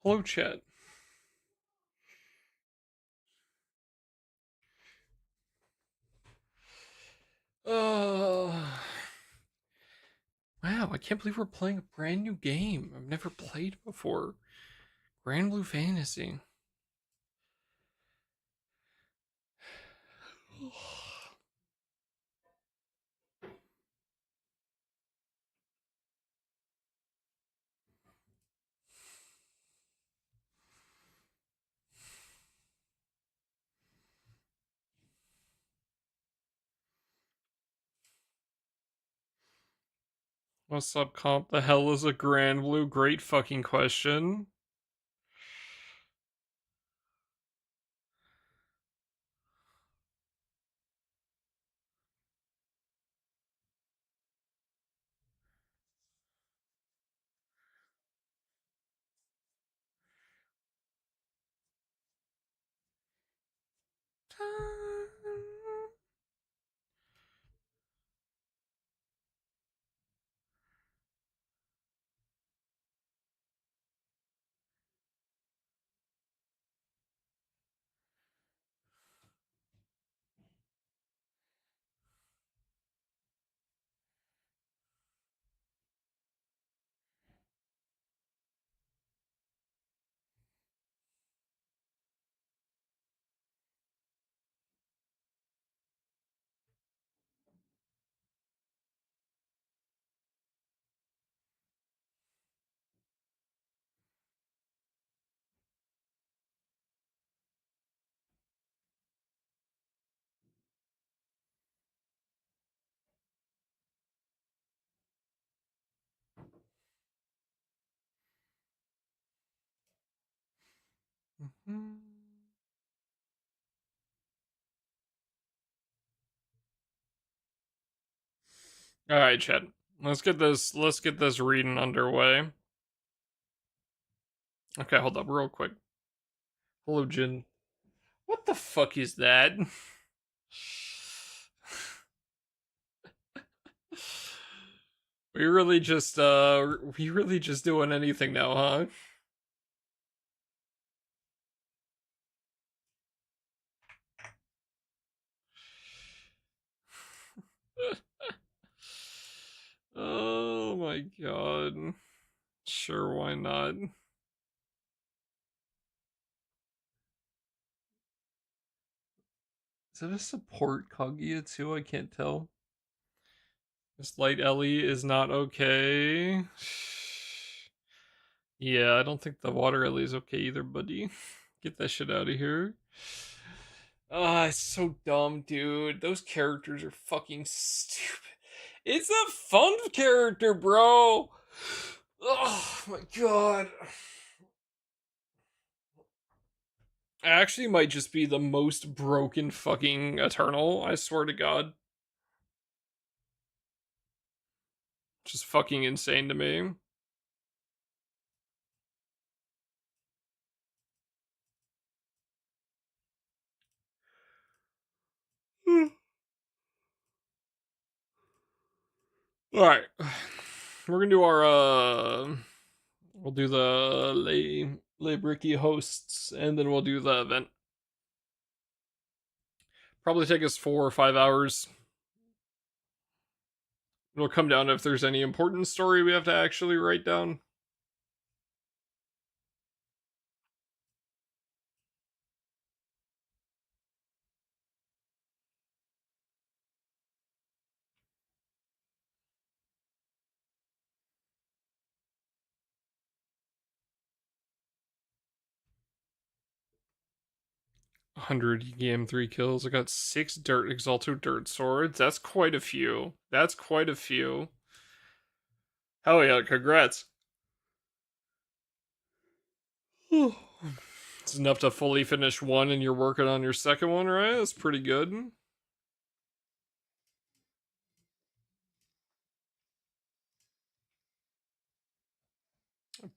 Hello, chat. Uh, wow, I can't believe we're playing a brand new game I've never played before. Grand Blue Fantasy. What's up, comp? The hell is a Grand Blue? Great fucking question. All right, chat. Let's get this reading underway. Okay, hold up real quick. Hello, Jin. What the fuck is that? We really just doing anything now, huh? Oh my god. Sure, why not? Is it a support Kaguya too? I can't tell. This light Ellie is not okay. Yeah, I don't think the water Ellie is okay either, buddy. Get that shit out of here. Ah, it's so dumb, dude. Those characters are fucking stupid. It's a fun character, bro. Oh my god. Actually might just be the most broken fucking Eternal, I swear to god. Just fucking insane to me. Alright. We're gonna do our we'll do the lay bricky hosts and then we'll do the event. Probably take us 4 or 5 hours. It'll come down to if there's any important story we have to actually write down. One hundred game 3 kills. I got 6 Exalto dirt swords. That's quite a few. That's quite a few. Hell yeah, congrats. It's enough to fully finish one and you're working on your second one, right? That's pretty good.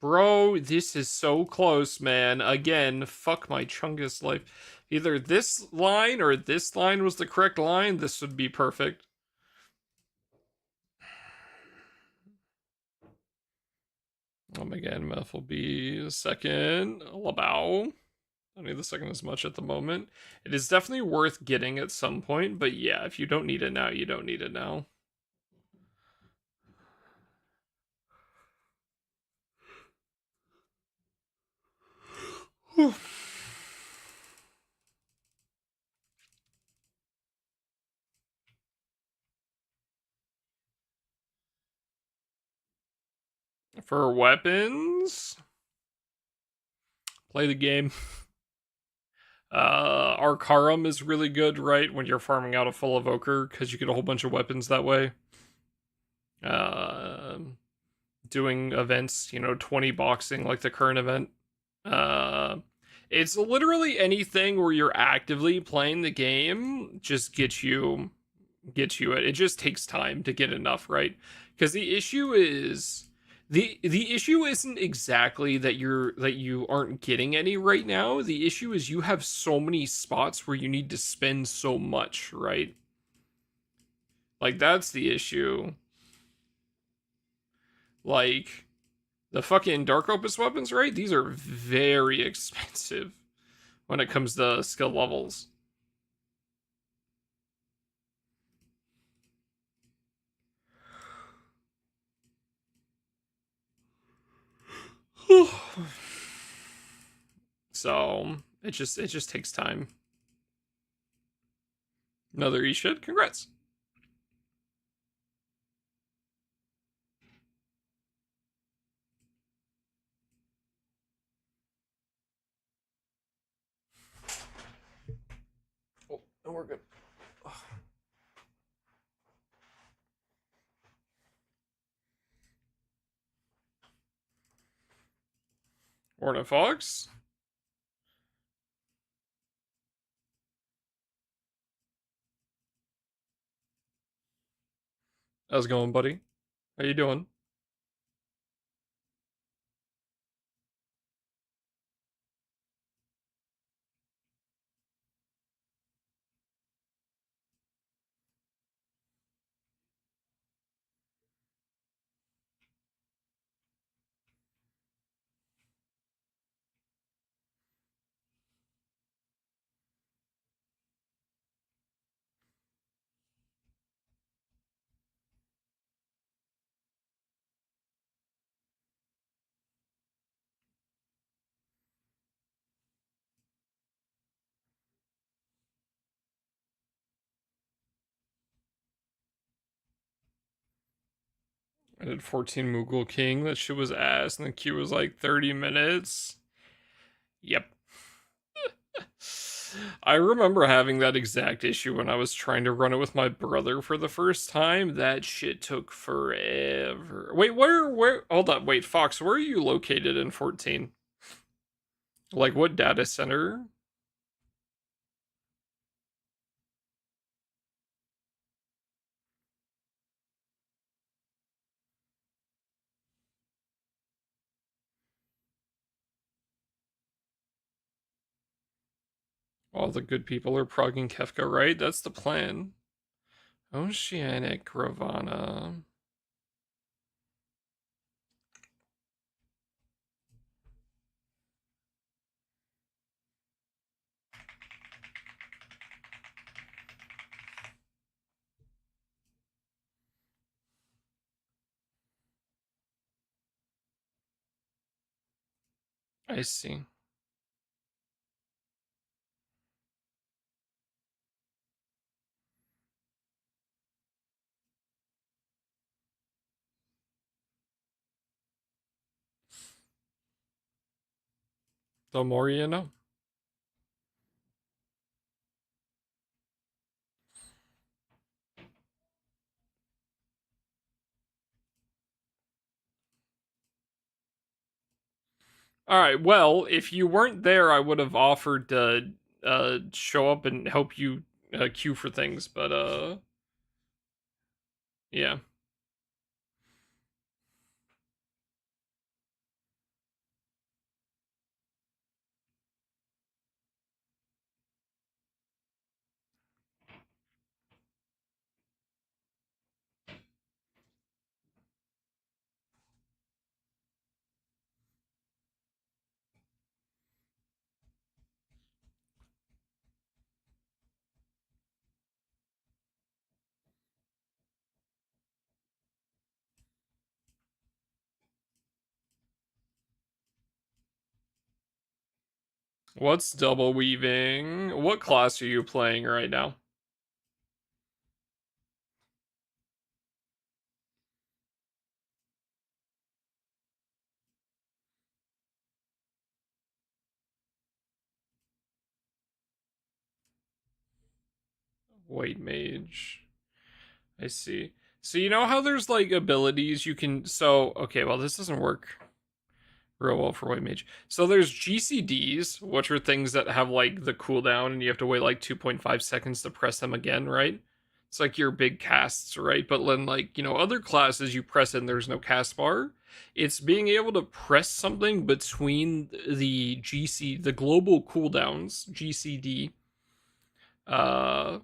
Bro, this is so close, man. Again, fuck my Chungus life. Either this line or this line was the correct line. This would be perfect. Oh my god, Meth will be second. Labao. Don't need the second as much at the moment. It is definitely worth getting at some point, but yeah, if you don't need it now, you don't need it now. For weapons, play the game. Arcarum is really good, right? When you're farming out a full evoker, because you get a whole bunch of weapons that way. Uh, Doing events, 20 boxing like the current event. Uh, it's literally anything where you're actively playing the game just get you it. It just takes time to get enough, right? Because the issue is the issue isn't exactly that you aren't getting any right now. The issue is you have so many spots where you need to spend so much, right? Like that's the issue. Like the fucking Dark Opus weapons, right? These are very expensive when it comes to skill levels. So it just takes time. Another E-shit. Congrats. Oh, no, we're good. Ornifox. How's it going, buddy? How you doing? I did 14 Moogle King. That shit was ass, and the queue was like 30 minutes. Yep. I remember having that exact issue when I was trying to run it with my brother for the first time. That shit took forever. Wait, hold up, wait, Fox, where are you located in 14? Like, what data center? All the good people are progging Kefka, right? That's the plan. Oceanic Gravana. I see. The more you know. All right. Well, if you weren't there, I would have offered to show up and help you queue for things, but yeah. What's double weaving? What class are you playing right now? White mage. I see. So you know how there's like abilities you can okay, well this doesn't work real well for white mage. So there's GCDs, which are things that have like the cooldown and you have to wait like 2.5 seconds to press them again, right? It's like your big casts, right? But then like, other classes you press it and there's no cast bar. It's being able to press something between the global cooldowns, GCD, uh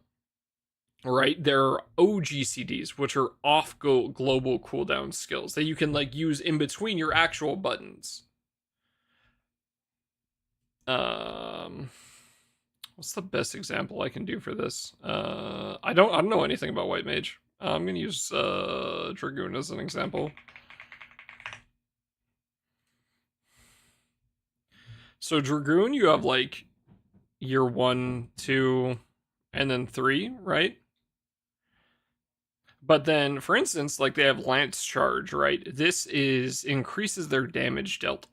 right? There are OGCDs, which are off global cooldown skills that you can like use in between your actual buttons. Um, what's the best example I can do for this? I don't know anything about white mage. I'm gonna use Dragoon as an example. So Dragoon, you have like year 1, 2, and then 3, right? But then, for instance, like they have Lance Charge, right? This is increases their damage dealt.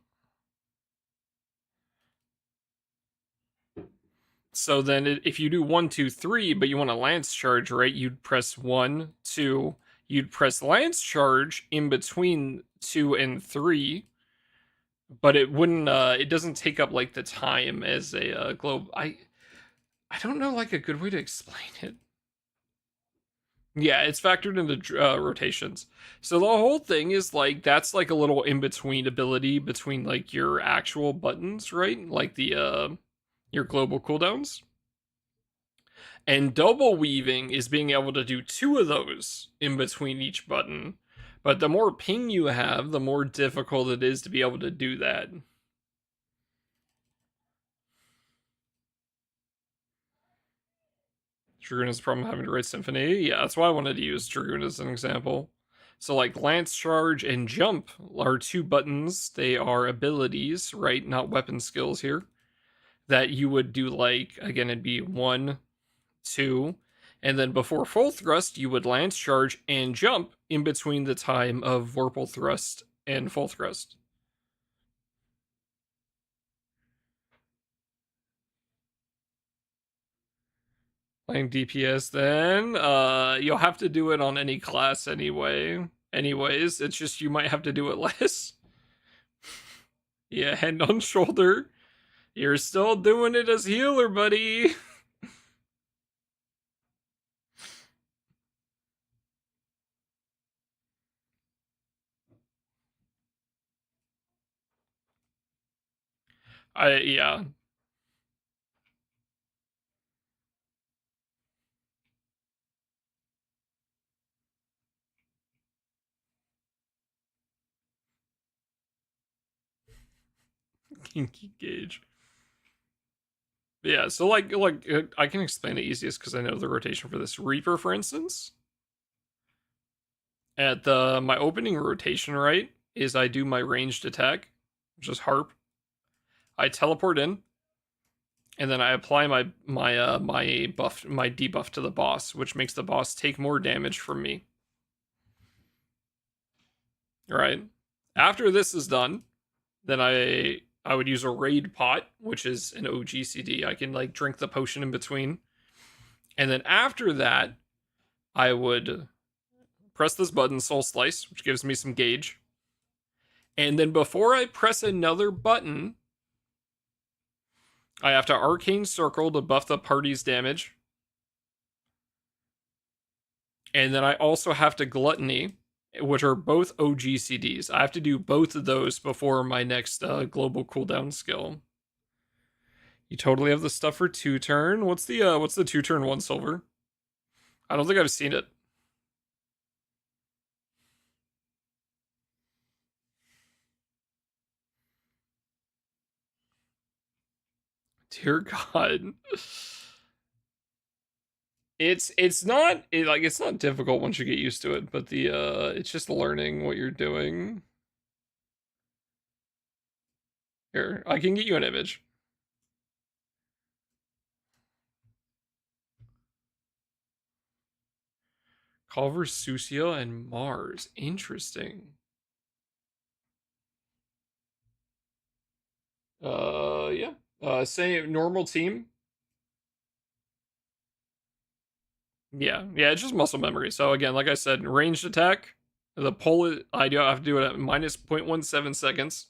So then, if you do 1, 2, 3, but you want a Lance Charge, right? You'd press 1, 2. You'd press Lance Charge in between 2 and 3, but it wouldn't. It doesn't take up like the time as a globe. I don't know like a good way to explain it. Yeah, it's factored into rotations. So the whole thing is like that's like a little in between ability between like your actual buttons, right? Like the your global cooldowns. And double weaving is being able to do 2 of those in between each button. But the more ping you have, the more difficult it is to be able to do that. Dragoon has a problem having to write Symphony. Yeah, that's why I wanted to use Dragoon as an example. So, like Lance Charge and Jump are 2 buttons. They are abilities, right? Not weapon skills here. That you would do, like, again, it'd be 1, 2, and then before full thrust, you would Lance Charge and Jump in between the time of Vorpal Thrust and full thrust. Playing DPS, then you'll have to do it on any class anyway. Anyways, it's just you might have to do it less. Yeah, hand on shoulder. You're still doing it as healer, buddy. Yeah. Kinky gauge. Yeah, so like I can explain it easiest because I know the rotation for this. Reaper, for instance, at the my opening rotation, right, is I do my ranged attack, which is harp. I teleport in, and then I apply my buff, my debuff to the boss, which makes the boss take more damage from me. Right. After this is done, then I would use a raid pot, which is an OGCD. I can like drink the potion in between. And then after that, I would press this button, Soul Slice, which gives me some gauge. And then before I press another button, I have to Arcane Circle to buff the party's damage. And then I also have to Gluttony, which are both OGCDs. I have to do both of those before my next global cooldown skill. You totally have the stuff for 2-turn. What's the 2-turn 1 silver? I don't think I've seen it. Dear God. It's not it's not difficult once you get used to it, but the it's just learning what you're doing. Here, I can get you an image. Culver, Susia, and Mars. Interesting. Yeah. Same normal team. Yeah, it's just muscle memory. So again, like I said, ranged attack. The pull, I have to do it at minus 0.17 seconds.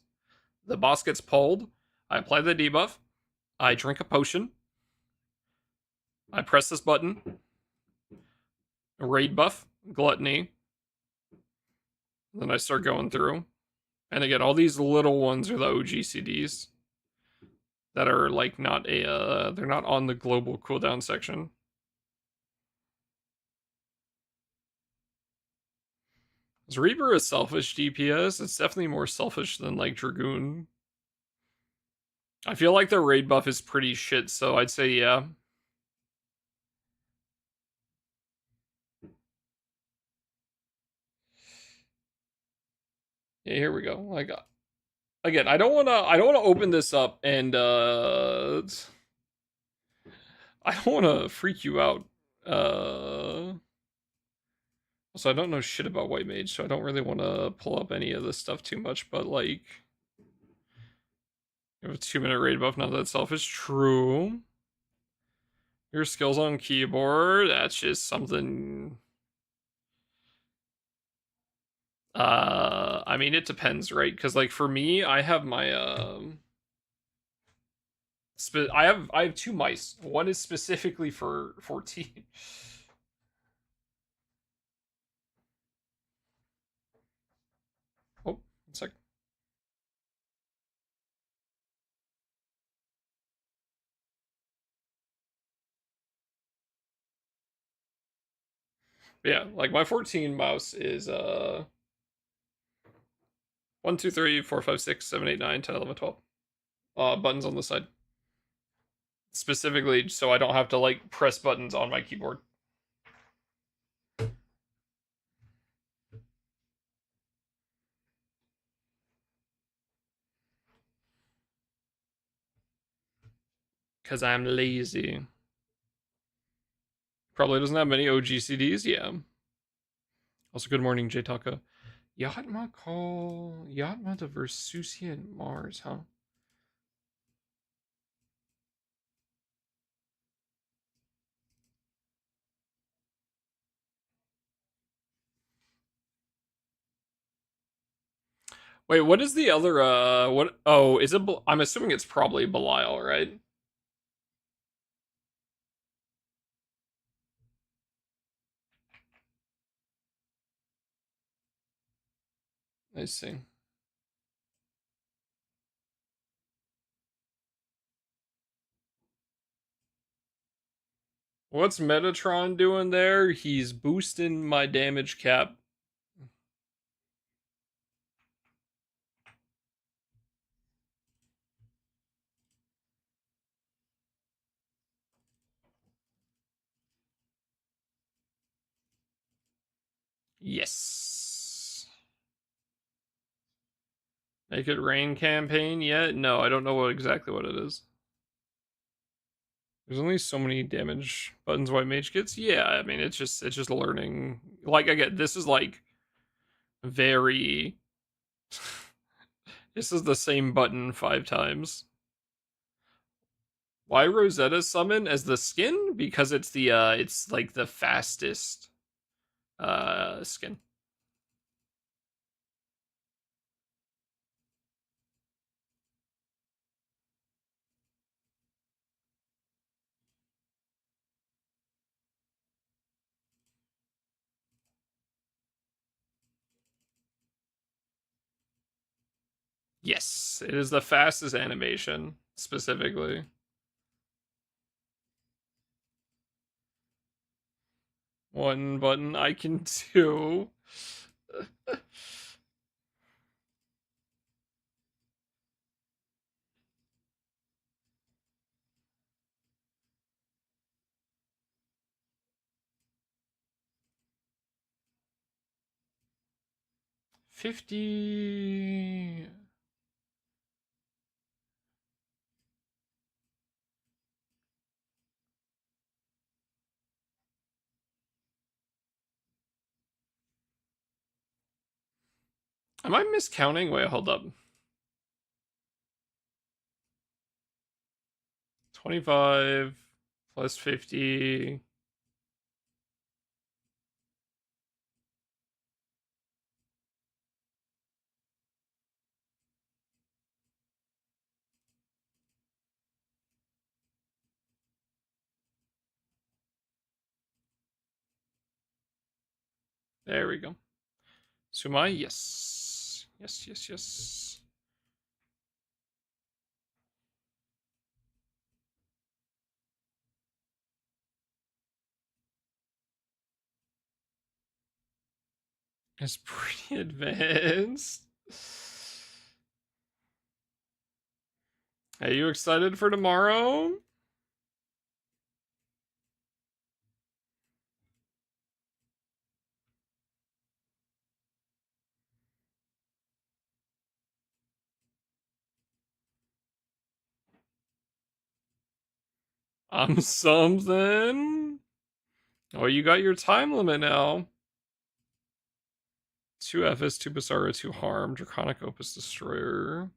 The boss gets pulled. I apply the debuff. I drink a potion. I press this button. Raid buff, gluttony. Then I start going through. And again, all these little ones are the OGCDs that are like not they're not on the global cooldown section. Is Reaper a selfish DPS? It's definitely more selfish than like Dragoon. I feel like the raid buff is pretty shit, so I'd say yeah. Yeah, here we go. Like again, I don't wanna open this up and I don't wanna freak you out. So I don't know shit about White Mage, so I don't really want to pull up any of this stuff too much, but like you have a 2-minute raid buff, not that selfish. True. Your skills on keyboard, that's just something. I mean it depends, right? Because like for me, I have my I have two mice. One is specifically for 14. Oh, 1 sec. Yeah, like my 14 mouse is 1, 2, 3, 4, 5, 6, 7, 8, 9, 10, 11, 12. Buttons on the side. Specifically so I don't have to like press buttons on my keyboard. Because I'm lazy. Probably doesn't have many OGCDs, yeah. Also, good morning, Jtaka. Yatma call Yatma to Versusia and Mars, huh? Wait, what is the other what oh, is it I'm assuming it's probably Belial, right? I see. What's Metatron doing there? He's boosting my damage cap. Yes. Make it rain campaign yet? No, I don't know exactly what it is. There's only so many damage buttons White Mage gets. Yeah, I mean it's just learning. Like I get this is like very this is the same button 5 times. Why Rosetta summon as the skin? Because it's like the fastest skin. Yes, it is the fastest animation specifically. One button I can do. 50. Am I miscounting? Wait, hold up. 25 plus 50. There we go. Sumai, yes. Yes, yes, yes. It's pretty advanced. Are you excited for tomorrow? I'm something. Oh, you got your time limit now. 2 Ephes, 2 Basara, 2 Harm, Draconic Opus Destroyer.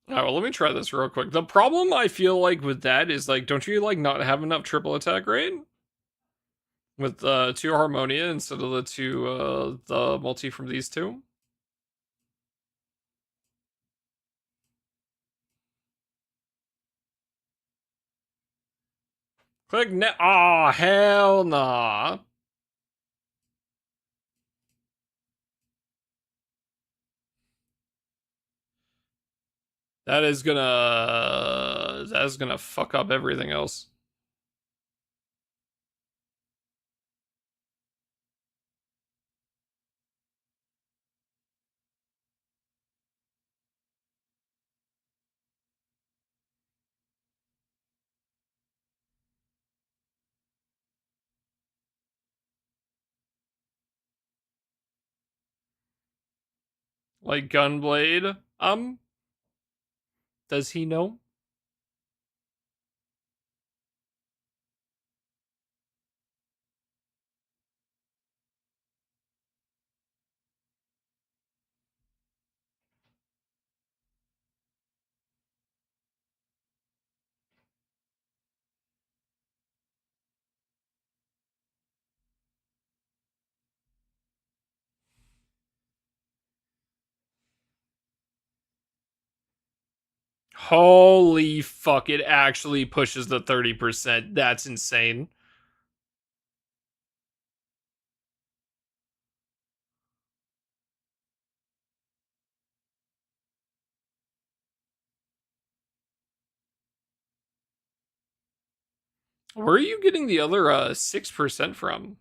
Alright, well, let me try this real quick. The problem I feel like with that is, like, don't you, like, not have enough triple attack rate? With 2 Harmonia instead of the 2, the multi from these two? Click net. Aw, oh, hell nah. That is gonna fuck up everything else. Like Gunblade. Does he know? Holy fuck, it actually pushes the 30%. That's insane. Where are you getting the other 6% from?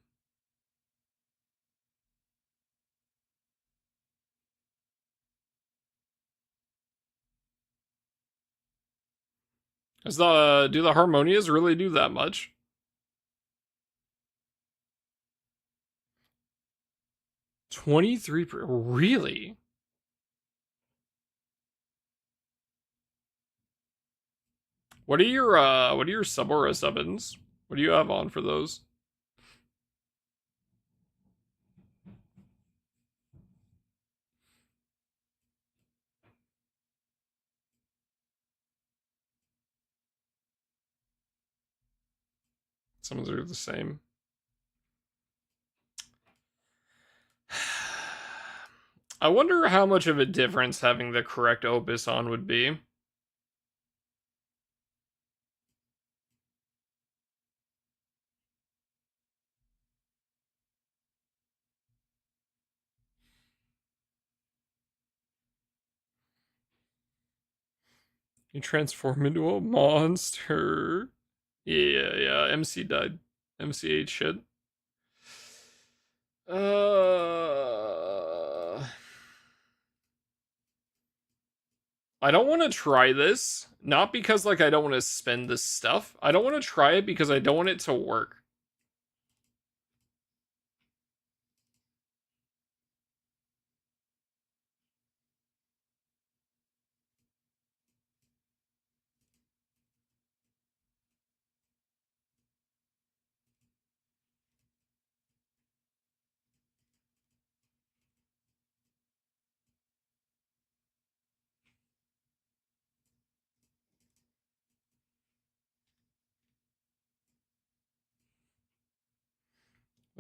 Do the Harmonias really do that much? 23 really? What are your Subaura summons? What do you have on for those? Summons are the same. I wonder how much of a difference having the correct opus on would be. You transform into a monster. Yeah, MC died. MC8 shit. I don't want to try this. Not because, like, I don't want to spend this stuff. I don't want to try it because I don't want it to work.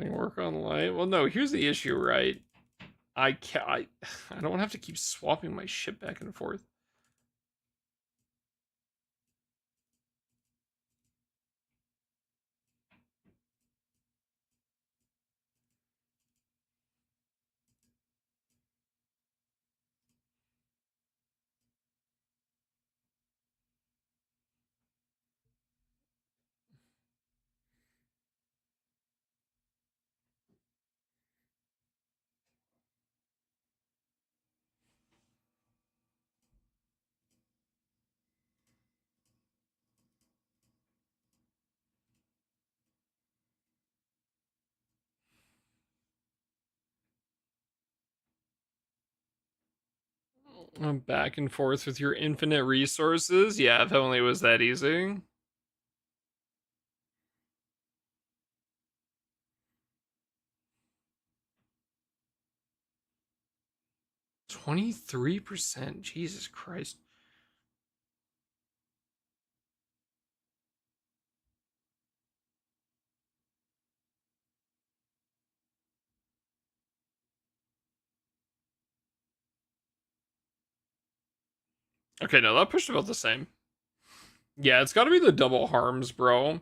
Work on light. Well, no, here's the issue, right? I can't. I don't have to keep swapping my shit back and forth. I'm back and forth with your infinite resources. Yeah, if only it was that easy. 23%. Jesus Christ. Okay, no, that pushed about the same. Yeah, it's got to be the double harms, bro.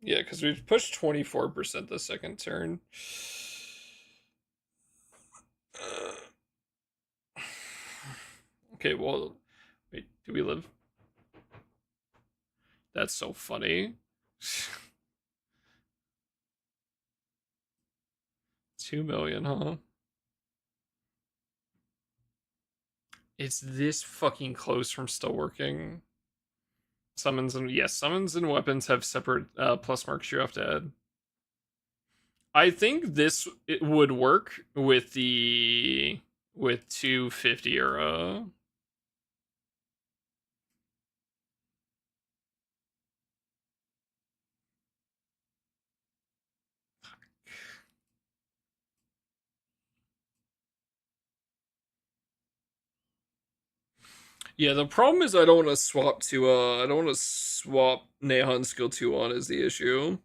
Yeah, because we've pushed 24% the second turn. Okay, well, wait, do we live? That's so funny. 2 million, huh? It's this fucking close from still working. Summons and yes, summons and weapons have separate plus marks you have to add. I think this it would work with the with 250 era. Yeah, the problem is I don't want to swap to I don't want to swap Nehan skill 2 on is the issue.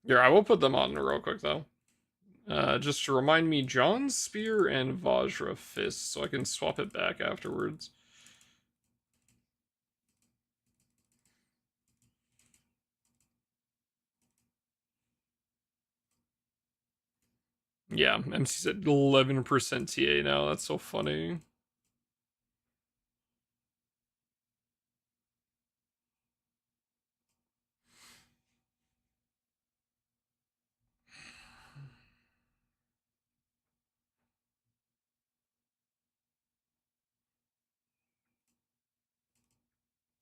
Here, I will put them on real quick though. Just to remind me, John's Spear and Vajra Fist, so I can swap it back afterwards. Yeah, MC's at 11% TA now. That's so funny.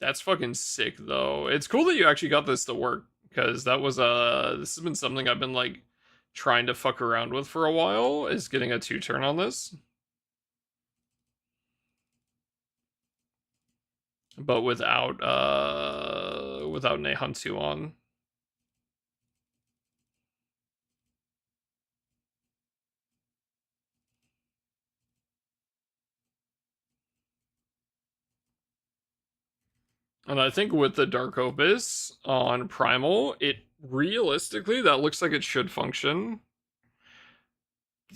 That's fucking sick though. It's cool that you actually got this to work because that was this has been something I've been like trying to fuck around with for a while is getting a 2-turn on this. But without Nehantu on. And I think with the Dark Opus on Primal, it realistically that looks like it should function.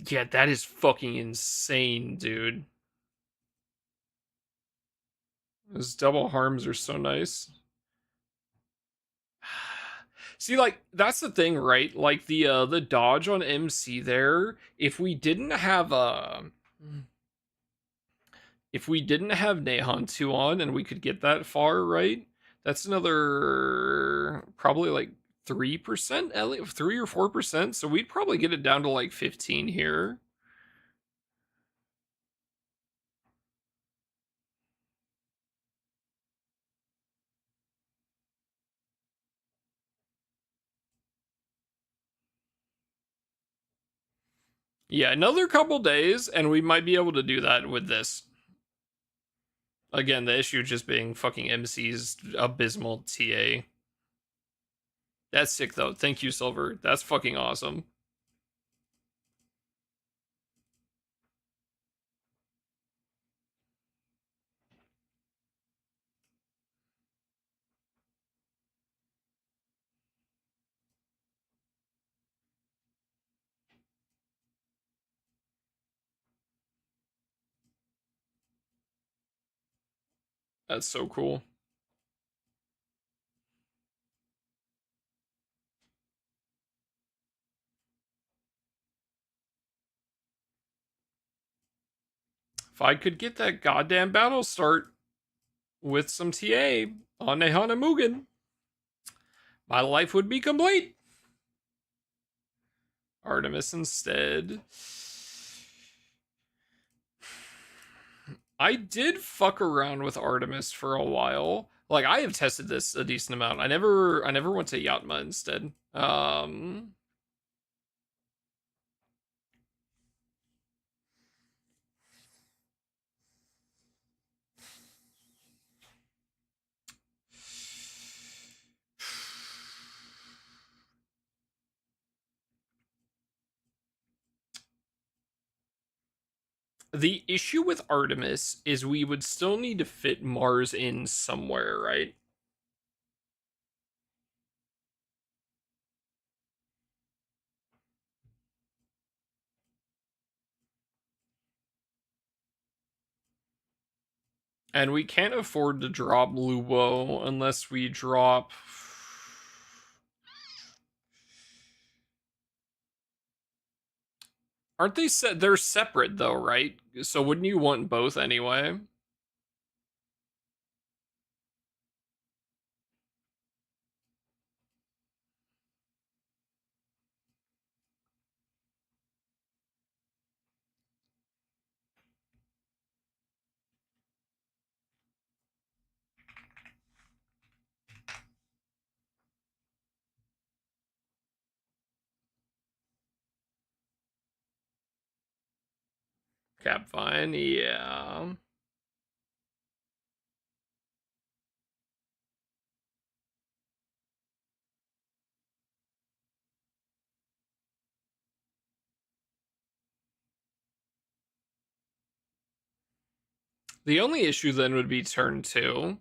Yeah, that is fucking insane, dude. Those double harms are so nice. See, like that's the thing, right? Like the dodge on MC there. If we didn't have Nehan 2 on and we could get that far, right? That's another probably like 3%, at least 3 or 4%. So we'd probably get it down to like 15 here. Yeah, another couple days, and we might be able to do that with this. Again, the issue just being fucking MC's abysmal TA. That's sick though. Thank you, Silver. That's fucking awesome. That's so cool. If I could get that goddamn battle start with some TA on Nehana Mugen, my life would be complete. Artemis instead. I did fuck around with Artemis for a while. Like I have tested this a decent amount. I never went to Yatma instead. The issue with Artemis is we would still need to fit Mars in somewhere, right? And we can't afford to drop Luo unless we drop. Aren't they set? They're separate though, right? So wouldn't you want both anyway? Capvine, yeah. The only issue then would be turn two.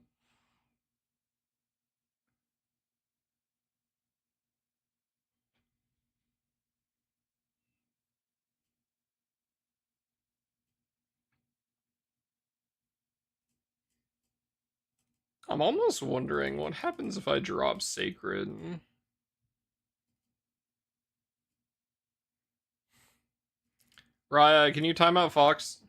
I'm almost wondering what happens if I drop Sacred. Raya, can you time out Fox?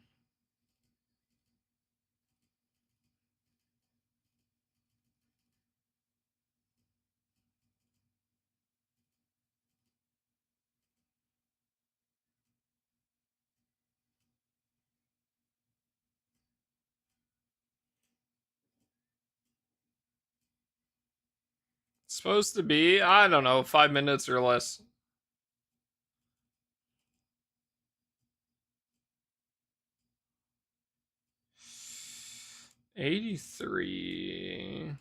It's supposed to be, I don't know, 5 minutes or less. $83.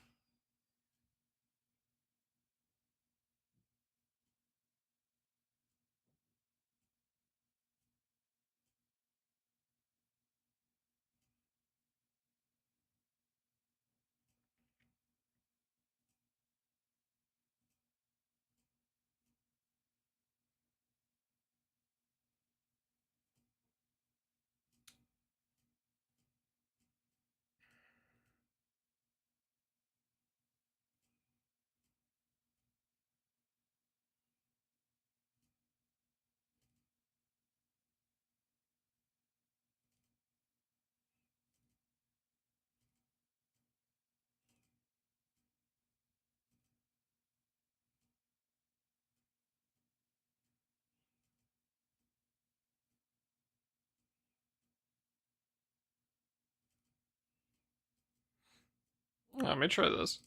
Let me try this.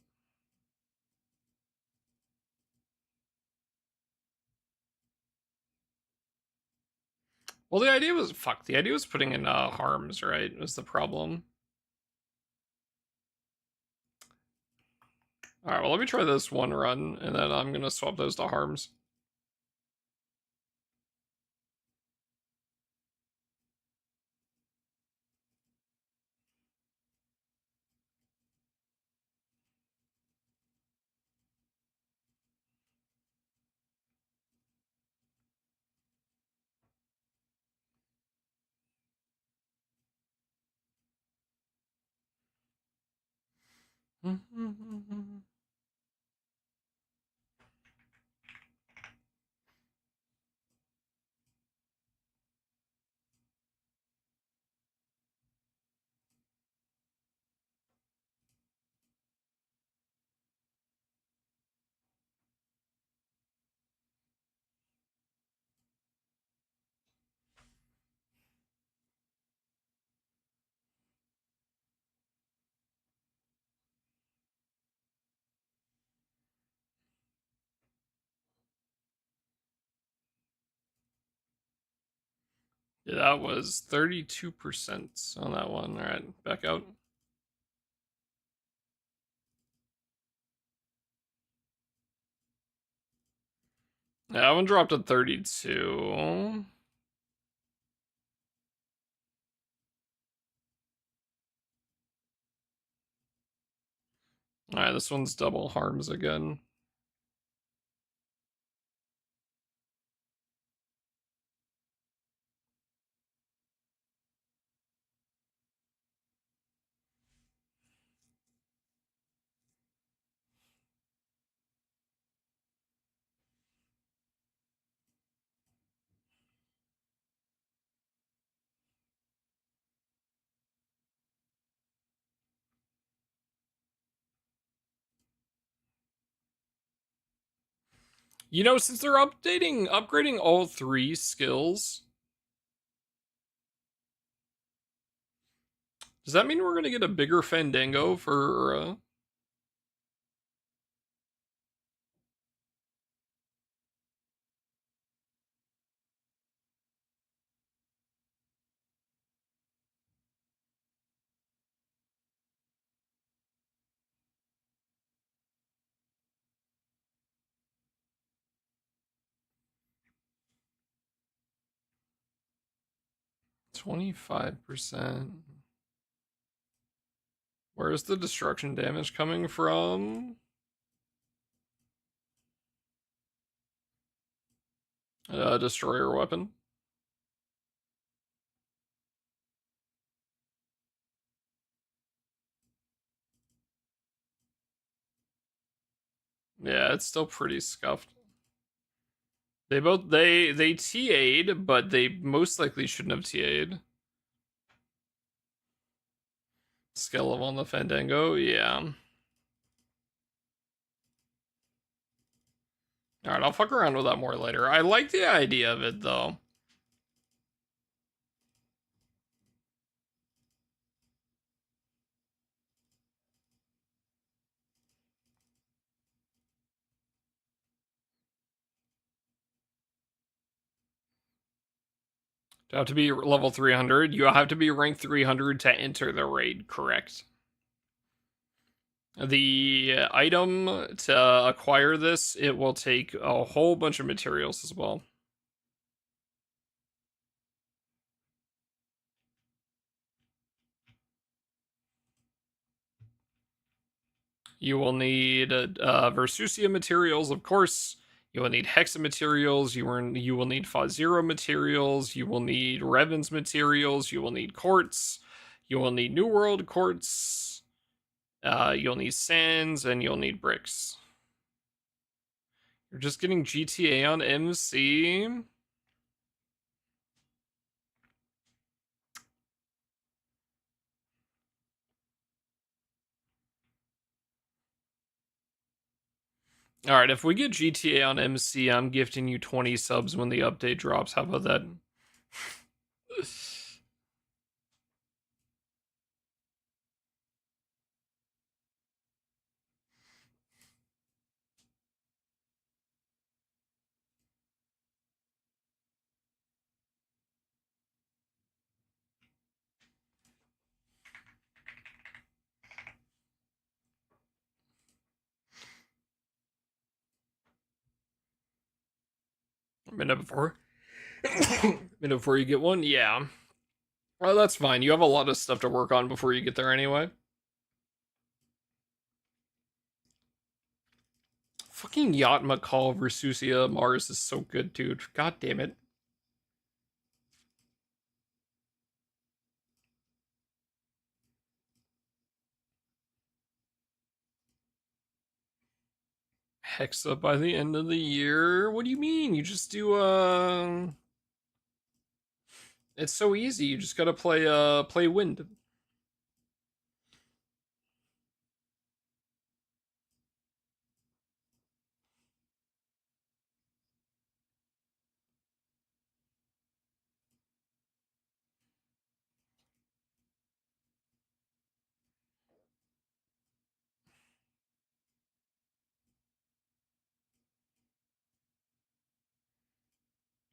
Well, the idea was putting in harms, right? Was the problem. Alright, well, let me try this one run, and then I'm gonna swap those to harms. Yeah, that was 32% on that one. Alright, back out. Yeah, that one dropped to 32. Alright, this one's double harms again. You know, since they're upgrading all 3 skills, does that mean we're gonna get a bigger Fandango for 25%? Where's the destruction damage coming from? Destroyer weapon. Yeah, it's still pretty scuffed. They TA'd, but they most likely shouldn't have TA'd. Skill level on the Fandango, yeah. Alright, I'll fuck around with that more later. I like the idea of it, though. You have to be level 300. You have to be rank 300 to enter the raid, correct? The item to acquire this, it will take a whole bunch of materials as well. You will need Versusia materials, of course. You will need Hexa materials. You will need Fazero materials. You will need Revan's materials. You will need quartz. You will need New World quartz. You'll need sands, and you'll need bricks. You're just getting GTA on MC. All right, if we get GTA on MC, I'm gifting you 20 subs when the update drops. How about that? Minute before. Minute before you get one? Yeah. Well, that's fine. You have a lot of stuff to work on before you get there anyway. Fucking Yatma Call Versusia Mars is so good, dude. God damn it. Hexa by the end of the year? What do you mean? You just do it's so easy. You just gotta play wind.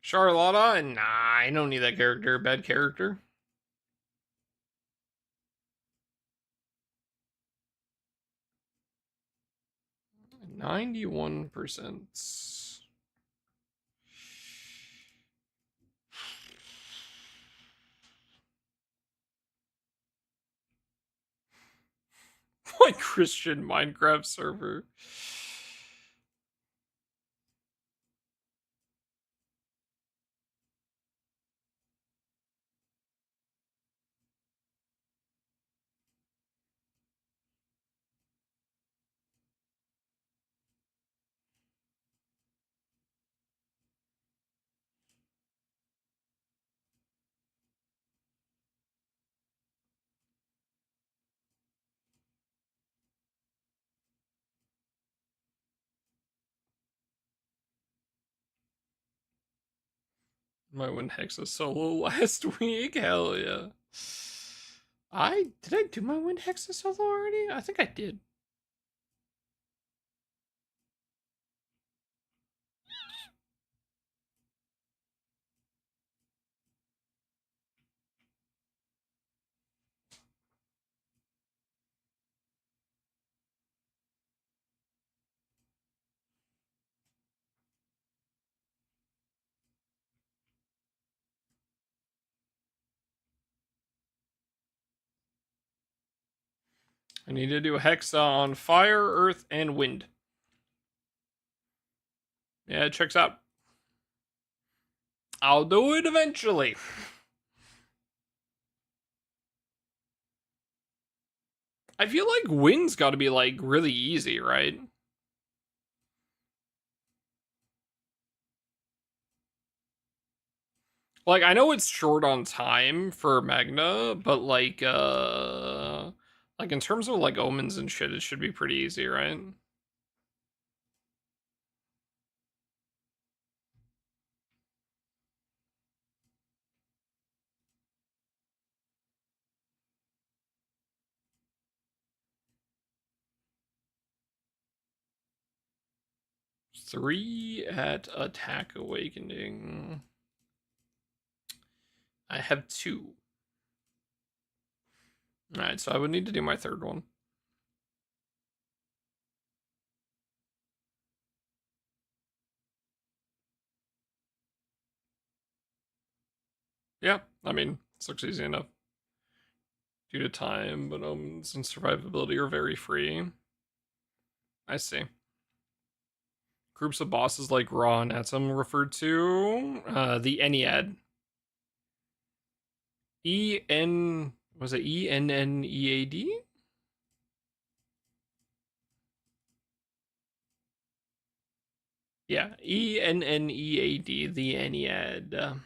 Charlotta? Nah, I don't need that character. Bad character. 91%. My Christian Minecraft server. Might win Hexa solo last week. Hell yeah. Did I do my win Hexa solo already? I think I did. I need to do Hexa on fire, earth, and wind. Yeah, it checks out. I'll do it eventually. I feel like wind's got to be like really easy, right? Like I know it's short on time for Magna, but like in terms of like omens and shit, it should be pretty easy, right? Three at Attack Awakening. I have two. Alright, so I would need to do my third one. Yeah, I mean, this looks easy enough. Due to time, but omens and survivability are very free. I see. Groups of bosses like Ra and Atom referred to. The Ennead. Was it ENNEAD? Yeah, ENNEAD, the Ennead.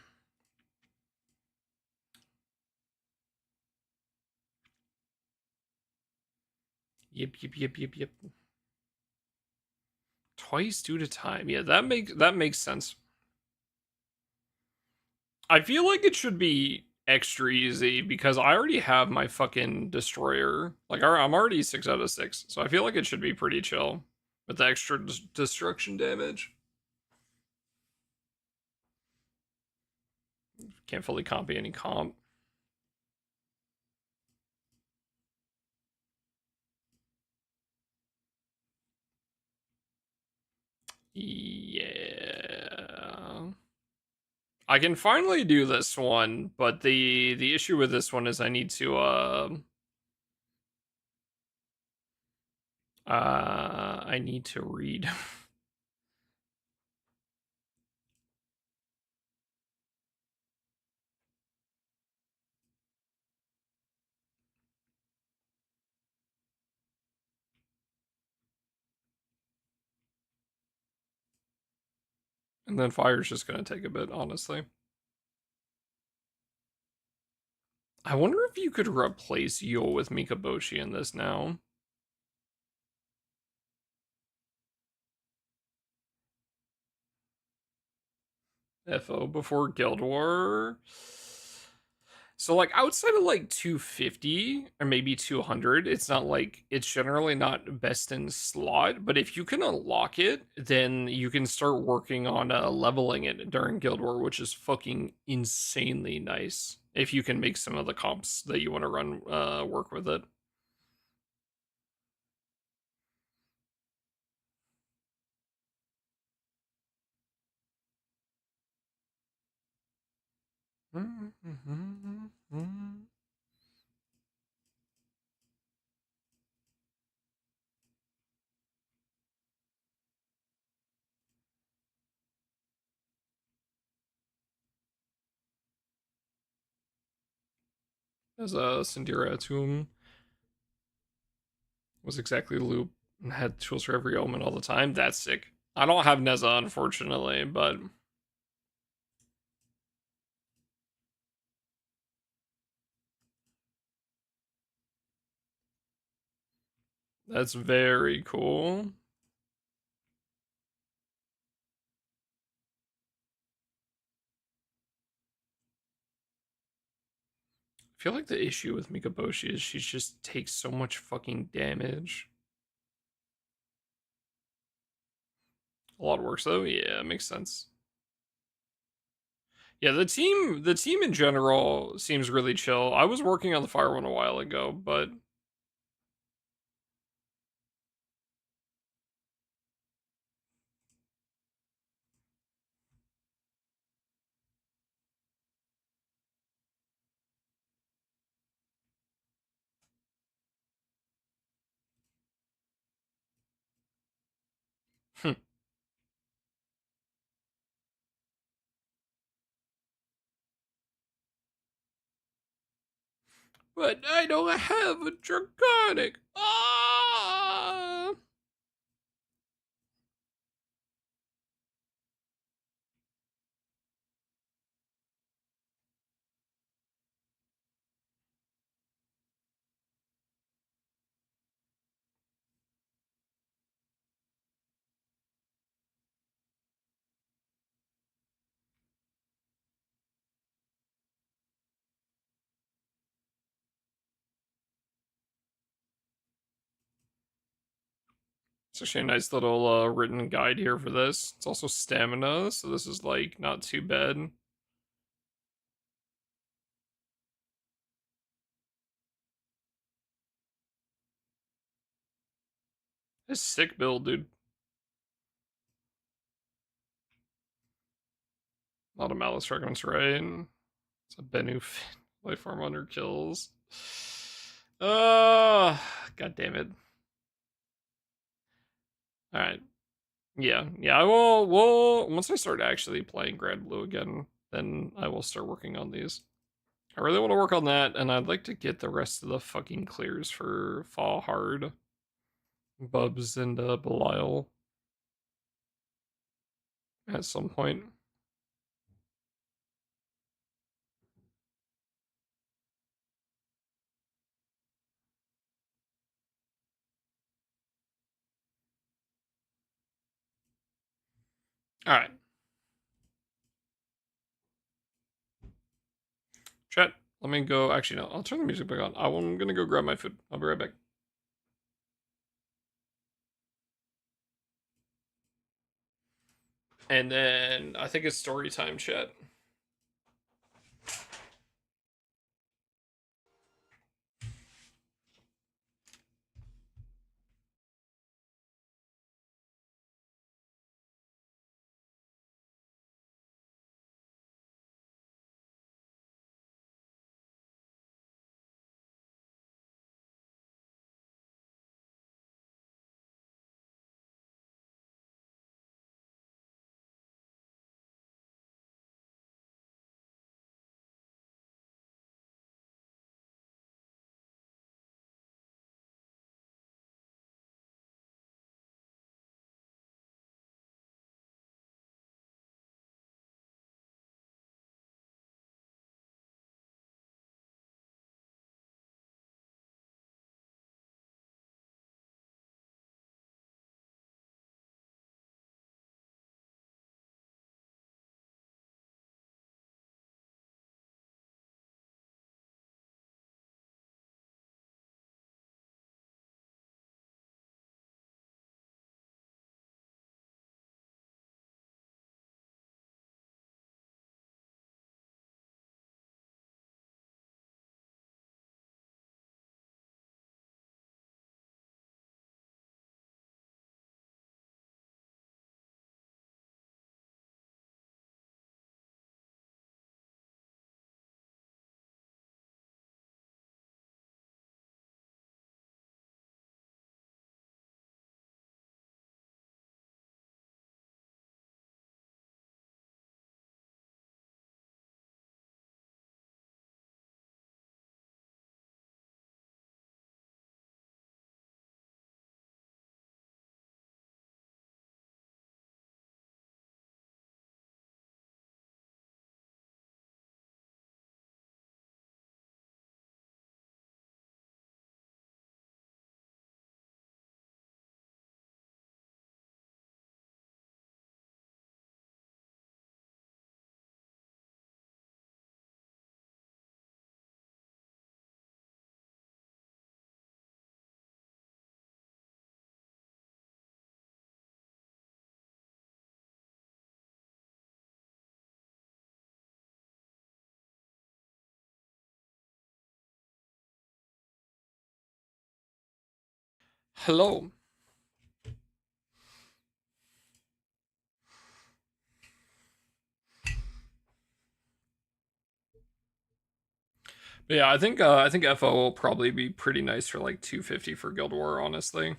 Yep. Twice due to time. Yeah, that makes sense. I feel like it should be extra easy because I already have my fucking destroyer. Like I'm already 6 out of 6, so I feel like it should be pretty chill with the extra destruction damage. Can't fully copy any comp. Yeah. I can finally do this one, but the issue with this one is I need to read. And then fire's just gonna take a bit, honestly. I wonder if you could replace Yule with Mikaboshi in this now. FO before Guild War. So like outside of like 250 or maybe 200, it's not like it's generally not best in slot, but if you can unlock it, then you can start working on leveling it during Guild War, which is fucking insanely nice. If you can make some of the comps that you want to run work with it. As a Sindira Tomb was exactly the loop and had tools for every element all the time. That's sick. I don't have Neza, unfortunately, but that's very cool. I feel like the issue with Mikaboshi is she just takes so much fucking damage. A lot of works though. Yeah, makes sense. Yeah, the team in general seems really chill. I was working on the fire one a while ago, but but I don't have a draconic. Ah! It's actually a nice little written guide here for this. It's also stamina, so this is like not too bad. It's sick build, dude. Not a malice fragments, right? It's a Bennu life form under kills. God damn it. All right. Yeah. I will. Well, once I start actually playing Grand Blue again, then I will start working on these. I really want to work on that, and I'd like to get the rest of the fucking clears for Fall Hard, Bubs, and Belial at some point. All right, chat. Let me go. Actually, no. I'll turn the music back on. I'm gonna go grab my food. I'll be right back. And then I think it's story time, chat. Hello. But yeah, I think FO will probably be pretty nice for like 250 for Guild War, honestly.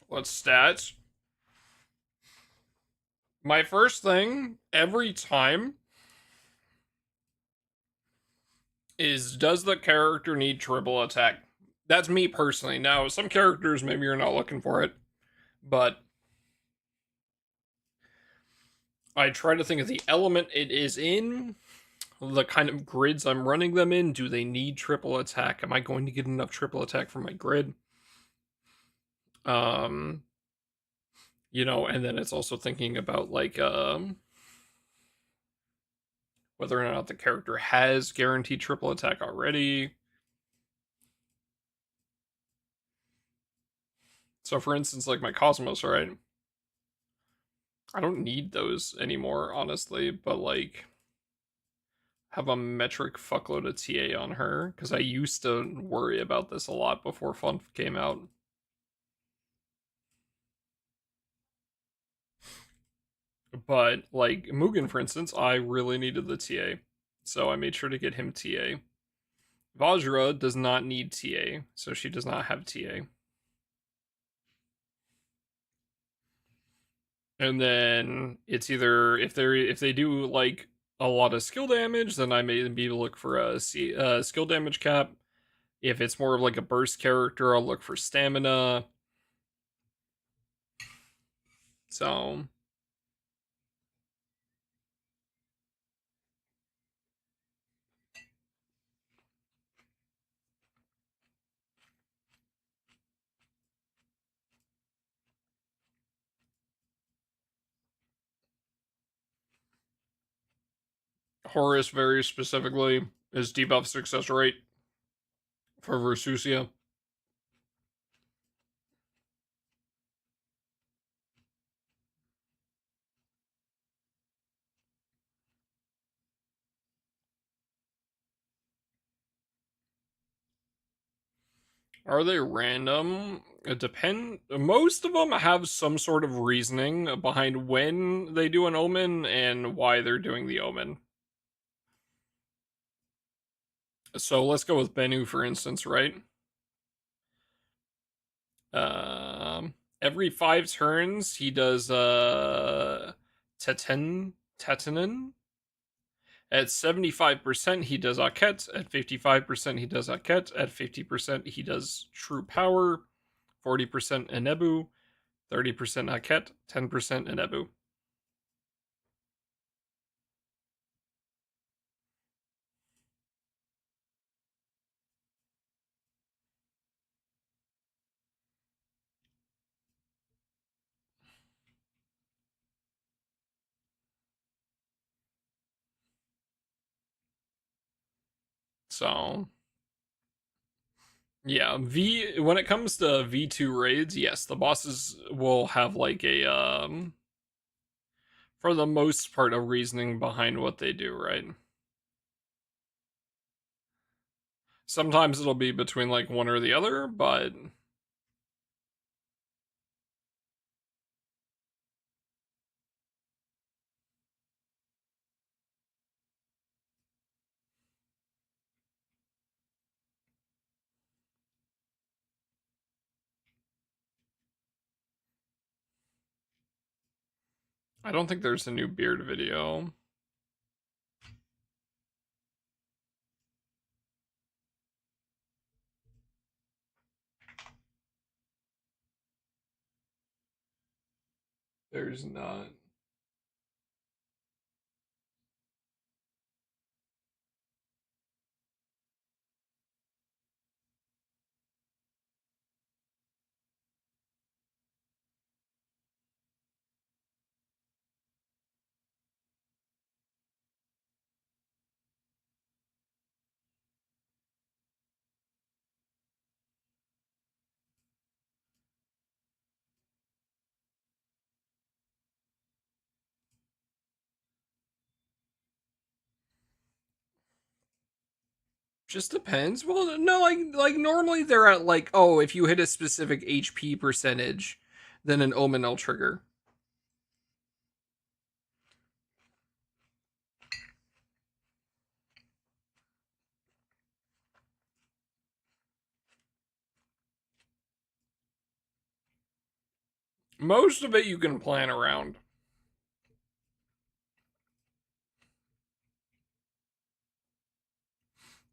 What stats? My first thing every time is, does the character need triple attack? That's me personally. Now, some characters maybe you're not looking for it, but I try to think of the element it is in, the kind of grids I'm running them in. Do they need triple attack? Am I going to get enough triple attack for my grid? Um, and then it's also thinking about like whether or not the character has guaranteed triple attack already. So for instance, like my Cosmos, right? I don't need those anymore, honestly, but like have a metric fuckload of TA on her because I used to worry about this a lot before Fun came out. But like Mugen, for instance, I really needed the TA, so I made sure to get him TA. Vajra does not need TA, so she does not have TA. And then it's either if they do like a lot of skill damage, then I may be look for a skill damage cap. If it's more of like a burst character, I'll look for stamina. So Horus very specifically is debuff success rate for Versusia. Are they random? It depend. Most of them have some sort of reasoning behind when they do an omen and why they're doing the omen. So let's go with Bennu for instance, right? Every 5 turns he does Tetanen. At 75% he does Aket, at 55% he does Aket, at 50% he does True Power, 40% Enebu, 30% Aket, 10% Enebu. So yeah, when it comes to V2 raids, yes, the bosses will have like a for the most part a reasoning behind what they do, right? Sometimes it'll be between like one or the other, but I don't think there's a new beard video. There's not. Just depends. Well, no, like normally they're at like, oh, if you hit a specific HP percentage, then an omen will trigger. Most of it you can plan around.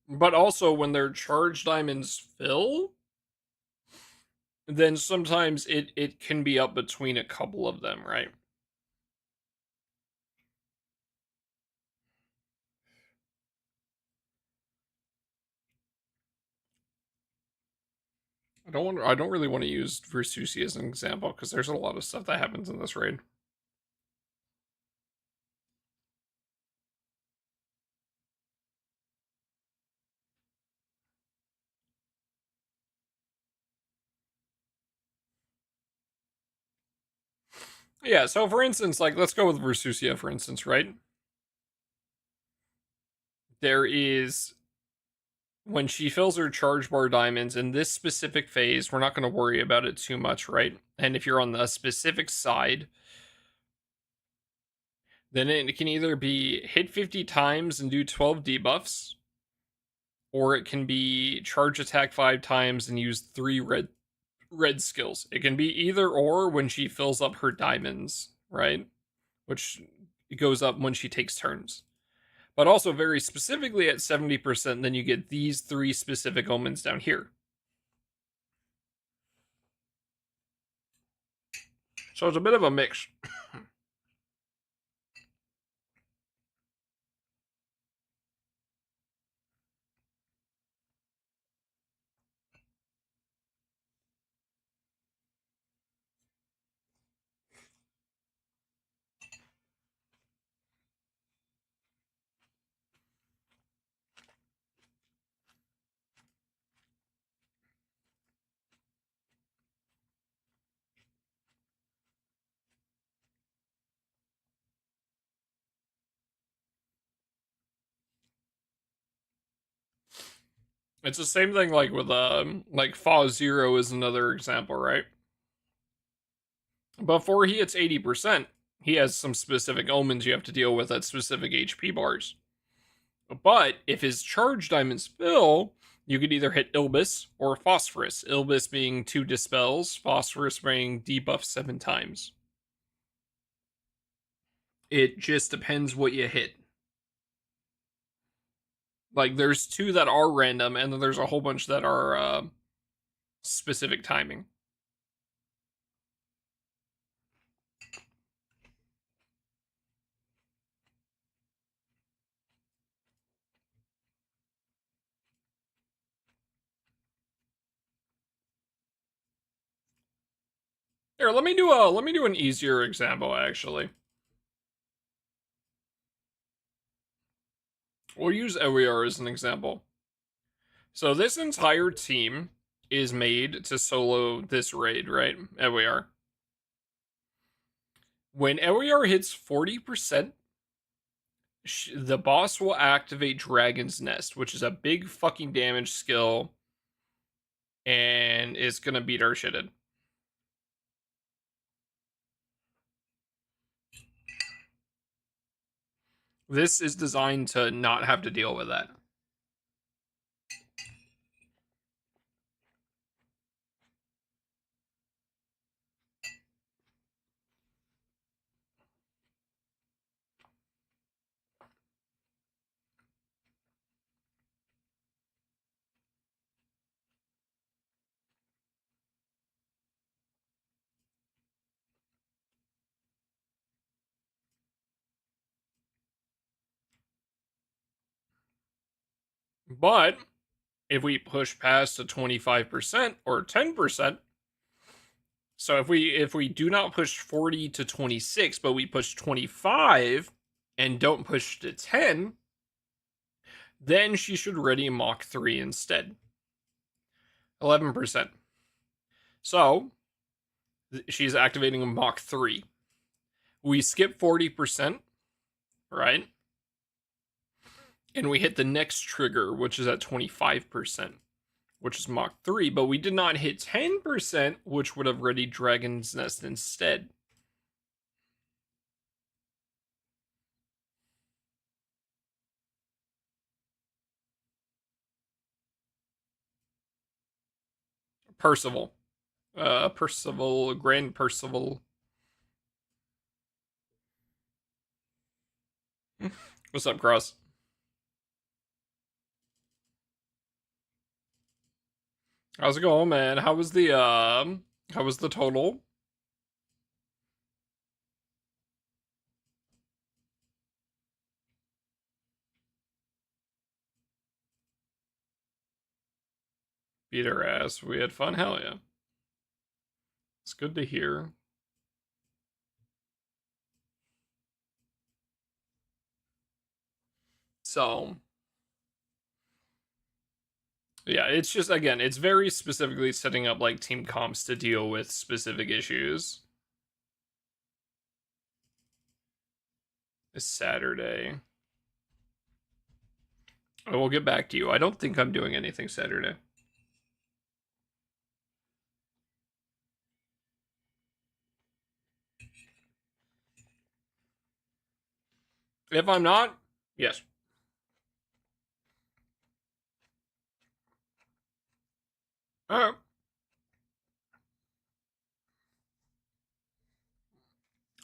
But also when their charge diamonds fill, then sometimes it can be up between a couple of them, right? I don't really want to use Versusi as an example because there's a lot of stuff that happens in this raid. Yeah, so for instance, like let's go with Versusia for instance, right? There is when she fills her charge bar diamonds in this specific phase, we're not going to worry about it too much, right? And if you're on the specific side, then it can either be hit 50 times and do 12 debuffs, or it can be charge attack 5 times and use 3 red skills. It can be either or when she fills up her diamonds, right? Which goes up when she takes turns. But also very specifically at 70%, then you get these 3 specific omens down here. So it's a bit of a mix. It's the same thing like with like Fa Zero is another example, right? Before he hits 80%, he has some specific omens you have to deal with at specific HP bars. But if his charge diamonds fill, you could either hit Ilbis or Phosphorus. Ilbis being 2 dispels, Phosphorus being debuff 7 times. It just depends what you hit. Like there's 2 that are random, and then there's a whole bunch that are specific timing. Here, let me do an easier example actually. We'll use Ewiar as an example. So this entire team is made to solo this raid, right? Ewiar. When Ewiar hits 40%, the boss will activate Dragon's Nest, which is a big fucking damage skill, and it's gonna beat our shit in. This is designed to not have to deal with that. But if we push past a 25% or 10%, so if we do not push 40 to 26, but we push 25 and don't push to 10, then she should ready Mach 3 instead. 11%. So she's activating Mach 3. We skip 40%, right? And we hit the next trigger, which is at 25%, which is Mach 3, but we did not hit 10%, which would have readied Dragon's Nest instead. Percival. Grand Percival. What's up, Cross? How's it going, man? How was the total? Beat her ass. We had fun. Hell yeah. It's good to hear. So, yeah, it's just, again, it's very specifically setting up like team comps to deal with specific issues. It's Saturday. I will get back to you. I don't think I'm doing anything Saturday. If I'm not, yes. All right.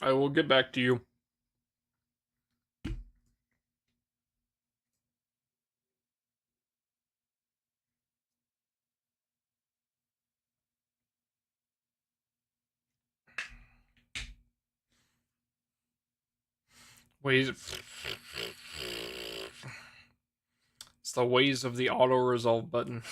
I will get back to you. Ways. It's the ways of the auto resolve button.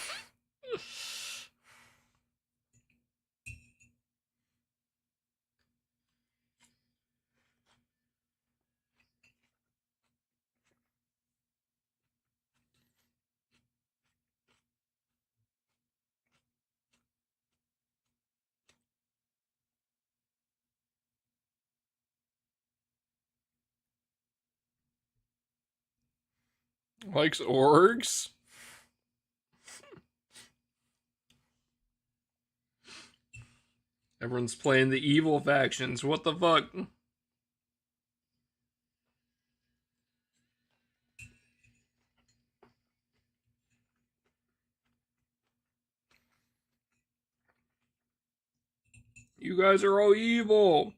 Likes orgs. Everyone's playing the evil factions. What the fuck? You guys are all evil.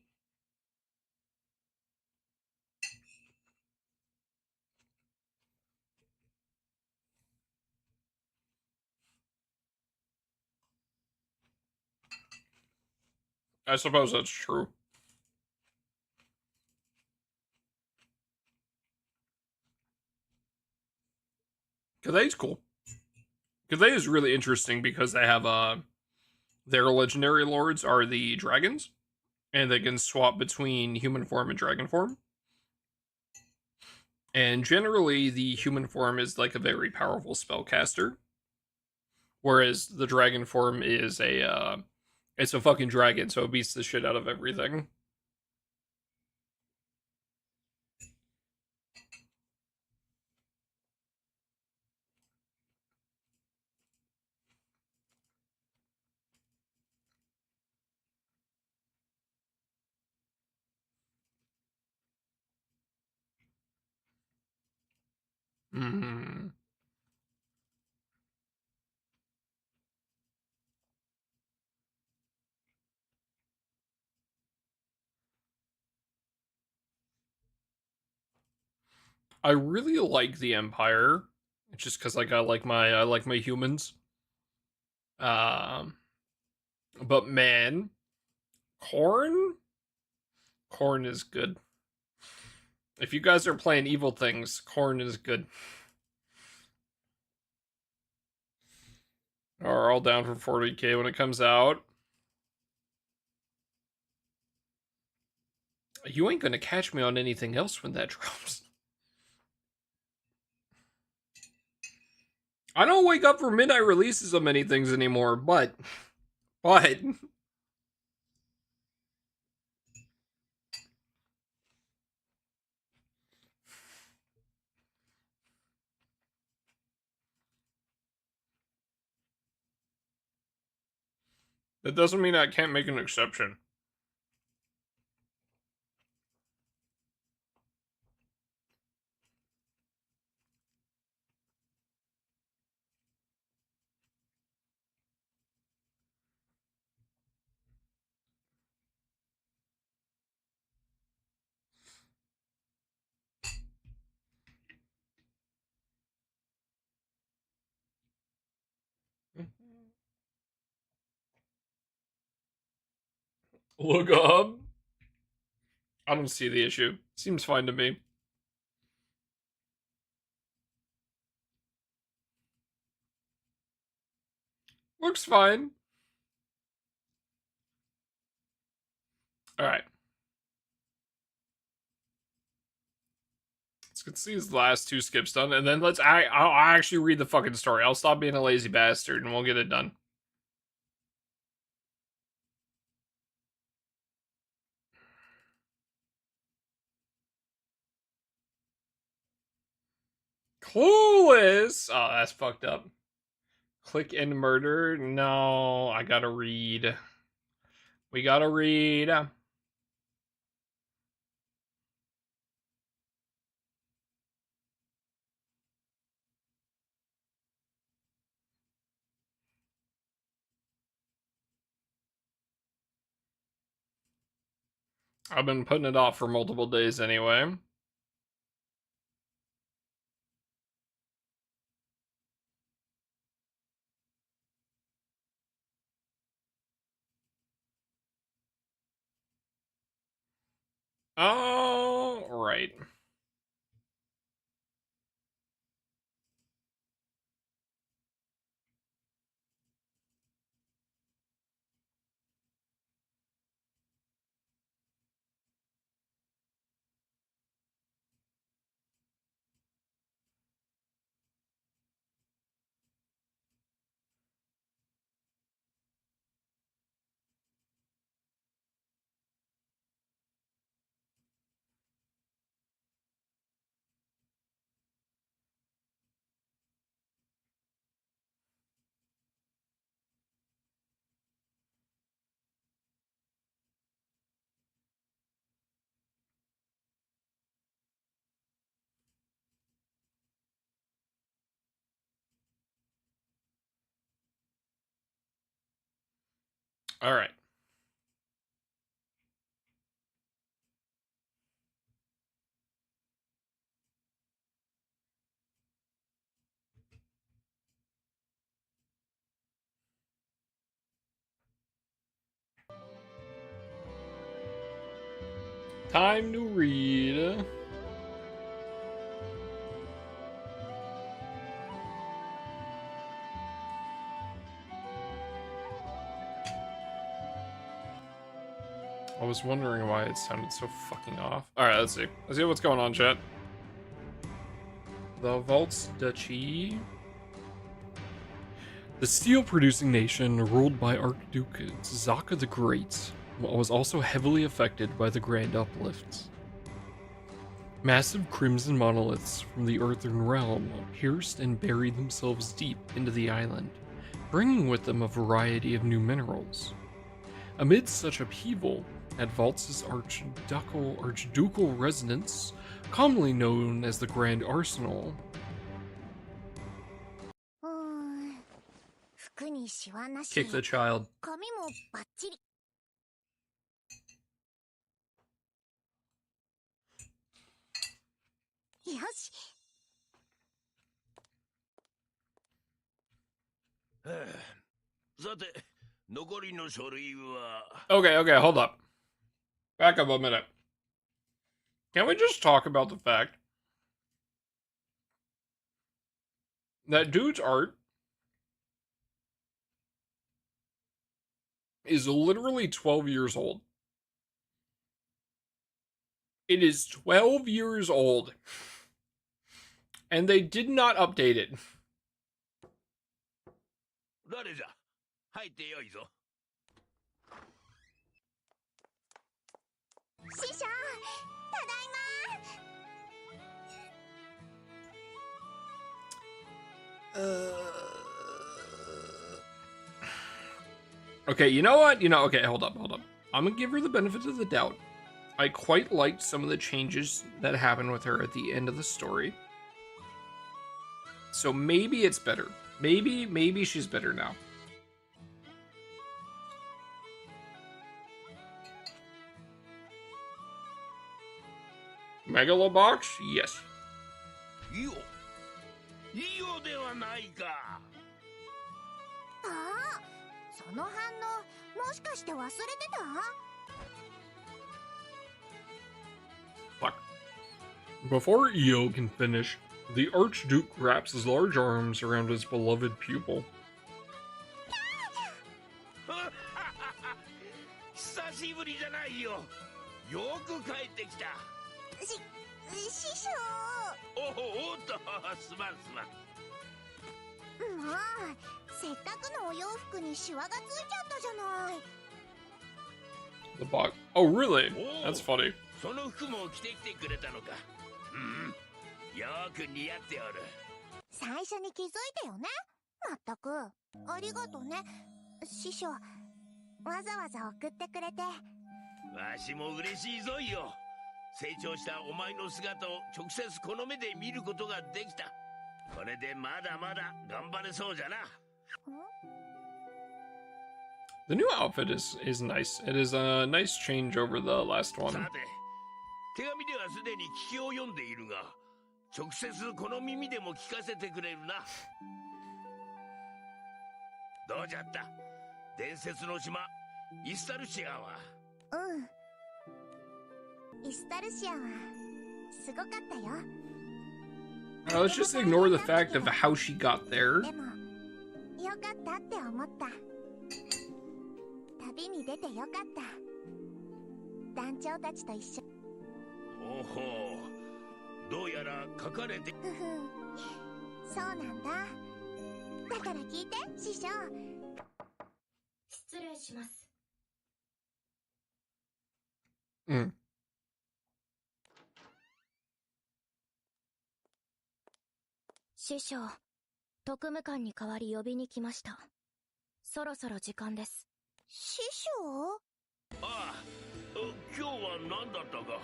I suppose that's true. Cathay's cool. Cathay is really interesting because they have their legendary lords are the dragons, and they can swap between human form and dragon form. And generally, the human form is like a very powerful spellcaster, whereas the dragon form is it's a fucking dragon, so it beats the shit out of everything. Mm. I really like the Empire, just because like I like my humans. Um, but man, Corn, Corn is good. If you guys are playing evil things, Corn is good. Are all down for 40k when it comes out. You ain't gonna catch me on anything else when that drops. I don't wake up for midnight releases of many things anymore, but That doesn't mean I can't make an exception. Look up. I don't see the issue. Seems fine to me. Looks fine. Alright. Let's get these last two skips done, and then I'll actually read the fucking story. I'll stop being a lazy bastard, and we'll get it done. Clueless! Oh, that's fucked up. Click and murder? No, I gotta read. We gotta read. I've been putting it off for multiple days anyway. Oh, right. Alright. Time to read. I was wondering why it sounded so fucking off. Alright, let's see. Let's see what's going on, chat. The Volts Duchy. The steel-producing nation ruled by Archduke Zaka the Great was also heavily affected by the Grand Uplifts. Massive crimson monoliths from the Earthen Realm pierced and buried themselves deep into the island, bringing with them a variety of new minerals. Amid such upheaval, at Valtz's archducal residence, commonly known as the Grand Arsenal, kick the child. Okay, hold up. Back up a minute. Can we just talk about the fact that dude's art is literally 12 years old? It is 12 years old. And they did not update it. Okay, you know what? Okay, hold up. I'm gonna give her the benefit of the doubt. I quite liked some of the changes that happened with her at the end of the story. So maybe it's better. Maybe she's better now. Megalobox? Yes. イオイオではないか。ああ、その反応もしかして忘れてた？ Fuck. Before Io can finish, the Archduke wraps his large arms around his beloved pupil. 久しぶりじゃないよ。よく帰ってきた。師匠。おっと、すまん。まあ、せっかくのお洋服にシワがついちゃったじゃない。 The bog. Oh, really? That's funny. その服も着てきてくれたのか。よく似合っておる。最初に気づいてよね。まったく。ありがとね、師匠。わざわざ送ってくれて。わしも嬉しいぞいよ。成長したお前の姿を直接この目で見ることができた。これでまだまだ頑張れそうじゃな。The new outfit is nice. It is a nice change over the last one. さて、手紙ではすでに聞きを読んでいるが、直接この耳でも聞かせてくれるな。どうじゃった？伝説の島イスタルシアは。イスタルシアはすごかったよ。Let's just ignore the fact of how she got there. でもよかったって思った。旅に出てよかった。団長たちと一緒。ほほう、どうやら書かれて。そうなんだ。だから聞いて、師匠。失礼します。師匠、特務官に代わり呼びに来ました。そろそろ時間です。師匠？ああ、今日は何だったか。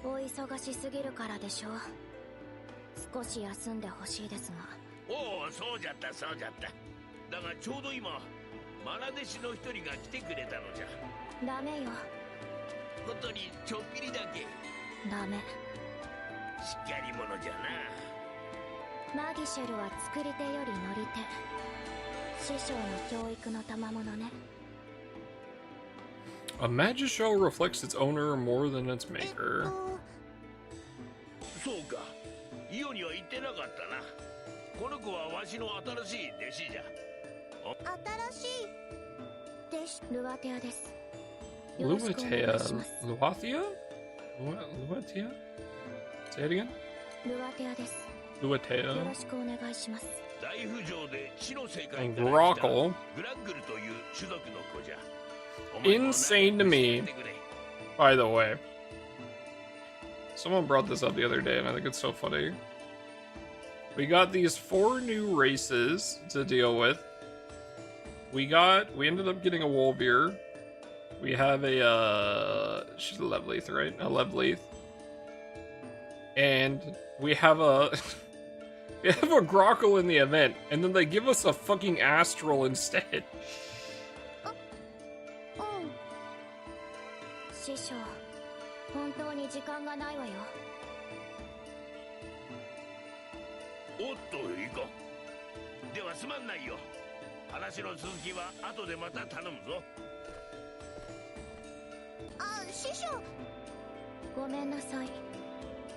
お忙しすぎるからでしょう。少し休んでほしいですが。おお、そうじゃった。だがちょうど今、愛弟子の一人が来てくれたのじゃ。ダメよ。本当にちょっぴりだけ。ダメ。しっかり者じゃな。マギシェルは作り手より乗り手。師匠の教育の賜物ね。A magic shell reflects its owner more than its maker. そうか、イオには言ってなかったな。この子はわしの新しい弟子じゃ。新しい弟子？ルアテアです。よろしくお願い Luatea? します。Luathea? Luatea? Say it again? ルアテアです。よ Luatea. ろしくお願いします。大浮上で地の世界 And から来た Grockle. グラッグルという種族の子じゃ。 Insane to me. By the way, someone brought this up the other day, and I think it's so funny. We got these 4 new races to deal with. We ended up getting a Wolveir. We have she's a Levleith, right? A Levleith. And we have a we have a Grockle in the event, and then they give us a fucking Astral instead. 師匠、本当に時間がないわよ。おっと、いいか。ではすまんないよ。話の続きは後でまた頼むぞ。あ、師匠。ごめんなさい。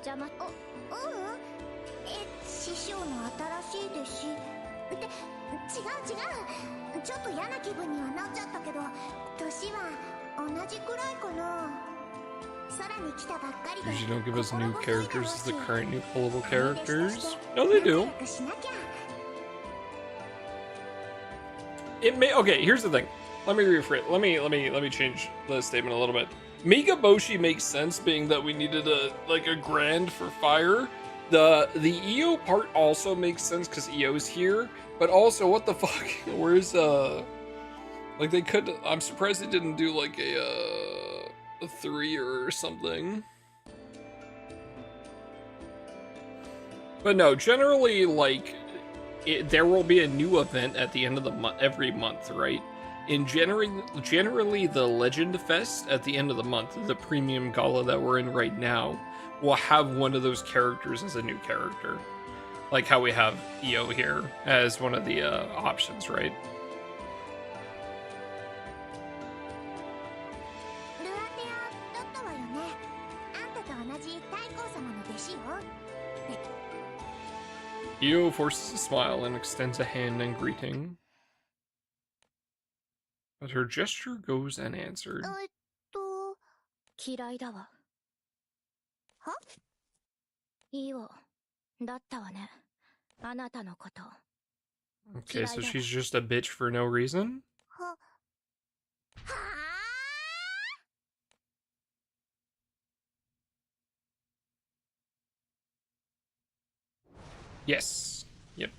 邪魔。師匠の新しい弟子。違う。ちょっと嫌な気分にはなっちゃったけど、年は同じくらいかな。空に来たばっかりで。 Usually don't give us new characters as the current new pullable characters. No, they do. It may. Okay, here's the thing. Let me rephrase. Let me change the statement a little bit. Megaboshi makes sense, being that we needed a grand for fire. The EO part also makes sense because EO's here. But also, what the fuck? Like they could. I'm surprised they didn't do like a 3 or something. But no, generally like there will be a new event at the end of the month every month, right? In generally the Legend Fest at the end of the month, the premium gala that we're in right now, will have one of those characters as a new character. Like how we have Io here as one of the options, right? ルアテアだったわよね。あんたと同じ太后様の弟子よ。 Io forces a smile and extends a hand in greeting. But her gesture goes unanswered. 嫌いだわ。は？いいわ。だったわね。あなたのこと。 Okay, so she's just a bitch for no reason? はあ？ Yes. Yep.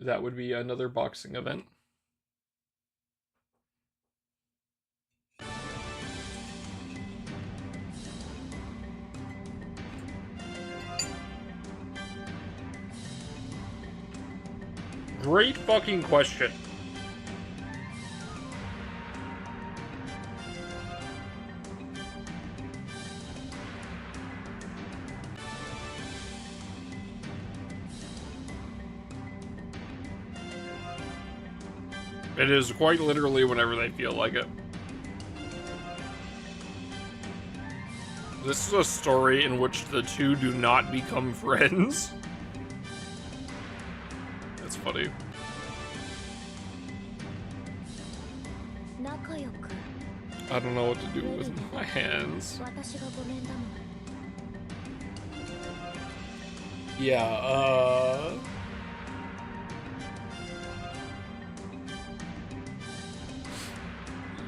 That would be another boxing event. Great fucking question. It is quite literally whenever they feel like it. This is a story in which the two do not become friends. That's funny. I don't know what to do with my hands. Yeah,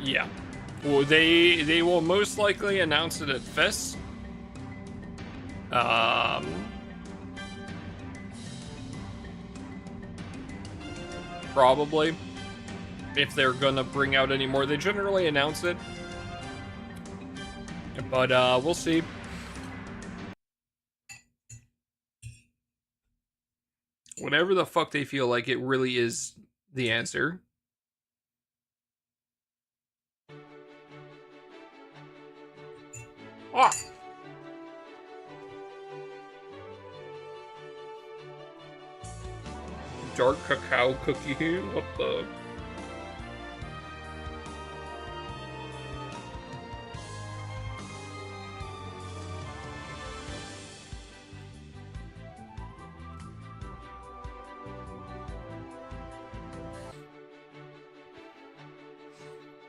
yeah. Well, they will most likely announce it at Fest. Probably. If they're gonna bring out any more, they generally announce it. But we'll see. Whatever the fuck they feel like, it really is the answer. Ah! Dark cacao cookie? What the?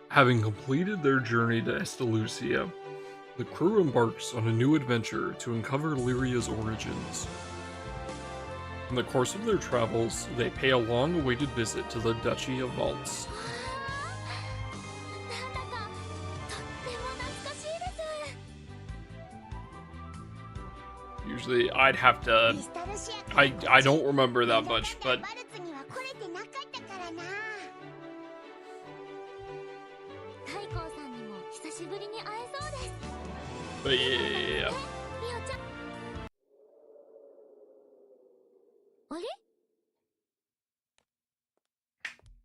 Having completed their journey to Estalucia, the crew embarks on a new adventure to uncover Lyria's origins. In the course of their travels, they pay a long-awaited visit to the Duchy of Valtz. Usually, I'd have to... I don't remember that much, but... But yeah.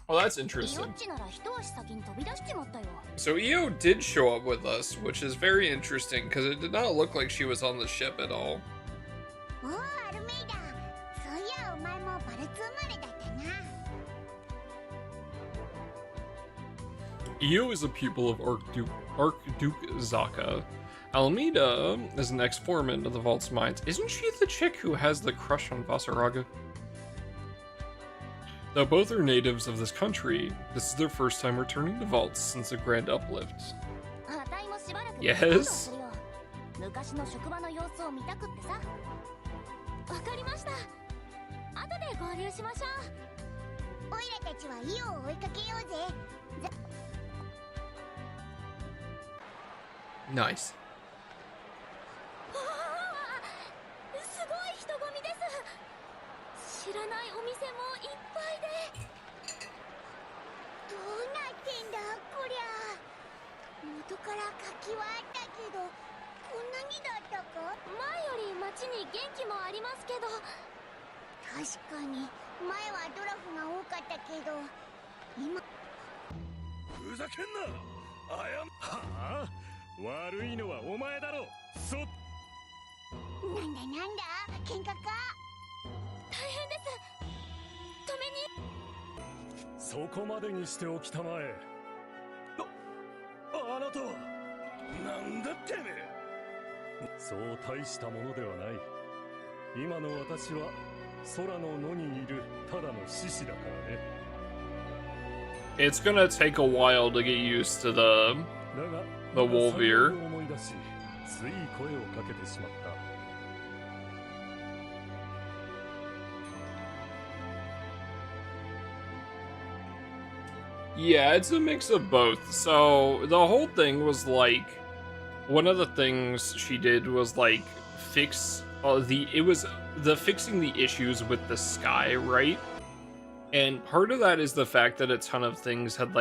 Oh, that's interesting. So Io did show up with us, which is very interesting, because it did not look like she was on the ship at all. Io is a pupil of Archduke Zaka. Almeida is an ex-foreman of the Valtz mines. Isn't she the chick who has the crush on Vasaraga? Though both are natives of this country, this is their first time returning to Valtz since the Grand Uplift. Yes? Nice. うなってんだこりゃ。元から活気はあったけど、こんなにだったか。前より街に元気もありますけど。確かに前はドラフが多かったけど、今ふざけんな。はあ、悪いのはお前だろ。なんだ喧嘩か。大変です。止めに。そこまでにしておきたまえ。あなたはなんだってめえ。そう大したものではない。今の私は空の野にいるただの獅子だからね。It's gonna take a while to get used to the だが Wolvear. 思い出し、つい声をかけてしまった。Yeah, it's a mix of both. So the whole thing was like, one of the things she did was like fix fixing the issues with the sky, right? And part of that is the fact that a ton of things had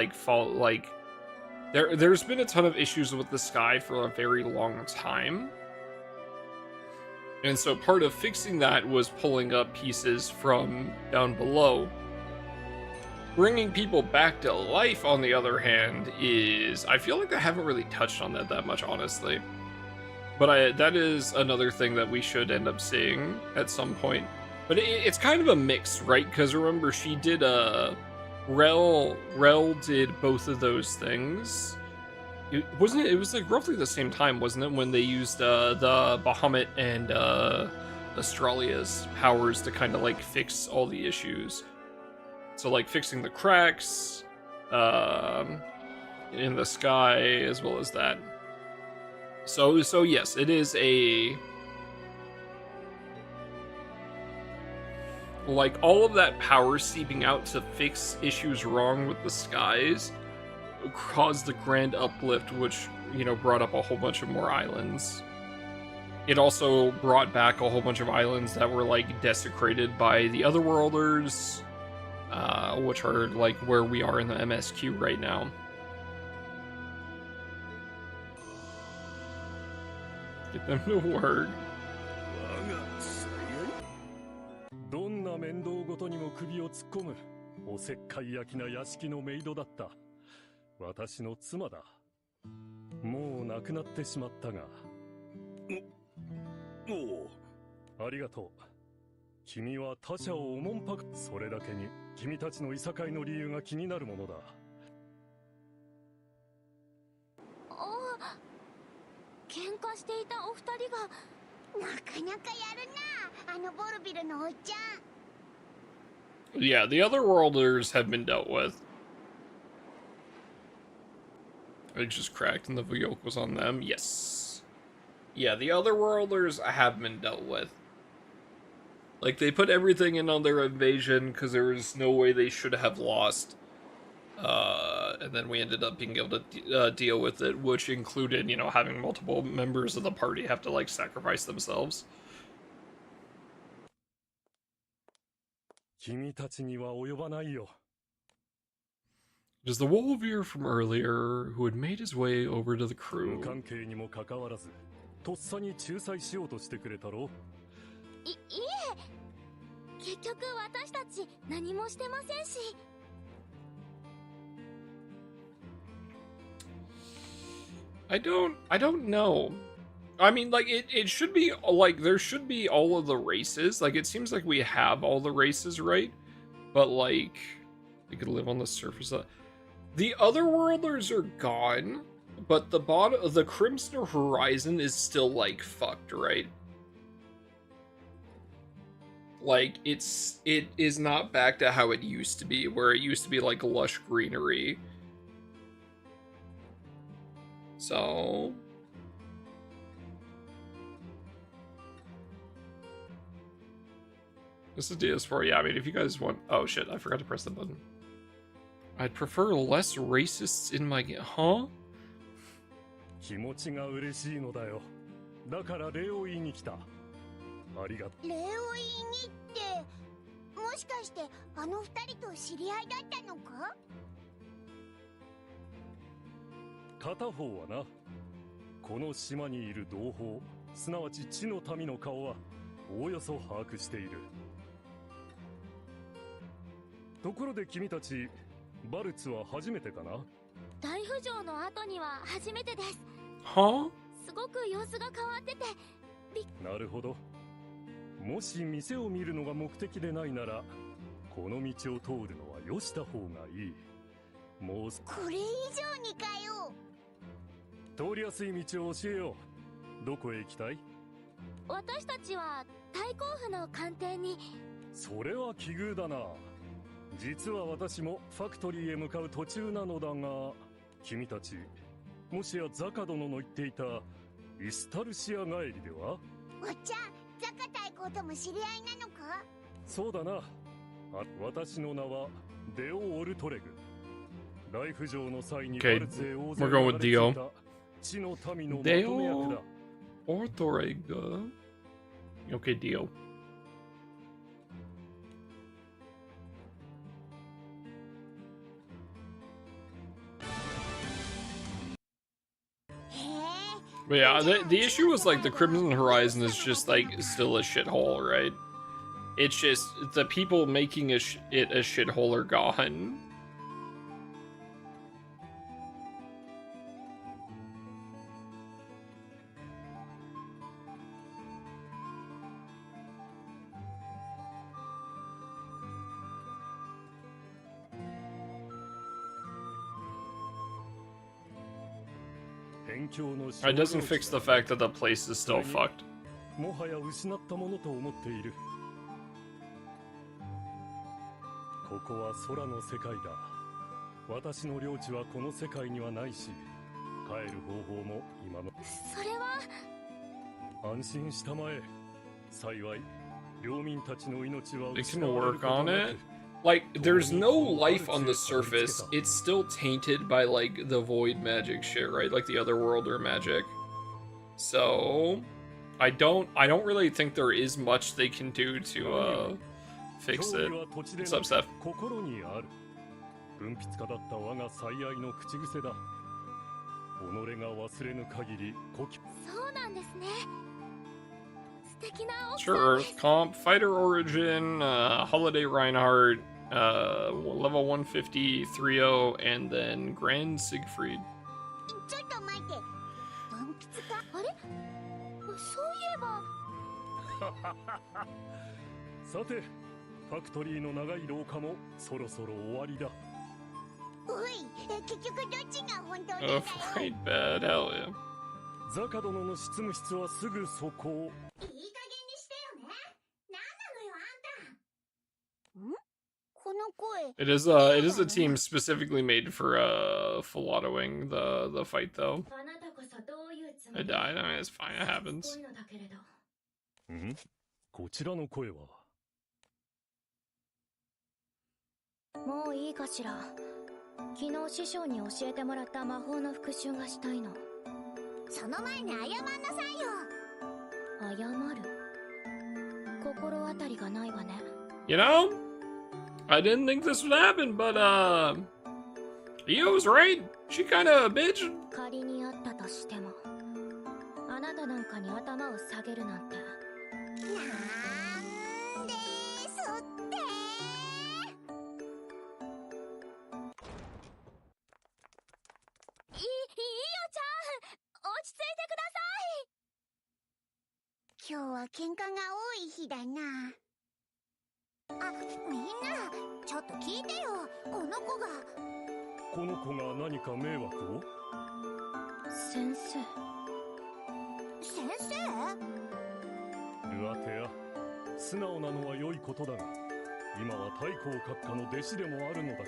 there's been a ton of issues with the sky for a very long time. And so part of fixing that was pulling up pieces from down below. Bringing people back to life, on the other hand, I feel like I haven't really touched on that much, honestly. But that is another thing that we should end up seeing at some point. But it's kind of a mix, right? Because remember, she did, Rel did both of those things. It was like roughly the same time, wasn't it? When they used, the Bahamut and, Australia's powers to kind of like fix all the issues. So, like, fixing the cracks in the sky, as well as that. So yes, it is a... Like, all of that power seeping out to fix issues wrong with the skies caused the Grand Uplift, which, you know, brought up a whole bunch of more islands. It also brought back a whole bunch of islands that were, like, desecrated by the Otherworlders, which are like where we are in the MSQ right now. Get them to work. どんな面倒ごとにも首を突っ込むおせっかい焼きな屋敷のメイドだった。私の妻だ。もう亡くなってしまったが。ありがとう。君は他者をおもんぱく。それだけに君たちのいさかいの理由が気になるものだ。喧嘩していたお二人がなかなかやるな、あのボルビルのおっちゃん。Yeah, the Otherworlders have been dealt with. It just cracked and the yoke was on them. Yes. Yeah, the Otherworlders have been dealt with. Like, they put everything in on their invasion because there was no way they should have lost. And then we ended up being able to deal with it, which included, you know, having multiple members of the party have to, like, sacrifice themselves. 君たちには及ばないよ。It is the Wolvear from earlier who had made his way over to the crew. 無関係にもかかわらず、とっさに仲裁しようとしてくれたろ。いえ、結局私たち何もしてませんし。I don't know. I mean, like, it should be, like, there should be all of the races. Like, it seems like we have all the races, right? But, like, they could live on the surface of... The Otherworlders are gone, but the Crimson Horizon is still, like, fucked, right? Like, it is not back to how it used to be, where it used to be, like, lush greenery. So... This is DS4, yeah, I mean, if you guys want... Oh, shit, I forgot to press the button. I'd prefer less racists in my... Huh? 気持ちが嬉しいのだよ。だから礼を言いに来た。ありがとう。礼を言いにって、もしかしてあの二人と知り合いだったのか？片方はな、この島にいる同胞、すなわち地の民の顔はおおよそ把握している。ところで君たちバルツは初めてかな？大浮上の後には初めてです。Huh? すごく様子が変わってて。なるほど。もし店を見るのが目的でないなら、この道を通るのはよした方がいい。もうこれ以上にかよ。通りやすい道を教えよう。どこへ行きたい？私たちは太閤府の官邸に。それは奇遇だな。実は私もファクトリーへ向かう途中なのだが、君たち、もしやザカ殿の言っていたイスタルシア帰りでは？おっちゃん、ザカ大公とも知り合いなのか？そうだな。私の名はデオ・オルトレグ。大浮上の際にバ Okay, ルツへ大勢 we're going with 流れ着い Dio. た地の民のまと Deo め役だ。 Orthorega. Okay, Dio. へえ。 But yeah, the issue was like the Crimson Horizon is just like still a shithole, right? It's just the people making it a shithole are gone. 辺境の It doesn't fix the fact that the place is still fucked. もはや失ったものと思っている。ここは空の世界だ。私の領地はこの世界にはないし、帰る方法も今の。それは。安心したまえ。幸い、領民たちの命は They 失 can われる work こと on なく it. Like, there's no life on the surface. It's still tainted by, like, the void magic shit, right? Like the otherworlder magic. So, I don't really think there is much they can do to, fix it. What's up, Seth? 心にある。文筆家だった我が最愛の口癖だ。己が忘れぬ限り故郷。そうなんですね。素敵な奥さん Sure, です。 Earth Comp, Fighter Origin, Holiday Reinhardt, level 150, 30, and then Grand Siegfried. ちょっと待って。文筆家？あれ、そういえば。さて、ファクトリーの長い廊下もそろそろ終わりだ。おい、結局どっちが本当なんだよ。 Afraid bad, hell yeah. ザカ殿の執務室はすぐそこ。いい加減にしてよね。なんなのよ、あんた。ん？この声。It is a team specifically made for following the fight though. あなたこそどういうつも I り？ died. I mean, it's fine. It happens. すごいのだけれど。ん？こちらの声は。もういいかしら。昨日師匠に教えてもらった魔法の復習がしたいの。その前に謝んなさいよ。謝る？心当たりがないわね。 You know, I didn't think this would happen, but Io's right. She kind of a bitch. 仮にあったとしても、あなたなんかに頭を下げるなんて。なんですって。いいよちゃん、落ち着いてください。今日は喧嘩が多い日だな。あ、みんな、ちょっと聞いてよ。この子が。この子が何か迷惑を？先生。先生？ルアテア、素直なのは良いことだが、今は太閤閣下の弟子でもあるのだから。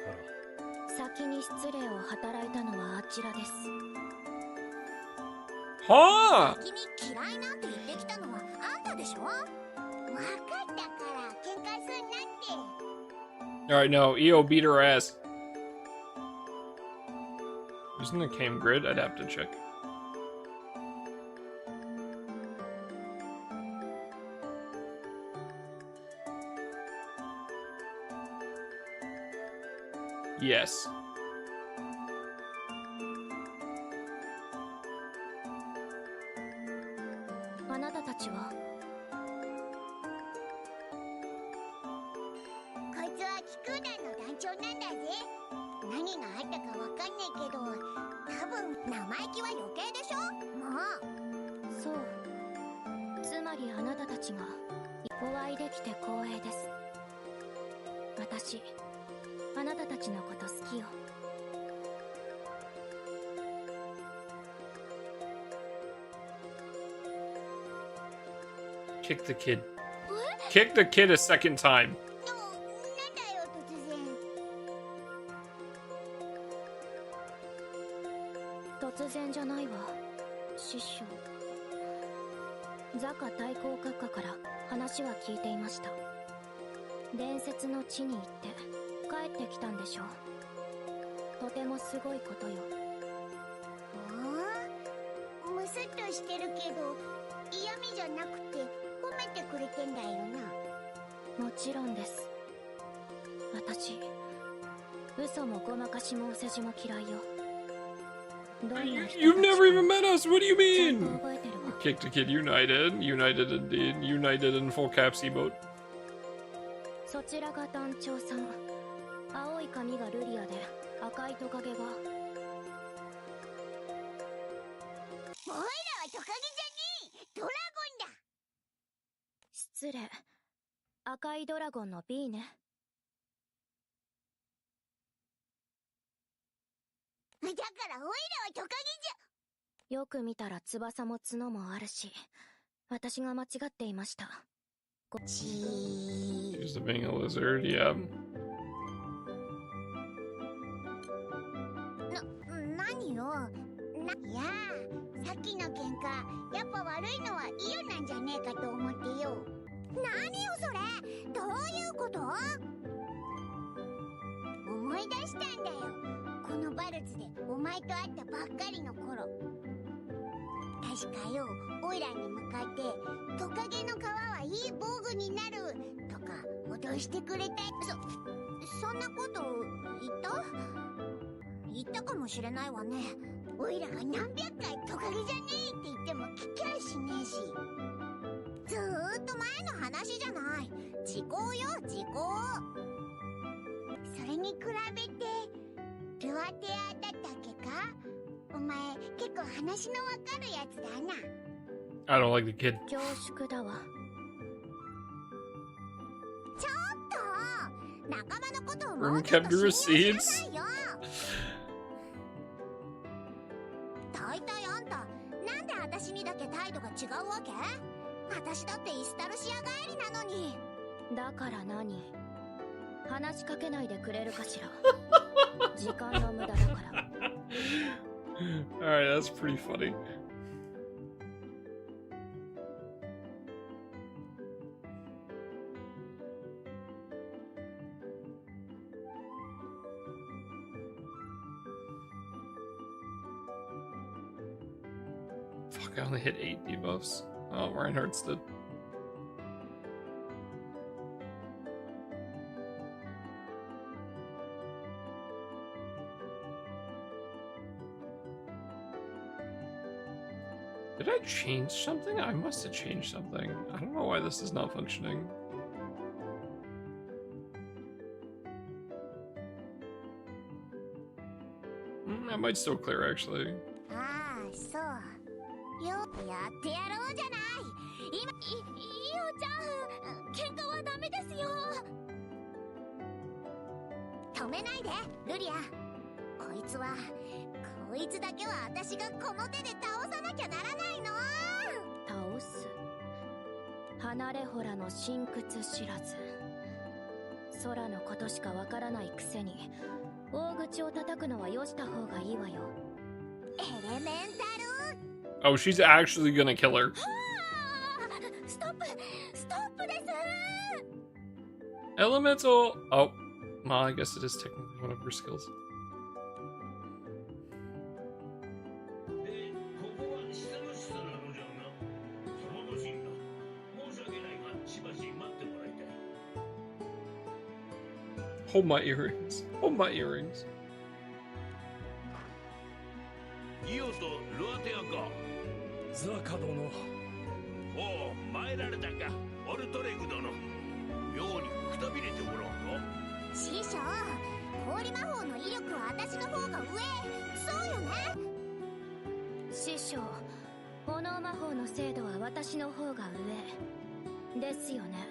先に失礼を働いたのはあちらです。 Huh? 先に嫌いなんて言ってきたのはあんたでしょ。わかったから喧嘩すんなって。 All right, no, Io beat her ass. Isn't the cam grid? I'd have to check. Yes. 長なんだぜ。何があったかわかんないけど、多分生意気は余計でしょ。もうそう。つまりあなたたちがお会いできて光栄です。私、あなたたちのこと好きよ。Kick the kid. Kick the kid a second time. なんだよ突然じゃないわ、師匠。ザカ対抗閣下から話は聞いていました。伝説の地に行って帰ってきたんでしょう。とてもすごいことよ。むすっとしてるけど、嫌味じゃなくて褒めてくれてんだよな。もちろんです。私、嘘もごまかしもお世辞も嫌いよ。You've never even met us. What do you ちゃんと mean? 覚えてるわ。 Kick the kid united. United indeed. United in full caps emote. そちらが団長さん。青い髪がルリアで赤いトカゲが。おいらはトカゲじゃねえ、ドラゴンだ。失礼。赤いドラゴンの B ね。だからおいらはトカゲじゃ。よく見たら翼も角もあるし、私が間違っていました。Accused of being a lizard, yeah. 何よ。いやあ、さっきの喧嘩やっぱ悪いのはイオなんじゃねえかと思ってよ。何よそれ、どういうこと？思い出したんだよ。このバルツでお前と会ったばっかりの頃。確かよ、オイラに向かってトカゲの皮はいい防具になるとか脅してくれた。そんなこと言ったかもしれないわね。オイラが何百回トカゲじゃねえって言っても聞きゃしねえし。ずーっと前の話じゃない。時効よ、時効。それに比べてルアテアだったっけか。お前結構話のわかるやつだな。 I don't like the kid. 恐縮だわ。ちょっと仲間のことをも Room うちょっ kept と your 信用 receipts. しなさいよ。大体あんたなんで私にだけ態度が違うわけ？私だってイスタルシア帰りなのに。だから何？話しかけないでくれるかしら。時間の無駄だから。Alright, that's pretty funny. Fuck, I only hit 8 debuffs. Oh, Reinhardt's dead. Did I change something? I must have changed something. I don't know why this is not functioning. I might still clear, actually. ああ、そうよ。やってやろうじゃない。今イオちゃん、喧嘩はダメですよ。止めないでルリア。こいつだけは私がこの手で倒さなきゃならないの。倒す。離れほらの真屈知らず。空のことしかわからないくせに大口を叩くのはよした方がいいわよ。エレメンタル。 Oh, she's actually gonna kill her. ストップです。 Elemental. Oh, well, I guess it is technically one of her skills. で、ここは下の下なのじゃな。そのシーンだ。申し訳ないが、しばし待ってもらいたい。Hold my earrings. Hold my earrings. イオとルアテアか。ザカ殿。おお、参られたか。オルトレグ殿。妙にくたびれておらんか。師匠、り魔法の威力は私の方が上。そうよね。師匠、炎魔法の精度は私の方が上ですよね。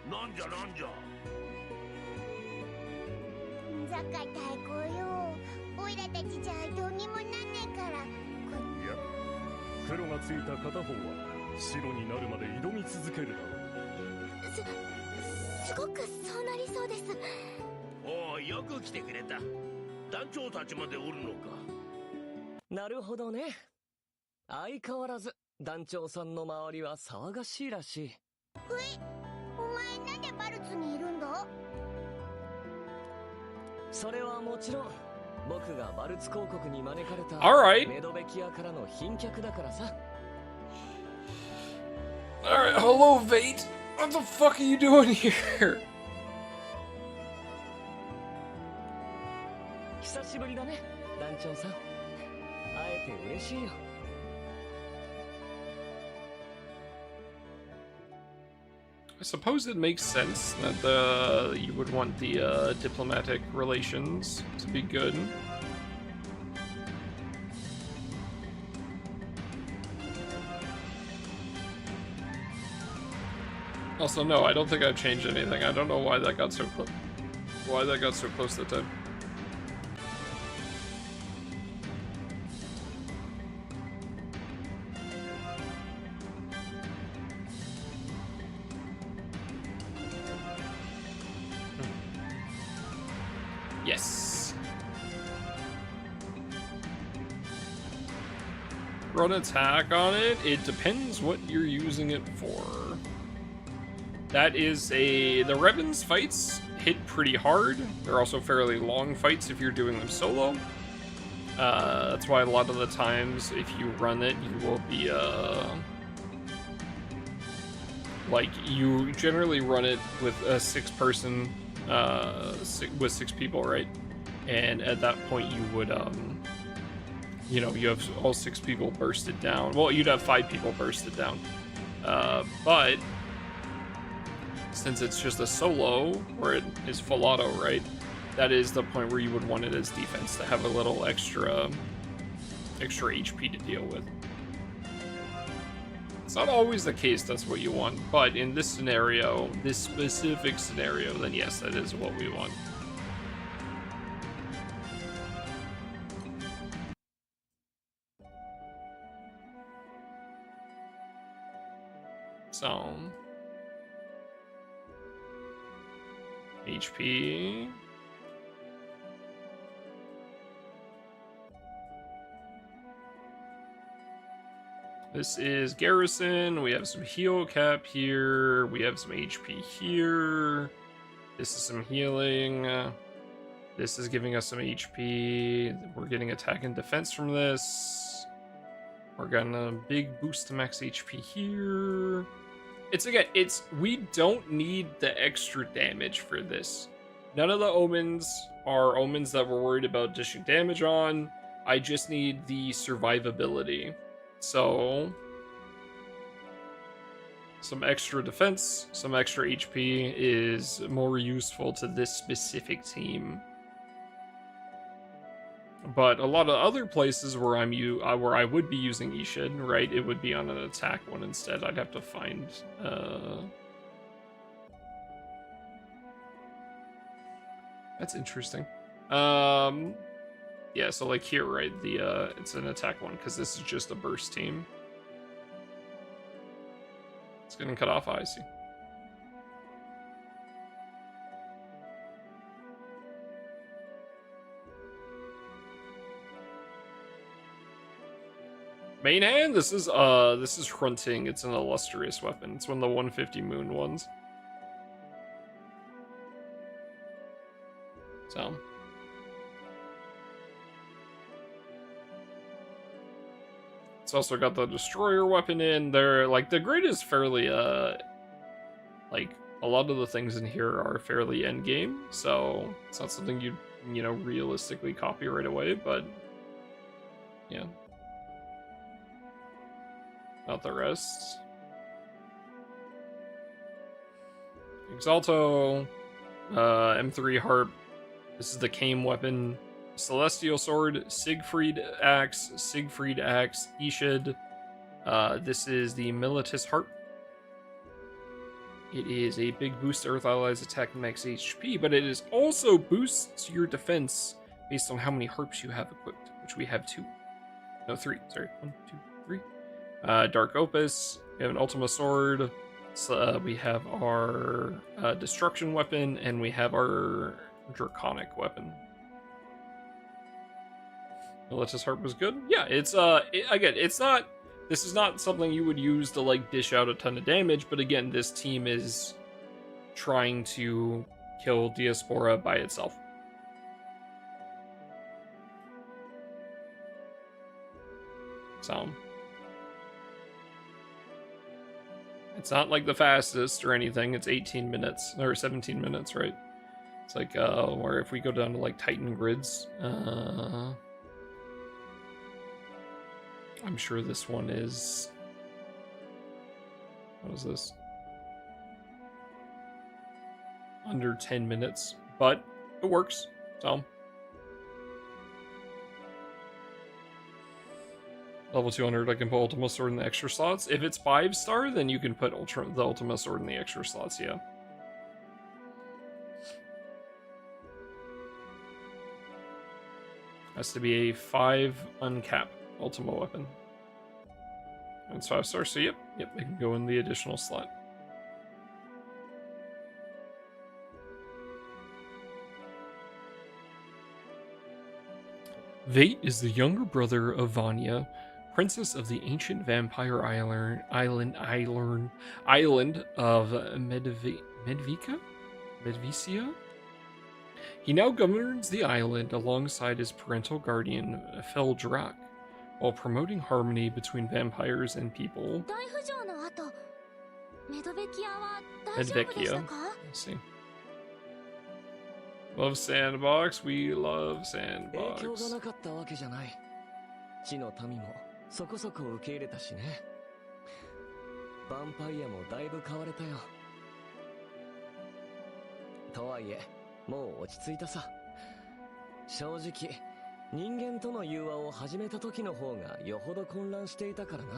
なんじゃなんじゃ。ザカ太鼓よ。オイラたちじゃどうにもなんねえから。いや、黒がついた片方は白になるまで挑み続けるだろう。すごくそうなりそうです。おお、よく来てくれた。団長たちまでおるのか。なるほどね。相変わらず団長さんの周りは騒がしいらしい。お前なんでバルツにいるんだ？それはもちろん僕がバルツ公国に招かれた Alright. メドベキアからの賓客だからさ。Alright, hello, Vate. What the fuck are you doing here? 久しぶりだね、団長さん。会えて嬉しいよ。I suppose it makes sense that you would want the diplomatic relations to be good. Also, no, I don't think I've changed anything. I don't know why that got so close. Why that got so close that time. Yes. Run attack on it. It depends what you're using it for. That is the Revens fights hit pretty hard. They're also fairly long fights if you're doing them solo. That's why a lot of the times if you run it, you will be like you generally run it with a 6-person with 6 people, right? And at that point you would you know, you have all 6 people bursted down. Well, you'd have 5 people bursted down, but since it's just a solo where it is full auto, right, that is the point where you would want it as defense to have a little extra HP to deal with. It's not always the case that's what you want, but in this scenario, this specific scenario, then yes, that is what we want. So, HP. This is Garrison. We have some heal cap here. We have some HP here. This is some healing. This is giving us some HP. We're getting attack and defense from this. We're getting a big boost to max HP here. We don't need the extra damage for this. None of the omens are omens that we're worried about dishing damage on. I just need the survivability. So, some extra defense, some extra HP is more useful to this specific team. But a lot of other places where where I would be using Ishid, right, it would be on an attack one instead. I'd have to find that's interesting. Yeah, so like here, right, it's an attack one because this is just a burst team. It's getting cut off. I see. Main hand. This is Hrunting. It's an illustrious weapon. It's one of the 150 moon ones. So. It's also got the destroyer weapon in there. Like the grid is fairly like a lot of the things in here are fairly end game, so it's not something you know realistically copy right away, but yeah. Not the rest. Exalto, M3 Harp. This is the Kame weapon. Celestial Sword, Siegfried Axe, Ishid. This is the Militus Harp. It is a big boost to Earth Allies attack max HP, but it is also boosts your defense based on how many harps you have equipped, which we have 2. No, 3. Sorry. 1, 2, 3. Dark Opus. We have an Ultima Sword. We have our Destruction Weapon, and we have our Draconic Weapon. Militus Harp was good. Yeah, it's again, it's not. This is not something you would use to like dish out a ton of damage, but again, this team is trying to kill Diaspora by itself. So it's not like the fastest or anything. It's 18 minutes or 17 minutes, right? It's like or if we go down to like Titan grids, I'm sure this one is. What is this? Under 10 minutes, but it works. So level 200, I can put Ultima Sword in the extra slots. If it's 5-star, then you can put the Ultima Sword in the extra slots. Yeah. Has to be a 5 uncap Ultima weapon. And it's 5-star, so yep, it can go in the additional slot. Vate is the younger brother of Vanya, princess of the ancient vampire island of Medvicia? He now governs the island alongside his parental guardian, Feldrak, while promoting harmony between vampires and people. Medvecchia. Let's see. Love Sandbox. We love Sandbox. 地の民もそこそこ受け入れたしね。ヴァンパイアもだいぶ変われたよ。とはいえ、もう落ち着いたさ。正直、人間との融和を始めた時の方がよほど混乱していたからな。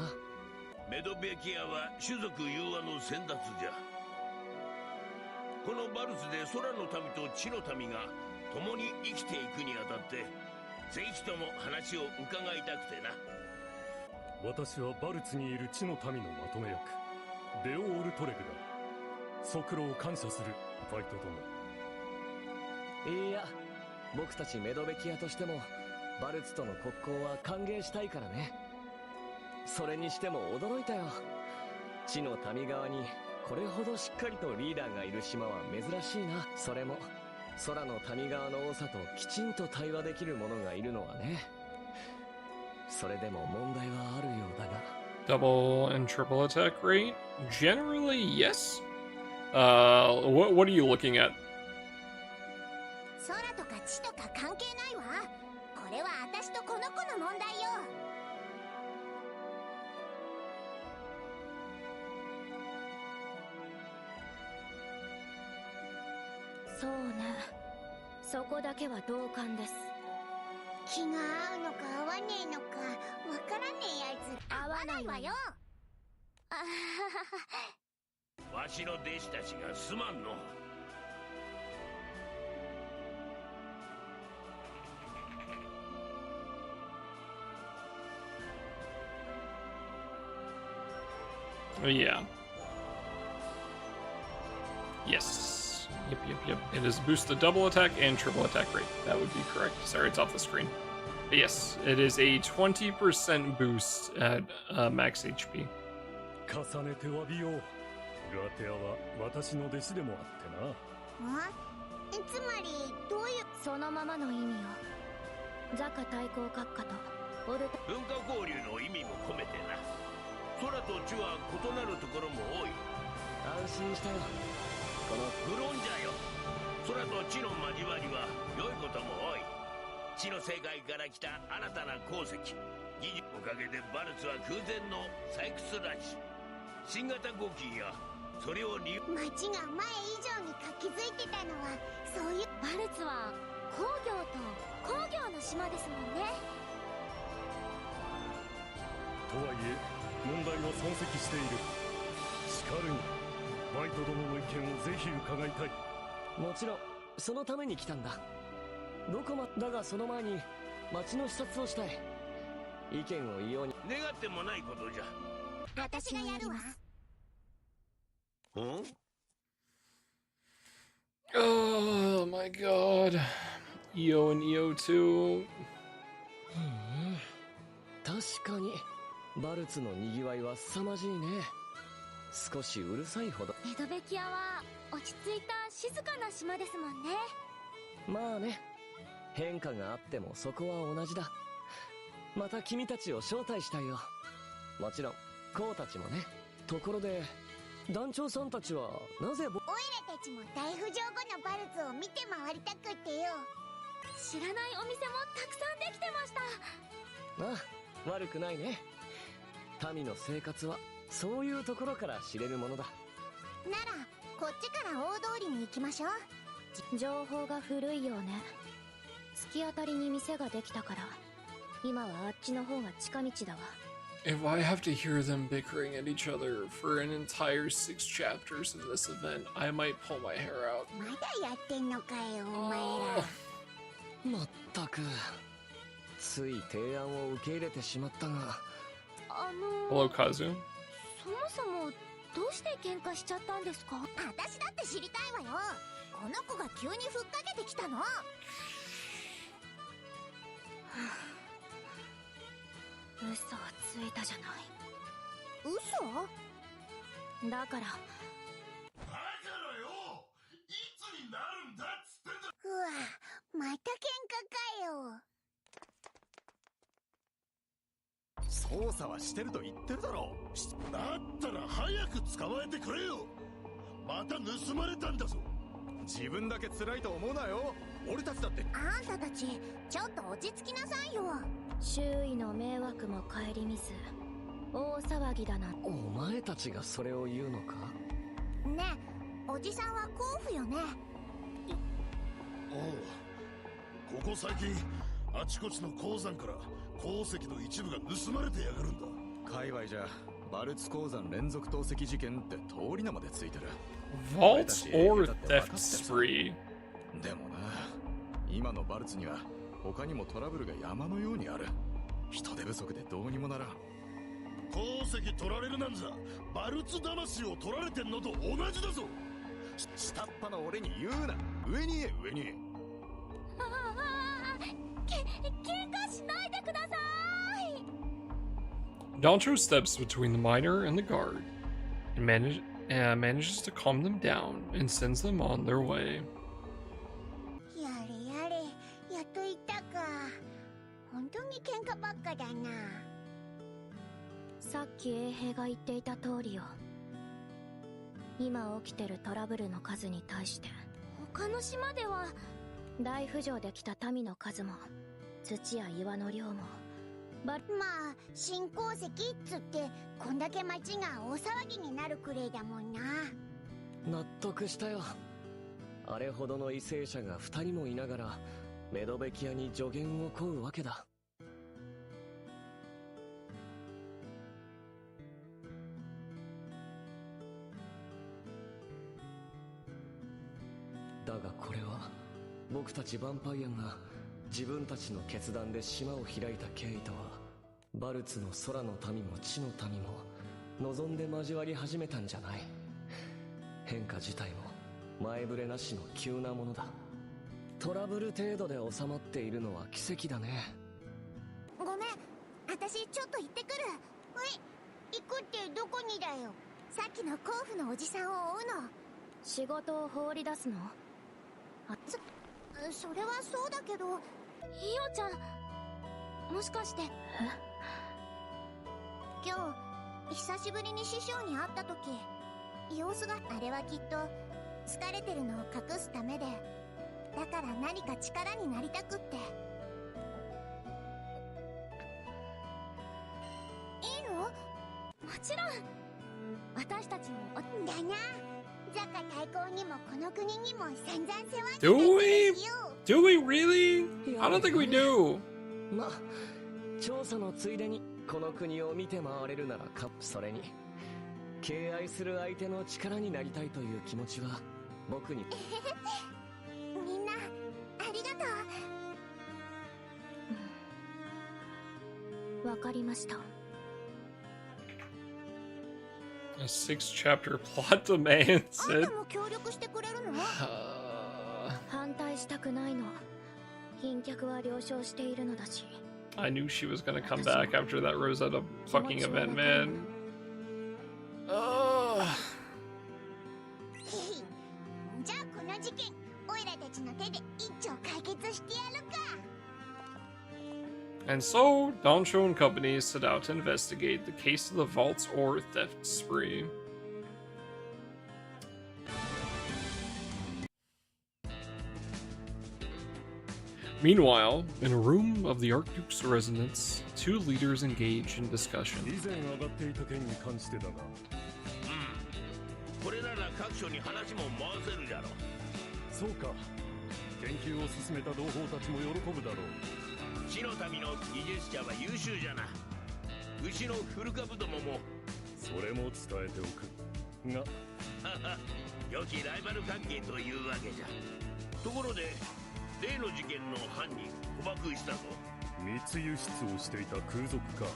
メドベキアは種族融和の先達じゃ。このバルスで空の民と地の民が共に生きていくにあたって、ぜひとも話を伺いたくてな。私はバルツにいる地の民のまとめ役デオ・オルトレグだ。足労を感謝する、ファイト殿。いや、僕たちメドベキアとしてもバルツとの国交は歓迎したいからね。それにしても驚いたよ。地の民側にこれほどしっかりとリーダーがいる島は珍しいな。それも空の民側の多さときちんと対話できる者がいるのはね。それでも問題はあるようだが。Double and triple attack rate? Generally, yes. What are you looking at? 空とか地とか関係ないわ。これは私とこの子の問題よ。そうね。そこだけは同感です。気が合うのか合わねえのかわからねえやつ合わないわよ。あはは。わしの弟子たちがすまんの。Yeah. Yes. Yep. It is boost the double attack and triple attack rate. That would be correct. Sorry, it's off the screen. But yes, it is a 20% boost at max HP. 重ねて詫びよう。ガテアは私の弟子でもあってな。つまりどういう。そのままの意味よ。ザカ対抗閣下とオルタ。文化交流の意味も込めてな。空と地は異なるところも多い。安心したよ。この無論じゃよ。空と地の交わりは良いことも多い。地の世界から来た新たな鉱石、技術おかげでバルツは空前の採掘ラッシュ。新型合金やそれを利用。町が前以上に活気づいてたのはそういう。バルツは工業と工業の島ですもんね。とはいえ問題は山積している。しかるにワイト殿の意見をぜひ伺いたい。もちろんそのために来たんだ。だがその前に町の視察をしたい。意見を言おうに。願ってもないことじゃ。私がやるわ。ん？ Oh my god. EO and EO2. 確かにバルツのにぎわいは凄まじいね。少しうるさいほど。メドベキアは落ち着いた静かな島ですもんね。まあね、変化があってもそこは同じだ。また君たちを招待したいよ。もちろんコウたちもね。ところで団長さんたちはなぜオイラたちも大浮上後のバルツを見て回りたくってよ。知らないお店もたくさんできてました。ああ、悪くないね。民の生活はそういうところから知れるものだ。ならこっちから大通りに行きましょう。情報が古いようね。突き当たりに店ができたから今はあっちの方が近道だわ。 If I have to hear them bickering at each other for an entire 6 chapters of this event, I might pull my hair out. まだやってんのかよお前ら。まったく、つい提案を受け入れてしまったが。Hello, Kazu. そもそもどうして喧嘩しちゃったんですか？私だって知りたいわよ。この子が急にふっかけてきたの。嘘をついたじゃない。嘘？だからよいつになるんだっつってんだ。うわ、また喧嘩かよ。捜査はしてると言ってるだろ。だったら早く捕まえてくれよ。また盗まれたんだぞ。自分だけ辛いと思うなよ。俺たちだって。あんたたちちょっと落ち着きなさいよ。周囲の迷惑も顧みず大騒ぎだな。お前たちがそれを言うのか？ねえ、おじさんは甲府よね。おう、ここ最近あちこちの鉱山から鉱石の一部が盗まれてやがるんだ。界隈じゃバルツ鉱山連続投石事件って通り名までついてる。 Vault or theft spree? でもな、今のバルツには他にもトラブルが山のようにある。人手不足でどうにもならん。鉱石取られるなんざバルツ魂を取られてんのと同じだぞ。下っ端の俺に言うな。上に言え、上に。喧嘩しないでください。 Dancho steps between the miner and the guard and manages to calm them down and sends them on their way. やれやれ、やっと行ったか。本当に喧嘩ばっかだな。さっき衛兵が言っていた通りよ。今起きてるトラブルの数に対して他の島では大浮上できた民の数も土や岩の量もまあ新鉱石っつってこんだけ町が大騒ぎになるくらいだもんな。納得したよ。あれほどの為政者が2人もいながらメドベキアに助言を請うわけだ。だがこれは僕たちヴァンパイアが自分たちの決断で島を開いた経緯とはバルツの空の民も地の民も望んで交わり始めたんじゃない。変化自体も前触れなしの急なものだ。トラブル程度で収まっているのは奇跡だね。ごめん、私ちょっと行ってくる。行くってどこにだよ。さっきの甲府のおじさんを追うの。仕事を放り出すの？それはそうだけど。ひよちゃん、もしかして。今日久しぶりに師匠に会った時、様子があれはきっと疲れてるのを隠すためで、だから何か力になりたくって。いいの？もちろん。私たちもだな。ザカ大公にもこの国にも散々世話に Do なって we? ますよ。 Do we really? I don't think we do. まあ調査のついでにこの国を見て回れるならそれに敬愛する相手の力になりたいという気持ちは僕にみんなありがとう。わかりました。A 6-chapter plot demands あん it. たも協力してくれるの？反対したくないの。賓客は了承しているのだし。I knew she was gonna come back after that Rosetta fucking event, man. Ugh. じゃあこの事件オイラたちの手で一丁解決してやるか。 And so, Donsho and company set out to investigate the case of the vault's ore theft spree. Meanwhile, in a room of the Archduke's residence, two leaders engage in discussion. 以前上がっていた件に関してだが、これなら各所に話も回せるじゃろ。そうか、研究を進めた同胞たちも喜ぶだろう。地の民の技術者は優秀じゃな。牛の古株どももそれも伝えておくが、良きライバル関係というわけじゃ。ところで例の事件の犯人捕獲したぞ。密輸出をしていた空賊か。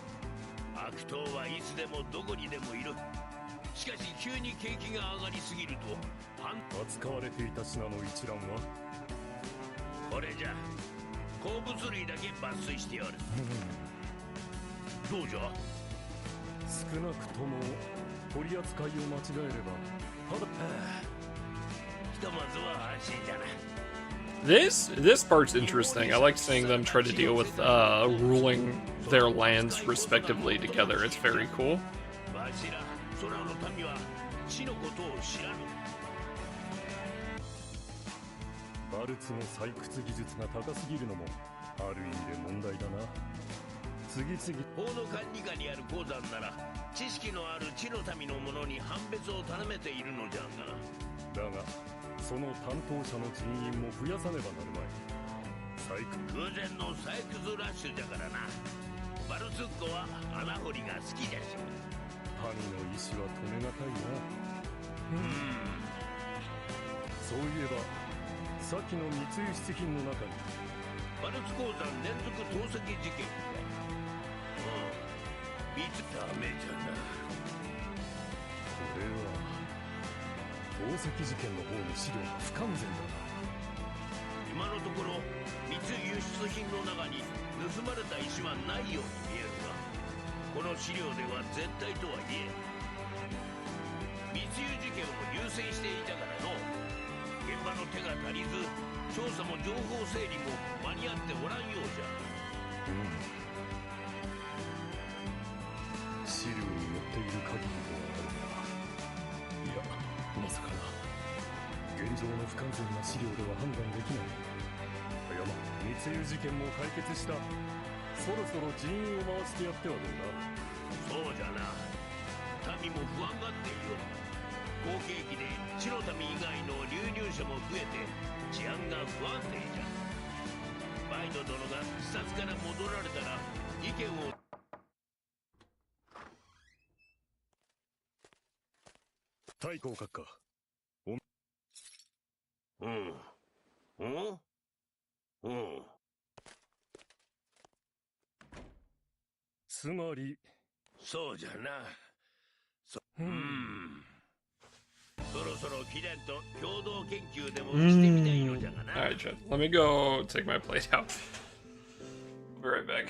悪党はいつでもどこにでもいる。しかし急に景気が上がりすぎると扱われていた品の一覧はこれじゃ鉱物類だけ抜粋しておる。どうじゃ。少なくとも取り扱いを間違えればただひとまずは安心じゃな。 This part's interesting. I like seeing them try to deal with ruling their lands respectively together. It's very cool. わしら空の民は地のことを知らぬ。バルツの採掘技術が高すぎるのもある意味で問題だな。次々法の管理下にある鉱山なら知識のある地の民の者に判別を頼めているのじゃが。だがその担当者の人員も増やさねばなるまい。採掘偶然の採掘ラッシュじゃからな。バルツッコは穴掘りが好きじゃし。民の意志は止めがたいな。そういえばさっきの密輸出品の中にバルツ鉱山連続投石事件か。密ダメじゃな。これは宝石事件の方の資料が不完全だな。今のところ密輸出品の中に盗まれた石はないように見えるが、この資料では絶対とは言えん。密輸事件を優先していたからの現場の手が足りず調査も情報整理も間に合っておらんようじゃ。資料に載っている限りではあるが、いやまさかな。現状の不完全な資料では判断できない。いや密輸事件も解決した。そろそろ人員を回してやってはどうだ。そうじゃな。民も不安がっている。好景気で地の民以外の流入者も増えて治安が不安定じゃ。バイド殿が視察から戻られたら意見を。太閤閣下。つまりそうじゃな。そろそろ貴殿と共同研究でもしてみたいのじゃがな。Alright, Jen. Let me go take my plate out. I'll be right back.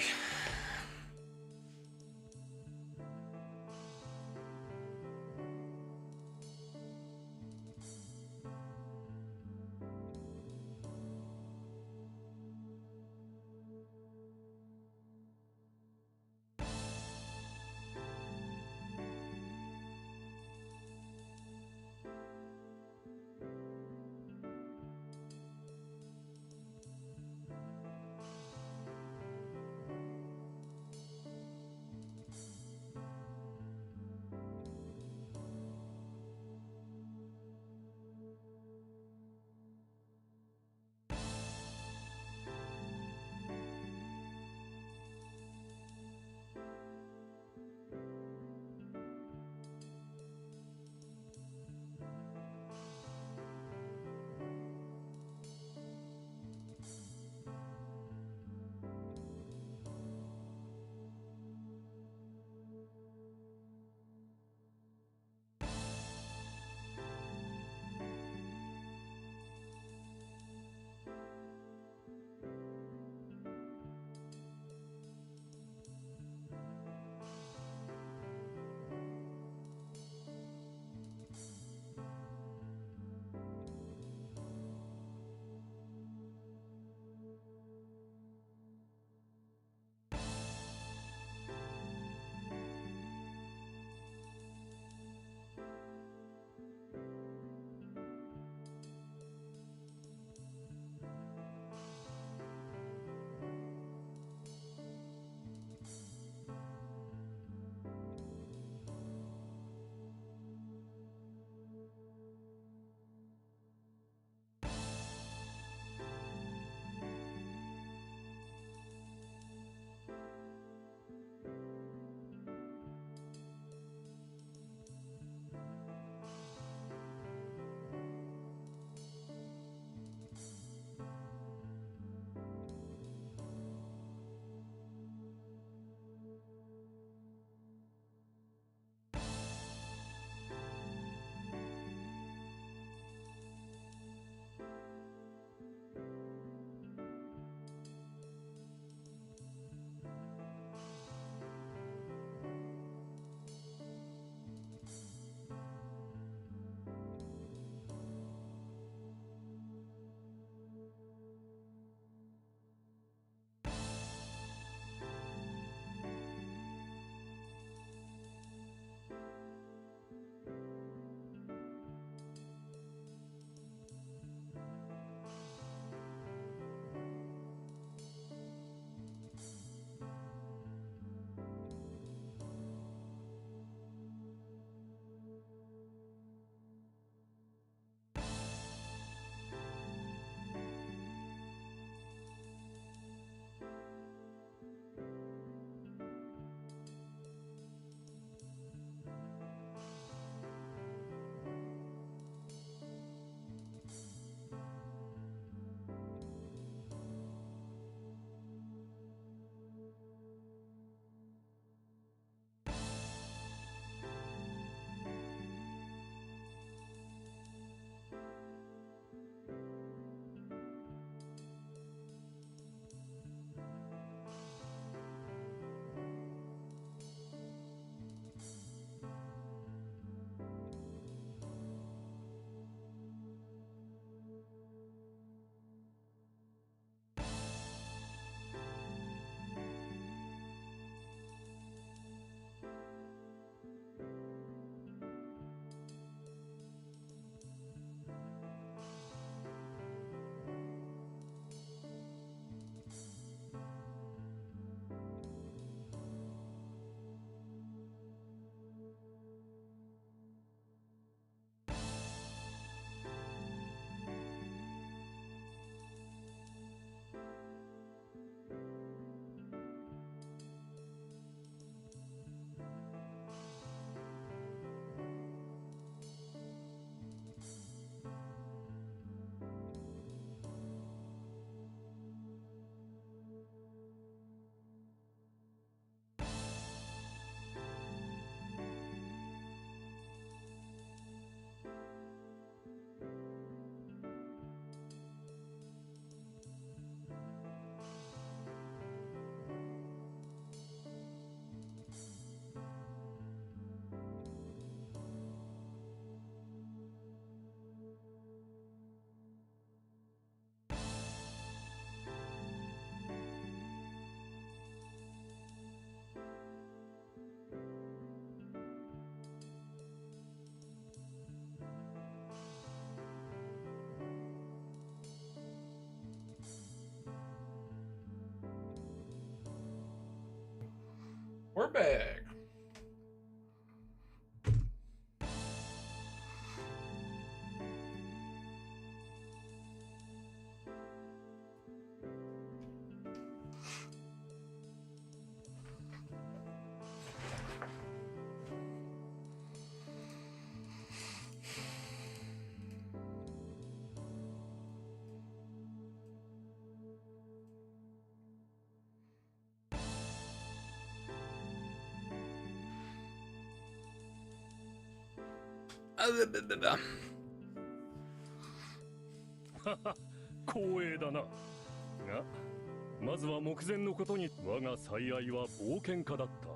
we're back.光栄だな。が、まずは目前のことに我が最愛は冒険家だった。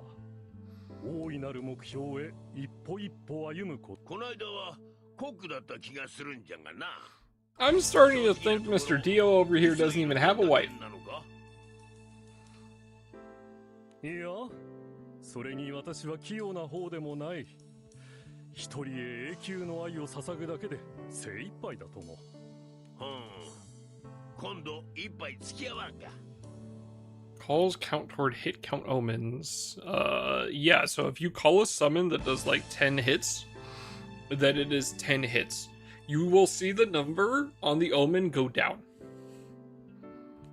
大いなる目標へ一歩一歩歩むこと。この間はコックだった気がするんじゃがな。 I'm starting to think Mr. Dio over here doesn't even have a wife. なのか？いや、それに私は器用な方でもない。一人へ永久の愛を捧ぐだけで精一杯だと思う。今度一杯付き合わんか。 Calls count toward hit count omens. Yeah, so if you call a summon that does like 10 hits, then it is 10 hits. You will see the number on the omen go down.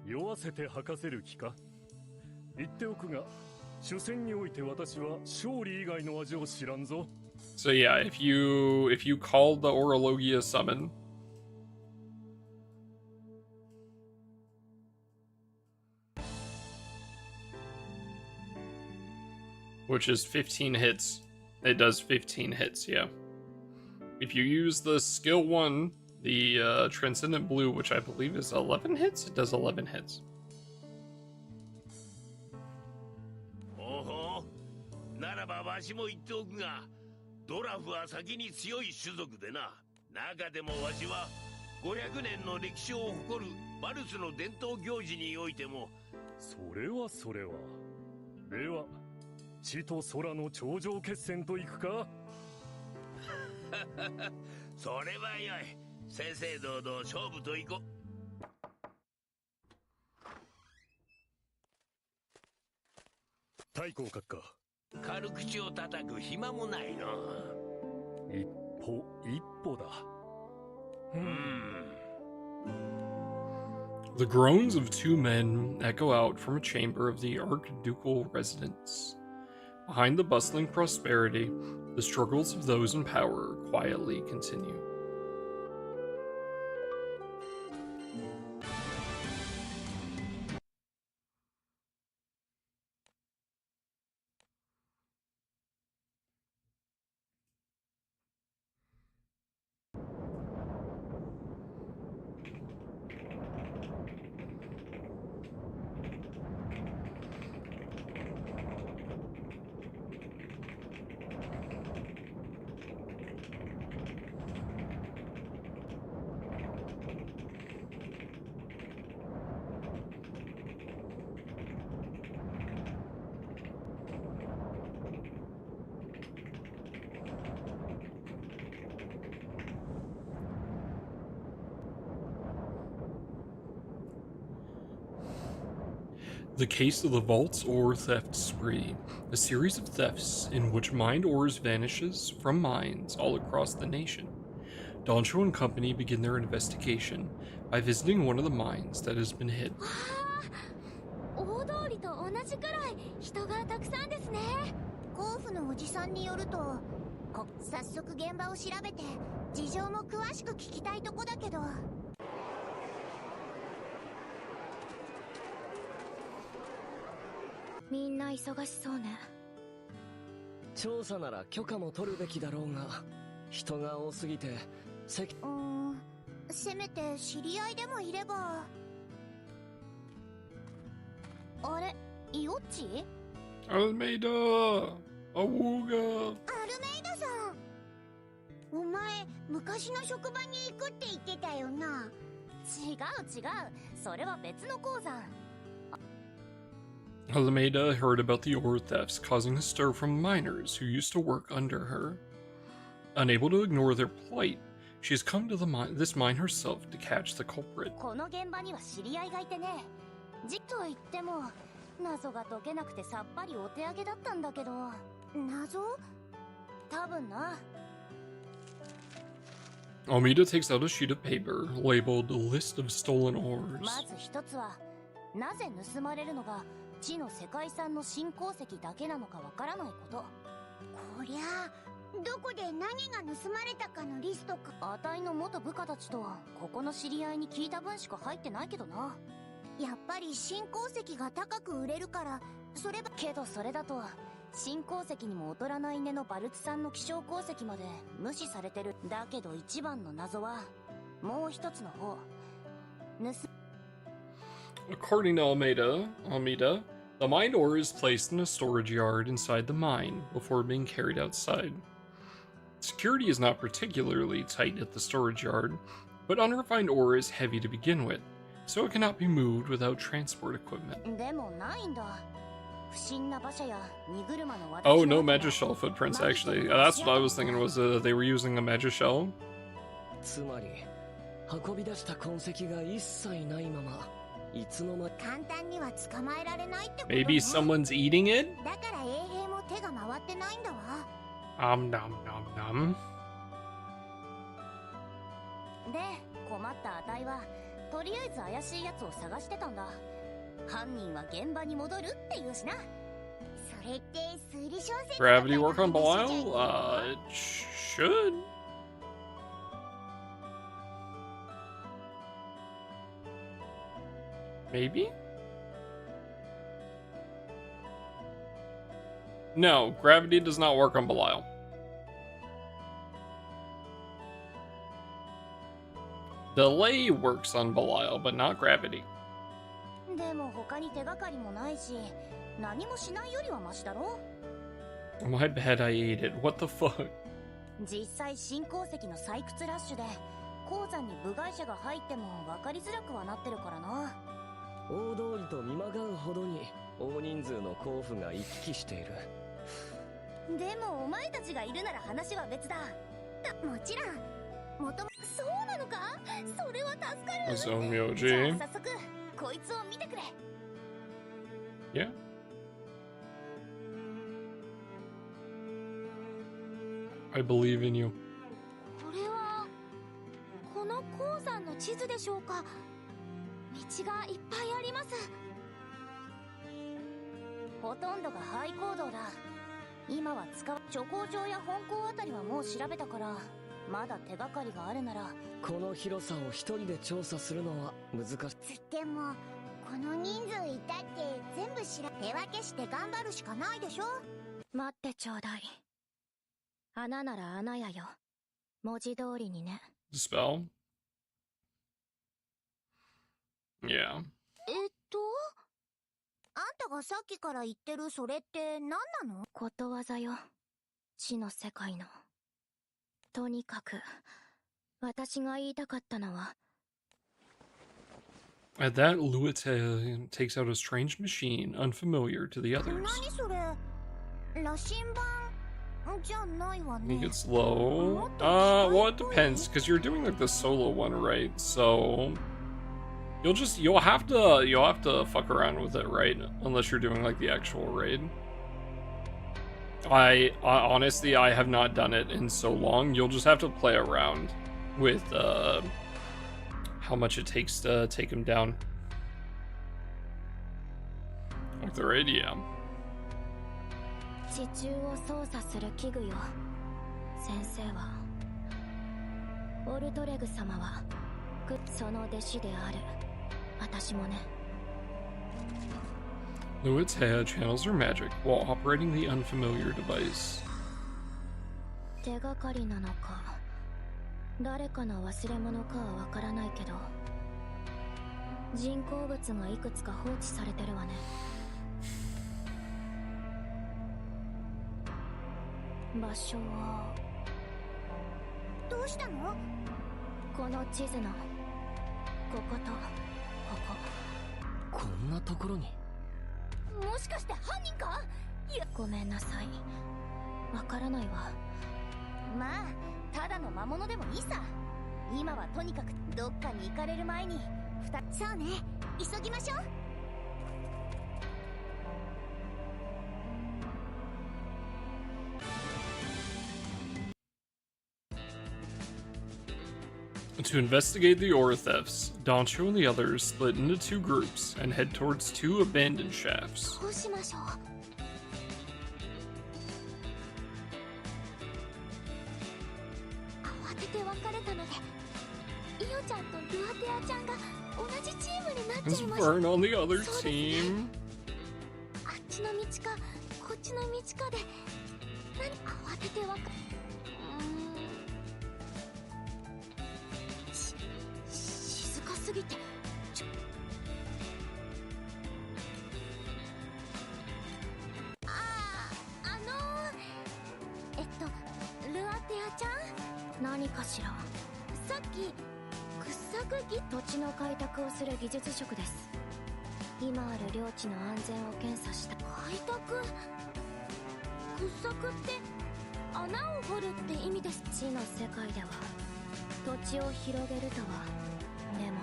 酔わせて吐かせる気か。言っておくが、初戦において私は勝利以外の味を知らんぞ。So yeah, if you call the Orologia summon, which is 15 hits, it does 15 hits, yeah. If you use the skill 1, the Transcendent Blue, which I believe is 11 hits, it does 11 hits. ほほう、ならばわしも言っておくが、ドラフは先に強い種族でな。中でもわしは500年の歴史を誇るバルスの伝統行事においても。それはそれは。では、地と空の頂上決戦といくか。それはよい。正々堂々勝負といこ。太閤閣下。軽口を叩く暇もないの。一歩一歩だ。The groans of two men echo out from a chamber of the archducal residence. Behind the bustling prosperity, the struggles of those in power quietly continue. The Case of the Vault's Ore Theft Spree, a series of thefts in which mined ores vanishes from mines all across the nation. Doncho and company begin their investigation by visiting one of the mines that has been hid. 大通りと同じくらい人がたくさんですね。甲府のおじさんによると、早速現場を調べて事情も詳しく聞きたいとこだけど。みんな忙しそうね。調査なら許可も取るべきだろうが、人が多すぎてせめて知り合いでもいれば。あれ、イオッチ？ Almeida! Awuga! アルメイダさん、お前昔の職場に行くって言ってたよな。違う、それは別の鉱山。Alameda heard about the ore thefts causing a stir from miners who used to work under her. Unable to ignore their plight, she has come to this mine herself to catch the culprit. この現場には知り合いがいてね。実と言っても謎が解けなくてさっぱりお手上げだったんだけど。謎？多分な。 Almeida takes out a sheet of paper labeled List of Stolen Ores. まず一つは、なぜ盗まれるのが地の世界遺産の新鉱石だけなのかわからないこと。こりゃあ、どこで何が盗まれたかのリストか。あたいの元部下たちとここの知り合いに聞いた分しか入ってないけどな。やっぱり新鉱石が高く売れるから、それば。けどそれだと新鉱石にも劣らない根のバルツ産の希少鉱石まで無視されてる。だけど一番の謎はもう一つの方。According to Almeida, the mined ore is placed in a storage yard inside the mine before being carried outside. Security is not particularly tight at the storage yard, but unrefined ore is heavy to begin with, so it cannot be moved without transport equipment. でもないんだ。不審な馬車や荷車の。 Oh, no Magishell footprints, actually. That's what I was thinking, was they were using a Magishell. つまり運び出した痕跡が一切ないままいつの間に。簡単には捕まえられないってことね。 Maybe someone's eating it? だから衛兵も手が回ってないんだわ。Nom nom nom nom. で、困ったあたいはとりあえず怪しいやつを探してたんだ。犯人は現場に戻るって言うしな。それって推理小説。 Gravity work on Belial? It should. Maybe? No, gravity does not work on Belial. Delay works on Belial, but not gravity. でも他に手がかりもないし、何もしないよりはマシだろ。 My bad, I ate it. What the fuck? 実際新鉱石の採掘ラッシュで鉱山に部外者が入っても分かりづらくはなってるからな。大通りと見まがうほどに大人数の甲府が行き来している。でもお前たちがいるなら話は別だ。もちろん。そうなのか？それは助かる。 Zomyoji. じゃあ早速こいつを見てくれ。 Yeah. I believe in you. これはこの鉱山の地図でしょうか。道がいっぱいあります。ほとんどが廃鉱道だ。今は貯鉱場や本鉱あたりはもう調べたから、まだ手がかりがあるなら。この広さを一人で調査するのは難しい。でもこの人数いたって全部手分けして頑張るしかないでしょ。待ってちょうだい。穴なら穴やよ。文字通りにね。Spell? Yeah. あんたがさっきから言ってるそれって何なの？ことわざよ。地の世界の。とにかく私が言いたかったのは。 At that, Luit takes out a strange machine unfamiliar to the others. 何それ？羅針盤じゃないわ I ね。 think it's low. Well, it depends, because you're doing like the solo one, right? So you'll have to fuck around with it, right? Unless you're doing like the actual raid. I honestly, I have not done it in so long. You'll just have to play around with how much it takes to take him down. Like the raid, yeah. 地中を操作する器具よ。先生はオルトレグ様はその弟子である。私もね。 Luit's head channels her magic while operating the unfamiliar device. 手がかりなのか誰かの忘れ物かはわからないけど、人工物がいくつか放置されてるわね。場所はどうしたの？この地図のこことここ。こんなところに。もしかして犯人か？いや、ごめんなさい。わからないわ。まあただの魔物でもいいさ。今はとにかくどっかに行かれる前にそうね、急ぎましょう。To investigate the ore thefts, Dancho and the others split into two groups and head towards two abandoned shafts. どうしましょう。慌てて別れたので、イオちゃんとルアテアちゃんが同じチームになっ There's ちゃいました。 Vern on the other team. あっちの道かこっちの道かで慌てて静かすぎてルアテアちゃん何かしら。さっき掘削機土地の開拓をする技術職です。今ある領地の安全を検査した。開拓掘削って穴を掘るって意味です。地の世界では土地を広げるとは、でも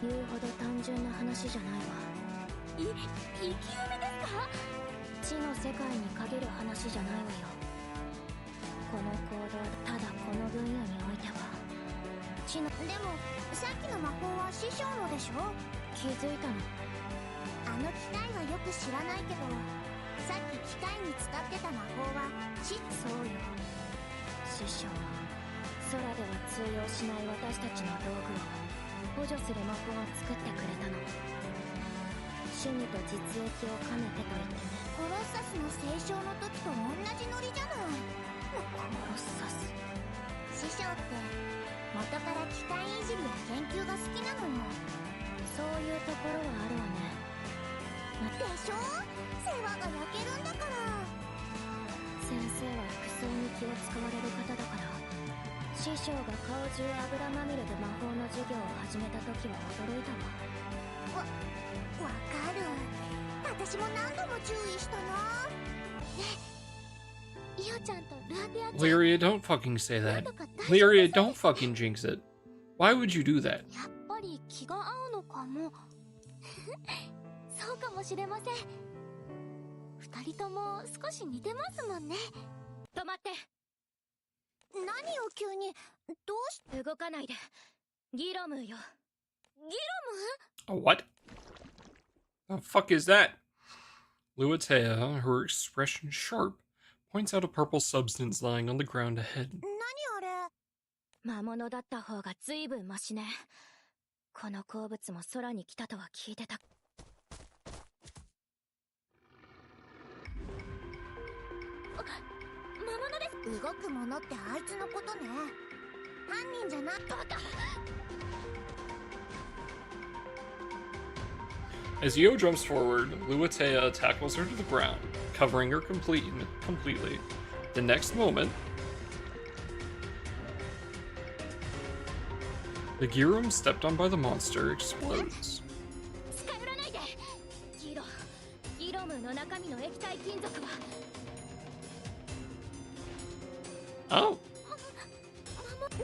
言うほど単純な話じゃないわ。生き埋めですか？地の世界に限る話じゃないわよ。この行動、ただこの分野においては地の。でもさっきの魔法は師匠のでしょ？気づいたの？あの機械はよく知らないけど、さっき機械に使ってた魔法はそうよ。師匠は空では通用しない私たちの道具を補助する魔法を作ってくれたの。趣味と実益を兼ねてと言ってね。コロッサスの斉唱の時と同じノリじゃない。コロッサス師匠って元から機械いじりや研究が好きなのよ。そういうところはあるわね。でしょ？世話が焼けるんだから。先生は服装に気を使われる方だから、師匠が顔中油まみれで魔法の授業を始めた時は驚いたわ。わかる。私も何度も注意したな。ね、イオちゃんとルアテアちゃん。 Lyria, don't fucking say that. Lyria, don't fucking jinx it. Why would you do that? やっぱり気が合うのかも。そうかもしれません。二人とも少し似てますもんね。止まって。何を急に。どうし。動かないで。ギロムーよ。ギロ Oh, what? The fuck is that? Luatea, her expression sharp, points out a purple substance lying on the ground ahead. ム？何あれ。魔物だった方が随分マシね。この鉱物も空に来たとは聞いてた。魔物です。動くものってあいつのことね。犯人じゃな。バカ。 As Io jumps forward, Luatea tackles her to the ground, covering her completely. The next moment, the Girum stepped on by the monster explodes. 近寄らないで。ギロムーの中身の液体金属は。Oh.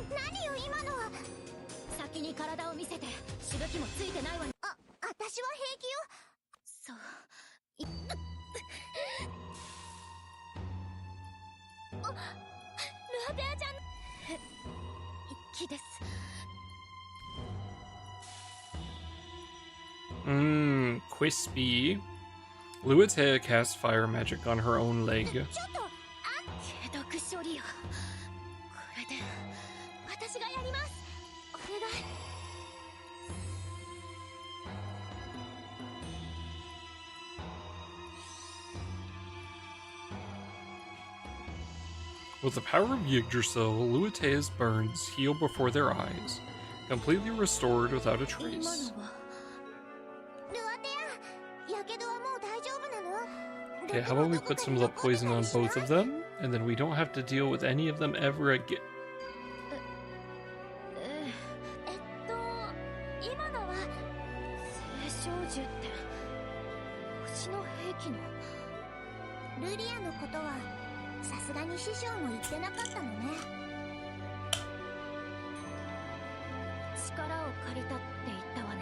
何よ今のは。先に体を見せて。しぶきもついてないわね。私は平気よ。そう。ルアテアちゃん。木です。Quispy. Luatea casts fire magic on her own leg. ちょっと。解毒処理よ。これで私がやります。お願い。 With the power of Yggdrasil, Luatea's burns heal before their eyes, completely restored without a 今 trace. ルのは。アテア、やけどはもう大丈夫なの？ Okay, how about we put some of the poison on both of them, and then we don't have to deal with any of them ever again. 今のは聖少獣って星の兵器の。ルリアのことはさすがに師匠も言ってなかったのね。力を借りたって言ったわね。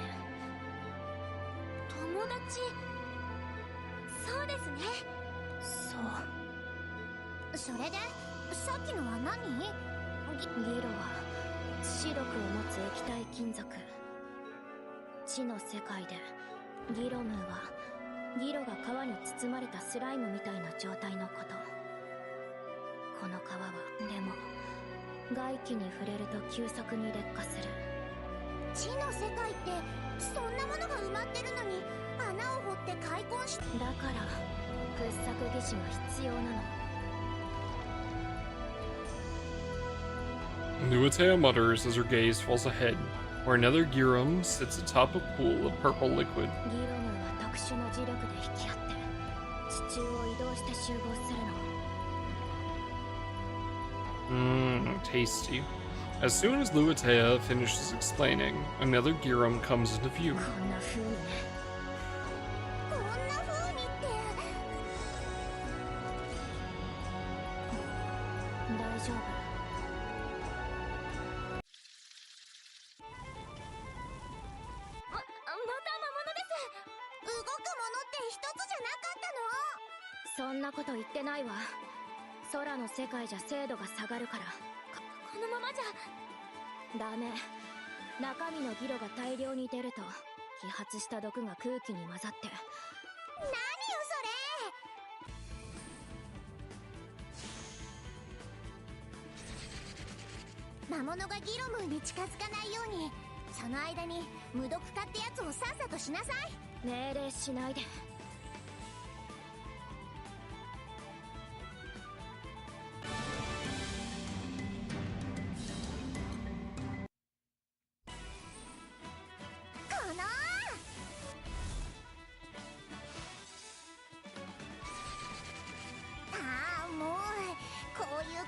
友達。そうですね。そう。それでさっきのは何？ギロはシド君を金属。地の世界でギロムーはギロが川に包まれたスライムみたいな状態のこと。この川はでも外気に触れると急速に劣化する。地の世界ってそんなものが埋まってるのに穴を掘って開墾し、だから掘削技師が必要なの。Nuatea mutters as her gaze falls ahead, where another Girum sits atop a pool of purple liquid. ギロムーは特殊な磁力で引き合って地中を移動して集合するの。Tasty. As soon as Luatea finishes explaining, another Girum comes into view. こんな風にね。こんな風にって大丈夫。また魔物です。動くものって一つじゃなかったの？そんなこと言ってないわ。空の世界じゃ精度が下がるから。このままじゃダメ。中身のギロが大量に出ると揮発した毒が空気に混ざって。何よそれ。魔物がギロムーに近づかないように、その間に無毒化ってやつをさっさとしなさい。命令しないで。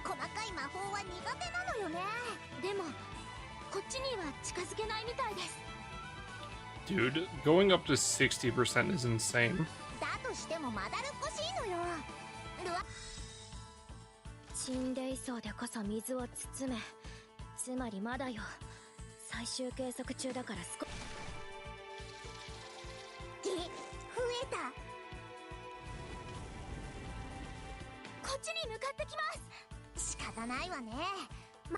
細かい魔法は苦手なのよね。でもこっちには近づけないみたいです。 Dude, going up to 60% is insane. だとしてもまだるっこしいのよ。死んでいそうでこそ水を包め。つまりまだよ。最終計測中だから増えた。こっちに向かってきます。仕方ないわね。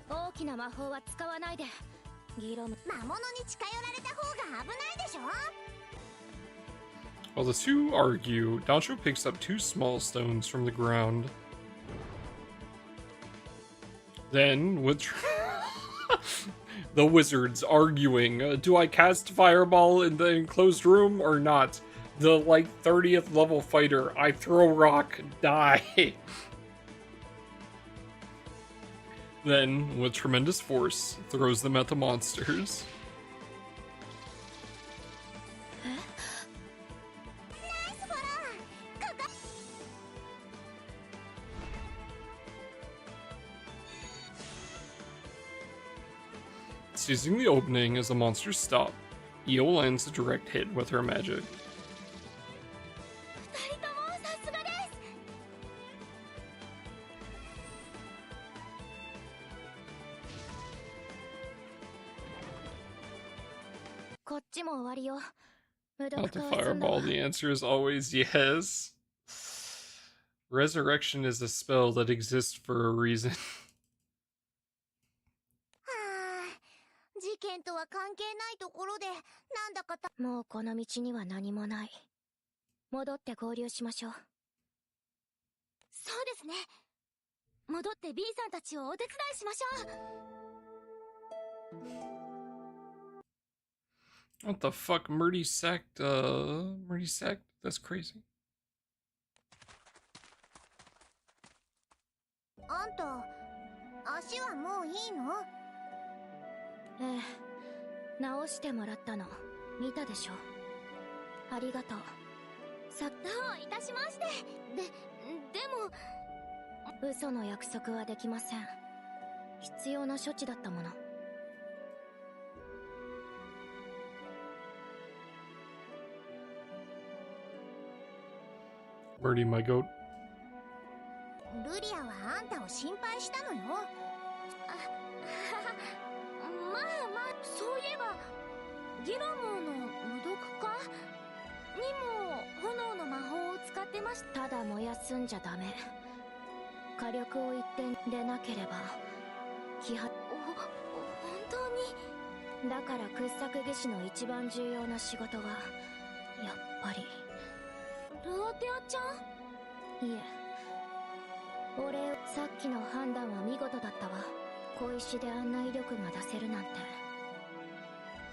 大きな魔法は使わないで。ギロム。魔物に近寄られた方が危ないでしょ。 While the two argue, Dancho picks up two small stones from the ground. Then, with the wizards arguing, do I cast Fireball in the enclosed room or not? The, 30th level fighter, I throw rock, die. Then, with tremendous force, throws them at the monsters. Seizing the opening as the monsters stop, Io lands a direct hit with her magic. Not the fireball, the answer is always yes. Resurrection is a spell that exists for a reason. 事件とは関係ないところでなんだかもうこの道には何もない。戻って合流しましょう。そうですね。戻って B さんたちをお手伝いしましょう。What the fuck, Murdy sect? Murdy sect? That's crazy. あんた、足はもういいの？ええ、直してもらったの見たでしょ。ありがとう。どういたしまして。でも嘘の約束はできません。必要な処置だったもの。Murdy, my goat. ルリアはあんたを心配したのよ。まあ、そういえばギロモーの無毒化にも炎の魔法を使ってました。ただ燃やすんじゃダメ。火力を一点でなければ揮発。本当にだから掘削技師の一番重要な仕事はやっぱりローテオちゃん。いえ、俺さっきの判断は見事だったわ。小石であんな威力が出せるなんて。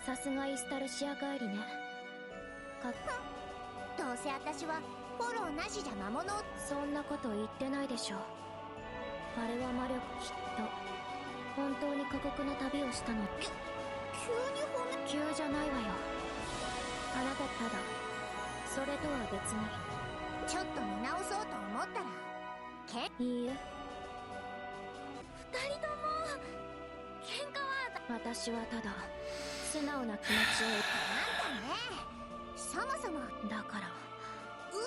さすがイスタルシア帰りね。どうせ私はフォローなしじゃ魔物を。そんなこと言ってないでしょ。あれは魔力、きっと本当に過酷な旅をしたの。急に褒め。急じゃないわよ。あなたただそれとは別にちょっと見直そうと思ったらいいえ、二人とも喧嘩は。私はただ素直な気持ちを。あんたね、そもそもだから嘘？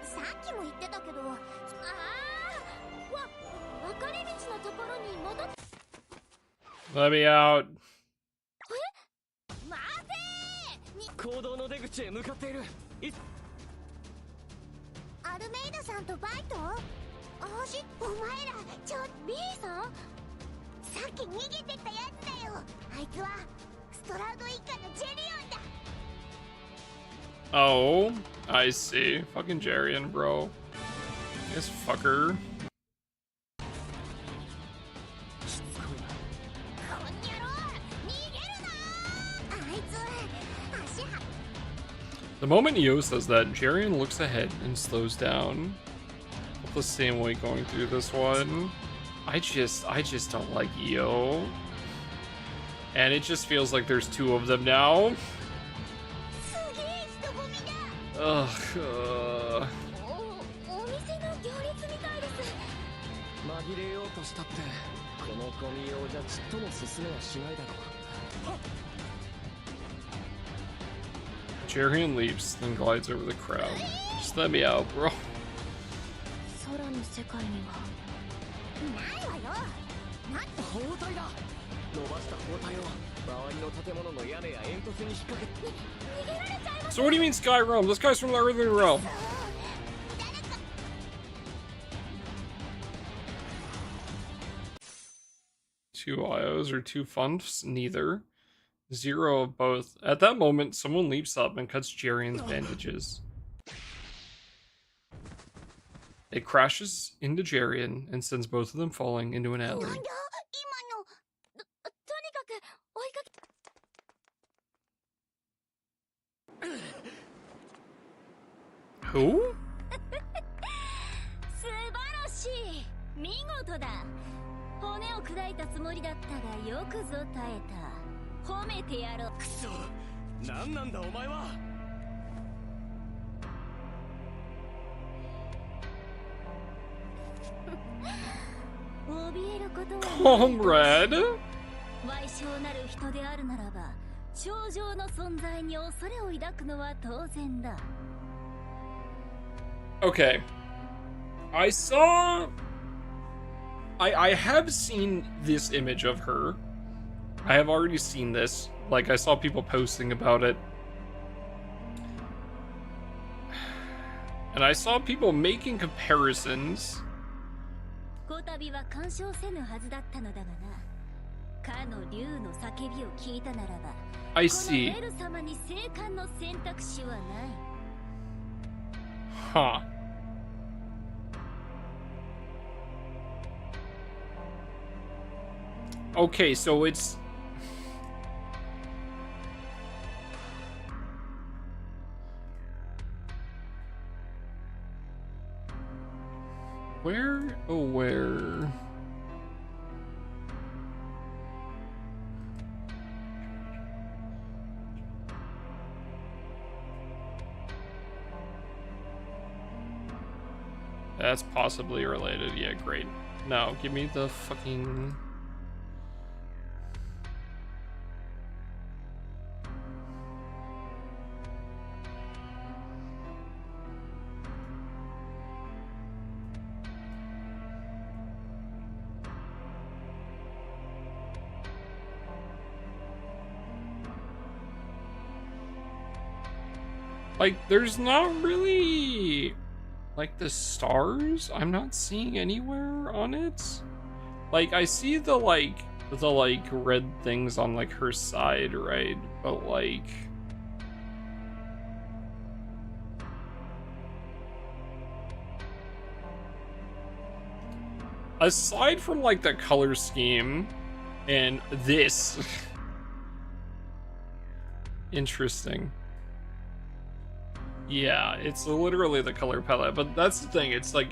さっきも言ってたけど。分かれ道のところに戻って。 Let me out. 待て行動の出口へ向かっている。アルメイダさんとバイト？お前らB さん？さっき逃げてったやつだよ。あいつはストラウド一家のジェリオンだ。 Oh, I see. Fucking Jarian, bro. This fucker. こんにゃろ、逃げるな。あいつ足は。 The moment Io says that, Jarian looks ahead and slows down. The same way going through this one. I just don't like Io. And it just feels like there's two of them now. Ugh. お店の行列みたいです。紛れようとしたってこのゴミ用じゃちっとも進めはしないだろう。 Jarian leaps, then glides over the crowd. Just let me out, bro. 空の世界にはないわよ。包帯だ。伸ばした包帯を周りの建物の屋根や煙突に引っ掛けて。逃げられちゃいます。 So what do you mean Sky Realm? This guy's from the Earthly Realm. Two Ios or two Funfs? Neither. Zero of both. At that moment, someone leaps up and cuts Jarian's bandages. It crashes into Jarian and sends both of them falling into an alley. なんだ今の。とにかく追いかけ。 Who? 素晴らしい。見事だ。骨を砕いたつもりだったがよくぞ耐えた。褒めてやろう。くそ、何なんだお前は。怯えることは。 Comrade? 矮小なる人であるならば、頂上の存在に恐れを抱くのは当然だ。 Okay. I saw... I have seen this image of her. I have already seen this. Like, I saw people posting about it. And I saw people making comparisons. こたびは干渉せぬはずだったのだがな。かの竜の叫びを聞いたならば、 I この see. メル様に生還の選択肢はない。 Huh. Okay, so it's... Where? Oh, where? That's possibly related. Yeah, great. No, give me the fucking... Like, there's not really... Like, the stars? I'm not seeing anywhere on it. Like, I see the, like, With the like red things on like her side, right? But like aside from like the color scheme and this interesting. Yeah, it's literally the color palette, but that's the thing. It's like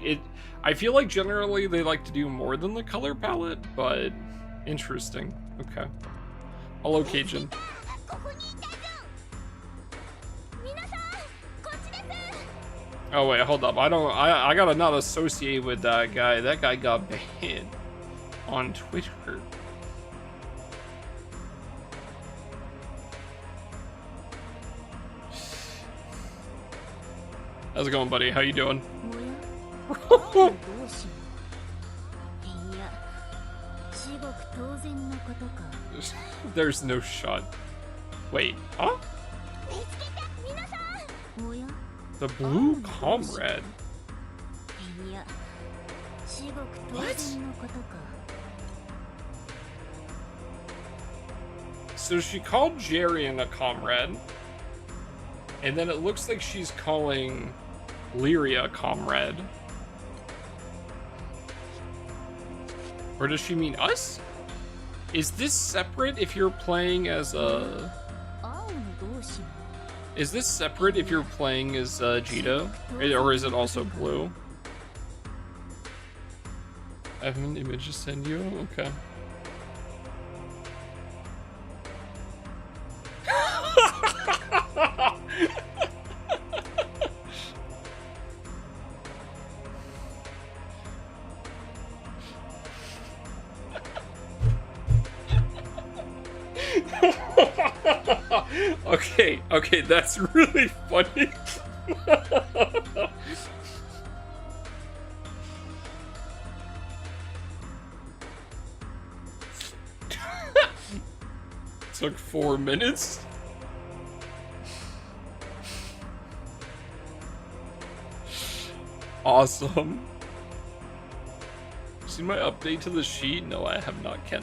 I feel like generally they like to do more than the color palette, but interesting. Okay. Hello, Cajun. ここにいたぞ皆さんこっちです Oh wait, hold up. I gotta not associate with that guy. That guy got banned on Twitter. How's it going, buddy? How you doing? どうしよういや至極当然のことか There's no shot. Wait, huh? 見つけた皆さんおや The blue comrade. いや至極当然のことか So she called Jarian a comrade, and then it looks like she's calling Lyria a comrade. Or does she mean us? Is this separate if you're playing as a... 青の同士 Is this separate if you're playing as Jita? Or is it also blue? I have an image to send you? Okay. Okay, that's really funny. Took 4 minutes. Awesome. See my update to the sheet? No, I have not, Ken.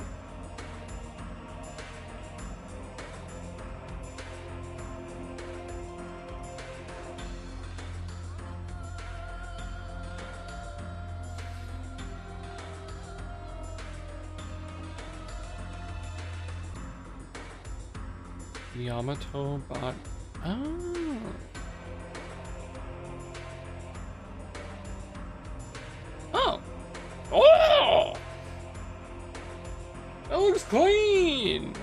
Yamato bot. Oh. Oh. Oh. That looks clean.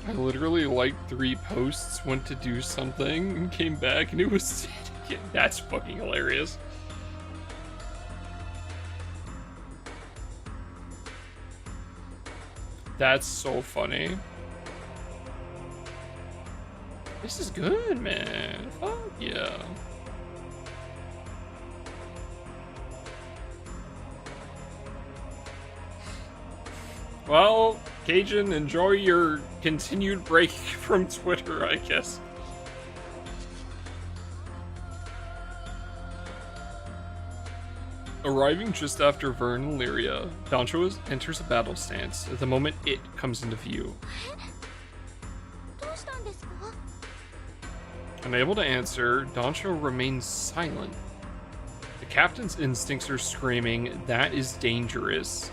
I literally liked 3 posts, went to do something, and came back, and it was that's fucking hilarious. That's so funny. This is good, man. Fuck yeah. Well, Cajun, enjoy your continued break from Twitter, I guess. Arriving just after Vern and Lyria, Dancho enters a battle stance at the moment it comes into view. どうしたんですか Unable to answer, Dancho remains silent. The captain's instincts are screaming, "That is dangerous.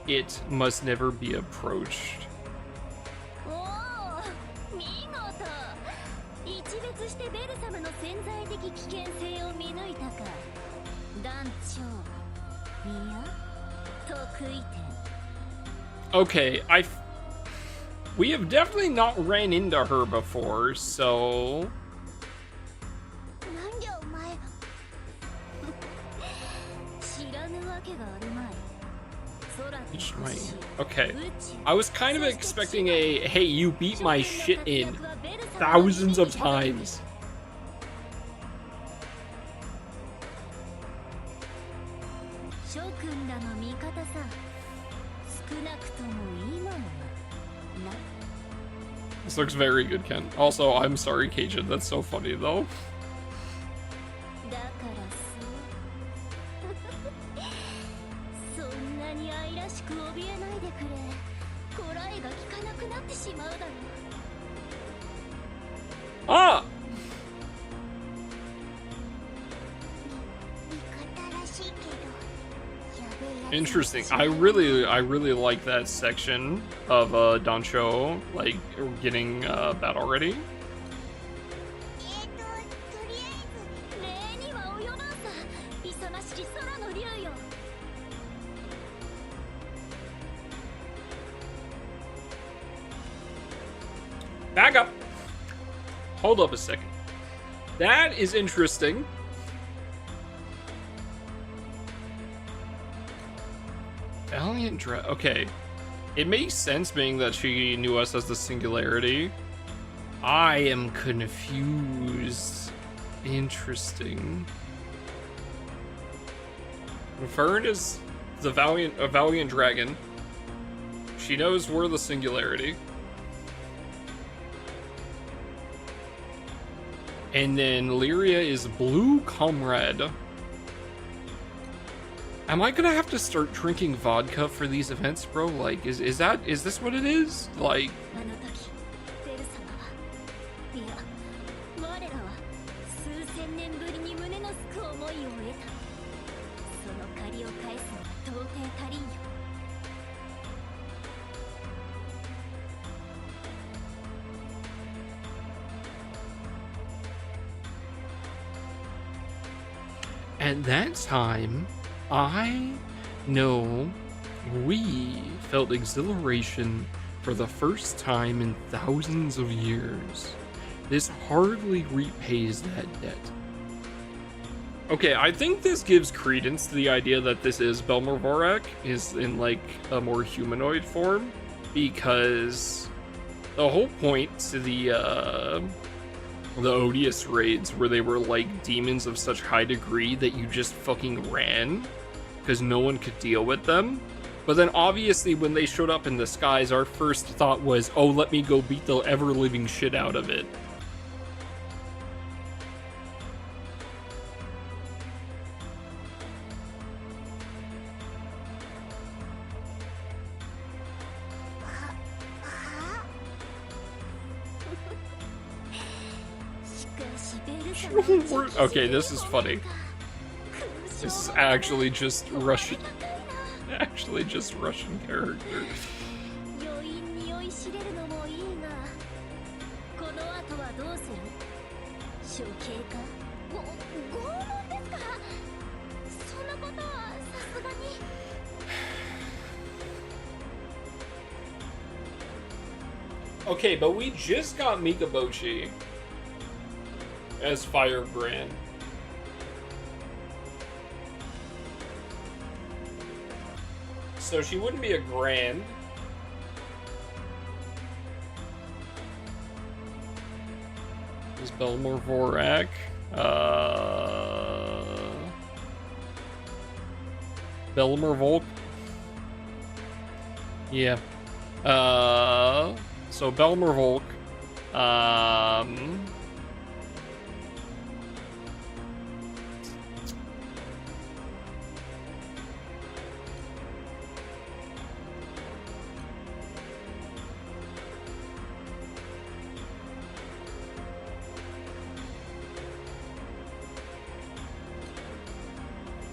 It must never be approached." おお見事一別してベル様の潜在的危険性を見抜いたか団長いや得意点 Okay, we have definitely not ran into her before, so なんじゃお前知らぬわけがあるまい空と Which 星 might. Okay. 宇宙 I was kind of expecting a, hey, you beat my shit in thousands of times. 諸君らの味方さ少なくとも今はな This looks very good, Ken. Also, I'm sorry, Cajun. That's so funny, though. だからそんなに愛らしく怯えないでくれ。こらえが効かなくなってしまうだろう。 Ah! 味方らしいけどやべえやつ Interesting. I really like that section of Dancho, like getting bad already. とりあえず礼には及ばんさ。勇ましき空の竜よ。 Back up. Hold up a second. That is interesting. Valiant okay. It makes sense being that she knew us as the Singularity. I am confused. Interesting. Fern is a valiant dragon. She knows we're the Singularity. And then Lyria is Blue Comrade. Am I gonna have to start drinking vodka for these events, bro? Like, is this what it is? Like, あの時ベル様はいや我らは数千年ぶりに胸のすく思いを得た。その借りを返すのは到底足りんよ。 at that time, I know we felt exhilaration for the first time in thousands of years. This hardly repays that debt. Okay, I think this gives credence to the idea that this is Belmor Vorak, is in like a more humanoid form, because the whole point to the Odious raids where they were like demons of such high degree that you just fucking ran because no one could deal with them. But then obviously when they showed up in the skies, our first thought was, oh, let me go beat the ever-living shit out of it. Okay, this is funny. This is actually just Russian. Actually just Russian character. 余韻に酔いしれるのもいいが、この後はどうする？処刑か？拷問ですか？そんなことはさすがに。Okay, but we just got Mikabochi as Firebrand. So she wouldn't be a Grand. Is Belmor Vorak? Belmor Volk? Yeah. So Belmor Volk.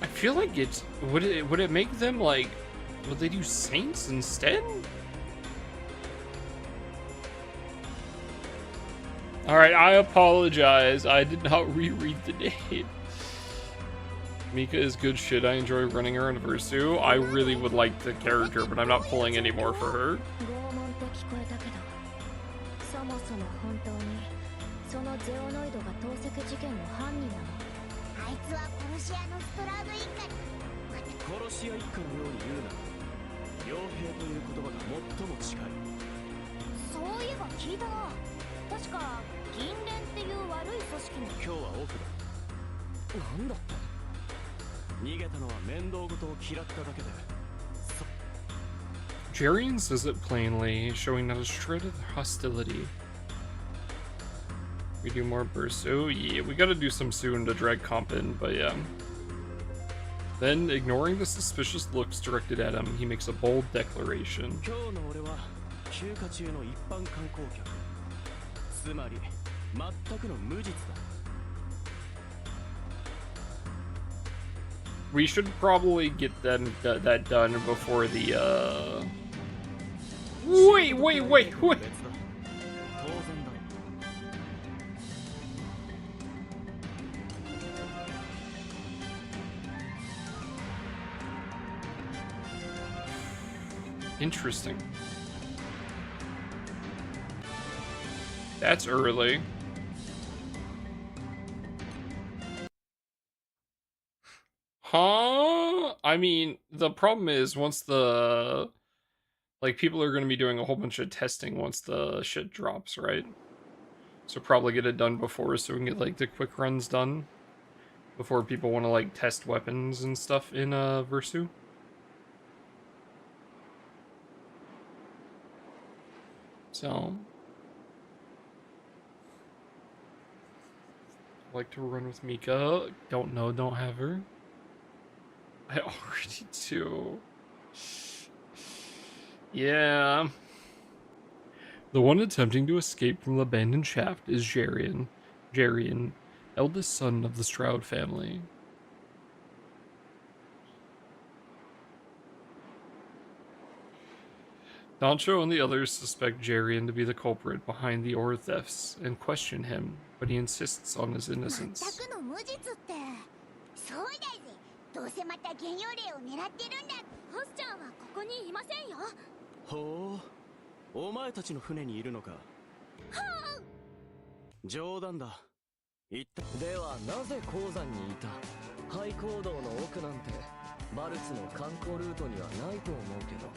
I feel like it's would it make them like, would they do saints instead? Alright, I apologize. I did not reread the name. Mika is good shit. I enjoy running her in Versu. I really would like the character, but I'm not pulling any more for her. 拷問って聞こえたけど、そもそも本当にそのゼオノイドが投石事件の犯人なの？あいつは殺し屋のストラード一家に殺し屋一家のように言うな。傭兵という言葉が最も近い。そういえば聞いたな。確か銀蓮っていう悪い組織の。今日はオフだ。なんだって。逃げたのは面倒事を嫌っただけで。Jarian says it plainly, showing not a shred of hostility. We do more bursts. Oh yeah, we gotta do some soon to drag comp in, but yeah. Then, ignoring the suspicious looks directed at him, he makes a bold declaration. 今日の俺は休暇中の一般観光客。つまり全くの無実だ。 We should probably get that done before the Wait. 別だ。当然だろ。 Interesting. That's early. Huh? I mean, the problem is once the people are going to be doing a whole bunch of testing once the shit drops, right? So probably get it done before so we can get like the quick runs done before people want to like test weapons and stuff in Versu. So like to run with Mika. Don't know, don't have her. I already do. Yeah. The one attempting to escape from the abandoned shaft is Jarian. Jarian, eldest son of the Stroud family. Dancho and the others suspect Jarian to be the culprit behind the ore thefts and question him, but he insists on his innocence. 全くの無実ってそうだぜ。どうせまた原用霊を狙ってるんだ。ホスちゃんはここにいませんよ。ほう、お前たちの船にいるのか。冗談だ。言った。ではなぜ鉱山にいた。廃鉱道の奥なんてバルツの観光ルートにはないと思うけど。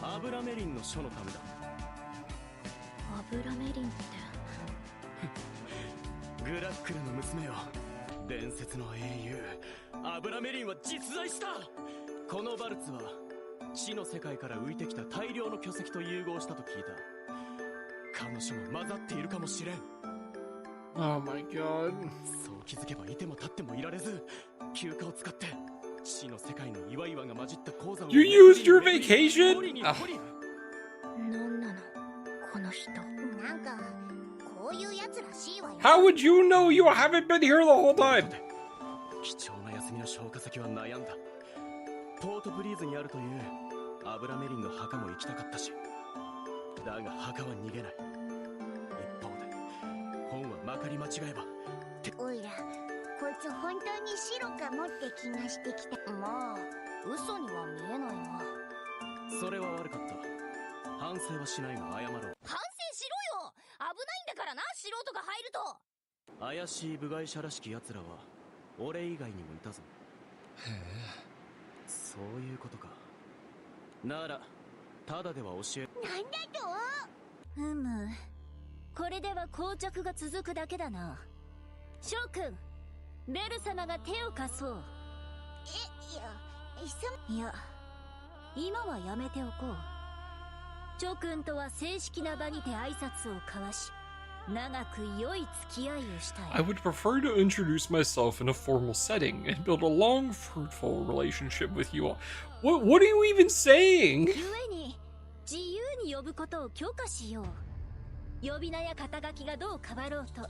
アブラメリンの書のためだ。アブラメリンってグラックルの娘よ。伝説の英雄アブラメリンは実在した。このバルツは地の世界から浮いてきた大量の巨石と融合したと聞いた。彼女も混ざっているかもしれん。 Oh my god. そう気づけばいても立ってもいられず、休暇を使って地の世界の岩々が混じった鉱山を You used your vacation? なんなのこの人。なんかこういうやつらしいわよ。 How would you know? You haven't been here the whole time. 貴重な休みの消化先は悩んだ。ポートブリーズにあるというアブラメリンの墓も行きたかったし、だが墓は逃げない。一方で本はまかり間違えばおいらこいつ本当に白かもって気がしてきた。まあ嘘には見えないな。それは悪かった。反省はしないが謝ろう。反省しろよ。危ないんだからな、素人が入ると。怪しい部外者らしき奴らは俺以外にもいたぞ。へえ、そういうことか。ならただでは教え。なんだと。ふむ、これでは膠着が続くだけだな。翔くん、ベル様が手を貸そう。いや、今はやめておこう。翔くんとは正式な場にて挨拶を交わし、長く良い付き合いをしたい。 I would prefer to introduce myself in a formal setting and build a long, fruitful relationship with you all. What are you even saying? 故に自由に呼ぶことを許可しよう。呼び名や肩書きがどう変わろうと、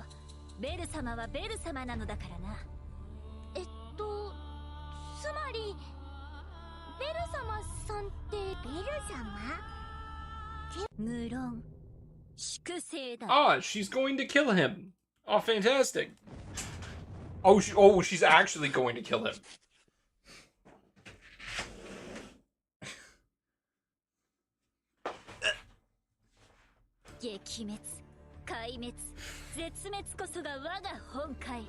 ベル様はベル様なのだからな。つまりベル様さんってベル様？無論粛清だ。 Ah, she's going to kill him. Oh, fantastic. Oh, she's actually going to kill him. 撃滅、壊滅、絶滅こそが我が本懐。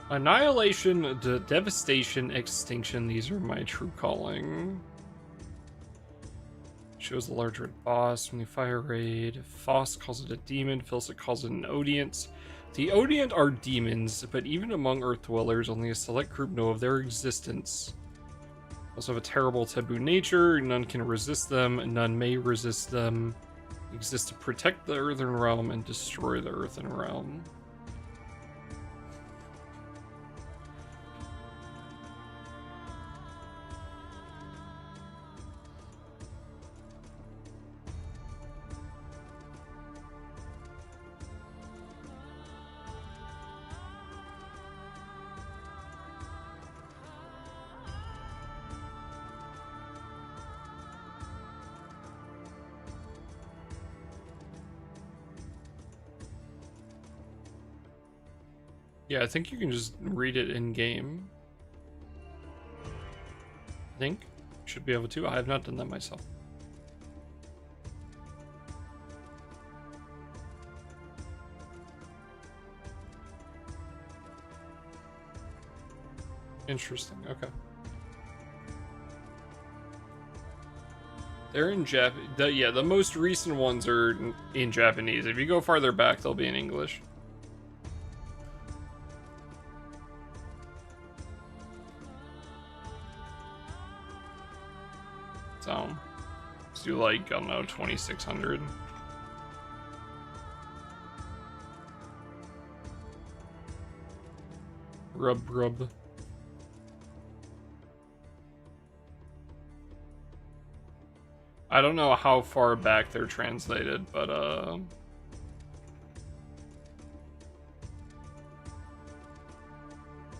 Annihilation, devastation, extinction. These are my true calling. Shows a large red boss when you fire raid. Foss calls it a demon. Filsa calls it an Odient. The Odient are demons, but even among Earth dwellers, only a select group know of their existence. Also have a terrible taboo nature. None can resist them. None may resist them. Exist to protect the Earthen Realm and destroy the Earthen Realm. Yeah, I think you can just read it in game. I think. Should be able to. I have not done that myself. Interesting. Okay. They're in Japanese. Yeah, the most recent ones are in Japanese. If you go farther back, they'll be in English. So, let's do like, I don't know, 2600. Rub. I don't know how far back they're translated, but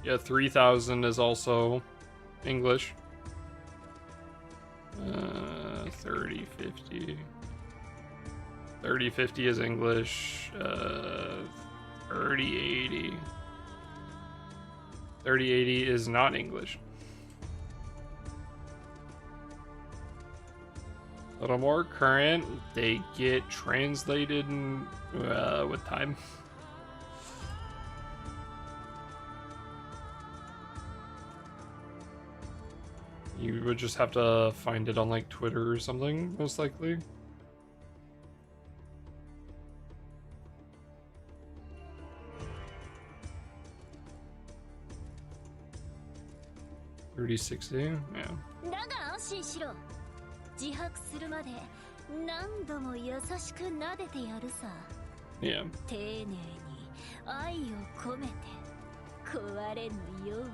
yeah, 3000 is also English. 3050. 3050 is English. 3080. 3080 is not English. A little more current. They get translated with time. You would just have to find it on like Twitter or something, most likely. $3060, yeah. だが安心しろ。自白するまで何度も優しく撫でてやるさ。Yeah. 丁寧に愛を込めて壊れぬように。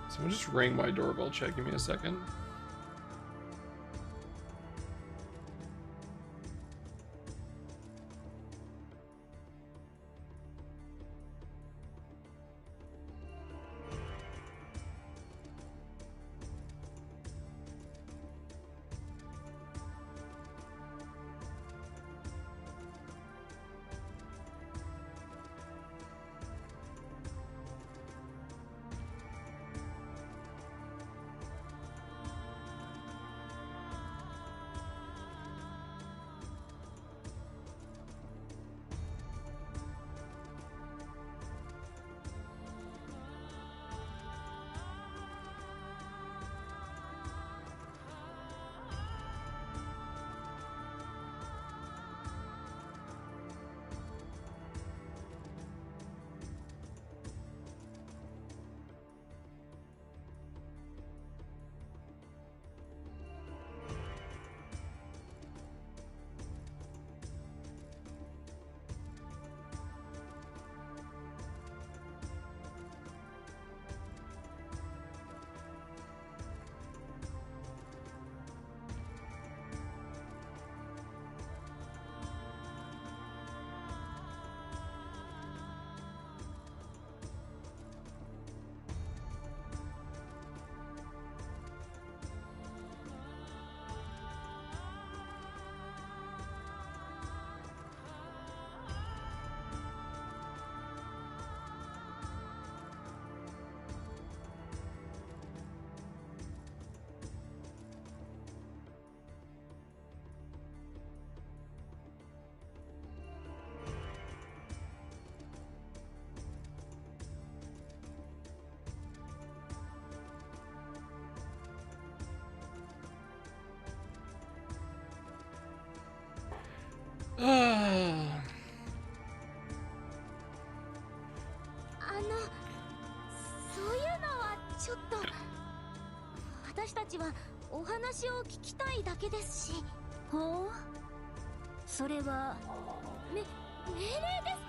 Someone just rang my doorbell. Check, give me a second. そういうのはちょっと私たちはお話を聞きたいだけですし。ほう、それは命令で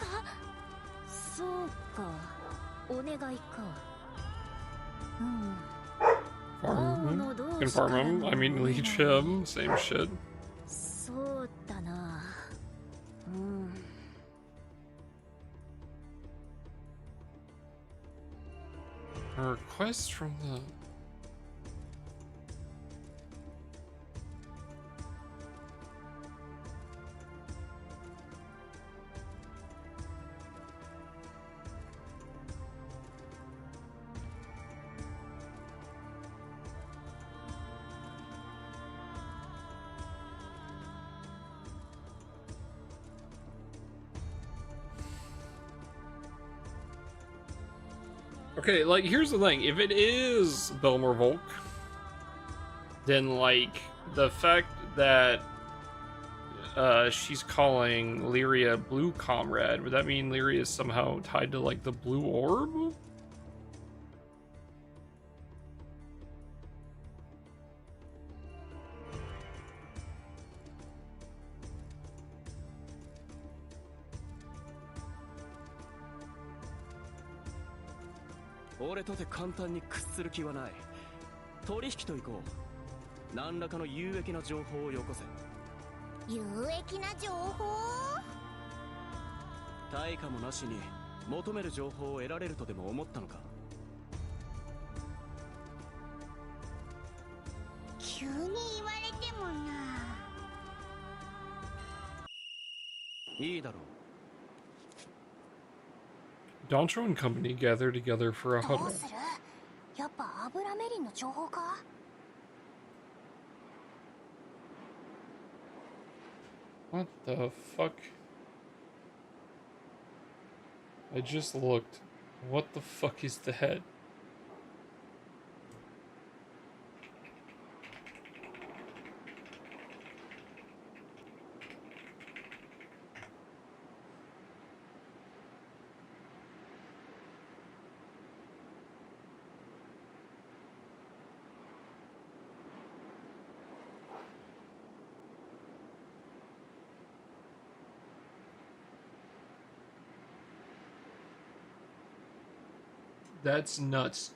すか？そうか、お願いか。Confirm him. I mean, leech him. Same shit. そうだな。A request from the. Okay, like, here's the thing. If it is Belmar Volk, then, like, the fact that she's calling Lyria Blue Comrade, would that mean Lyria is somehow tied to, like, the Blue Orb? Ore 俺とて簡単に屈する気はない。取引と行こう。何らかの有益な情報をよこせ。有益な情報？対価もなしに求める情報を得られるとでも思ったのか。急に言われてもな。いいだろう。Dantro and company gather together for a どう huddle. する？やっぱアブラメリンの情報か？ What the fuck? I just looked. What the fuck is that? That's nuts.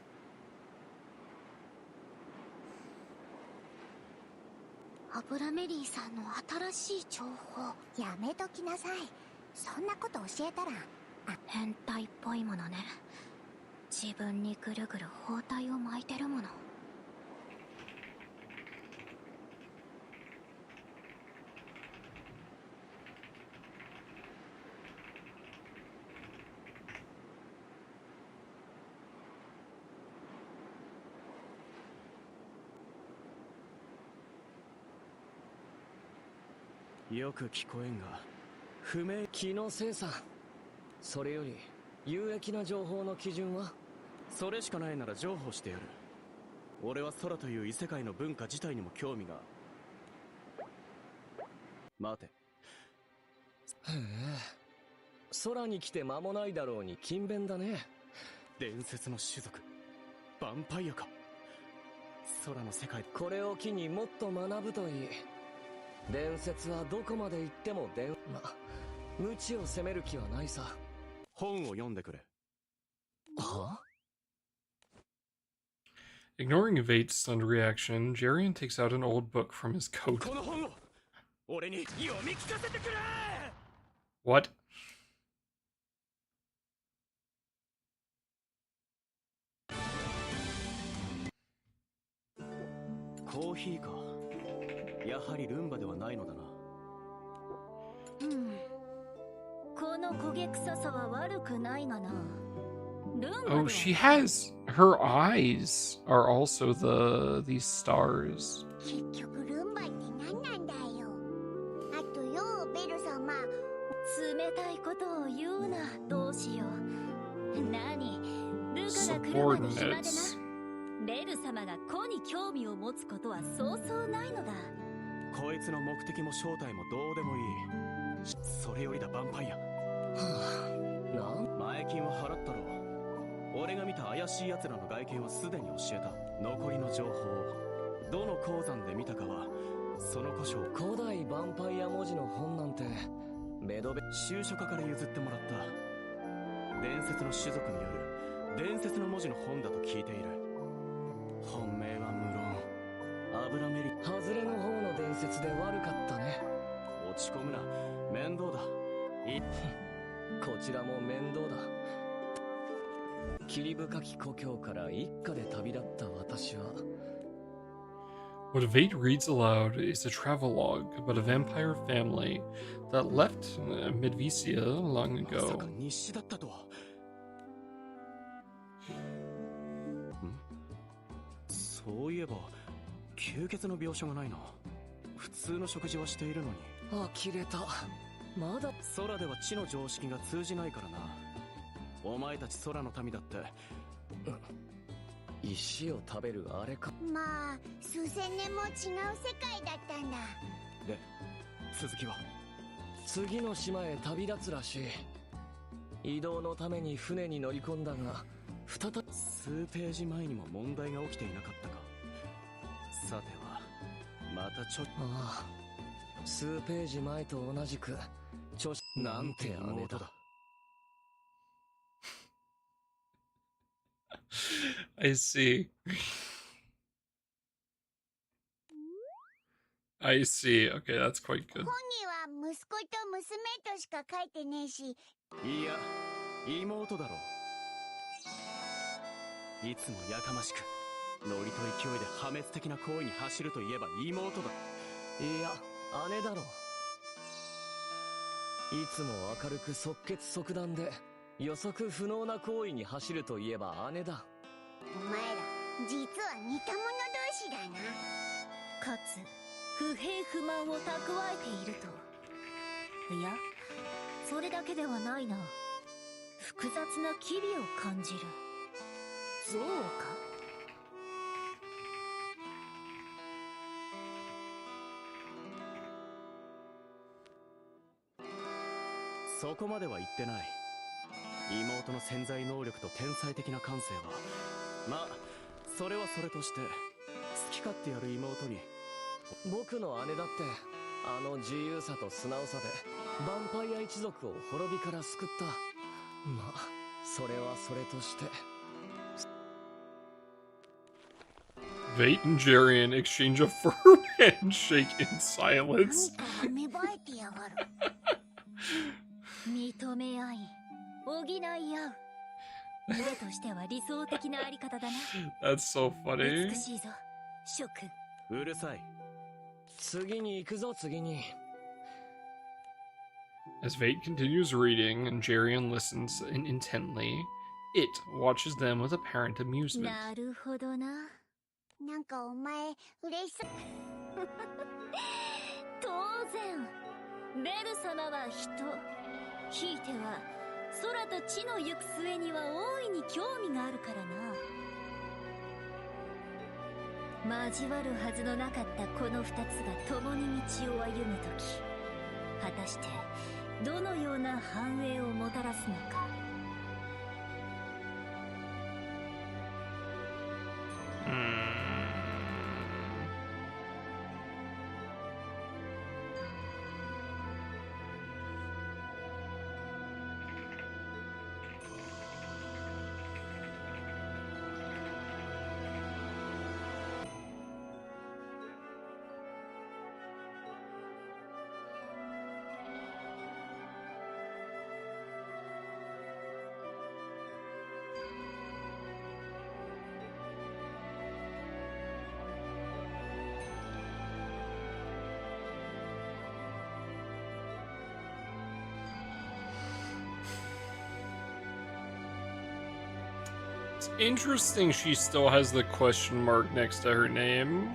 アブラメリーさんの新しい情報。やめときなさい。そんなこと教えたら。変態っぽいものね。自分にぐるぐる包帯を巻いてるもの。よく聞こえんが、不明気のせいさ。それより有益な情報の基準は？それしかないなら譲歩してやる。俺は空という異世界の文化自体にも興味が。待て。へえ、空に来て間もないだろうに勤勉だね。伝説の種族、ヴァンパイアか。空の世界、これを機にもっと学ぶといい。伝説はどこまで行っても無知を責める気はないさ。本を読んでくれ。は？ Ignoring Vate's stunned reaction, Jarian takes out an old book from his coat. この本を俺に読み聞かせてくれ。 What? コーヒーか。やはりルンバではないのだな。この焦げ臭さは悪くないがな。ルンバで Oh, は she has her eyes are also these stars. 結局ルンバって何なんだよ。あとよ、ベル様。冷たいことを言うな。どうしよう。何？ルカが来るまで暇でな。ベル様が子に興味を持つことはそうそうないのだ。こいいつの目的も正体もどうでもいい。それよりだ、ヴァンパイア。前金は払ったろ。俺が見た怪しい奴らの外見はすでに教えた。残りの情報をどの鉱山で見たかはその古書。古代ヴァンパイア文字の本なんてメドベ修書家から譲ってもらった。伝説の種族による伝説の文字の本だと聞いている。本命は無論アブラメリ。外れの方の伝説で悪かったね。落ち込むな、面倒だ。こちらも面倒だ。霧深き故郷から一家で旅立った私は What Vate reads aloud is a travelogue about a vampire family that left Midvisia long まさ ago. か日誌だったとは。そういえば吸血の描写がないな。普通の食事はしているのに。呆れた。まだ空では地の常識が通じないからな。お前たち空の民だって。石を食べるあれか。まあ数千年も違う世界だったんだ。で、続きは。次の島へ旅立つらしい。移動のために船に乗り込んだが再び数ページ前にも問題が起きていなかったか。さてはまたちょっと。ああ、数ページ前と同じくなんて妹だ。I see. I see. Okay, that's quite good. 本には息子と娘としか書いてねえし。いや、妹だろう。いつもやかましくノリと勢いで破滅的な行為に走るといえば妹だ。いや、姉だろう。いつも明るく即決即断で予測不能な行為に走るといえば姉だ。お前ら実は似た者同士だな。かつ不平不満を蓄えていると。いや、それだけではないな。複雑な機微を感じる。憎悪か。そこまでは言ってない。妹の潜在能力と天才的な感性は、まあそれはそれとして好き勝手やる妹に。僕の姉だってあの自由さと素直さでヴァンパイア一族を滅びから救った。まあそれはそれとして。Vate and Jarian exchange a firm handshake in silence. 何か芽生えてやがる。認め合い補い合う。俺としては理想的なあり方だな。That's so funny. 美しいぞ、諸君。うるさい。次に行くぞ、次に。As Vate continues reading and Jarian listens intently, it watches them with apparent amusement. なるほどな。なんかお前嬉しそう。当然ベル様は人、ひいては空と地の行く末には大いに興味があるからな。交わるはずのなかったこの二つが共に道を歩むとき、果たしてどのような繁栄をもたらすのか。It's interesting she still has the question mark next to her name.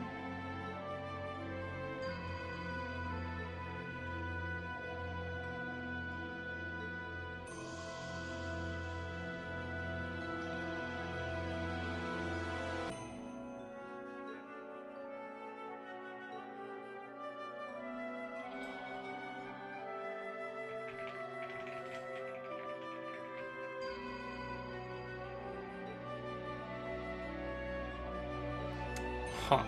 Huh.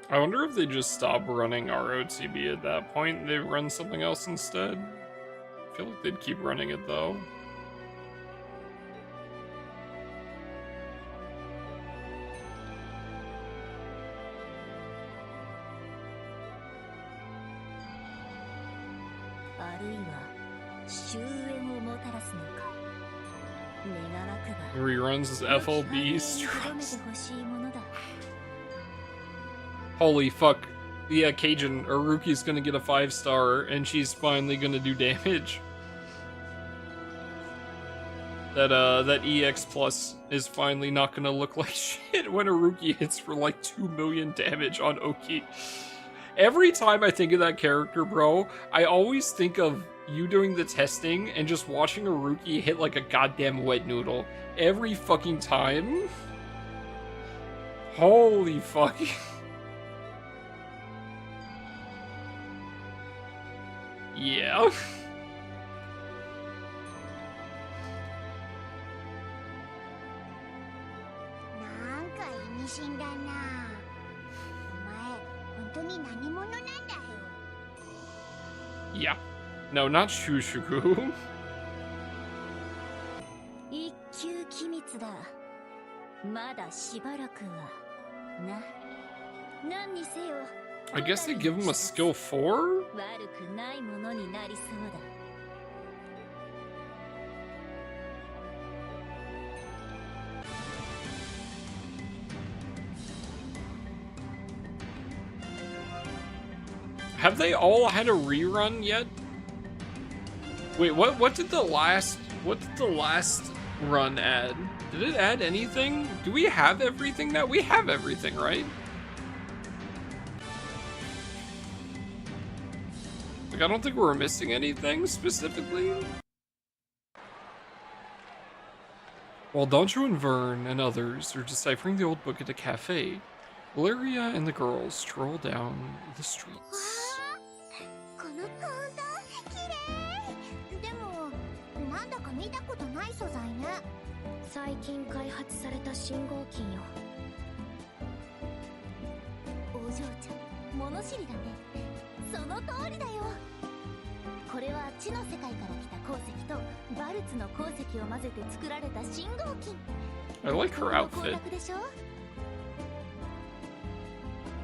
I wonder if they just stop running ROTB at that point and they run something else instead. I feel like they'd keep running it though. Reruns as FLB Strux. Holy fuck. Yeah, Cajun, Aruki's gonna get a 5-star and she's finally gonna do damage. That EX Plus is finally not gonna look like shit when Aruki hits for like 2 million damage on Oki. Every time I think of that character, bro, I always think of you doing the testing and just watching Aruki hit like a goddamn wet noodle. Every fucking time. Holy fuck. Yeah. なんか意味深だな。お前、本当に何者なんだよ。 Yeah. No, not Shushuku. 一級機密だ。まだしばらくはな。何にせよ。 I guess they give him a skill 4? 悪くないものになりそうだ。 Have they all had a rerun yet? Wait, what did the last run add? Did it add anything? Do we have everything now? We have everything, right? Like, I don't think we're missing anything specifically. While Doncho and Vern and others are deciphering the old book at a cafe, Valeria and the girls stroll down the streets. このカウンター綺麗。でもなんだか見たことない素材ね。最近開発された信号機よ。お嬢ちゃん、物知りだね。その通りだよ。これは地の世界から来た鉱石とバルツの鉱石を混ぜて作られた信号機。 I like her outfit. でしょ？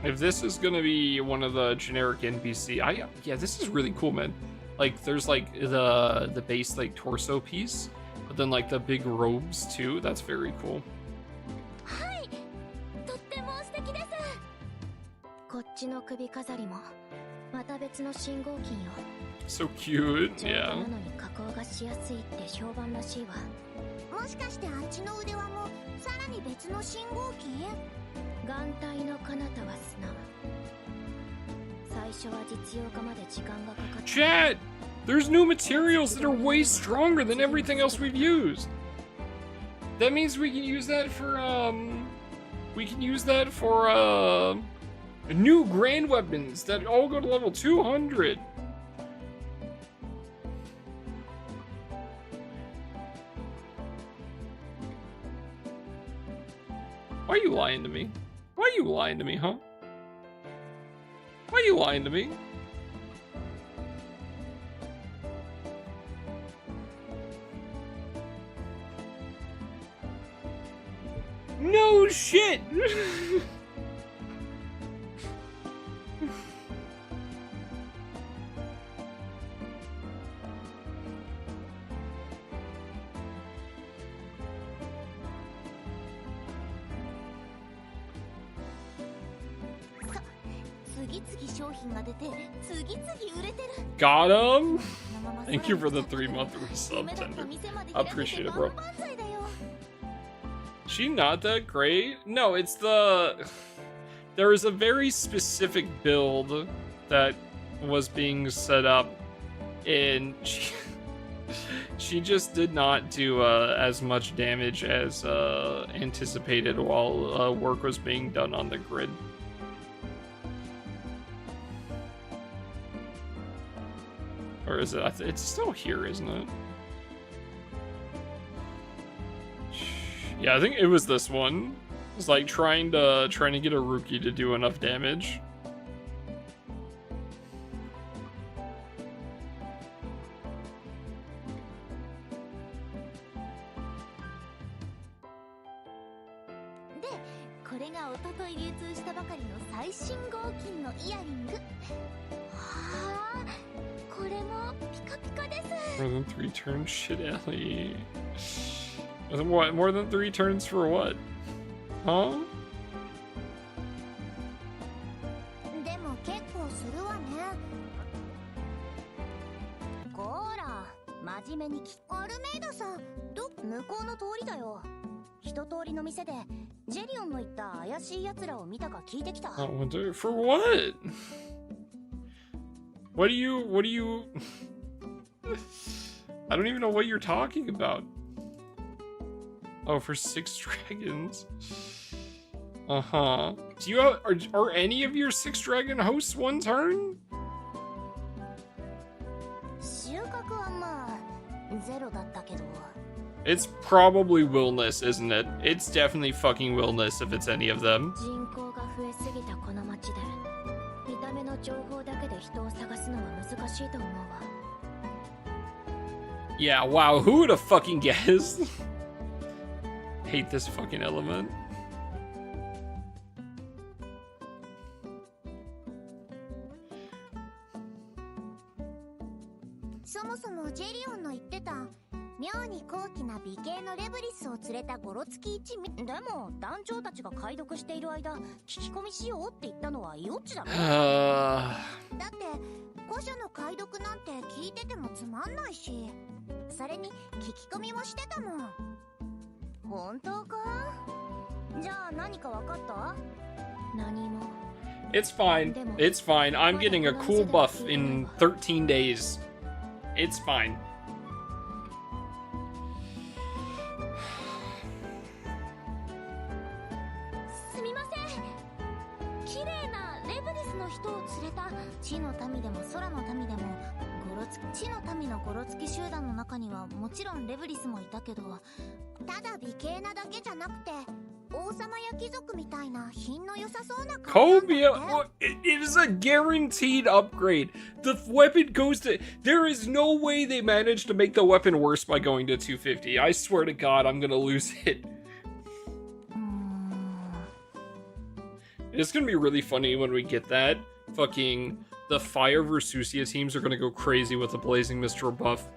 If this is gonna be one of the generic NPC, yeah, this is really cool, man. Like, there's like the base like torso piece, but then like the big robes too. That's very cool. はい、とっても素敵です。こっちの首飾りもまた別の信号機よ。 So cute, 丈夫 yeah. なのに加工がしやすいって評判らしいわ。もしかしてあっちの腕輪もさらに別の信号機？眼帯の彼方は砂。最初は実用化まで時間がかかった。 Chat! There's new materials that are way stronger than everything else we've used. That means we can use that for new grand weapons that all go to level 200. Why are you lying to me? Why are you lying to me, huh? Why are you lying to me? No shit! Got him! Thank you for the 3-month resub tender. I appreciate it, bro. She not that great? No, it's the... There is a very specific build that was being set up, and she just did not do as much damage as anticipated while work was being done on the grid. Or is it? It's still here, isn't it? Yeah, I think it was this one. It's like trying to get a rookie to do enough damage. More than 3 turns? Shit, Ellie. What? More than 3 turns for what? Huh? For what? What do you... I don't even know what you're talking about. Oh, for 6 dragons. Uh-huh. Do you have, are any of your 6 dragon hosts 1 turn? It's probably Willness, isn't it? It's definitely fucking Willness if it's any of them. Yeah, wow, who would have fucking guessed? Hate this fucking element. It's fine. It's fine. I'm getting a cool buff in 13 days. It's fine. Cobia, well, it is a guaranteed upgrade. The weapon goes to... There is no way they managed to make the weapon worse by going to 250. I swear to God, I'm gonna lose it. It's gonna be really funny when we get that. Fucking... The Fire Versusia teams are gonna go crazy with the Blazing Mistral buff.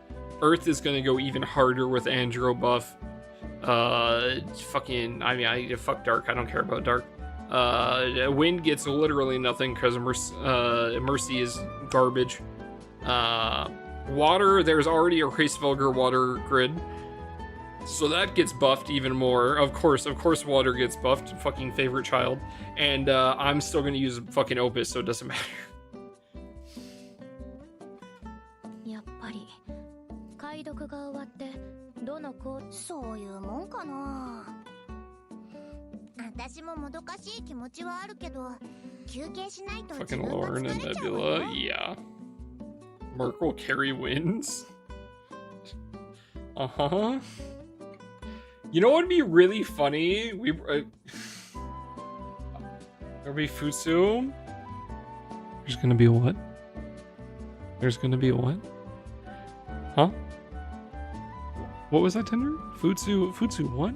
Earth is gonna go even harder with Andro buff. Fucking... I mean, fuck Dark. I don't care about Dark. Wind gets literally nothing because Mercy is garbage. Water, there's already a Hraesvelgr water grid. So that gets buffed even more. Of course, water gets buffed. Fucking favorite child. And I'm still gonna use fucking Opus, so it doesn't matter. Fucking Lauren and Nebula, yeah. Merkel carry wins. Uh-huh. You know what would be really funny? There'd be Futsu. There's gonna be a what? There's gonna be a what? Huh? What was that, Tender? Futsu what?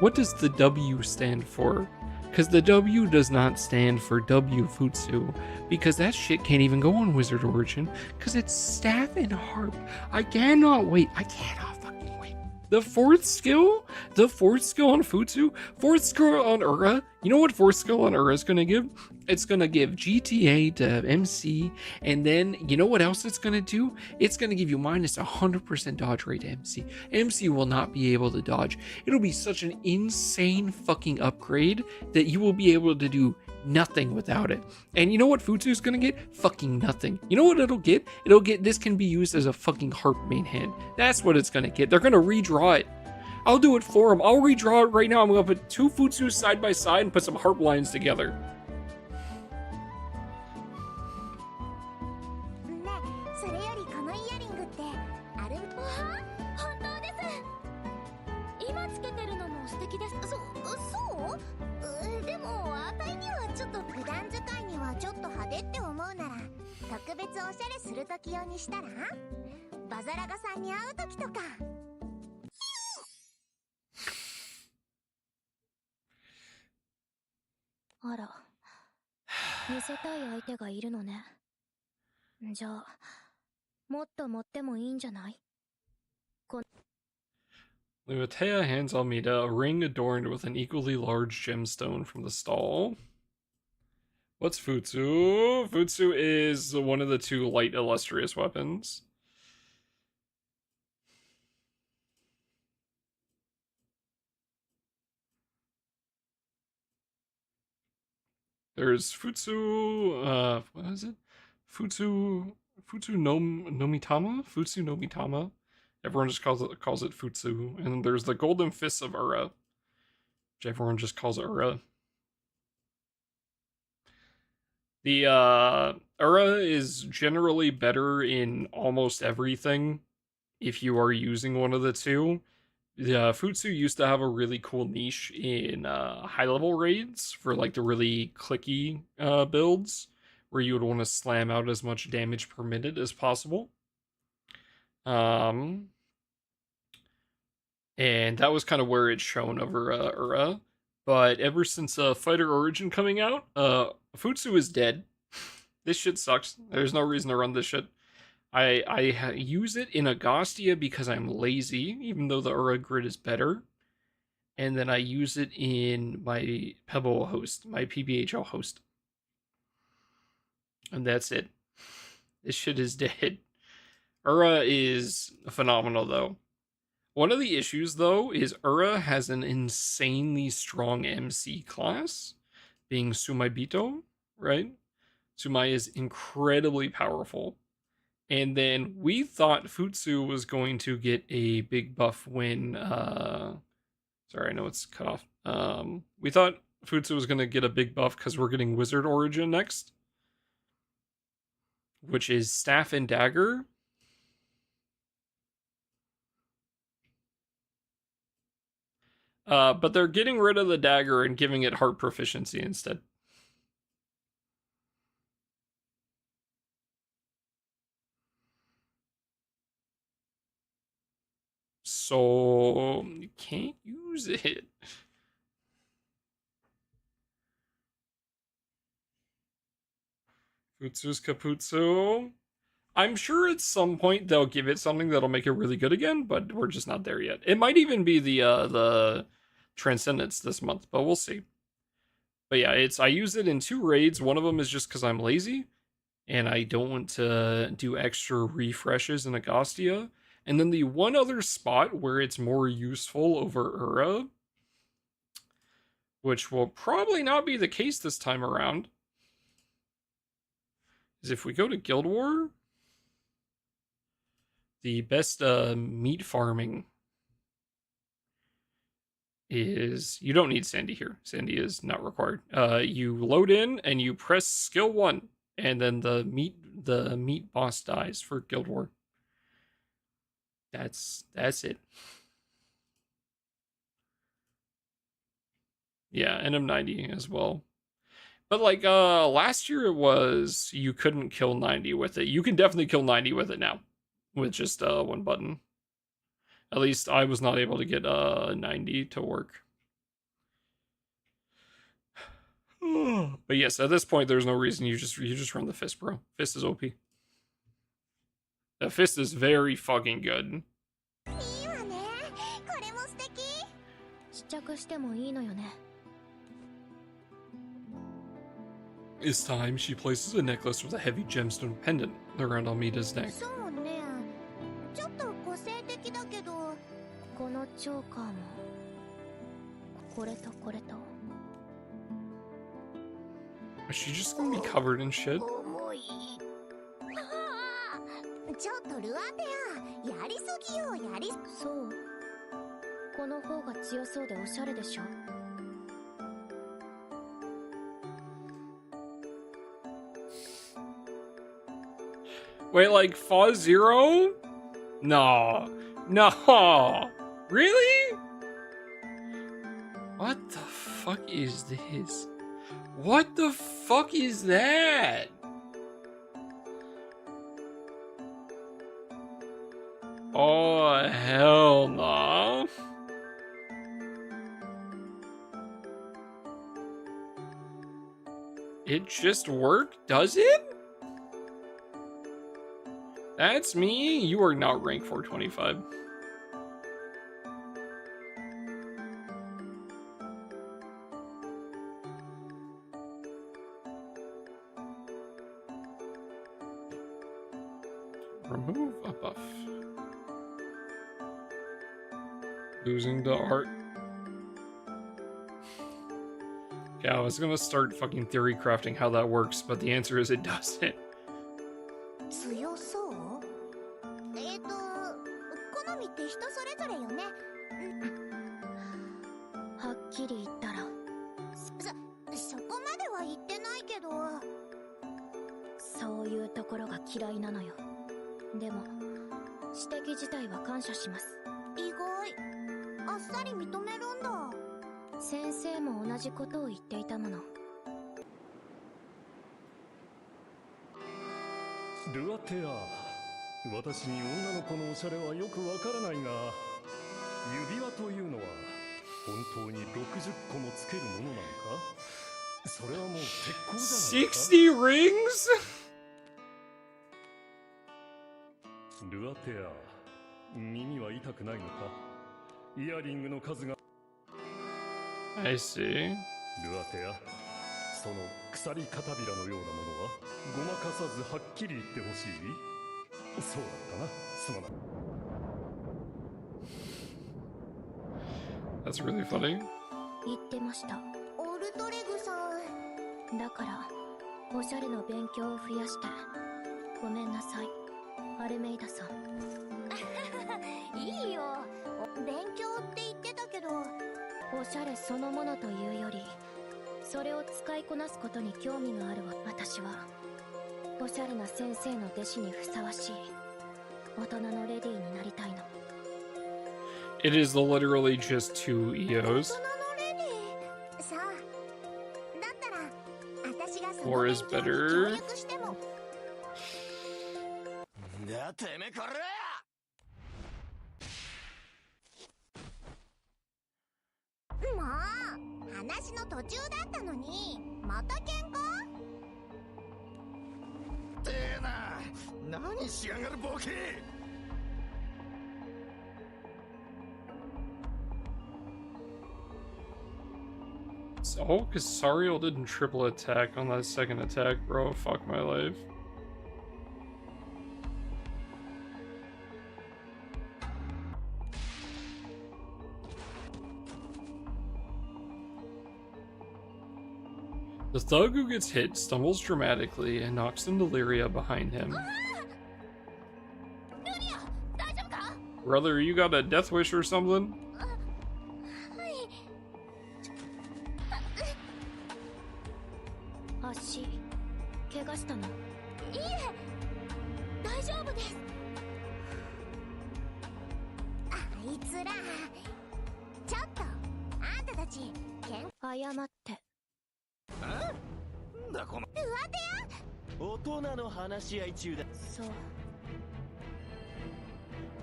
What does the W stand for? Because the W does not stand for W Futsu, because that shit can't even go on Wizard Origin, because it's staff and harp. I cannot wait. I cannot fucking wait. The fourth skill on Futsu, fourth skill on Ura. You know what fourth skill on Ura is going to give? It's going to give GTA to MC, and then you know what else it's going to do? It's going to give you minus 100% dodge rate to MC. MC will not be able to dodge. It'll be such an insane fucking upgrade that you will be able to do nothing without it. And you know what Futsu is going to get? Fucking nothing. You know what it'll get? It'll get, this can be used as a fucking harp main hand. That's what it's going to get. They're going to redraw it. I'll do it for them. I'll redraw it right now. I'm going to put two Futsus side by side and put some harp lines together. それよりこのイヤリングってある？本当です。今つけてるのも素敵です。そう？でもあたいにはちょっと普段使いにはちょっと派手って思うなら特別おしゃれする時用にしたら？バザラガさんに会う時とか。あら、見せたい相手がいるのね。じゃあ、もっと持ってもいいんじゃない？ Lutea hands Almeida a ring adorned with an equally large gemstone from the stall. What's Futsu? Futsu is one of the two light illustrious weapons. There's Futsu, what is it? Futsu Nomitama? Futsu Nomitama. Everyone just calls it Futsu. And there's the Golden Fists of Ura, which everyone just calls Ura. The Ura is generally better in almost everything if you are using one of the two. The Futsu used to have a really cool niche in high level raids for like the really clicky builds where you would want to slam out as much damage per minute as possible. And that was kind of where it's shown over Ura. But ever since Fighter Origin coming out, Futsu is dead. This shit sucks. There's no reason to run this shit. I use it in Agostia because I'm lazy, even though the Ura grid is better. And then I use it in my Pebble host, my PBHL host. And that's it. This shit is dead. Ura is phenomenal, though. One of the issues, though, is Ura has an insanely strong MC class, being Sumaibito, right? Sumai is incredibly powerful. And then we thought Futsu was going to get a big buff when... sorry, I know it's cut off. We thought Futsu was going to get a big buff because we're getting Wizard Origin next, which is Staff and Dagger. But they're getting rid of the dagger and giving it heart proficiency instead. So you can't use it. Futsu's Kaputsu. I'm sure at some point they'll give it something that'll make it really good again, but we're just not there yet. It might even be the Transcendence this month, but we'll see. But yeah, I use it in 2 raids. One of them is just because I'm lazy and I don't want to do extra refreshes in Agostia. And then the one other spot where it's more useful over Ura, which will probably not be the case this time around, is if we go to Guild War, the best meat farming is, you don't need Sandy here. Sandy is not required. You load in and you press skill 1, and then the meat boss dies for Guild War. That's it. Yeah, NM90 as well. But like last year it was you couldn't kill 90 with it. You can definitely kill 90 with it now. With just one button. At least I was not able to get 90 to work. But yes, at this point there's no reason you just run the fist, bro. Fist is OP. The fist is very fucking good. いいわね。これも素敵。試着してもいいのよね。 This time, she places a necklace with a heavy gemstone pendant around Almeida's neck. そうね。ちょっと個性的だけど。このチョーカーもこれとこれと。 Is she just gonna be covered in shit? 重い。ちょっとルアテア、やりすぎよ、やり。そう。この方が強そうでおしゃれでしょ。 Wait, like Foz Zero? No. No. Really? What the fuck is this? What the fuck is that? Oh, hell no. It just worked, does it? That's me? You are not rank 425. Remove a buff. Losing the art. Okay, I was gonna start fucking theory crafting how that works, but the answer is it doesn't. 強そう？好みって人それぞれよね。はっきり言ったら。そこまでは言ってないけど。そういうところが嫌いなのよ。でも指摘自体は感謝します。意外。あっさり認めるんだ。先生も同じことを言っていたもの。ルアテア。 私に女の子のおしゃれはよくわからないが、指輪というのは本当に60個もつけるものなのか？それはもう鉄鋼じゃないか？60 rings? ルアテア、耳は痛くないのか？イヤリングの数が。I see. ルアテア、その鎖片びらのようなものはごまかさずはっきり言ってほしい。 そうだったな、すまない。 That's really funny. 言ってました。オルトレグさん。だからおしゃれの勉強を増やしてごめんなさい、アルメイダさん。いいよ。勉強って言ってたけど。おしゃれそのものというより、それを使いこなすことに興味があるわ。私は。 おしゃれな先生の弟子にふさわしい大人のレディーになりたいの。It is literally just 2 EOs. 大人のレディー。さあ。だったら私がその Or 勉 is 強に better. 協力しても。だてめこら！もう話の途中だったのにまた喧嘩？ 何しやがるボケ！ Oh, because Sariel didn't triple attack on that second attack, bro. Fuck my life. The thug who gets hit stumbles dramatically and knocks into Lyria behind him. Brother, you got a death wish or something? 足怪我したの？いえ、大丈夫です。あいつら、ちょっと、あんたたち、謝って。アテ大人の話し合い中だ。そう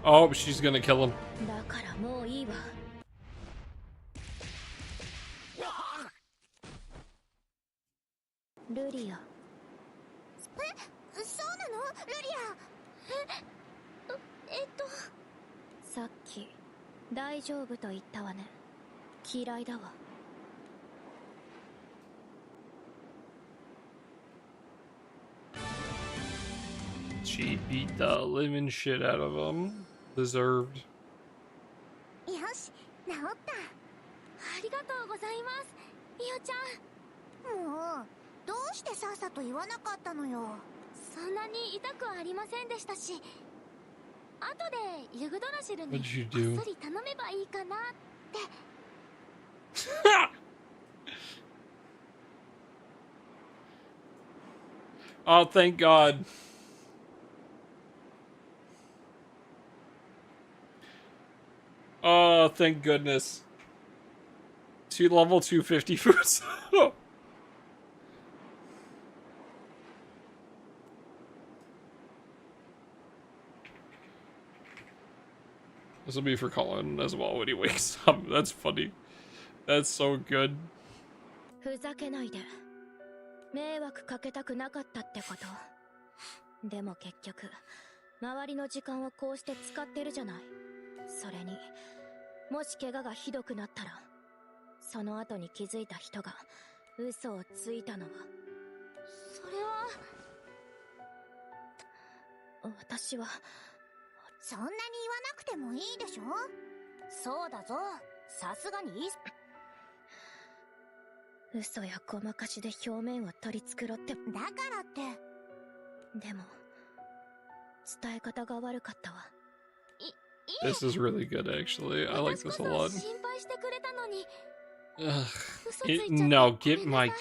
Oh, she's gonna kill him. だからもういいわ。ルリア、ア。そうなのルリア。さっき大丈夫と言ったわね。嫌いだわ。She beat the living shit out of him. Deserved. よし、治った。ありがとうございます、イオちゃん。もうどうしてさっさと言わなかったのよ。そんなに痛くはありませんでしたし、後でユグドラシルに What'd you こ do? っそり頼めばいいかなって。Oh, thank God. Oh, thank goodness. Level 250 foods. This will be for Colin as well when he wakes up. That's funny. That's so good. ふざけないで。迷惑かけたくなかったってこと。でも結局周りの時間をこうして使ってるじゃない。それにもし怪我がひどくなったら、その後に気づいた人が嘘をついたのは。それは私はそんなに言わなくてもいいでしょ。そうだぞ、さすがにいい。嘘やごまかしで表面を取り繕って。だからって。でも伝え方が悪かったわ。This is really good, actually. I like this a lot. 心配してくれたのに。 No, get my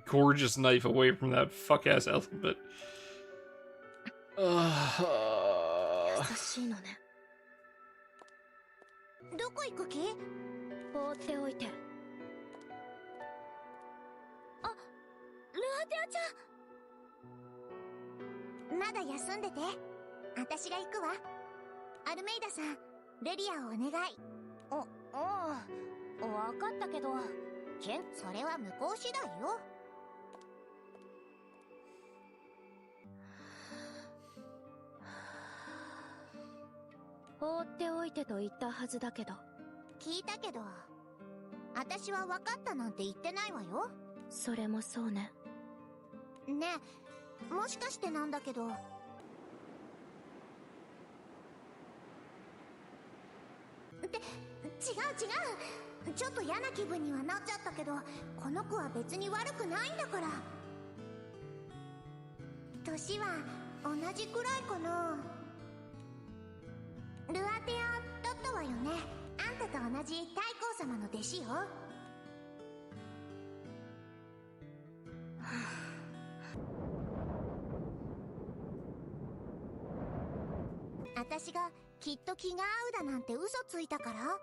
gorgeous knife away from that fuck ass elephant. 優しいのね。どこ行く気？放っておいて。ルアテアちゃん。まだ休んでて。私が行くわ。アルメイダさん、ルリアをお願い。わかったけど、それは向こう次第よ。放っておいてと言ったはずだけど。聞いたけど、私は分かったなんて言ってないわよ。それもそうね。ねえ、もしかしてなんだけど、違う、ちょっと嫌な気分にはなっちゃったけど、この子は別に悪くないんだから。年は同じくらいかな。ルアテアだったわよね。あんたと同じ太閤様の弟子よ。私がきっと気が合うだなんて嘘ついたから。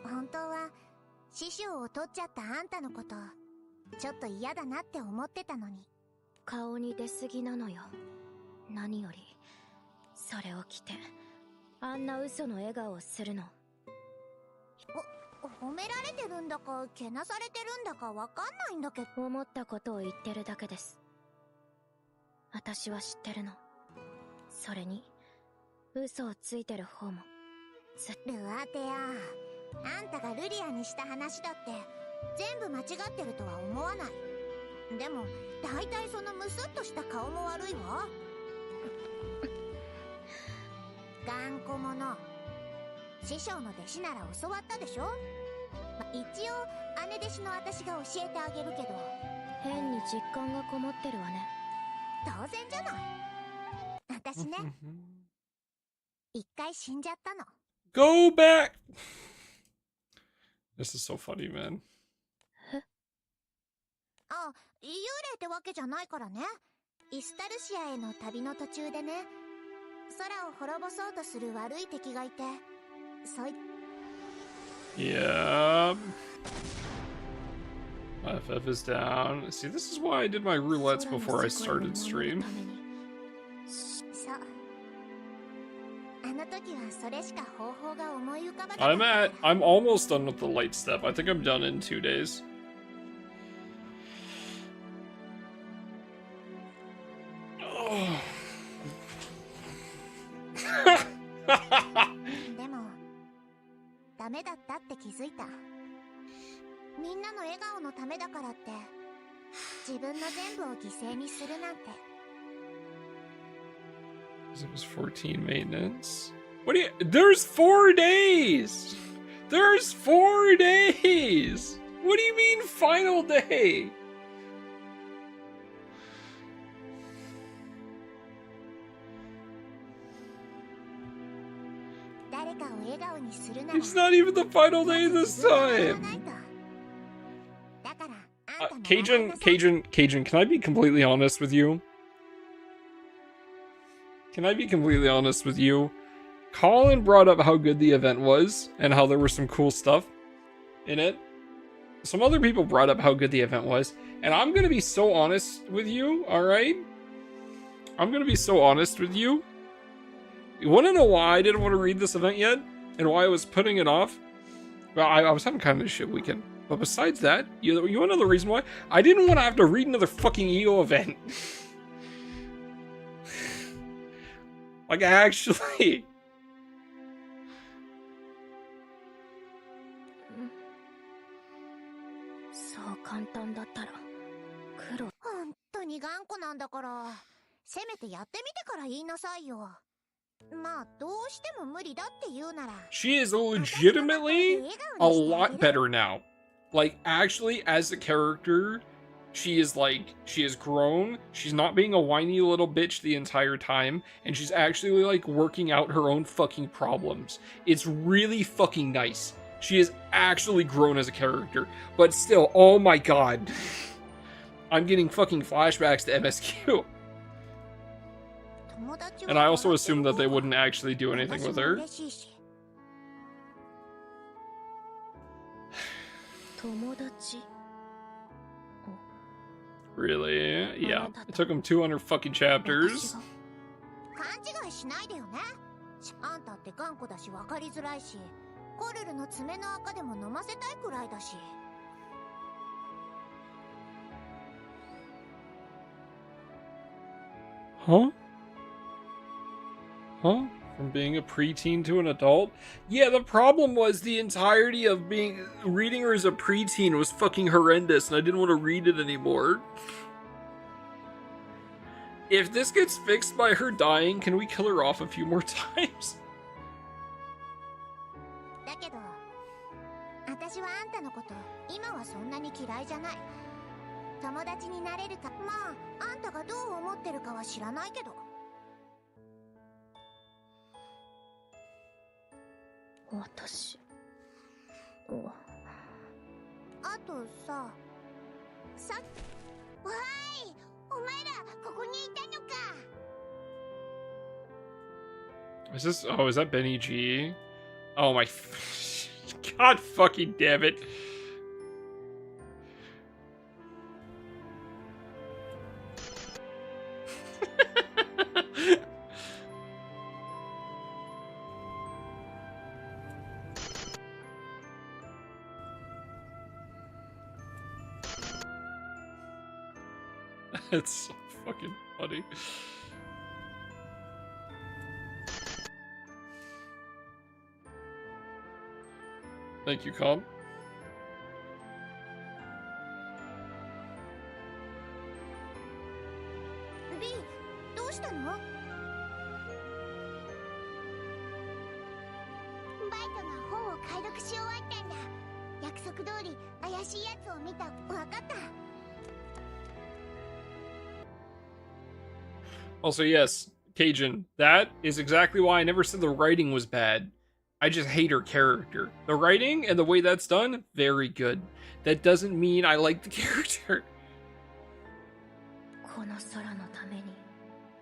本当は師匠を取っちゃったあんたのことちょっと嫌だなって思ってたのに。顔に出すぎなのよ。何よりそれを着てあんな嘘の笑顔をするの。褒められてるんだかけなされてるんだかわかんないんだけど。思ったことを言ってるだけです。私は知ってるの。それに嘘をついてる方もルアテア、あんたがルリアにした話だって全部間違ってるとは思わない。でも大体そのムスッとした顔も悪いわ。頑固者。師匠の弟子なら教わったでしょ。一応姉弟子の私が教えてあげるけど。変に実感がこもってるわね。当然じゃない。私ね一回死んじゃったの。 Go back! This is so funny, man. あ、幽霊ってわけじゃないからね。イスタルシアへの旅の途中でね、空を滅ぼそうとする悪い敵がいて、そい Yeah. FF is down. See, this is why I did my roulettes before I started stream. そうあの時はそれしか方法が思い浮かばなかった I'm almost done with the light step. I think I'm done in 2 days. Oh. でもダメだったって気づいたみんなの笑顔のためだからって自分の全部を犠牲にするなんて It was 14 maintenance. What do you? There's 4 days. There's 4 days. What do you mean final day? It's not even the final day this time. Cajun, can I be completely honest with you? Can I be completely honest with you? Colin brought up how good the event was and how there was some cool stuff in it. Some other people brought up how good the event was, and I'm gonna be so honest with you, alright? I'm gonna be so honest with you. You wanna know why I didn't want to read this event yet? And why I was putting it off? Well, I was having kind of a shit weekend. But besides that, you wanna know the reason why? I didn't want to have to read another fucking EO event. Like, actually. So 簡単だったら苦労本当に頑固なんだからせめてやってみてから言いなさいよまあどうしても無理だって言うなら She is legitimately a lot better now. Like, actually, as a character, she has grown. She's not being a whiny little bitch the entire time, and she's actually, like, working out her own fucking problems. It's really fucking nice. She has actually grown as a character, but still, oh my god. I'm getting fucking flashbacks to MSQ. And I also assumed that they wouldn't actually do anything with her. Really? Yeah. It took him 200 fucking chapters. 勘違いしないでよね。あんたって頑固だし分かりづらいし、コルルの爪の赤でも飲ませたいくらいだし。Huh? Huh? From being a preteen to an adult? Yeah, the problem was the entirety of reading her as a preteen was fucking horrendous, and I didn't want to read it anymore. If this gets fixed by her dying, can we kill her off a few more times? だけど、私はあんたのこと今はそんなに嫌いじゃない。友達になれるか、まああんたがどう思ってるかは知らないけど。私あとさわーいお前らここにいたのか is that Benny G? Oh my god fucking damn it. It's so fucking funny. Thank you, Calm. B、どうしたの？バイトが本を解読し終わったんだ。約束通り怪しいやつを見た。わかった。Also, yes, Cajun, that is exactly why I never said the writing was bad. I just hate her character. The writing and the way that's done, very good. That doesn't mean I like the character. この空のために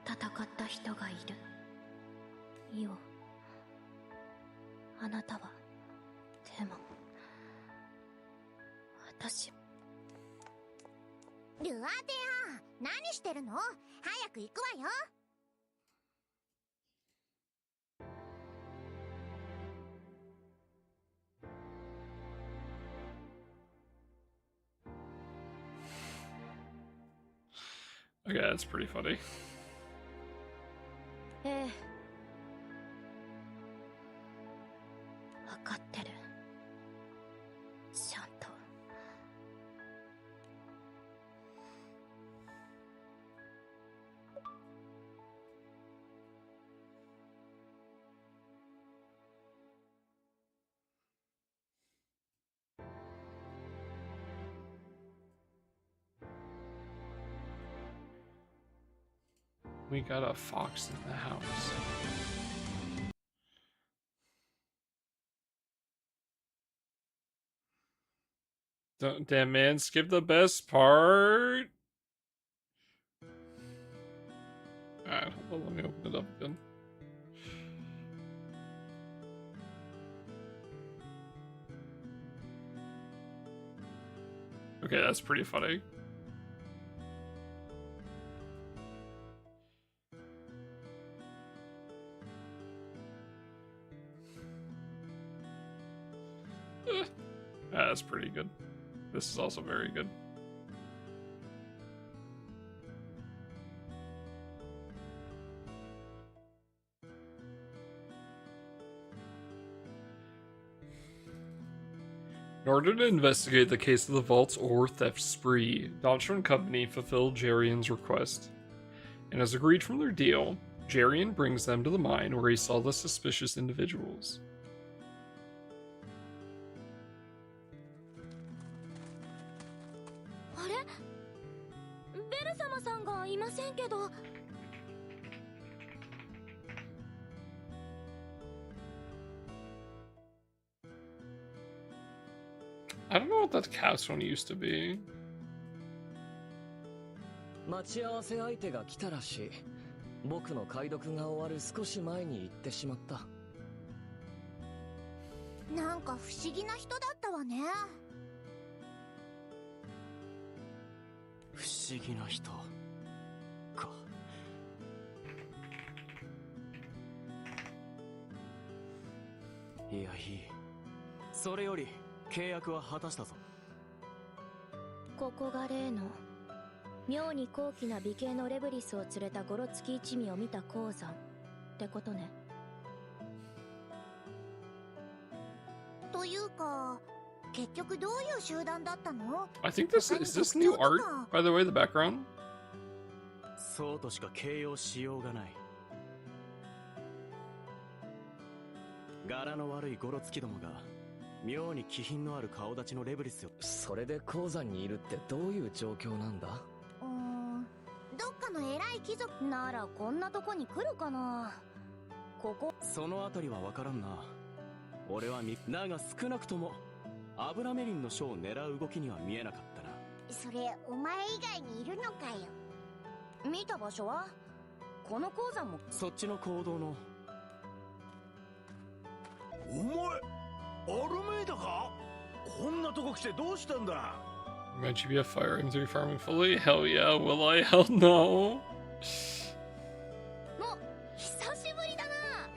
戦った人がいる。よ、あなたは、でも、私、ルアーテアン、何してるの？早く行くわよ。Okay, that's pretty funny. ええ、分かってる。ちゃんと。We got a fox in the house. Don't, damn man, skip the best part. Alright, hold on, let me open it up again. Okay, that's pretty funny. That's pretty good. This is also very good. In order to investigate the case of the vault's ore theft spree, Doncher and company fulfilled Jarian's request. And as agreed from their deal, Jarian brings them to the mine where he saw the suspicious individuals. あれ？ベル様さんがいませんけど。I don't know what that cast one used to be. 待ち合わせ相手が来たらしい。僕の解読が終わる少し前に行ってしまった。なんか不思議な人だったわね。不思議な人か。いや、いい。それより契約は果たしたぞ。ここが例の妙に高貴な美形のレブリスを連れたゴロツキ一味を見た鉱山ってことね。というか、結局どういう集団だったの？ I think this is this new art, by the way, the background? そうとしか形容しようがない。柄の悪いゴロツキどもが妙に気品のある顔立ちのレブリスよ。それで鉱山にいるってどういう状況なんだ？どっかの偉い貴族ならこんなとこに来るかな。ここそのあたりは分からんな。俺はだが少なくともアブラメリンの書を狙う動きには見えなかったな。それお前以外にいるのかよ。見た場所はこの鉱山も。そっちの行動の。お前アルメイダか？こんなとこ来てどうしたんだ？ Might you be a fire M3 farming fully? Hell yeah, will I? Hell no. もう久しぶりだな。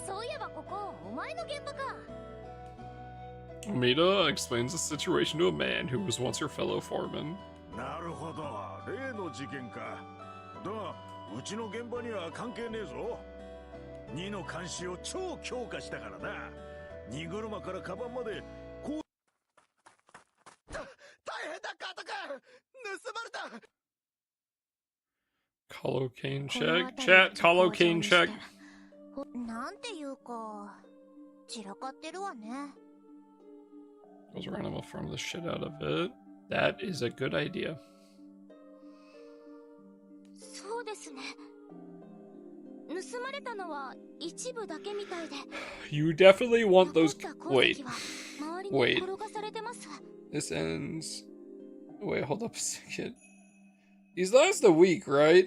そういえばここお前の現場か。Amida explains the situation to a man who was once her fellow foreman. なるほど、例の事件か。だがうちの現場には関係ねえぞ。2の監視を超強化したからな。荷車からカバンまでこう。大変だ、カート君。盗まれた。Colocane check. Chat, Colocane check. なんていうか、散らかってるわね。Goes around and will farm the shit out of it. That is a good idea. そうですね。盗まれたのは一部だけみたいで。You definitely want those. 残った鉱 Wait. 石は周りに Wait. 転がされてます。 This ends. Wait, hold up a second. These last a week, right?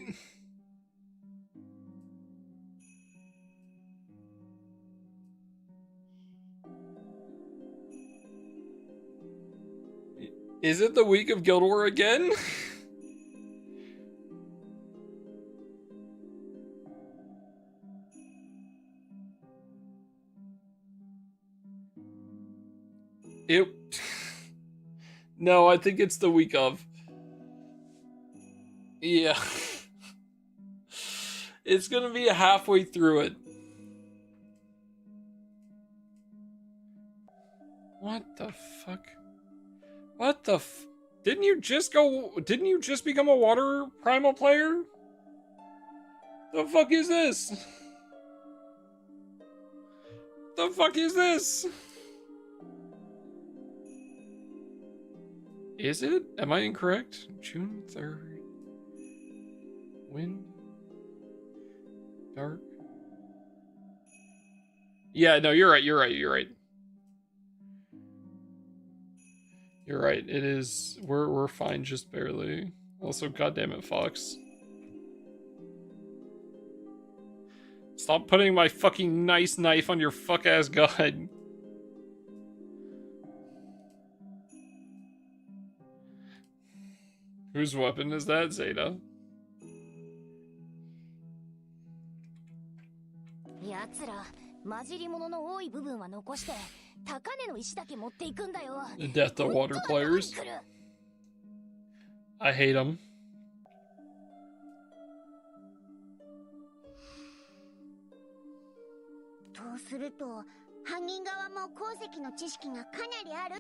Is it the week of Guild War again? It. No, I think it's the week of. Yeah. It's gonna be halfway through it. What the fuck? What the f- Didn't you just become a water primal player? The fuck is this? The fuck is this? Is it? Am I incorrect? June 3rd. Wind. Dark. Yeah, no, you're right. You're right. It is. We're fine, just barely. Also, goddammit, Fox. Stop putting my fucking nice knife on your fuck ass gun. Whose weapon is that, Zeta? 奴ら混じり物の多い部分は残して高値の石だけ持っていくんだよ。 The Death of Water players. I hate them. とすると犯人側も鉱石の知識がかなりある。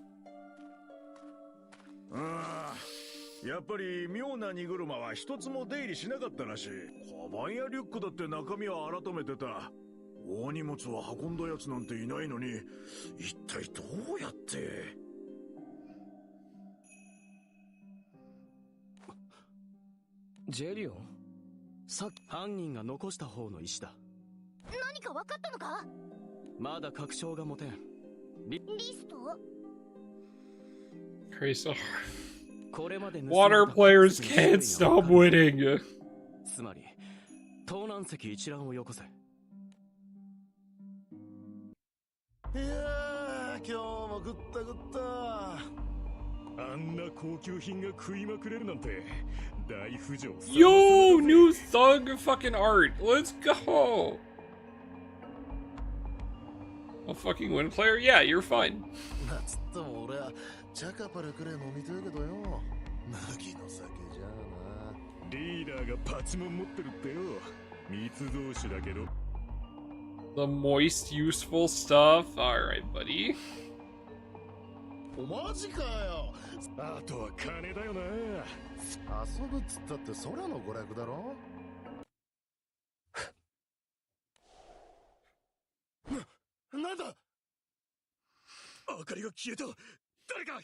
ああ、やっぱり妙な荷車は一つも出入りしなかったらしい。カバンやリュックだって中身は改めてた。大荷物は運んだやつなんていないのに、一体どうやって。ジェリオン、さっき犯人が残した方の石だ。何か分かったのか？まだ確証が持てん。リスト？ Crazy. これまで Water players can't stop winning. つまり、盗難石一覧をよこせ。いやー、今日もグッタグッタ。あんな高級品が食いまくれるなんて大浮上。 Yo, new thug fucking art. Let's go. A fucking win player? Yeah, you're fine. なつっても俺はチャカパルくらい飲みたいけどよ。ナギの酒じゃあな。リーダーがパチモン持ってるってよ。密造酒だけど。The moist, useful stuff. Alright, buddy. おマジかよ。あとは金だよな。遊ぶっつったって空の娯楽だろ。なんだ。明かりが消えた。誰か。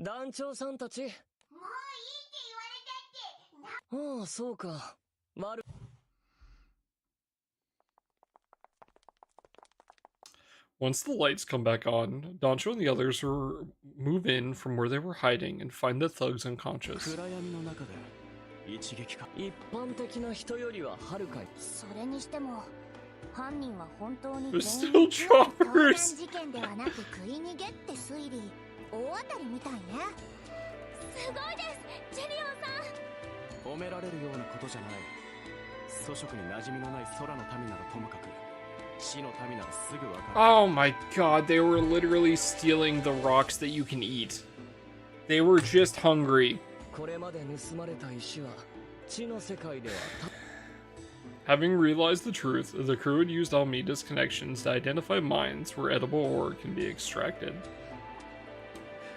団長さんたち。もういいって言われたって。ああ、そうか。Once the lights come back on, Dancho and the others move in from where they were hiding and find the thugs unconscious. 暗闇の中で一撃か。一般的な人よりははるかに。それにしても犯人は本当に There's still 盗難 choppers! 事件ではなく食い逃げって推理。大当たりみたいね。すごいですジェリオンさん。褒められるようなことじゃない。粗食に馴染みのない空の民ならともかく、地の民ならすぐわかる。 Oh my god, they were literally stealing the rocks that you can eat. They were just hungry. これまで盗まれた石は地の世界では Having realized the truth, the crew had used Almeida's connections to identify mines where edible ore can be extracted.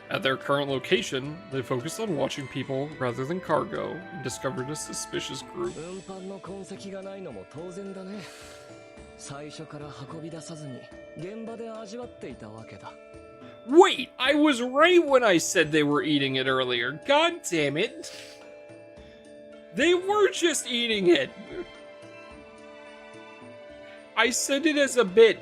At their current location, they focused on watching people rather than cargo and discovered a suspicious group. 運搬の痕跡がないのも当然だね。最初から運び出さずに現場で味わっていたわけだ。 Wait, I was right when I said they were eating it earlier. God damn it. They were just eating it. I said it as a bit.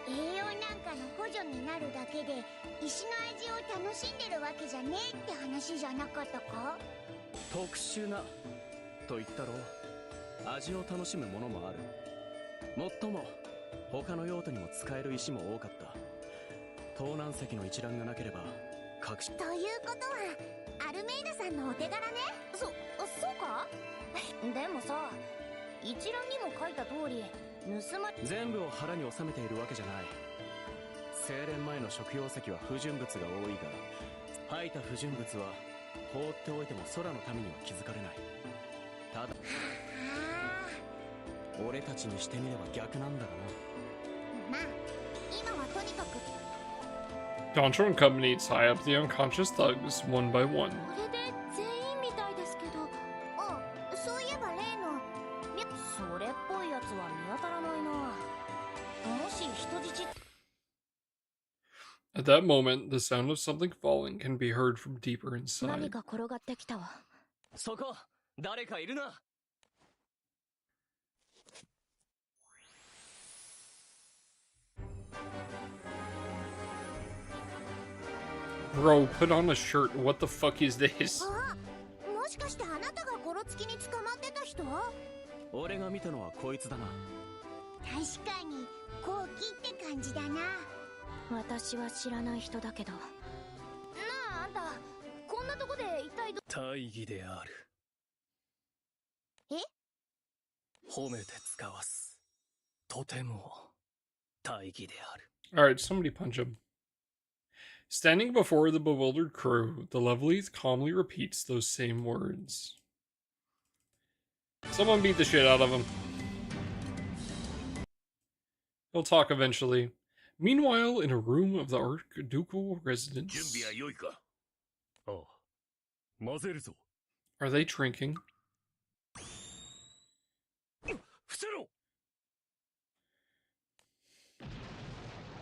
栄養なんかの補助になるだけで石の味を楽しんでるわけじゃねえって話じゃなかったか？特殊なと言ったろう。味を楽しむものもある。もっとも他の用途にも使える石も多かった。盗難石の一覧がなければ隠し。ということはアルメイダさんのお手柄ね。そうかでもさ、一覧にも書いた通り盗ま全部を腹に収めているわけじゃない。精錬前の食用石は不純物が多いが、吐いた不純物は放っておいても空の民には気づかれない。ただ俺たちにしてみれば逆なんだがまあ今はとにかく Doncho and company tie up the unconscious thugs one by one. これで全員みたいですけど。あ、そういえば例のそれっぽいやつは見当たらないな。もし人質 At that moment, the sound of something falling can be heard from deeper 何 inside. か転がってきたわ。そこ誰かいるな。 Bro, put on a shirt. What the fuck is this? あ、もしかしてあなたがゴロつきに捕まってた人？俺が見たのはこいつだな。確かに後期って感じだな。私は知らない人だけど。なあ、あんたこんなとこで一体ど。大義である。え？褒めて使わす。とても大義である。 Alright, somebody punch him. Standing before the bewildered crew, the Lovely calmly repeats those same words. Someone beat the shit out of him. He'll talk eventually. Meanwhile, in a room of the Archducal 準 residence, 備は良いか。ああ、混ぜるぞ。 are they drinking? 伏せろ。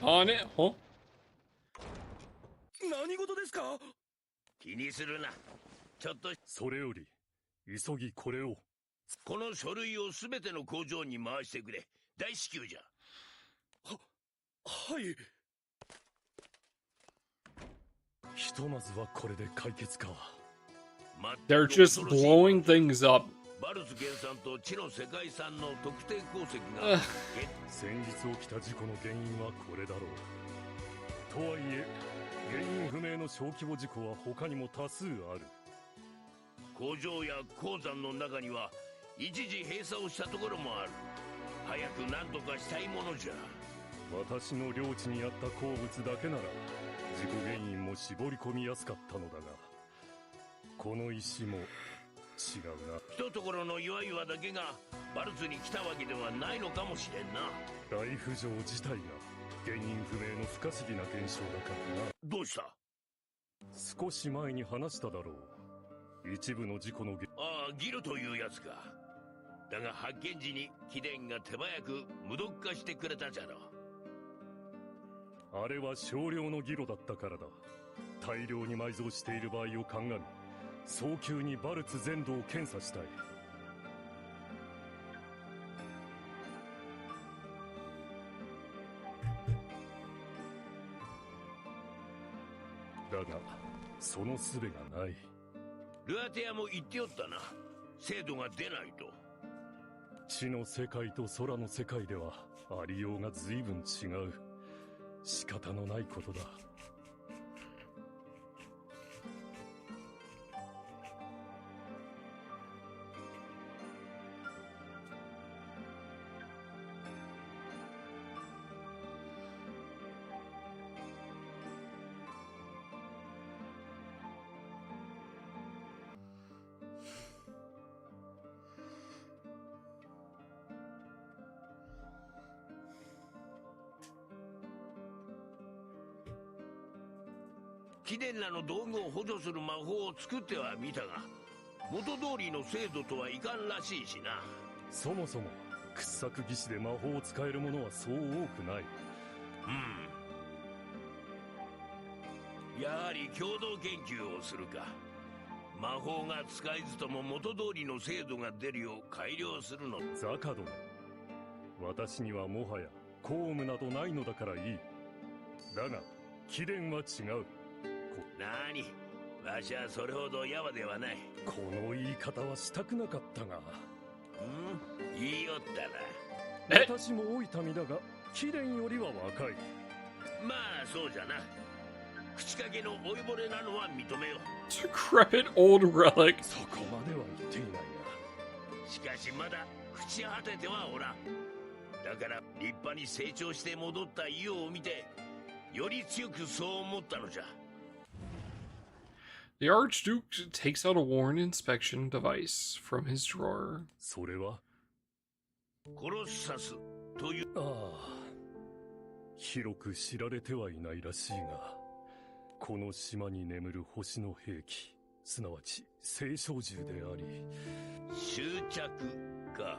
On it, huh? 何事ですか？気にするな。ちょっとそれより急ぎこれを。この書類をすべての工場に回してくれ。大至急じゃ。はい。ひとまずはこれで解決か。They're just blowing things up. バルツ原産と地の世界遺産の特定鉱石が Ugh. 先日起きた事故の原因はこれだろう。とはいえ原因不明の小規模事故は他にも多数ある。工場や鉱山の中には一時閉鎖をしたところもある。早く何とかしたいものじゃ。私の領地にあった鉱物だけなら事故原因も絞り込みやすかったのだが、この石も違うな。ひとところの岩々だけがバルツに来たわけではないのかもしれんな。大浮上自体が原因不明の不可思議な現象だからな。どうした？少し前に話しただろう。一部の事故のああ、ギルというやつか。だが発見時に貴殿が手早く無毒化してくれたじゃろ。あれは少量のギロだったからだ。大量に埋蔵している場合を鑑み、早急にバルツ全土を検査したい。だがその術がない。ルアテアも言っておったな。精度が出ないと。地の世界と空の世界ではありようが随分違う。仕方のないことだ。貴殿らの道具を補助する魔法を作ってはみたが、元通りの精度とはいかんらしいしな。そもそも掘削技師で魔法を使える者はそう多くない。やはり共同研究をするか。魔法が使いずとも元通りの精度が出るよう改良するの。ザカ殿、私にはもはや公務などないのだからいい。だが貴殿は違う。なに、わしはそれほどやわではない。この言い方はしたくなかったが。言いよったな。私も老いた身だが貴殿よりは若い。まあそうじゃな。口影の老いぼれなのは認めよ。 Decrepit old relic. そこまでは言っていないが。しかしまだ朽ち果ててはおらん。だから立派に成長して戻ったイオを見て、より強くそう思ったのじゃ。 The Archduke takes out a Warren inspection device from his drawer. それはコロッサスという。ああ、広く知られてはいないらしいが、この島に眠る星の兵器、すなわち聖照銃であり、執着か。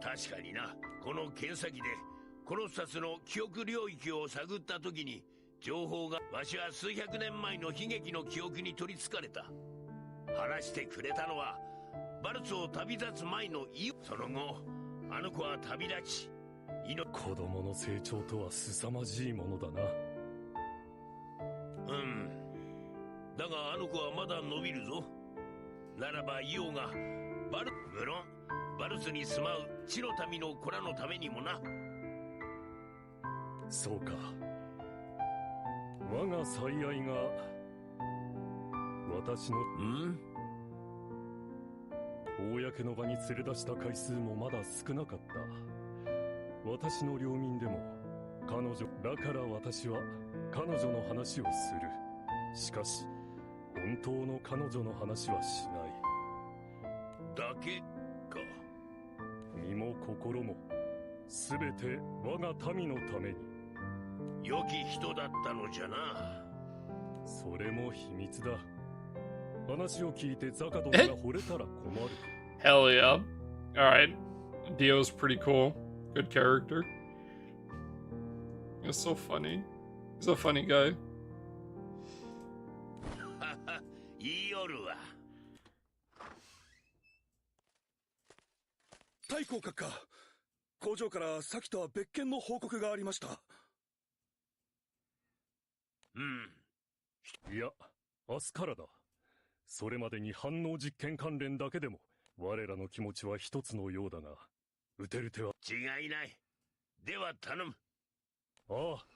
確かにな。この剣先でコロッサスの記憶領域を探った時に、情報がわしは数百年前の悲劇の記憶に取りつかれた。話してくれたのはバルツを旅立つ前のイオ。その後あの子は旅立ち、子供の成長とは凄まじいものだな。だがあの子はまだ伸びるぞ。ならばイオが無論バルツに住まう地の民の子らのためにもな。そうか。我が最愛が私の公の場に連れ出した回数もまだ少なかった。私の領民でも彼女だから、私は彼女の話をする。しかし本当の彼女の話はしない。だけか。身も心も全て我が民のために。良き人だったのじゃな。それも秘密だ。話を聞いてザカ殿が惚れたら困る。Hell yeah. Alright. Dio's pretty cool. Good character. It's so funny. He's a funny guy. 言いよるわ。太閤閣下、工場から先とは別件の報告がありました。いや、明日からだ。それまでに反応実験関連だけでも我らの気持ちは一つのようだが、打てる手は違いない。では頼む。ああ、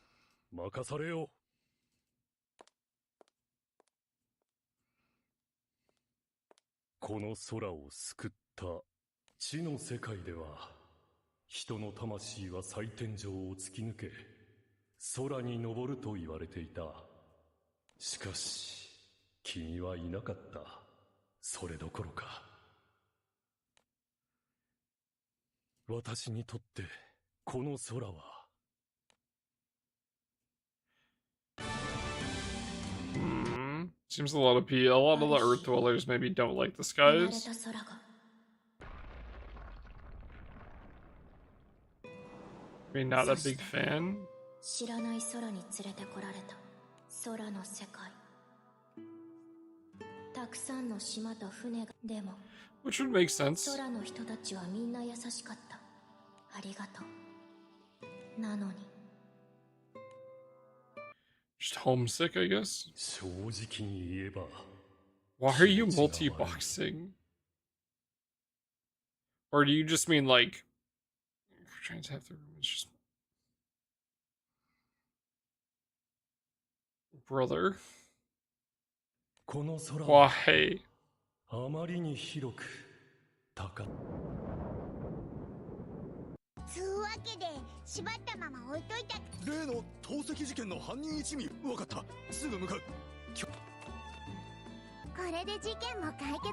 任されよう。この空を救った地の世界では、人の魂は最天井を突き抜け空に昇ると言われていた。しかし君はいなかった。それどころか私にとってこの空はSeems a lot of the Earth dwellers maybe don't like the skies. Maybe not a big fan. 知らない空に連れてこられた空の世界。たくさんの島と船が、でも Which would make sense. 空の人たちはみんな優しかった。ありがとう。なのに Just homesick, I guess. 正直に言えば Why are you multi-boxing? Or do you just mean like trying to have the room is just brother? この空 Why? あまりに広く高つうわけで縛ったまま置いといた。例の投石事件の犯人一味、分かった。すぐ向かう。これで事件も解決ね。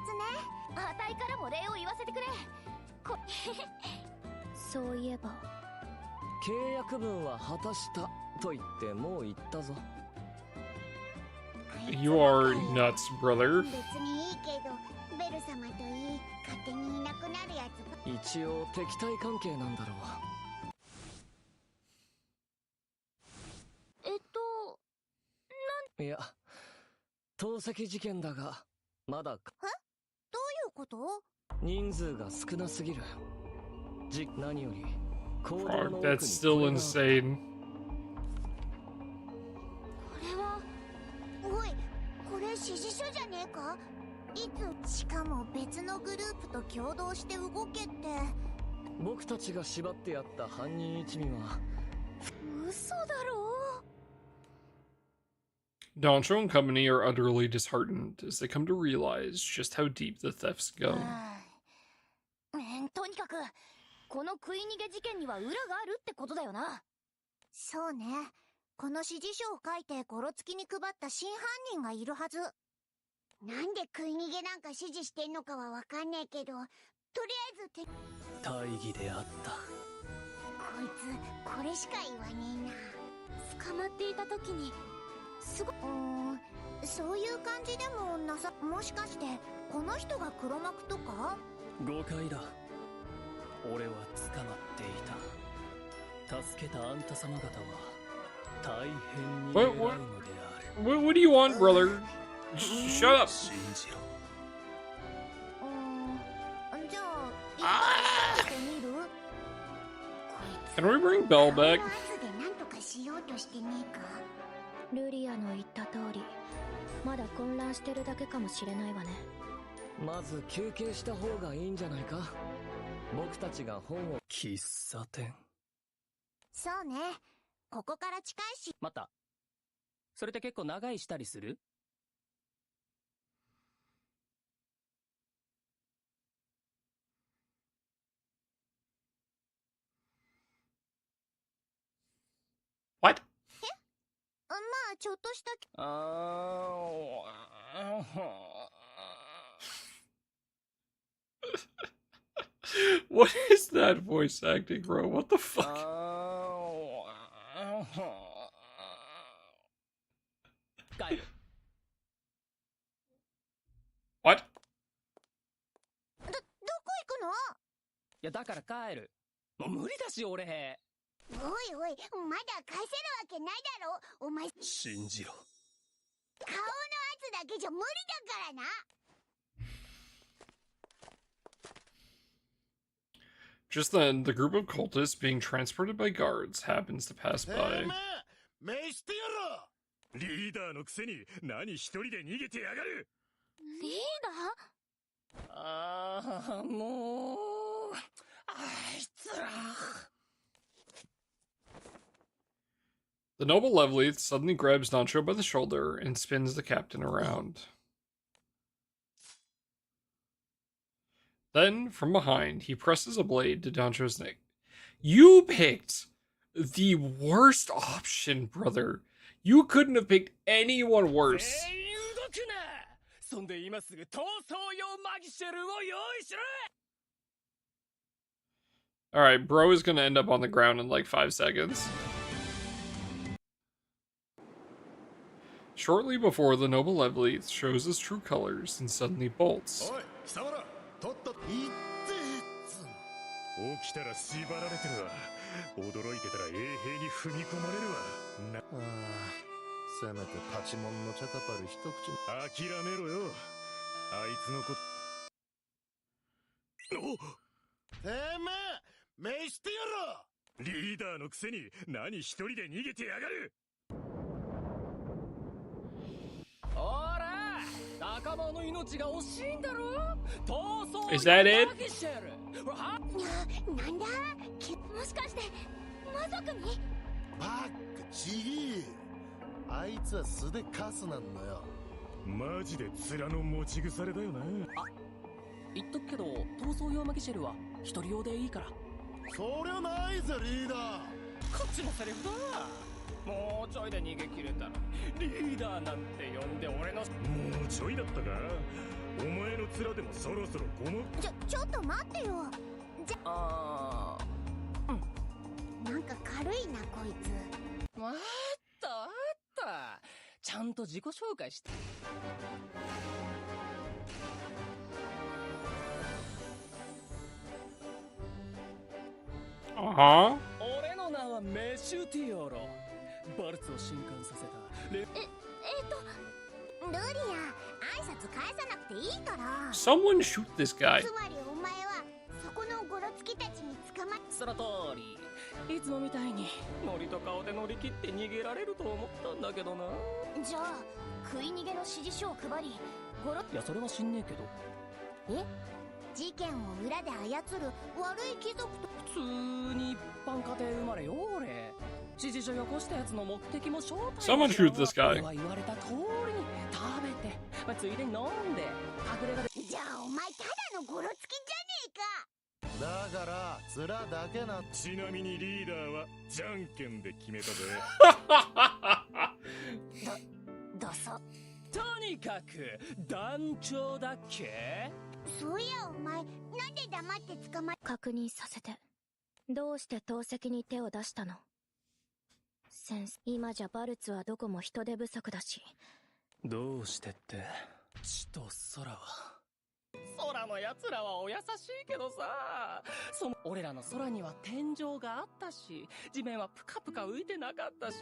あたいからも礼を言わせてくれ。そういえば契約分は果たしたと言ってもう言ったぞ。You are nuts, brother. 別にいいけど、ベル様といい勝手にいなくなるやつ。一応敵対関係なんだろう。いや、投石事件だがまだか。どういうこと？人数が少なすぎる。何より行動の Frog, 奥に that's still insane. これは、おい、これ指示書じゃねえか？いつ、しかも別のグループと共同して動けって。僕たちが縛ってやった犯人一味は嘘だろ。Doncho and company are utterly disheartened as they come to realize just how deep the thefts go. とにかくこの食い逃げ事件には裏があるってことだよな。そうね。この指示書を書いてゴロツキに配った真犯人がいるはず。なんで食い逃げなんか指示してんのかはわかんねえけど、とりあえず大義であった。こいつこれしか言わねえな。捕まっていた時にそういう感じでもなさ。もしかしてこの人が黒幕とか？誤解だ。俺は捕まっていた。助けたあんた様方は大変に偉いのである。What do you want, brother? Shut up. 信じろ。じゃあ一回見てみる？ Can we bring Bell back? 圧でなんとかしようとしてねえか？ルリアの言った通り、まだ混乱してるだけかもしれないわね。まず休憩した方がいいんじゃないか。僕たちが本を。喫茶店。そうね。ここから近いし。また。それって結構長いしたりする？ What? まあちょっとした。What is that voice acting, bro? What the fuck? What? どこ行くの？いやだから帰る。もう無理だし俺。おいおい、まだ返せるわけないだろ。お前信じろ。顔の圧だけじゃ無理だからな。Just then, the group of cultists being transported by guards happens to pass by. 飯してやろ。リーダーのくせに何一人で逃げてやがる。リーダー？ああ、もうあいつら。The noble Levleith suddenly grabs Doncho by the shoulder and spins the captain around. Then, from behind, he presses a blade to Doncho's neck. You picked the worst option, brother. You couldn't have picked anyone worse. Alright, bro is gonna end up on the ground in like 5 seconds. Shortly before, the noble Levleith shows his true colors and suddenly bolts. 起きたら縛られてるわ。驚いてたら永平に踏み込まれるわ。せめてパチモンのチャカパル一口。諦めろよ。あいつのこと。てめえ、飯してやろ。リーダーのくせに何一人で逃げてやがる。おら、仲間の命が惜しいんだろ。逃走。Is that it? なんだ？もしかして魔族に？バックちぎあいつは素でカスなんだよ。マジで面の持ち腐れだよな。あ、言っとくけど逃走用マギシェルは一人用でいいから。そりゃないぜリーダー。こっちのセリフだ。もうちょいで逃げ切れたらリーダーなんて呼んで俺の。もうちょいだったか。お前の面でもそろそろごも。ちょっと待ってよ。なんか軽いなこいつ。あったあった。ちゃんと自己紹介して。俺の名はメシュティオロ。バルツを震撼させたルリア、挨拶返さなくていいから。 Someone shoot this guy. つまりお前はそこのゴロツキたちに捕まっ。その通り。いつもみたいにノリと顔で乗り切って逃げられると思ったんだけどな。じゃあ食い逃げの指示書を配りゴロ。いやそれは知んねえけど。事件を裏で操る悪い貴族と。普通に一般家庭生まれよ俺。指示書よこしたやつの目的も正体も Someone shoot this guy. 俺は言われた通りに食べて、ついでに飲んで隠れ家で。じゃあお前ただのゴロつきじゃねえか。だから面だけな。ちなみにリーダーはじゃんけんで決めたぜ。ダサ。とにかく団長だっけ。そういやお前なんで黙って捕まえ。確認させて。どうして投石に手を出したの？先生、今じゃバルツはどこも人手不足だし。どうしてって、地と空は。空の奴らはお優しいけどさ、俺らの空には天井があったし、地面はプカプカ浮いてなかったし。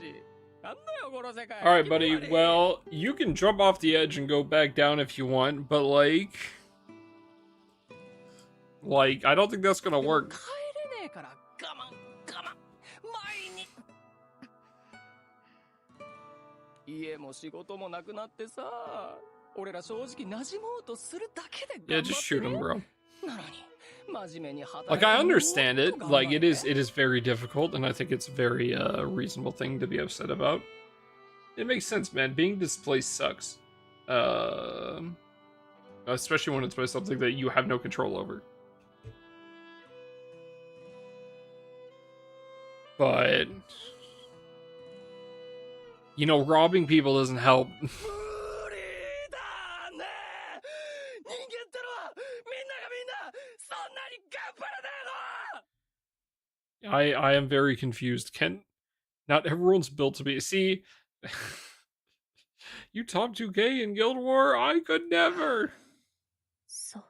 なんだよこの世界。Alright, buddy. Well, you can jump off the edge and go back down if you want, but like, I don't think that's gonna work. 帰れねえから我慢。前に。家も仕事もなくなってさ、俺ら正直馴染もうとするだけで Yeah, just shoot him, bro. なのに真面目に働い Like, I understand it. Like, it is very difficult, and I think it's a very reasonable thing to be upset about. It makes sense, man. Being displaced sucks. Especially when it's by something that you have no control over. But, you know, robbing people doesn't help. I am very confused. Not everyone's built to be. See, you talk too gay in Guild War? I could never. So.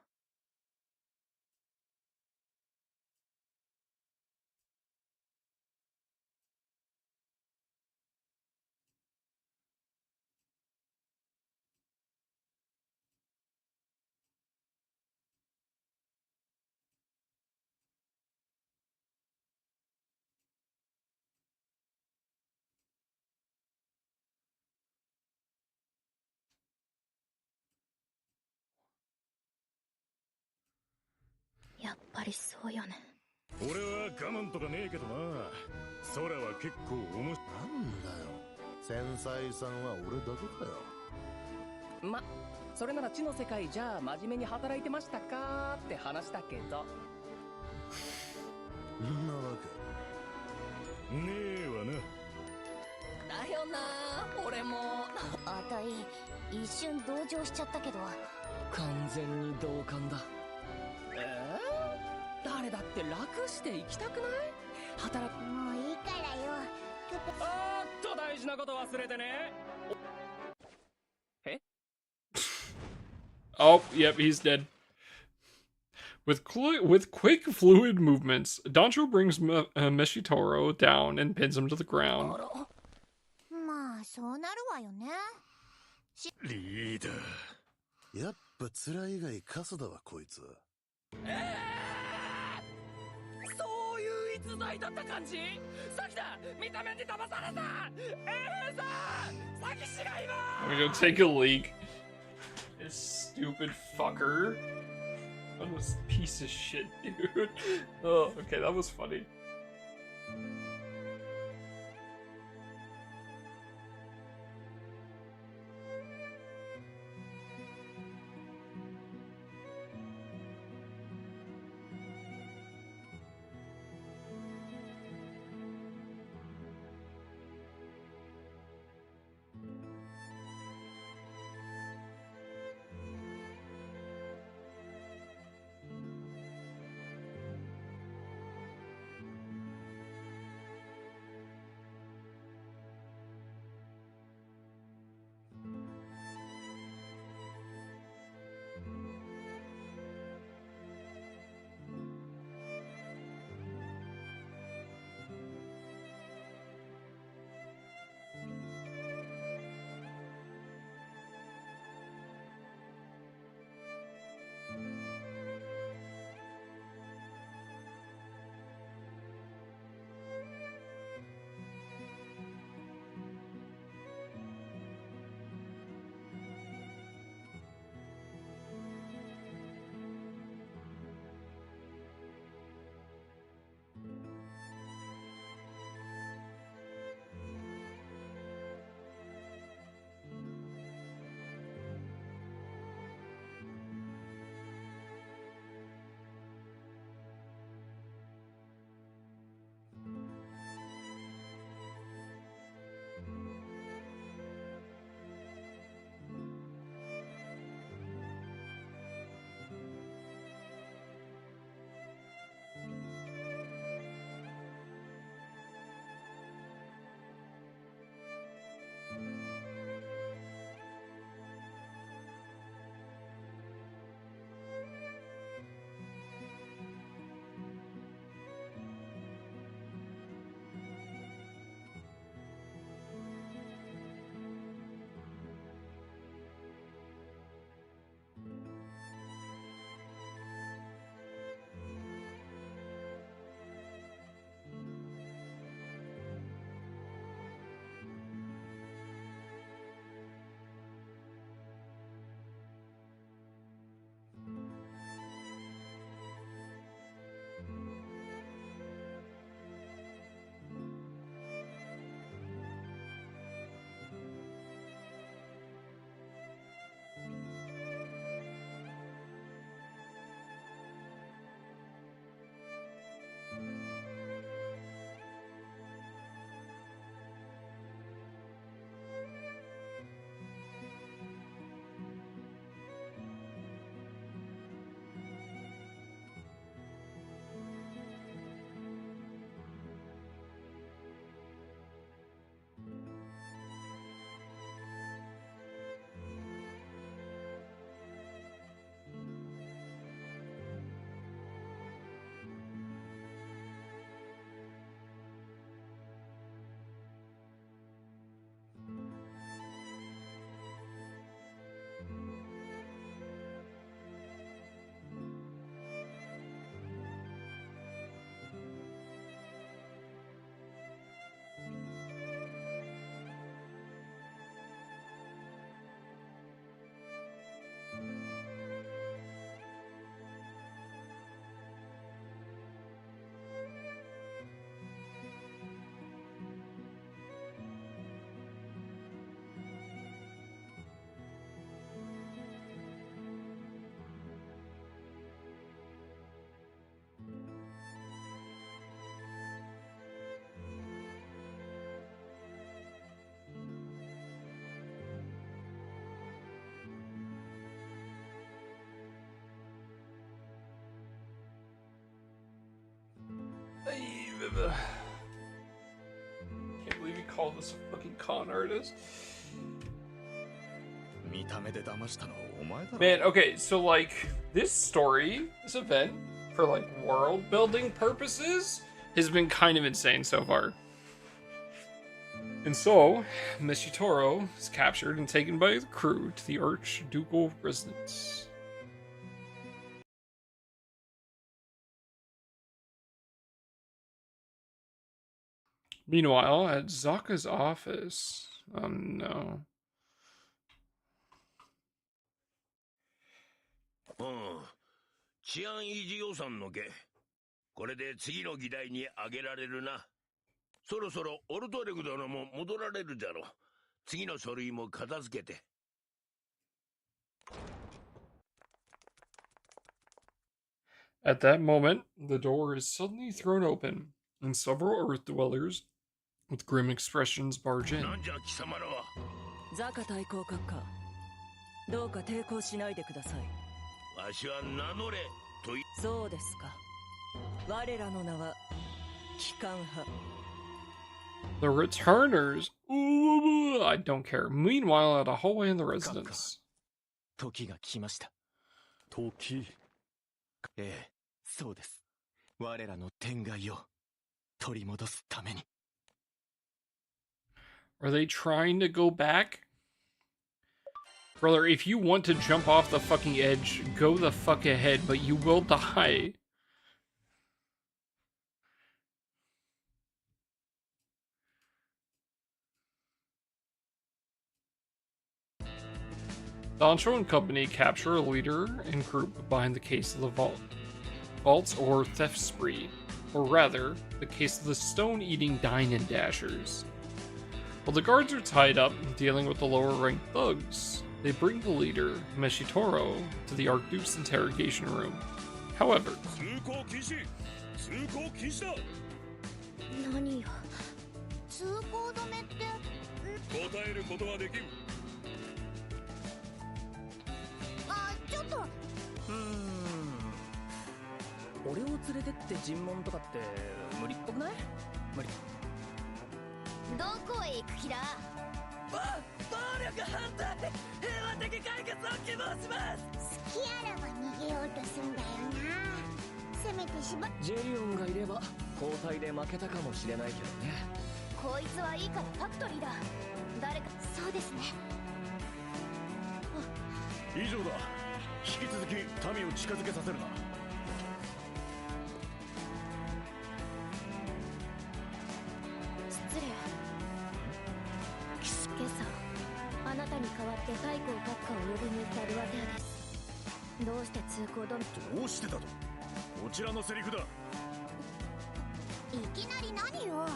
やっぱりそうよね。俺は我慢とかねえけどな。空は結構面白い。なんだよ。繊細さんは俺だけかよ。それなら地の世界じゃあ真面目に働いてましたかって話だけど。んなわけ。ねえわな。だよな、俺も。あたい、一瞬同情しちゃったけど。完全に同感だ。誰だって楽して生きたくない？働く。もういいからよ。大事なこと忘れてね。え？ Oh, yep, he's dead. With quick, fluid movements, Dancho brings Meshitoro down and pins him to the ground. まあそうなるわよね。リーダー。やっぱ辛い以外カスだわこいつ。そういう逸材だった感じ？さきだ、見た目に騙された。さきしが今。 I'm gonna go take a leak. This stupid fucker. That was a piece of shit, dude. Oh, okay, that was funny. Can't believe you called this a fucking con artist. Man, okay, so like this story, this event, for like world building purposes, has been kind of insane so far. And so, Meshitoro is captured and taken by the crew to the Archducal residence. Meanwhile, at Zaka's office, oh no. 治安維持予算の件、これで次の議題に挙げられるな。そろそろオルトレグ殿も戻られるじゃろう。次の書類も片付けて。At that moment, the door is suddenly thrown open, and several Earth dwellers, with grim expressions, barge in. なんじゃ貴様らは。ザカ対抗閣下、どうか抵抗しないでください。わしは名乗れと言。そうですか。我らの名は機関派。 The returners. Ooh, I don't care. Meanwhile, at a hallway in the residence. 時が来ました。時。ええ、そうです。我らの天外を取り戻すために。Are they trying to go back? Brother, if you want to jump off the fucking edge, go the fuck ahead, but you will die. Dancho and company capture a leader and group behind the case of the vaults or theft spree, or rather, the case of the stone-eating Dine and Dashers. While the guards are tied up dealing with the lower-ranked thugs, they bring the leader, Meshitoro, to the Archduke's interrogation room. However, 何よ。通行止めって。答えることはできん。ちょっと。俺を連れてって尋問とかって無理っぽくない？無理。どこへ行く気だ？暴力反対、平和的解決を希望します。好きあらば逃げようとすんだよな。せめてジェリオンがいれば交代で負けたかもしれないけどね。こいつはいいからファクトリーだ。誰か。そうですね。以上だ。引き続き民を近づけさせるな。失礼。今朝あなたに代わって太閤閣下を呼びに行ったルアテアです。どうして通行止め。どうしてだと。こちらのセリフだ。いきなり何よ。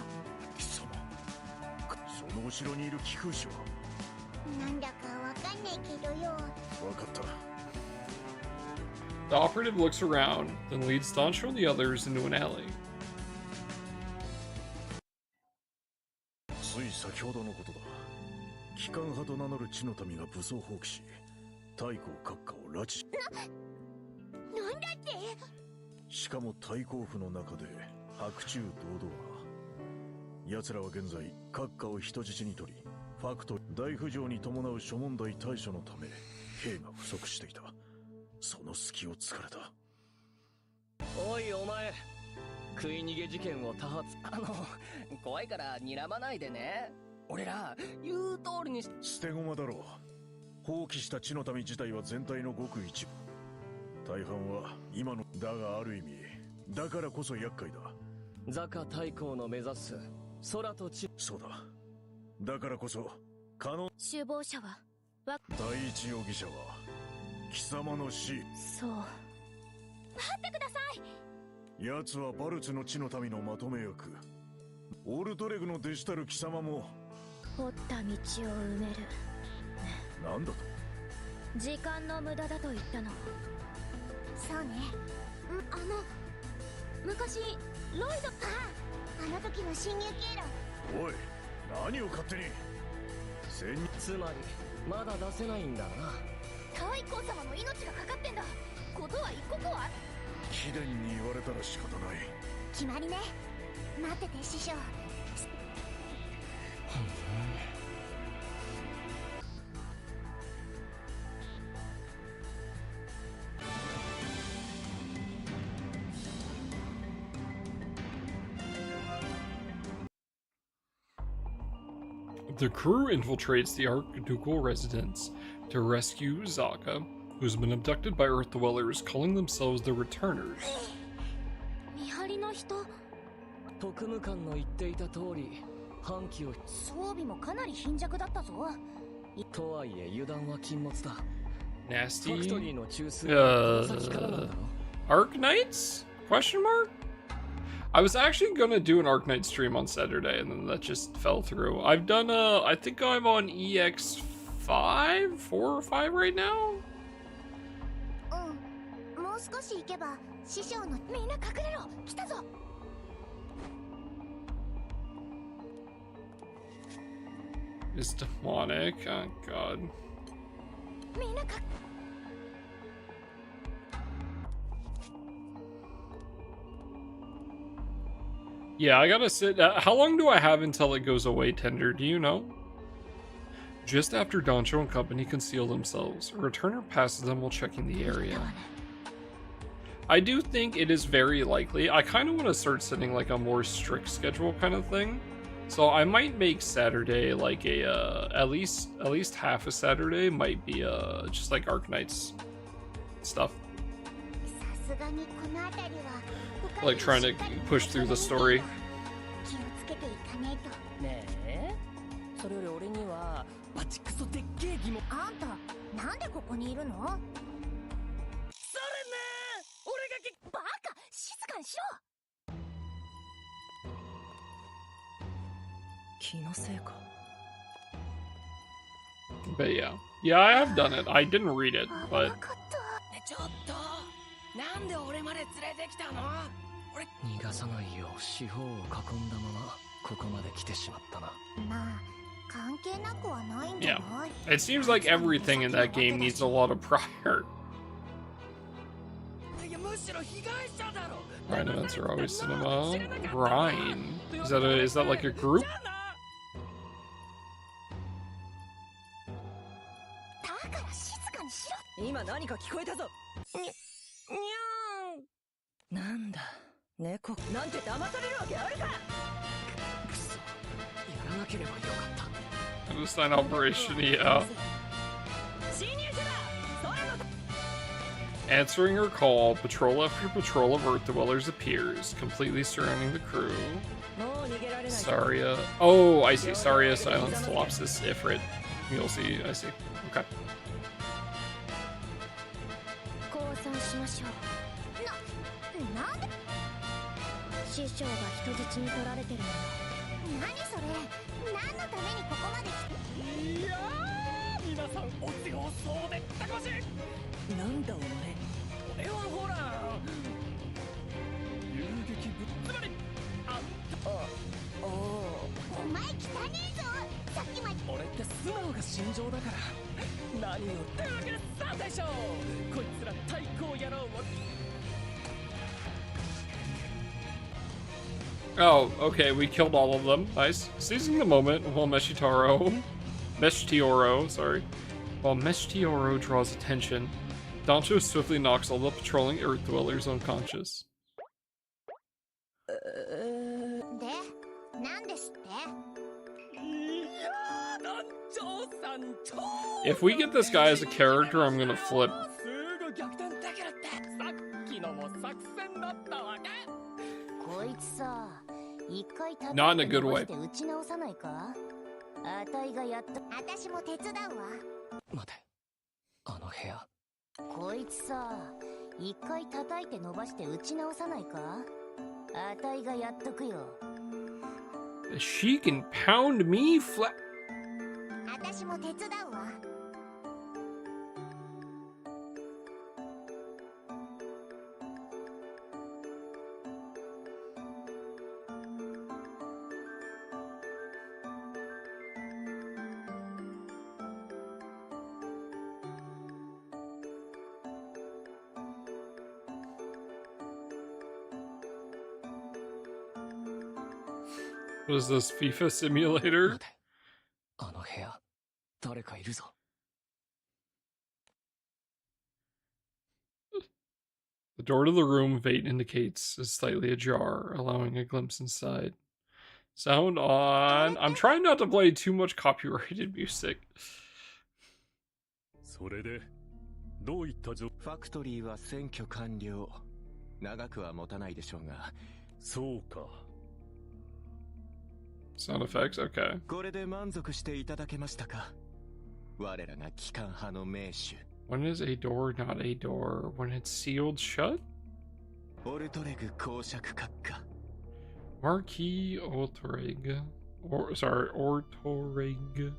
貴様、その後ろにいる貴風子は。なんだかわかんないけどよ。わかった。the operative looks around, then leads Dancho and the others into an alley. つい先ほどのことだ。機関派と名乗る地の民が武装蜂起し、太閤閣下を拉致し。なんだって。しかも太閤府の中で白昼堂々な。奴らは現在閣下を人質に取り、ファクト大浮上に伴う諸問題対処のため兵が不足していた。その隙を突かれた。おいお前、食い逃げ事件を多発。怖いから睨まないでね。俺ら言う通りに。捨て駒だろう。放棄した地の民自体は全体のごく一部。大半は今のだがある意味だからこそ厄介だ。ザカ太閤の目指す空と地。そうだ。だからこそ可能。首謀者は第一容疑者は貴様の死。そう。待ってください。奴はバルツの地の民のまとめ役。オルトレグの弟子たる貴様も掘った道を埋める。なんだと。時間の無駄だと言ったの。そうね。昔ロイド。あの時の侵入経路。おい、何を勝手に。つまりまだ出せないんだな。太閤様の命がかかってんだ。ことは一刻は。貴殿に言われたら仕方ない。決まりね。待ってて師匠。The crew infiltrates the Archducal residence to rescue Zaka, who's been abducted by Earth Dwellers calling themselves the Returners. 見張りの人。特務官の言っていた通り、反旗を装備もかなり貧弱だったぞ。とはいえ油断は禁物だ。 Nasty. ファクトリーの中枢はこの先からなんだろ Arknights? Question mark? I was actually gonna do an Arknight stream on Saturday, and then that just fell through. I've done I think I'm on EX5? 4 or 5 right now? うん。もう少し行けば師匠の。みんな隠れろ。来たぞ。It's demonic. Oh god. みんなYeah, I gotta sit. How long do I have until it goes away, Tender? Do you know? Just after Doncho and company conceal themselves, a returner passes them while checking the area. I do think it is very likely. I kind of want to start setting like a more strict schedule kind of thing. So I might make Saturday like a at least half a Saturday might be just like Arknights stuff. Like trying to push through the story. ねえ、それより俺にはバチクソでっけえ疑問。あんたなんでここにいるの？それね、俺がバカ、静かにしろ。気のせいか。 But yeah, I have done it. I didn't read it, but ちょっと、なんで俺まで連れてきたの？逃がさないよう四方を囲んだままここまで来てしまったな。まあ関係なくはないんじゃ yeah, ない？ it seems like everything in that game needs a lot of prior. いやむしろ被害者だろ。 Rhine events are always cinema. Rhine. Is that like a group? だから静かにしろ。今何か聞こえたぞ。にゃーん。なんだ、猫なんて騙されるわけあるか。くそ、やらなければよかった。Clandestine operation, yeah. Answering her call, patrol after patrol of Earth Dwellers appears, completely surrounding the crew. Saria. Oh, I see. Saria, Silence, Thalopsis, Ifrit, Mulesy. I see. Okay. 降参しましょう。なんで？師匠が人質に取られてるのよ。何それ？何のためにここまで来て？いやー、皆さんお手をそうでったこし。なんだお前。俺はほら。遊撃ぶっつまり。あお前汚ねえぞ。さっきまで。俺って素直が心情だから。何を手上げさでしょう。こいつら対抗野郎を。 Oh, okay, we killed all of them. Nice. Seizing the moment while Meshtioro, while Meshtioro draws attention, Doncho swiftly knocks all the patrolling Earth Dwellers unconscious. で、なんですって？ If we get this guy as a character, I'm gonna flip. こいつさ、一回叩いて Not in a good way. 打ち直さないか？あたいがやっと。私も手伝うわ。待て、あの部屋。こいつさ、一回叩いて伸ばして打ち直さないか？あたいがやっとくよ。 She can pound me flat. 私も手伝うわ。What is this, FIFA simulator? あの部屋、誰かいるぞ。The door to the room Vate indicates is slightly ajar, allowing a glimpse inside. Sound on. I'm trying not to play too much copyrighted music. それでどういった状況？ファクトリーは占拠完了。長くは持たないでしょうが。そうか。Sound effects, okay. これで満足していただけましたか？我らが機関派の名手。When is a door not a door? When it's sealed shut? オルトレグ公爵閣下。Marquis Ortoreg. Ortoreg.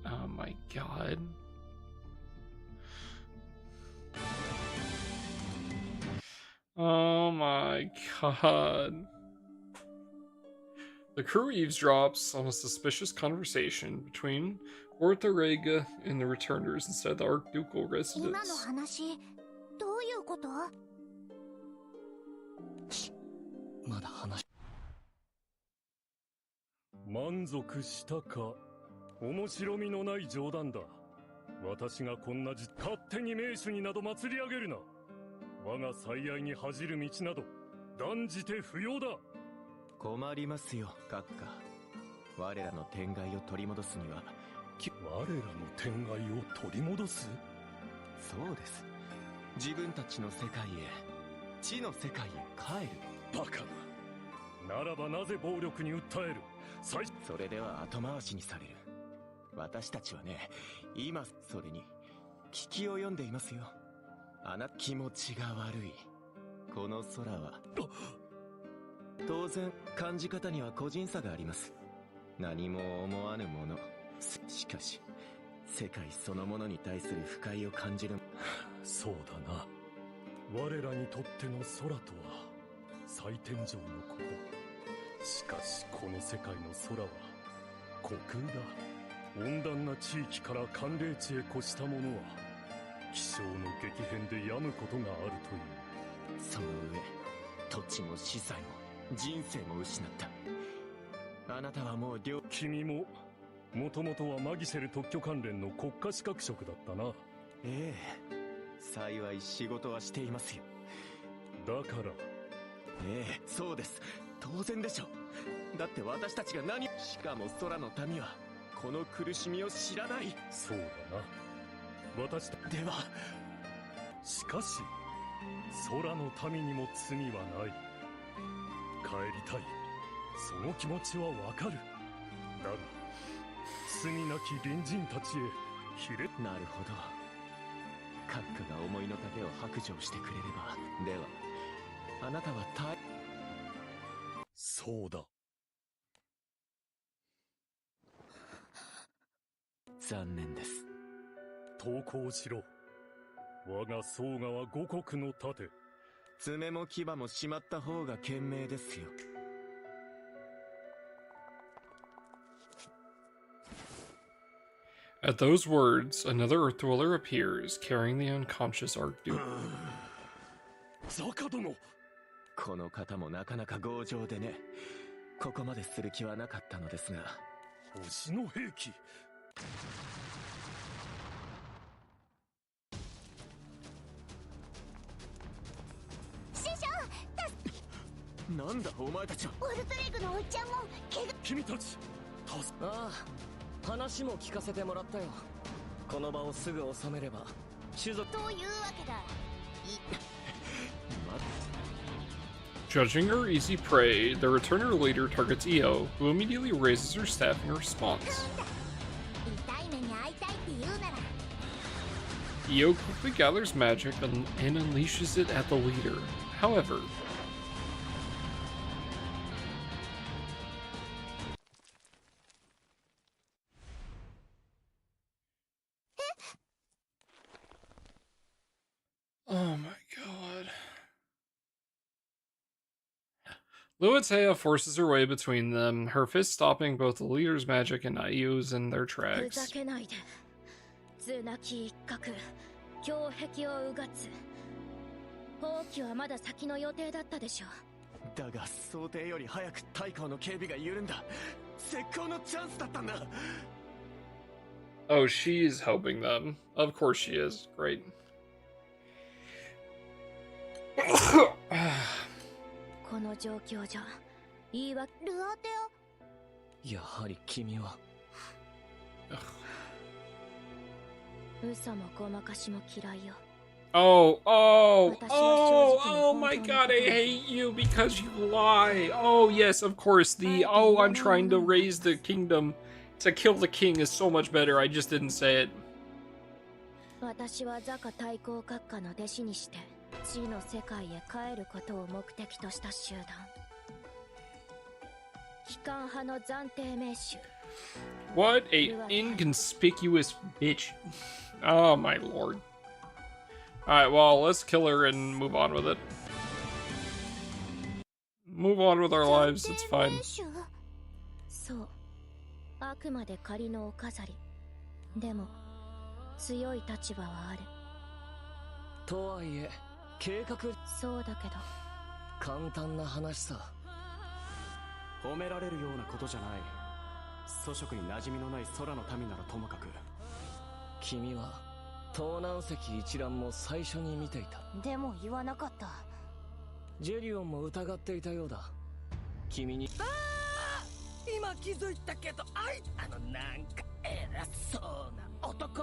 Oh my god. Oh my god. The crew eavesdrops on a suspicious conversation between Ortoreg and the returners inside the Archducal 今の residence. 話どういうこと？まだ話。満足したか？面白みのない冗談だ。私がこんな勝手に名手になど祭り上げるな。我が最愛に恥じる道など断じて不要だ。困りますよ、閣下。我らの天外を取り戻すには。我らの天外を取り戻す？そうです。自分たちの世界へ、地の世界へ帰る。バカな。ならばなぜ暴力に訴える？それでは後回しにされる。私たちはね、今それに危機を読んでいますよ。あなた気持ちが悪い。この空は当然感じ方には個人差があります。何も思わぬもの。しかし世界そのものに対する不快を感じる。そうだな。我らにとっての空とは最天井のこと。しかしこの世界の空は虚空だ。温暖な地域から寒冷地へ越した者は気象の激変で病むことがあるという。その上土地も資産も人生も失った。あなたはもう君ももともとはマギシェル特許関連の国家資格職だったな。ええ、幸い仕事はしていますよ。だからええ、そうです。当然でしょう。だって私たちが何、しかも空の民はこの苦しみを知らない。そうだな。私ではしかし空の民にも罪はない。帰りたい、その気持ちはわかる。だが罪なき隣人たちへなるほど。閣下が思いの丈を白状してくれれば。ではあなたはそうだ。残念です。投降しろ。我が宗我は五国の盾。爪も牙もしまった方が賢明ですよ。At those words, another Earth Dweller appears, carrying the unconscious Archduke. ザカ殿。この方もなかなか強情でね。ここまでする気はなかったのですが。星の兵器。師匠、なんだお前たちは。オルトレグのおっちゃんも怪我。君たちああ、話も聞かせてもらったよ。この場をすぐ収めれば種族というわけだ。Judging her easy prey, the returner leader targets Io, who immediately raises her staff in response. Io quickly gathers magic and unleashes it at the leader. However, oh my god. Luatea forces her way between them, her fist stopping both the leader's magic and Io's in their tracks. 図なき一角、胸壁をうがつ。放棄はまだ先の予定だったでしょう。だが想定より早く大将の警備が緩んだ絶好のチャンスだったんだ。 Oh, she's helping them. Of course she is. Great. この状況じゃ言い訳。ルアテやはり君は嘘もごまかしも嫌いよ。 Oh my god, I hate you because you lie. Oh, yes, of course. I'm trying to raise the kingdom to kill the king is so much better. I just didn't say it. 私はザカ対抗閣下の弟子にして地の世界へ帰ることを目的とした集団。機関派の暫定名手。 What a inconspicuous bitch. Oh my lord. Alright, well, let's kill her and move on with it. Move on with our lives, it's fine. そう。あくまで仮のお飾り。でも、強い立場はある。とはいえ、計画。そうだけど。簡単な話さ。褒められるようなことじゃない。祖職に馴染みのない空の民ならともかく。君は東南石一覧も最初に見ていた。でも言わなかった。ジェリオンも疑っていたようだ。君に。今気づいたけど、なんか偉そうな男。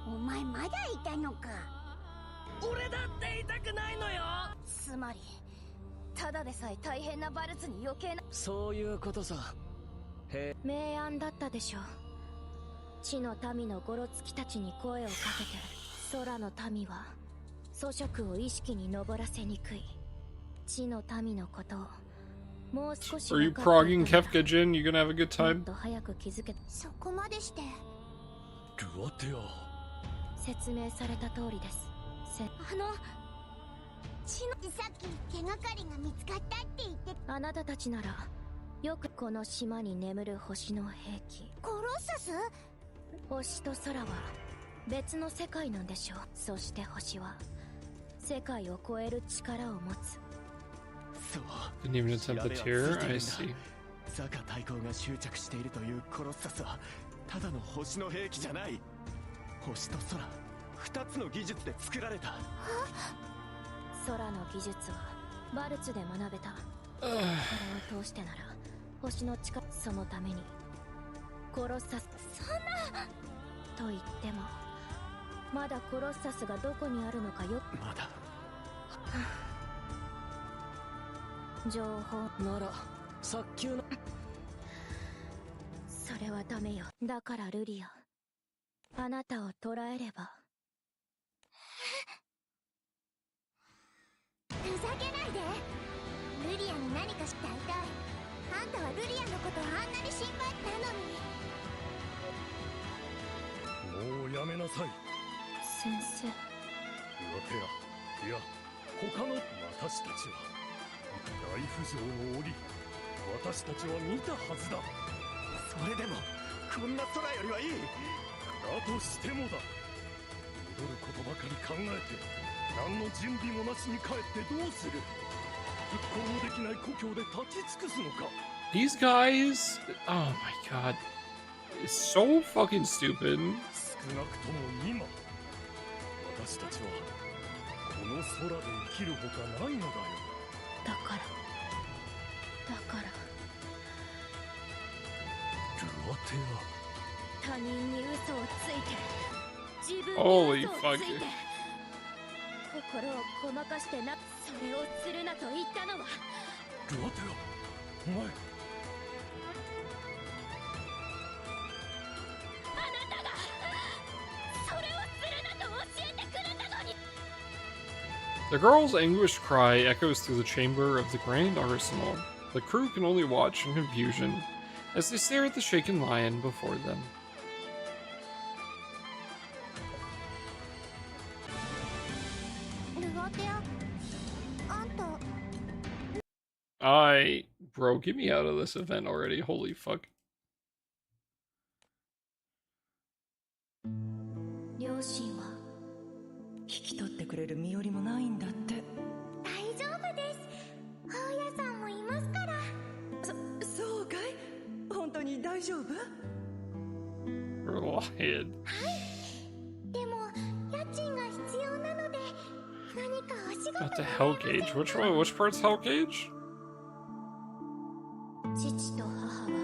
お前まだいたのか。俺だって痛くないのよ。つまりただでさえ大変なバルツに余計な。そういうことさ。へえ。明暗だったでしょ。地の民のゴロツキたちに声をかけて、空の民は祖職を意識に上らせにくい。地の民のことをもう少し。 Are you progging Kefka Jin? You gonna have a good time? もっと早く気づけ。そこまでして。ルアテア。説明された通りです。さっき手がかりが見つかったって言って。あなたたちならよくこの島に眠る星の兵器。コロッサス？星と空は別の世界なんでしょう。そして星は世界を超える力を持つ。そう。 Didn't even attempt the tear? I see. ザカ大公が執着しているというコロッサスはただの星の兵器じゃない。星と空二つの技術で作られた。空の技術はバルツで学べた。これを通してなら星の力。そのためにコロッサス。そんなと言ってもまだコロッサスがどこにあるのかよ。まだ情報なら早急な。それはダメよ。だからルリア、あなたを捕らえれば。ふざけないで。ルリアに何かして大体あんたはルリアのことあんなに心配なのに。もうやめなさい。先生。ルアテア、いや他の。私たちは大浮上の檻、私たちは見たはずだ。それでもこんな空よりはいい。だとしてもだ。戻ることばかり考えて何の準備もなしに帰ってどうする。復興もできない故郷で立ち尽くすのか。 These guys, oh my god, it's so fucking stupid. 少なくとも今、私たちはこの空で生きるほかないのだよ。だからルアテ他人に嘘をついて自分に Holy 嘘をつ fuck. いて心をごまかしてな。それをするなと言ったのは。ア。ルアテア、お前。あなたがそれをするなと教えてくれたのに。 The girl's anguished cry echoes through the chamber of the Grand Arsenal. The crew can only watch in confusion as they stare at the shaken lion before them. Bro, get me out of this event already. Holy fuck. 両親は引き取ってくれる身寄りもないんだって。大丈夫です。法屋大丈夫？ Reliant. でも家賃が必要なので何かお仕事 Not the Hell Cage. Which one? Which part's Hell Cage? 父と母は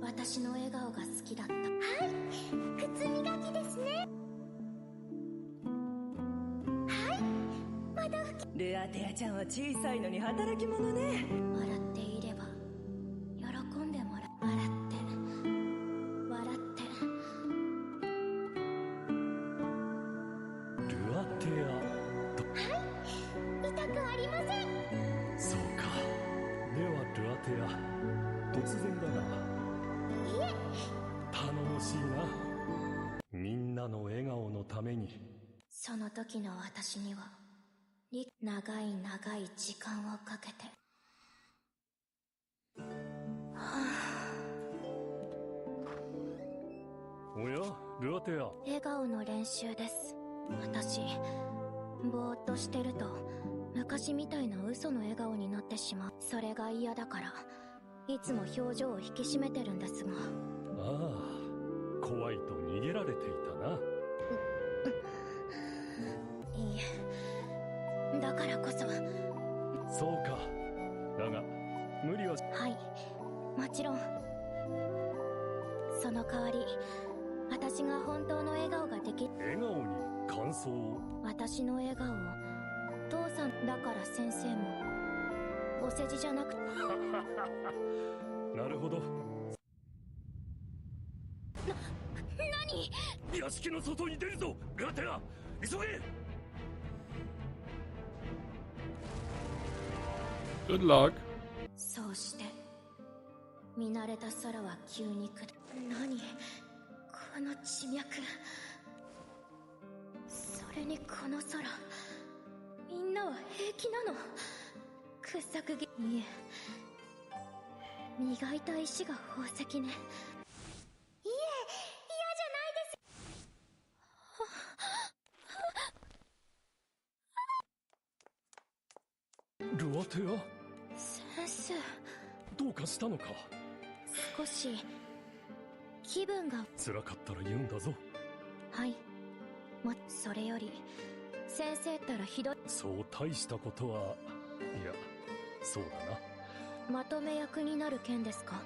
私の笑顔が好きだった。はい、靴磨きですね。はい、窓拭き。レアテアちゃんは小さいのに働き者ね。笑っていれば喜んでもらう。笑って笑って。ルアテはい、痛くありません。ア。そうか。ではルアテア。突然だが。いえ。頼もしいな。みんなの笑顔のために。その時の私には長い長い時間をかけて。おや、ルアテア。笑顔の練習です。私、ぼーっとしてると昔みたいな嘘の笑顔になってしまう。それが嫌だからいつも表情を引き締めてるんですが。ああ、怖いと逃げられていたな。いいえ、だからこそ。そうか。だが無理は。はい、もちろん。その代わり私が本当の笑顔ができ。笑顔に感想を。私の笑顔を父さんだから先生もお世辞じゃなくて。なるほど。何？屋敷の外に出るぞ、ルアテア。急げ。Good luck. そうして見慣れた空は急に下る。何この地脈。それにこの空、みんなは平気なの？掘削技。いえ、磨いた石が宝石ね。いえ、嫌じゃないです。ルアテア。先生、どうかしたのか？少し気分が。辛かったら言うんだぞ。はい。それより先生ったらひどい。そう大したことは。いや、そうだな。まとめ役になる件ですか？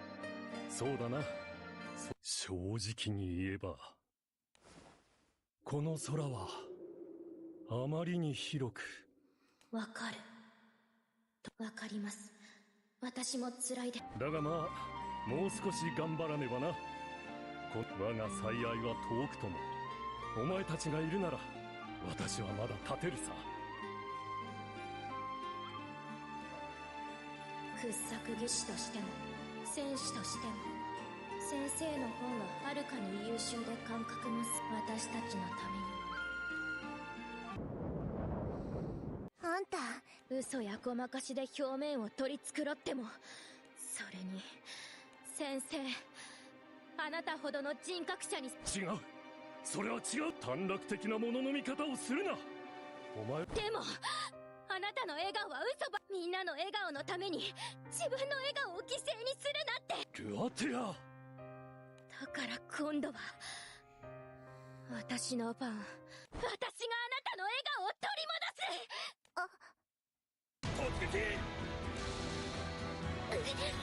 そうだな。正直に言えばこの空はあまりに広く。わかる。わかります。私も辛いで。だがまあ、もう少し頑張らねばな。我が最愛は遠くとも。お前たちがいるなら私はまだ立てるさ。掘削技師としても戦士としても先生の方がはるかに優秀で感覚も私たちのために。あんた嘘やごまかしで表面を取り繕っても、それに先生、あなたほどの人格者に。違う、それは違う。短絡的なものの見方をするな。お前。でもあなたの笑顔は嘘ば。みんなの笑顔のために自分の笑顔を犠牲にするなって。ルアテア。だから今度は私の番。私があなたの笑顔を取り戻す。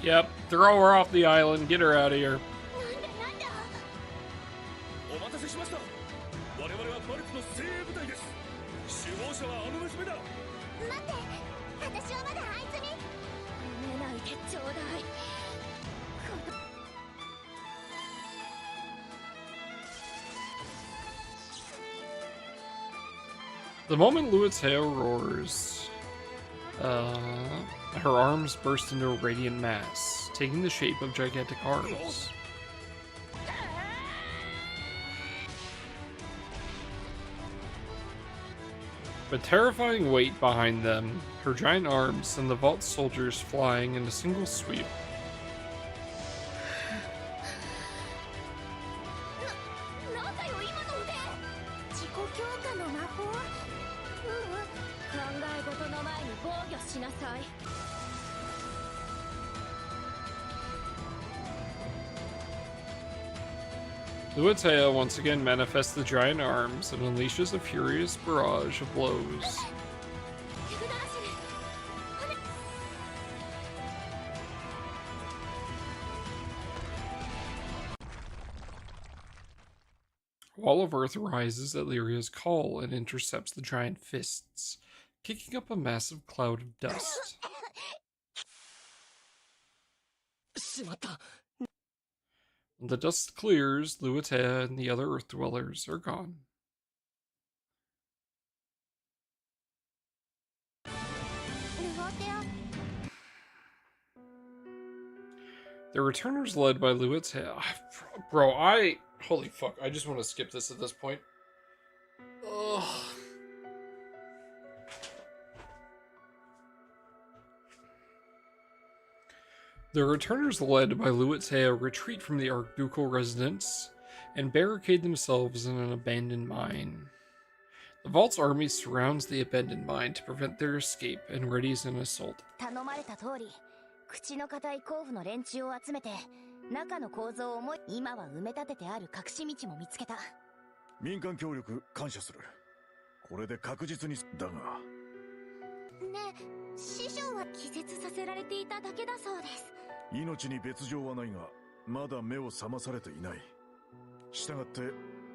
Yep, throw her off the island, get her out of here. お待たせしました。我々はバルクの精鋭部隊です。首謀者はあの娘だ。待って、私はまだあいつに。褒めないでちょうだい。The moment Luatea roars, her arms burst into a radiant mass, taking the shape of gigantic arms. With terrifying weight behind them, her giant arms send the vault soldiers flying in a single sweep. なんだよ今の腕。自己強化の魔法。考え事の前に防御しなさい。Luatea once again manifests the giant arms and unleashes a furious barrage of blows. Wall of Earth rises at Lyria's call and intercepts the giant fists, kicking up a massive cloud of dust. When the dust clears, Luatea and the other Earth dwellers are gone. The returners led by Luatea. Bro, holy fuck, I just want to skip this at this point. Ugh. The returners led by Luatea retreat from the Archducal residence and barricade themselves in an abandoned mine. The Vault's army surrounds the abandoned mine to prevent their escape and readies an assault. 頼まれた通り、口の固い甲府の連中を集めて、中の構造を今は埋め立ててある隠し道も見つけた。民間協力感謝する。これで確実にだが。ねえ、師匠は気絶させられていただけだそうです。命に別状はないが、まだ目を覚まされていない。したがって、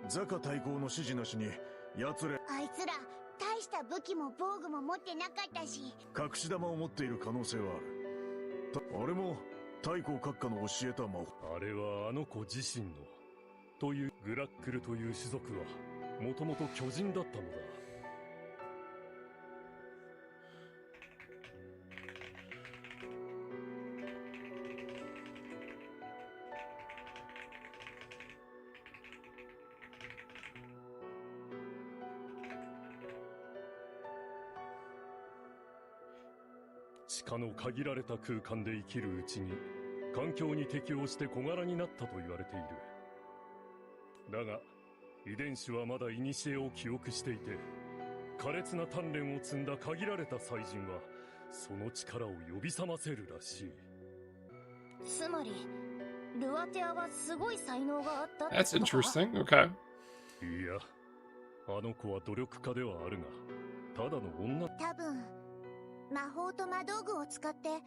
ザカ大公の指示なしに、奴らあいつら大した武器も防具も持ってなかったし、隠し玉を持っている可能性はある。あれも太閤閣下の教えた魔法。あれはあの子自身のというグラックルという種族はもともと巨人だったのだ。地下の限られた空間で生きるうちに環境に適応して小柄になったと言われている。だが遺伝子はまだ古を記憶していて、苛烈な鍛錬を積んだ限られた祭人はその力を呼び覚ませるらしい。つまりルアテアはすごい才能があったって。 That's interesting. Okay. いや、あの子は努力家ではあるが、ただの女。多分魔法と魔道具を使って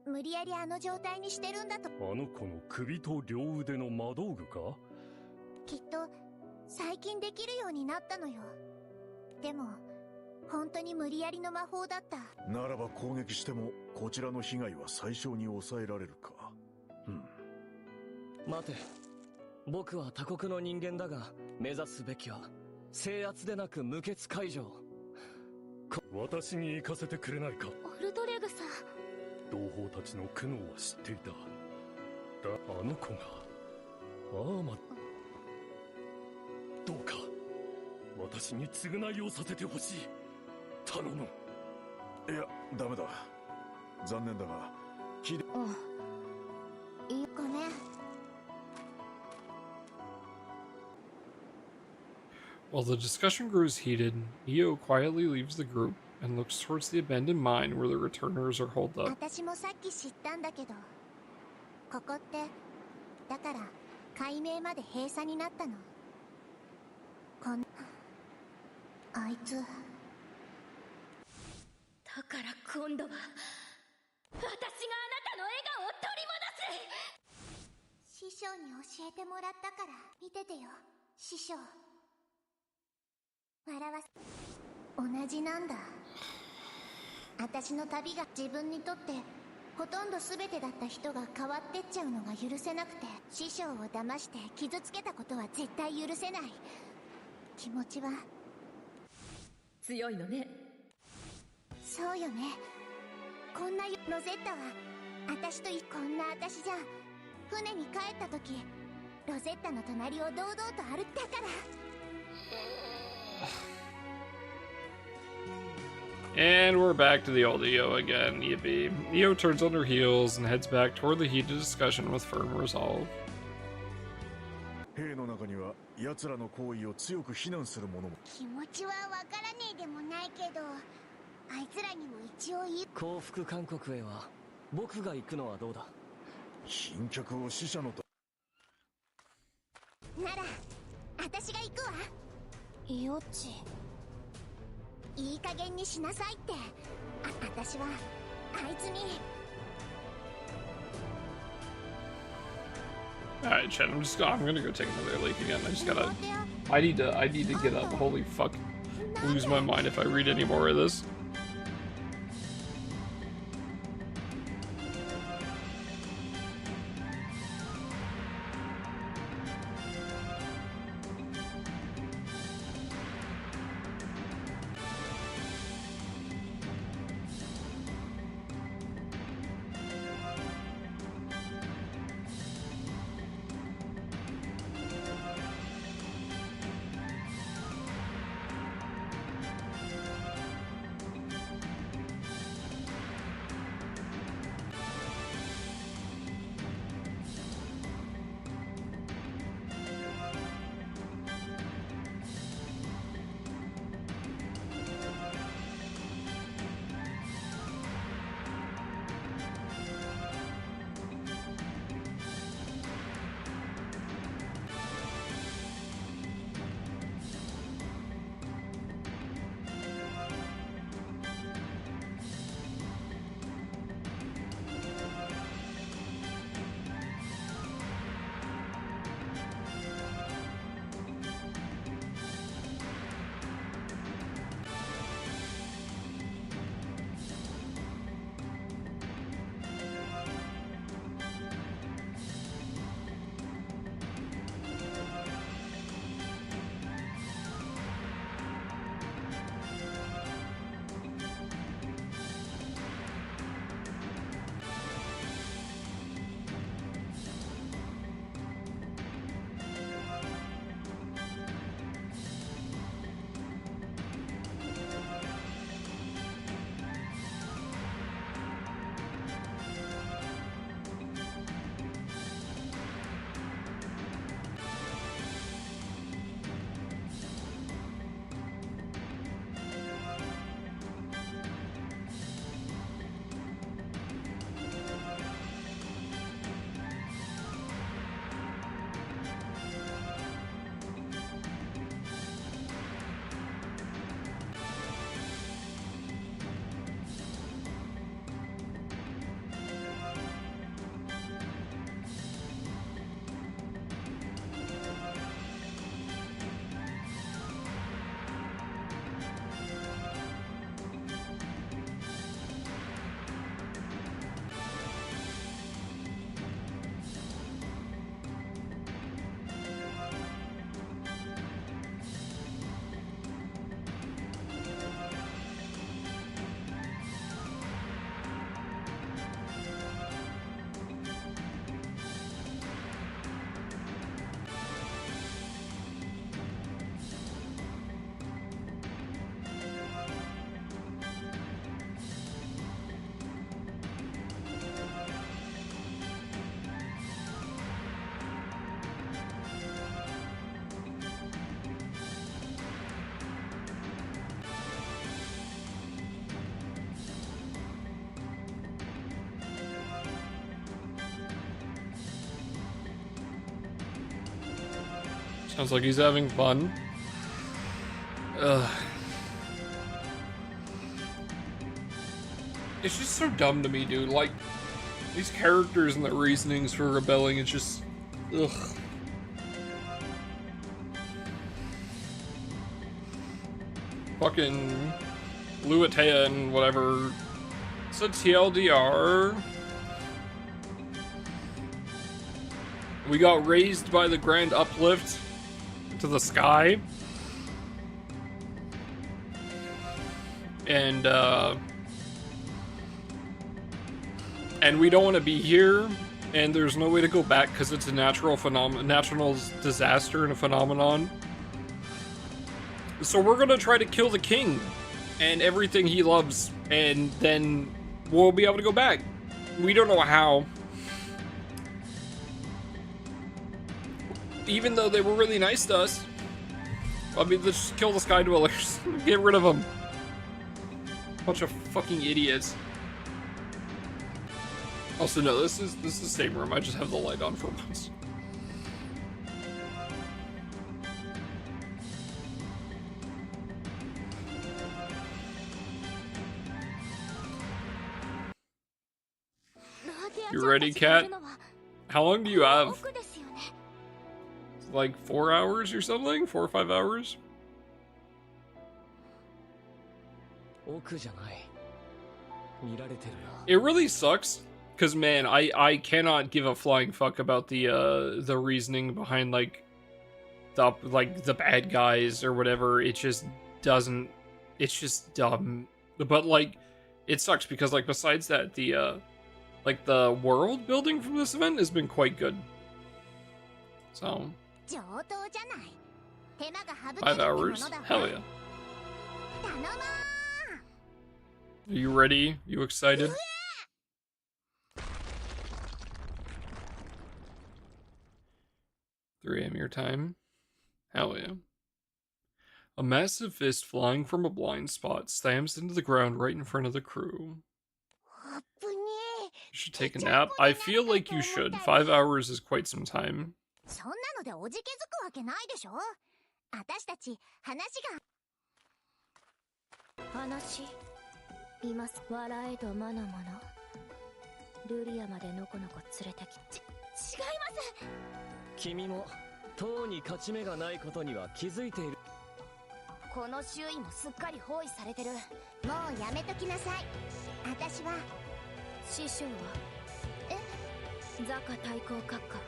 無理やりあの状態にしてるんだと。あの子の首と両腕の魔道具か？きっと最近できるようになったのよ。でも本当に無理やりの魔法だった。ならば攻撃してもこちらの被害は最小に抑えられるか。待て、僕は他国の人間だが、目指すべきは制圧でなく無血解除。私に行かせてくれないか。オルドレグさん、同胞たちの苦悩は知っていた。あの子がアーマ。どうか私に償いをさせてほしい。頼む。いや、ダメだ。残念だがごめん。While the discussion grows heated, Io quietly leaves the group and looks towards the abandoned mine where the returners are holed up. 私もさっき知ったんだけど、ここってだから解明まで閉鎖になったの。あいつだから今度は私があなたの笑顔を取り戻す。師匠に教えてもらったから見ててよ、師匠。笑わせ同じなんだ。私の旅が自分にとってほとんど全てだった人が変わってっちゃうのが許せなくて、師匠を騙して傷つけたことは絶対許せない。気持ちは強いのね。そうよね。こんなロゼッタは私とこんな私じゃん。船に帰った時ロゼッタの隣を堂々と歩ったから。And we're back to the old Io again. Yippee. Io turns on her heels and heads back toward the heated discussion with firm resolve. 兵の中には奴らの行為を強く非難する者も。気持ちはわからねえでもないけど、あいつらにも一応降伏勧告へは僕が行くのはどうだ。賓客を死者のと。なら私が行くわ。よち。いい加減にしなさいって。私はあいつに。 Alright, Chad, I'm gonna go take another leak again. I need to get up. Holy fuck. Lose my mind if I read any more of this. Sounds like he's having fun. Ugh. It's just so dumb to me, dude. Like, these characters and their reasonings for rebelling, it's just... Ugh. Fucking... Luatea and whatever. It's a TLDR. We got raised by the Grand Uplift to the sky. And we don't want to be here, and there's no way to go back because it's a natural disaster and a phenomenon. So we're gonna try to kill the king and everything he loves, and then we'll be able to go back. We don't know how. Even though they were really nice to us. I mean, let's just kill the Sky Dwellers. Get rid of them. Bunch of fucking idiots. Also, no, this is the same room. I just have the light on for once. You ready, Cat? How long do you have? Like 4 hours or something? 4 or 5 hours? It really sucks, cause man, I cannot give a flying fuck about the reasoning behind like the bad guys or whatever. It just doesn't. It's just dumb. But like, it sucks because like besides that, the world building from this event has been quite good. So 5 hours, hell yeah. Are you ready? You excited? "3 AM your time? Hell yeah." A massive fist flying from a blind spot slams into the ground right in front of the crew. You should take a nap? I feel like you should. 5 hours is quite some time. そんなのでおじけづくわけないでしょ。私たち話が。話います。笑えとマナモノ。ルリアまでのこのこ連れてきて。違います。君もとうに勝ち目がないことには気づいている。この周囲もすっかり包囲されてる。もうやめときなさい。私は師匠はザカ対抗閣下。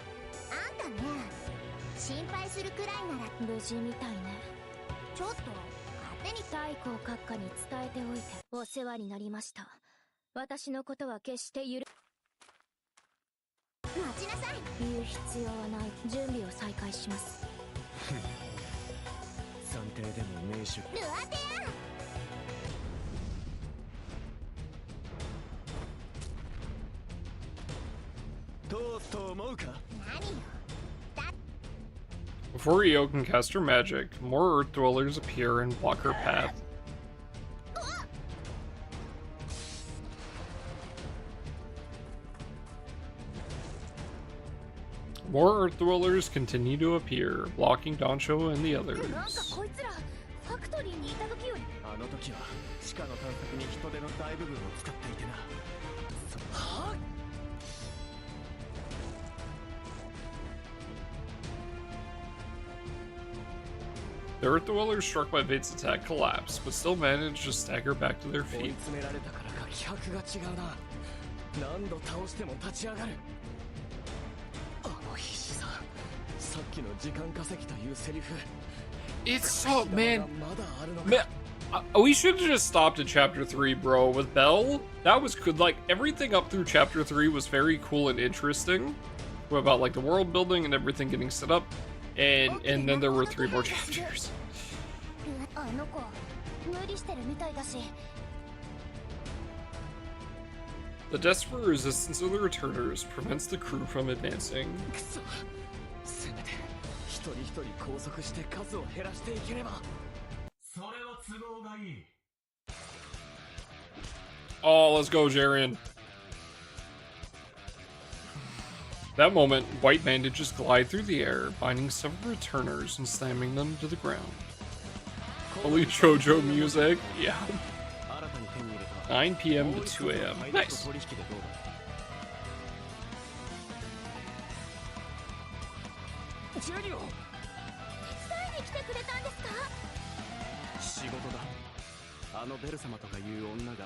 あんたね、心配するくらいなら無事みたいね。ちょっと勝手に対抗閣下に伝えておいて。お世話になりました。私のことは決して許。待ちなさい。言う必要はない。準備を再開します。暫定でも名手。ルアテア。とうとう思うか。何よ。Before Io can cast her magic, more Earth Dwellers appear and block her path. More Earth Dwellers continue to appear, blocking Doncho and the others. こいつらファクトリーにいた時より。あの時は地下の探索に人手の大部分を使っていてな。はあ。The Earth Dwellers struck by Vate's attack collapse, but still managed to stagger back to their 追い feet. 詰められたからか気迫が違うな。何度倒しても立ち上がる。あの必死さ。さっきの時間稼ぎというセリフ。 It's so, man, we should have just stopped at chapter 3, bro. With Belle, that was good. Like, everything up through chapter 3 was very cool and interesting. About, like, the world building and everything getting set up. And then there were 3 more chapters. あの子無理してるみたいだし。 The desperate resistance of the returners prevents the crew from advancing. くそ。せめて一人一人拘束して数を減らしていければ。それは都合がいい。 Oh, let's go, Jarian. That moment, white bandages glide through the air, binding several returners and slamming them to the ground. Holy JoJo music, yeah. 9 PM to 2 AM. Nice. ジュリオ、手伝いに来てくれたんですか。仕事だ。あのベル様とかいう女が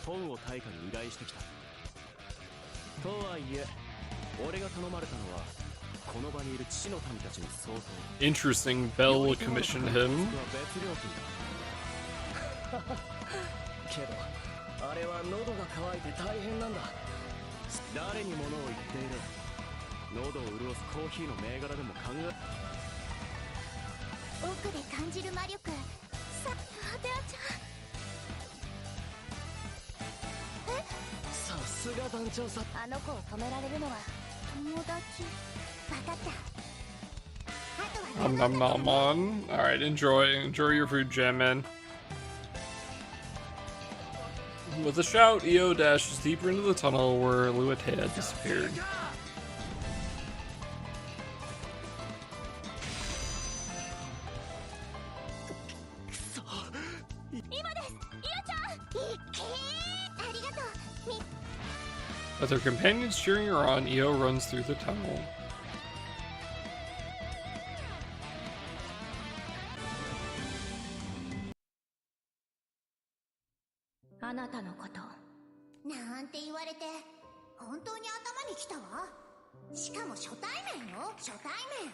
本を対価に依頼してきた。とはいえ俺が頼まれたのはこの場にいる父の民たちに相当。 Interesting, Belle commissioned him. けどあれは喉が渇いて大変なんだ。誰に物を言っている。喉を潤すコーヒーの銘柄でも考え。奥で感じる魔力。さ、アテアちゃん。さすが団長さ。あの子を止められるのは友達。わかった。 Nom nom nom on. Alright, enjoy your food, Jam Man. With a shout, Io dashes deeper into the tunnel where Luatea disappeared. With her companions cheering her on, Io runs through the tunnel. あなたのことなんて言われて本当に頭にきたわ。しかも初対面よ、初対面。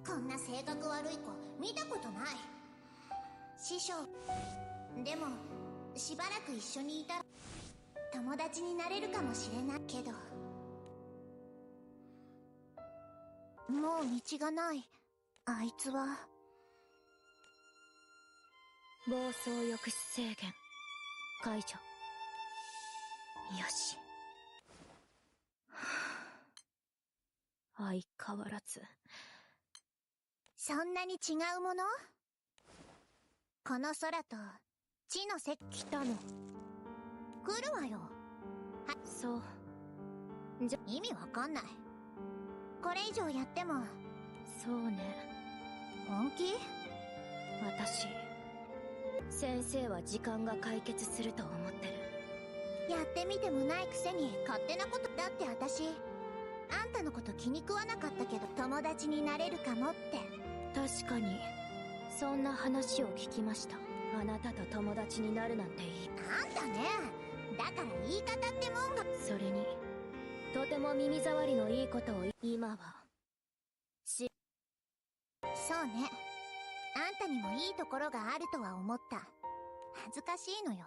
こんな性格悪い子見たことない。師匠でもしばらく一緒にいたら友達になれるかもしれないけど、もう道がない。あいつは暴走抑止制限解除。よし。相変わらず。そんなに違うもの？この空と地のせ来たの。来るわよ。は、そう。じゃ、意味わかんない。これ以上やっても。そうね。本気？私、先生は時間が解決すると思ってる。やってみてもないくせに勝手なこと。だって私、あんたのこと気に食わなかったけど友達になれるかもって。確かにそんな話を聞きました。あなたと友達になるなんていい。あんたね、だから言い方ってもんが。それにとても耳障りのいいことを今はそうね、あんたにもいいところがあるとは思った。恥ずかしいのよ。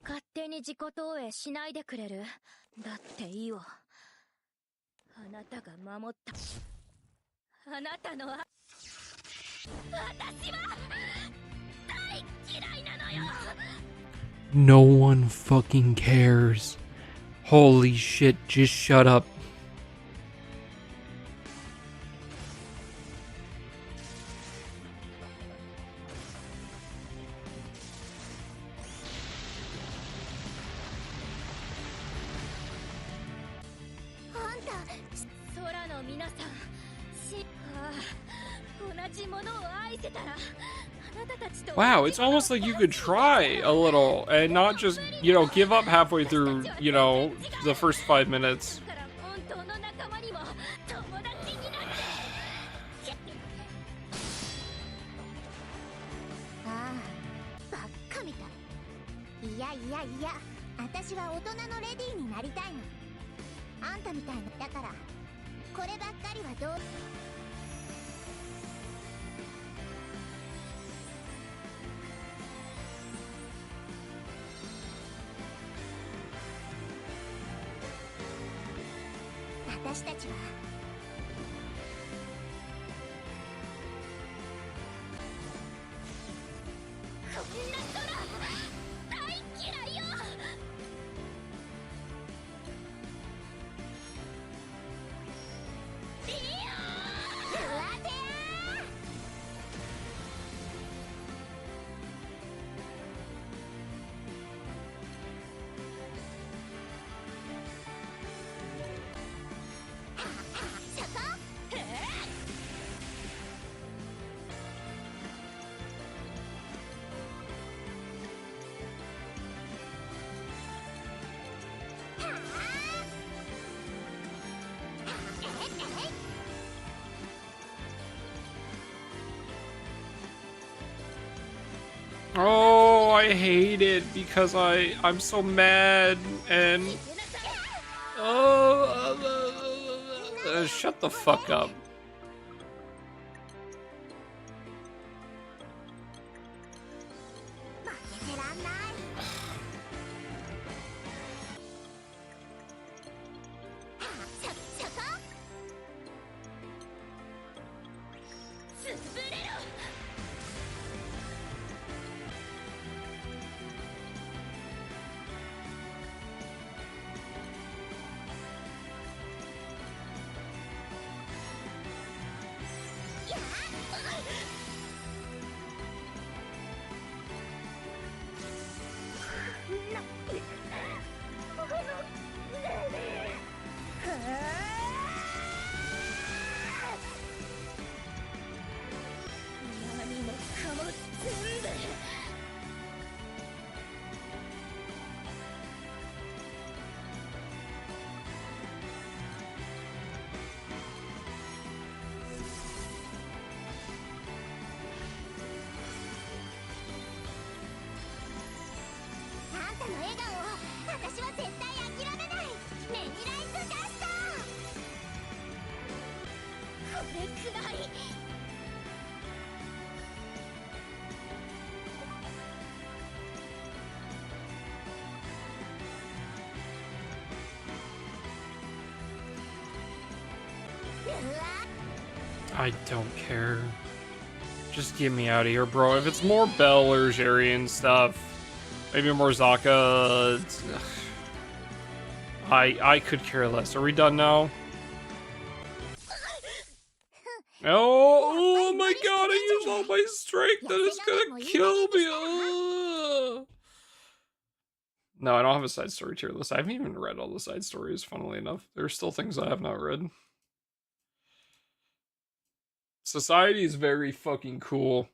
勝手に自己投影しないでくれる？だっていいわ。あなたが守ったあなたの私は大嫌いなのよ。 No one fucking cares. Holy shit, just shut up. Wow, it's almost like you could try a little and not just, you know, give up halfway through, you know, the first 5 minutes. Oh, I hate it because I'm so mad and shut the fuck up. I don't care. Just get me out of here, bro. If it's more Bell or Jarian stuff, maybe more Zaka. I could care less. Are we done now? Oh my god, I used all my strength. That is gonna kill me. No, I don't have a side story tier list. I haven't even read all the side stories, funnily enough. There are still things I have not read. Society is very fucking cool.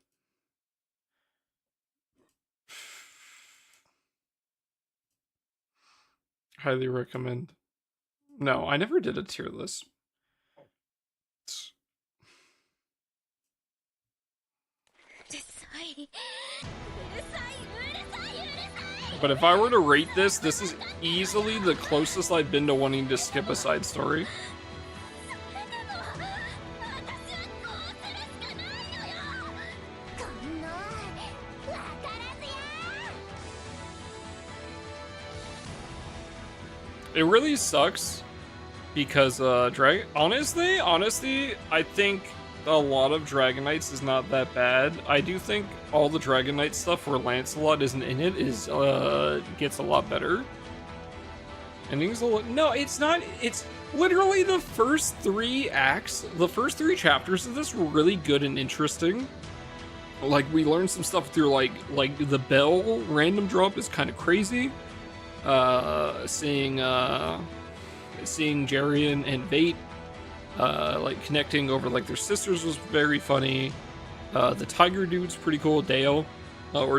Highly recommend. No, I never did a tier list. But if I were to rate this, this is easily the closest I've been to wanting to skip a side story. It really sucks because honestly, I think a lot of Dragon Knights is not that bad. I do think all the Dragon Knight stuff where Lancelot isn't in it is gets a lot better. Ending's a lot. No, it's not. It's literally the first 3 acts, the first 3 chapters of this were really good and interesting. Like we learned some stuff through like the Bell random drop is kind of crazy. Seeing Jarian and Vate like connecting over like their sisters was very funny. The tiger dude's pretty cool, Dale or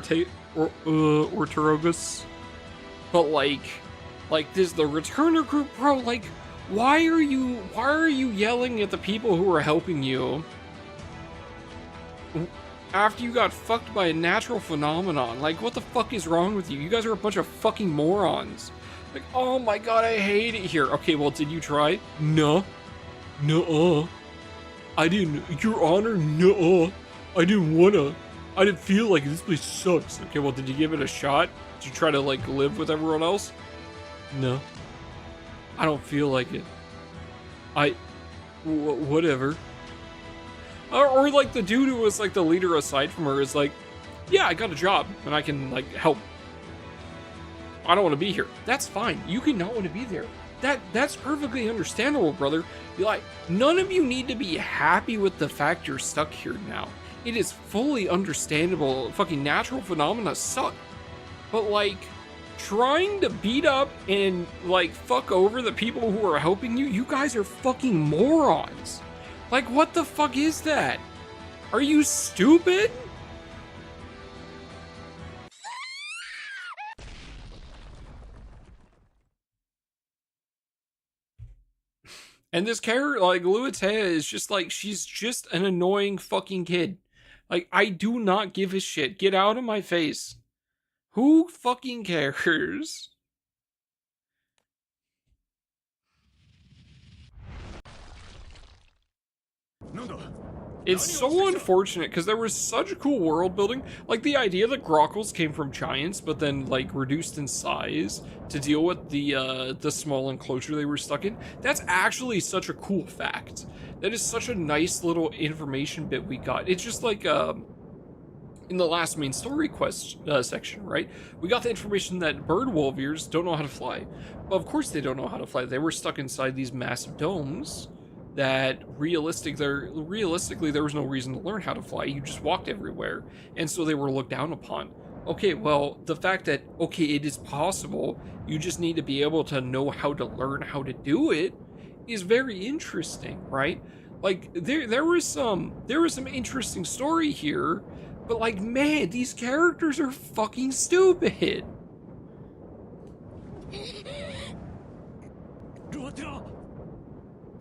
Tarogus. But like this the returner group, bro, like why are you yelling at the people who are helping you after you got fucked by a natural phenomenon? Like, what the fuck is wrong with you? You guys are a bunch of fucking morons. Like, oh my god, I hate it here. Okay, well, did you try? No. Nuh-uh. I didn't. Your Honor, nuh-uh. I didn't wanna. I didn't feel like it. This place sucks. Okay, well, did you give it a shot? Did you try to, like, live with everyone else? No. I don't feel like it. Whatever. Or like the dude who was like the leader aside from her is like, yeah, I got a job and I can like help. I don't want to be here. That's fine. You can not want to be there. That's perfectly understandable, brother. Be like, none of you need to be happy with the fact you're stuck here now. It is fully understandable. Fucking natural phenomena suck. But like, trying to beat up and like fuck over the people who are helping you, you guys are fucking morons. Like, what the fuck is that? Are you stupid? And this character, like, Luatea is just like, she's just an annoying fucking kid. Like, I do not give a shit. Get out of my face. Who fucking cares? It's so unfortunate because there was such cool world building. Like the idea that Grockles came from giants, but then like reduced in size to deal with the small enclosure they were stuck in. That's actually such a cool fact. That is such a nice little information bit we got. It's just like in the last main story quest section, right? We got the information that bird wolviers don't know how to fly. Well, of course they don't know how to fly. They were stuck inside these massive domes. That realistically there was no reason to learn how to fly. You just walked everywhere, and so they were looked down upon. Okay, well, the fact that okay, it is possible, you just need to be able to know how to learn how to do it is very interesting, right? Like there was some interesting story here, but like, man, these characters are fucking stupid.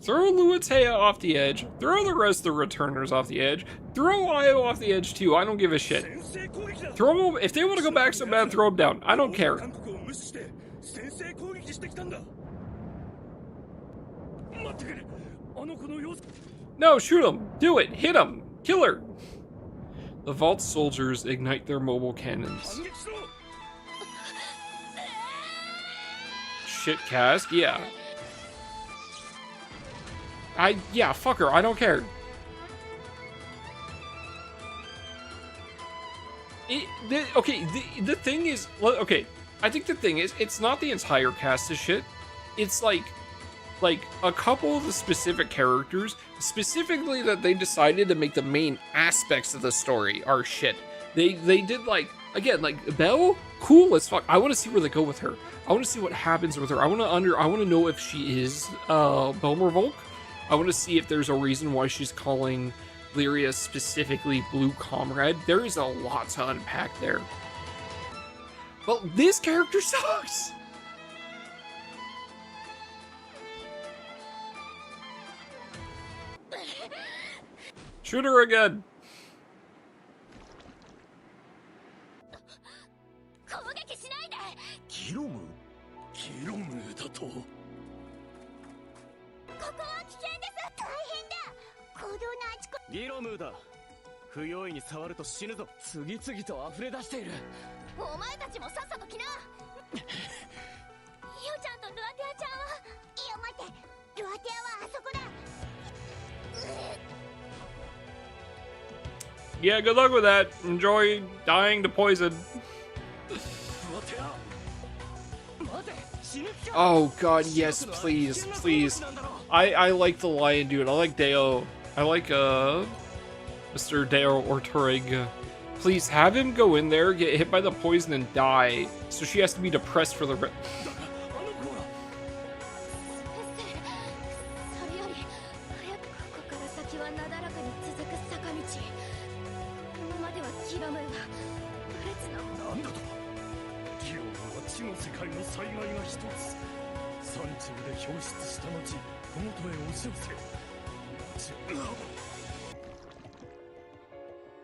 Throw Luatea off the edge. Throw the rest of the returners off the edge. Throw Io off the edge too. I don't give a shit. Throw them. If they want to go back so bad, throw them down. I don't care. No, shoot him. Do it. Hit him. Kill her. The Vault soldiers ignite their mobile cannons. Shit, Cask. Yeah. Yeah, fuck her. I don't care. The thing is, okay, I think the thing is, it's not the entire cast of shit. It's like a couple of the specific characters, specifically that they decided to make the main aspects of the story are shit. They did like, again, like Belle, cool as fuck. I want to see where they go with her. I want to see what happens with her. I want to know if she is Belmer Volk. I want to see if there's a reason why she's calling Lyria specifically Blue Comrade. There is a lot to unpack there. But this character sucks. Shoot her again.ギロムだ。不用意に触ると死ぬぞ。次々と溢れ出している。お前たちもさっさと来な。イオちゃんとルアテアちゃんは。いや待って、ルアテアはあそこだ。Yeah, good luck with that. Enjoy dying to poison. Oh god, yes, please, please. I like the lion dude. I like Deo. I like Mr. Deo Ortega. Please have him go in there, get hit by the poison and die. So she has to be depressed for the rest.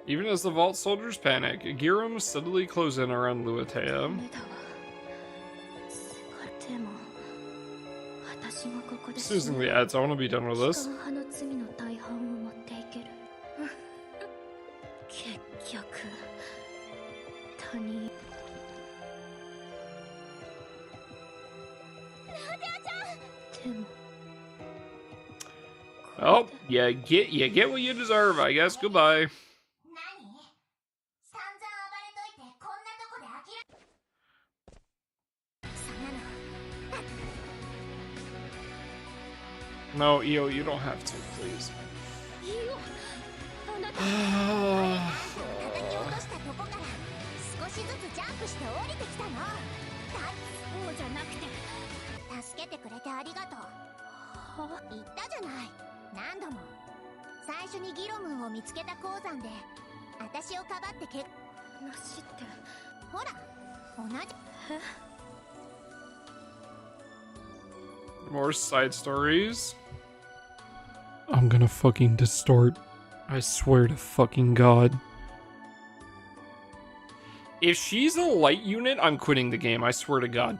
Even as the vault soldiers panic, Girum steadily close in around Luatea. Snoozing the ads, I want to be done with this. Oh, you get what you deserve, I guess. Goodbye. No, Io, you don't have to, please. More side stories. I'm gonna fucking distort. I swear to fucking God. If she's a light unit, I'm quitting the game. I swear to God.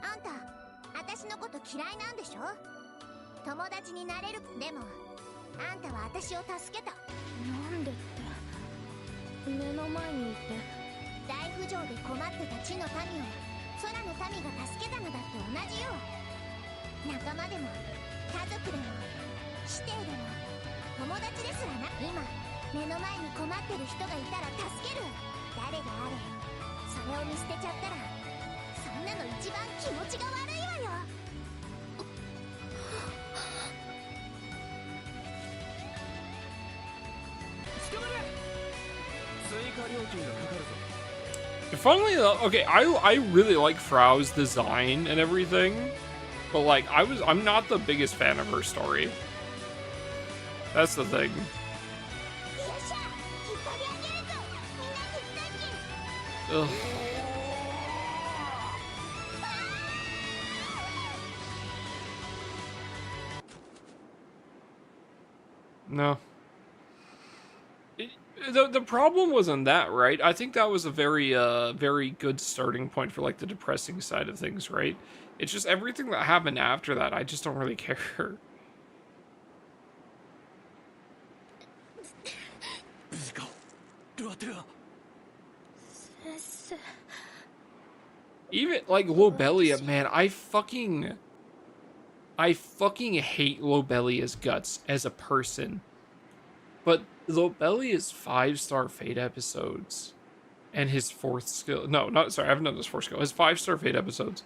Funnily enough, okay, I really like Frau's design and everything, but like I'm not the biggest fan of her story. That's the thing. Ugh. No. The problem wasn't that, right? I think that was a very very good starting point for like the depressing side of things, right? It's just everything that happened after that, I just don't really care. Even like Lobelia, man, I fucking I fucking hate Lobelia's guts as a person. But Lobelia's 5-star Fate episodes and his 4th skill. No, not sorry, I haven't done this 4th skill. His 5-star Fate episodes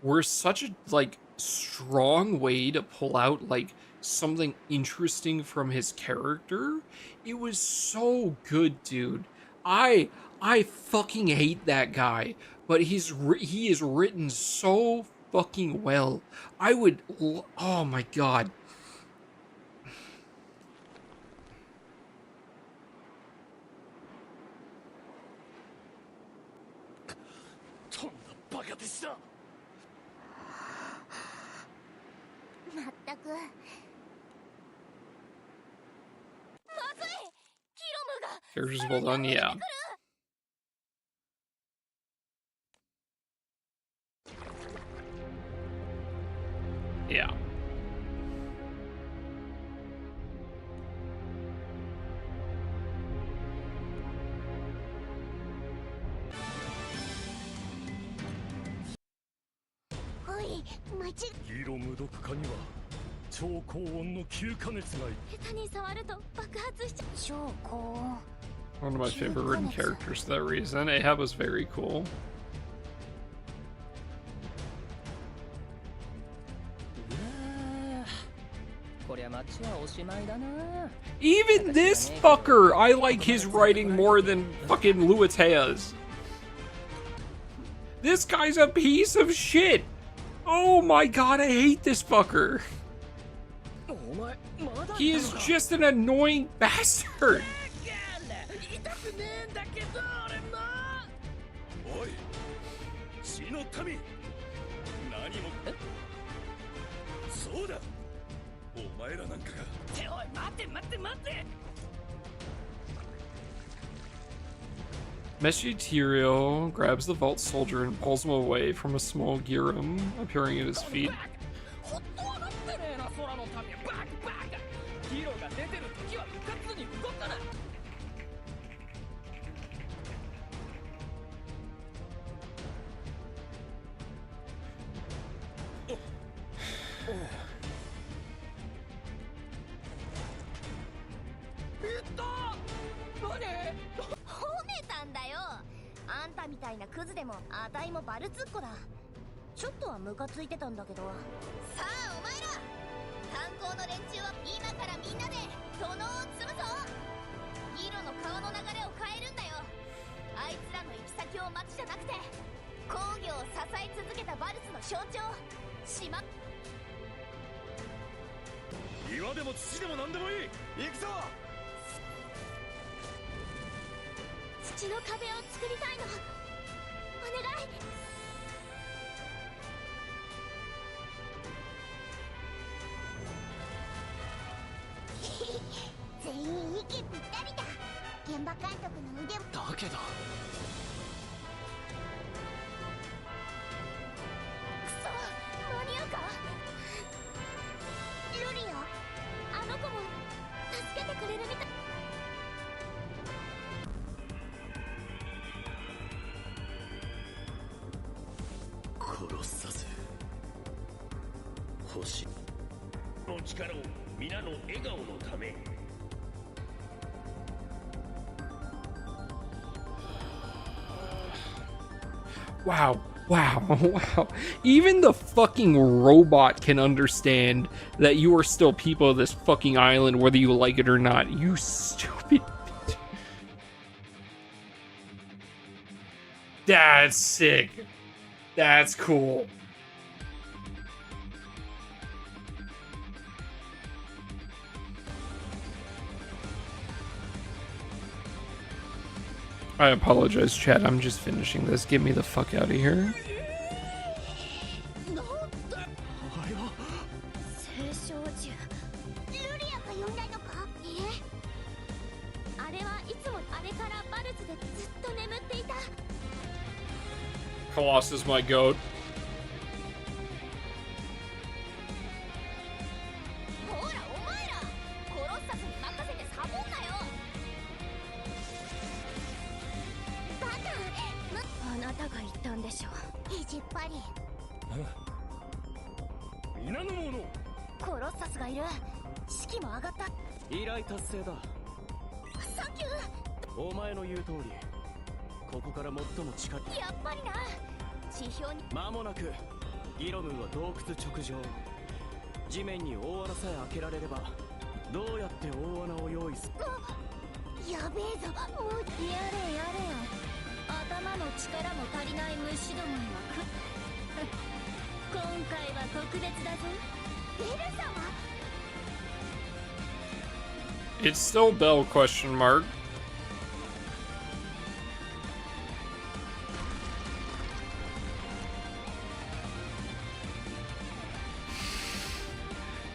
were such a like strong way to pull out like something interesting from his character. It was so good, dude. I fucking hate that guy, but he is written so fucking well. Oh my god. Characters well done, yeah. Yeah.ギロ無毒化には超高温の急加熱がいる。下手に触ると爆発しちゃう。超高温。One of my favorite written characters for that reason. Ahab was very cool. Even this fucker, I like his writing more than fucking Luatea's. This guy's a piece of shit. Oh my god, I hate this fucker. He is just an annoying bastard. Meshuterio grabs the Vault Soldier and pulls him away from a small Girum appearing at his feet. Wow, wow, wow. Even the fucking robot can understand that you are still people of this fucking island, whether you like it or not. You stupid bitch. That's sick. That's cool. I apologize, chat. I'm just finishing this. Get me the fuck out of here. Colossus, my goat. 皆の者、コロッサスがいる。士気も上がった。依頼達成だ。サンキュー。お前の言う通り、ここから最も近い。やっぱりな。地表に間もなくギロムーは洞窟直上。地面に大穴さえ開けられれば、どうやって大穴を用意する。やべえぞ。もうやれやれよ。頭も力も足りない虫どもには今回は特別だぞ。ベル様。 It's still Bell, question mark.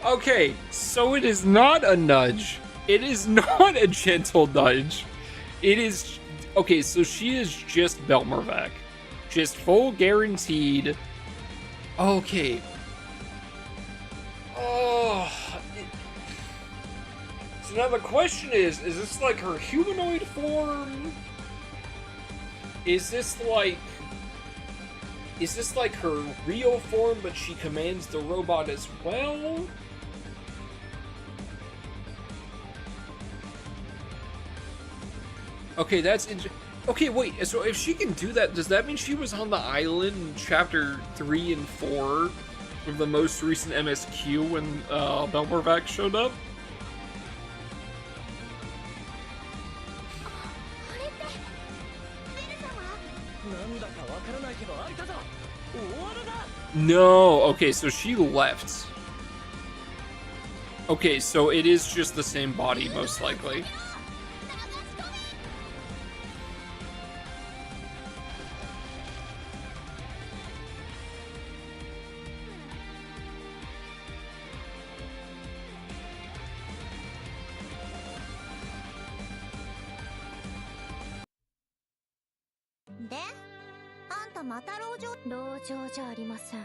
Okay, so it is not a nudge. It is not a gentle nudge. It is... Okay, so she is just Belmervac. Just full guaranteed. Okay. Oh... So now the question is this like her humanoid form? Is this like her real form, but she commands the robot as well? Okay, that's okay, wait, so if she can do that, does that mean she was on the island in chapter 3 and 4 of the most recent MSQ when Belmervac showed up? No, okay, so she left. Okay, so it is just the same body, most likely. De? あんたまた籠城？籠城じゃありません。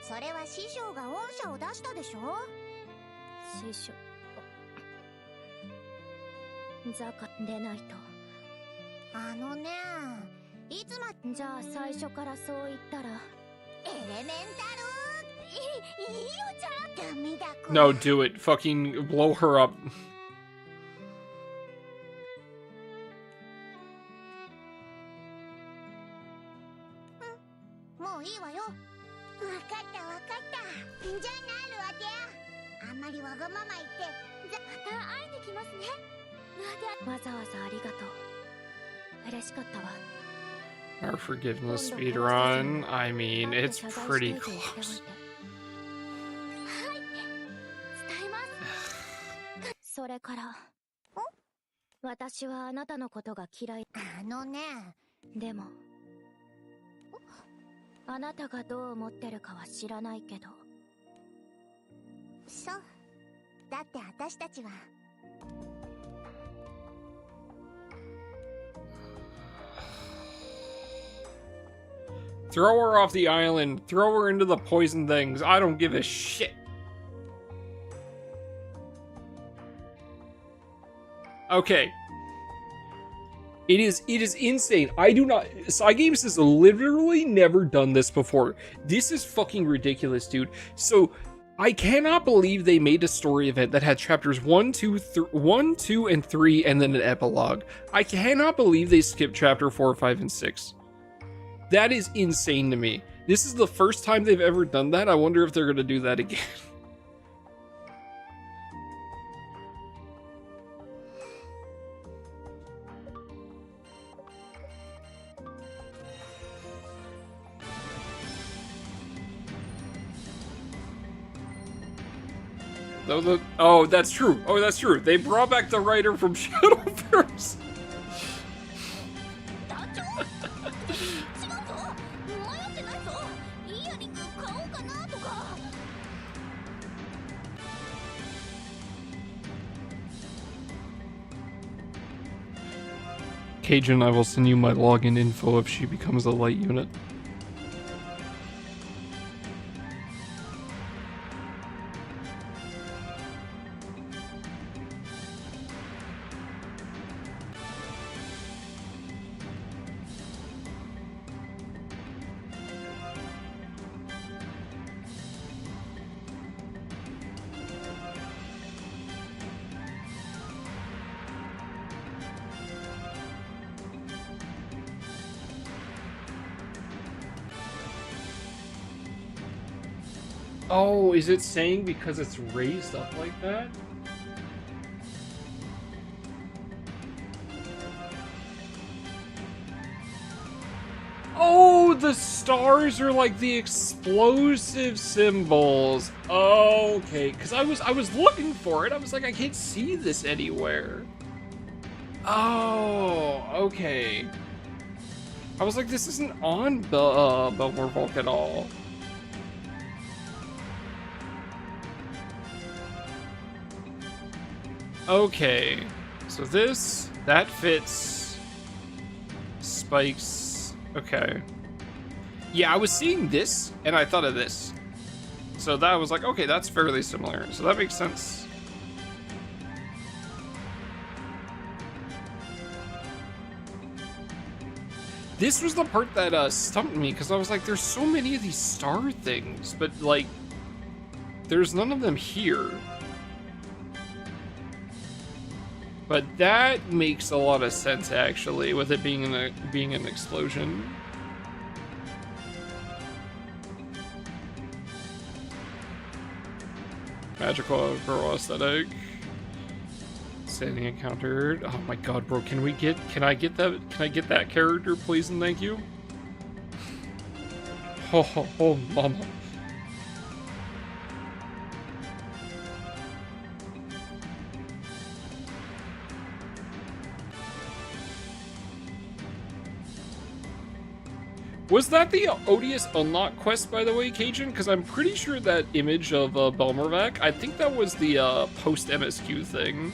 それは師匠が恩赦を出したでしょ？師匠。ザカ出ないと。あのね、いつまじゃあ最初からそう言ったら。エレメンタル？いいよじゃあ。ダメだこれ。 No, do it. Fucking blow her up. もういいわよ。わかったわかった。じゃあなるわけ。あんまりわがまま言って、また会いに来ますね。わざわざありがとう。嬉しかったわ。Our forgiveness speedrun. I mean, it's pretty close. それから、私はあなたのことが嫌い。あのね。でも、あなたがどう思ってるかは知らないけど。そう。だって私たちは。Throw her off the island. Throw her into the poison things. I don't give a shit. Okay. It is insane. I do not... Cygames has literally never done this before. This is fucking ridiculous, dude. So, I cannot believe they made a story event that had chapters 1, 2, and 3, and then an epilogue. I cannot believe they skipped chapter 4, 5, and 6. That is insane to me. This is the first time they've ever done that. I wonder if they're going to do that again. Oh, that's true. Oh, that's true. They brought back the writer from Shadowverse. Cajun, I will send you my login info if she becomes a light unit. Oh, is it saying because it's raised up like that? Oh, the stars are like the explosive symbols. Okay, because I was looking for it. I was like, I can't see this anywhere. Oh, okay. I was like, this isn't on Belmorvolk at all. Okay, so that fits. Spikes. Okay. Yeah, I was seeing this, and I thought of this. So that was like, okay, that's fairly similar. So that makes sense. This was the part that stumped me, because I was like, there's so many of these star things, but like, there's none of them here. But that makes a lot of sense, actually, with it being an explosion. Magical girl aesthetic. Standing encountered. Oh my god, bro! Can I get that character, please and thank you? Oh, mama. Was that the Odious Unlock quest, by the way, Cajun? Because I'm pretty sure that image of Belmorvac, I think that was the post-MSQ thing.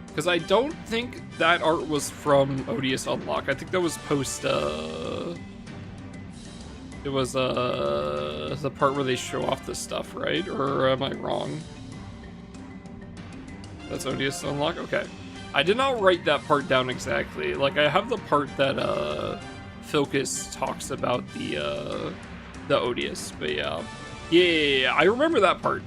Because I don't think that art was from Odious Unlock. I think that was post, it was the part where they show off the stuff, right? Or am I wrong? That's Odious Unlock? Okay. I did not write that part down exactly. Like, I have the part that Focus talks about the Odious, but yeah. Yeah, I remember that part.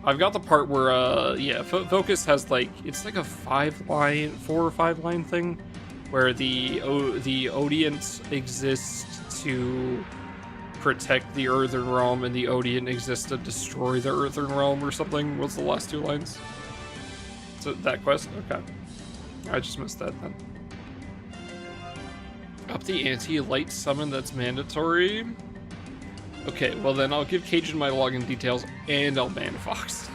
I've got the part where, yeah, Focus has like, it's like a 4 or 5 line thing, where the Odient exists to protect the Earthen Realm, and the Odient exists to destroy the Earthen Realm or something. What's the last 2 lines? So that quest? Okay. I just missed that then. Up the ante, light summon that's mandatory. Okay, well then I'll give Cajun my login details and I'll ban Fox.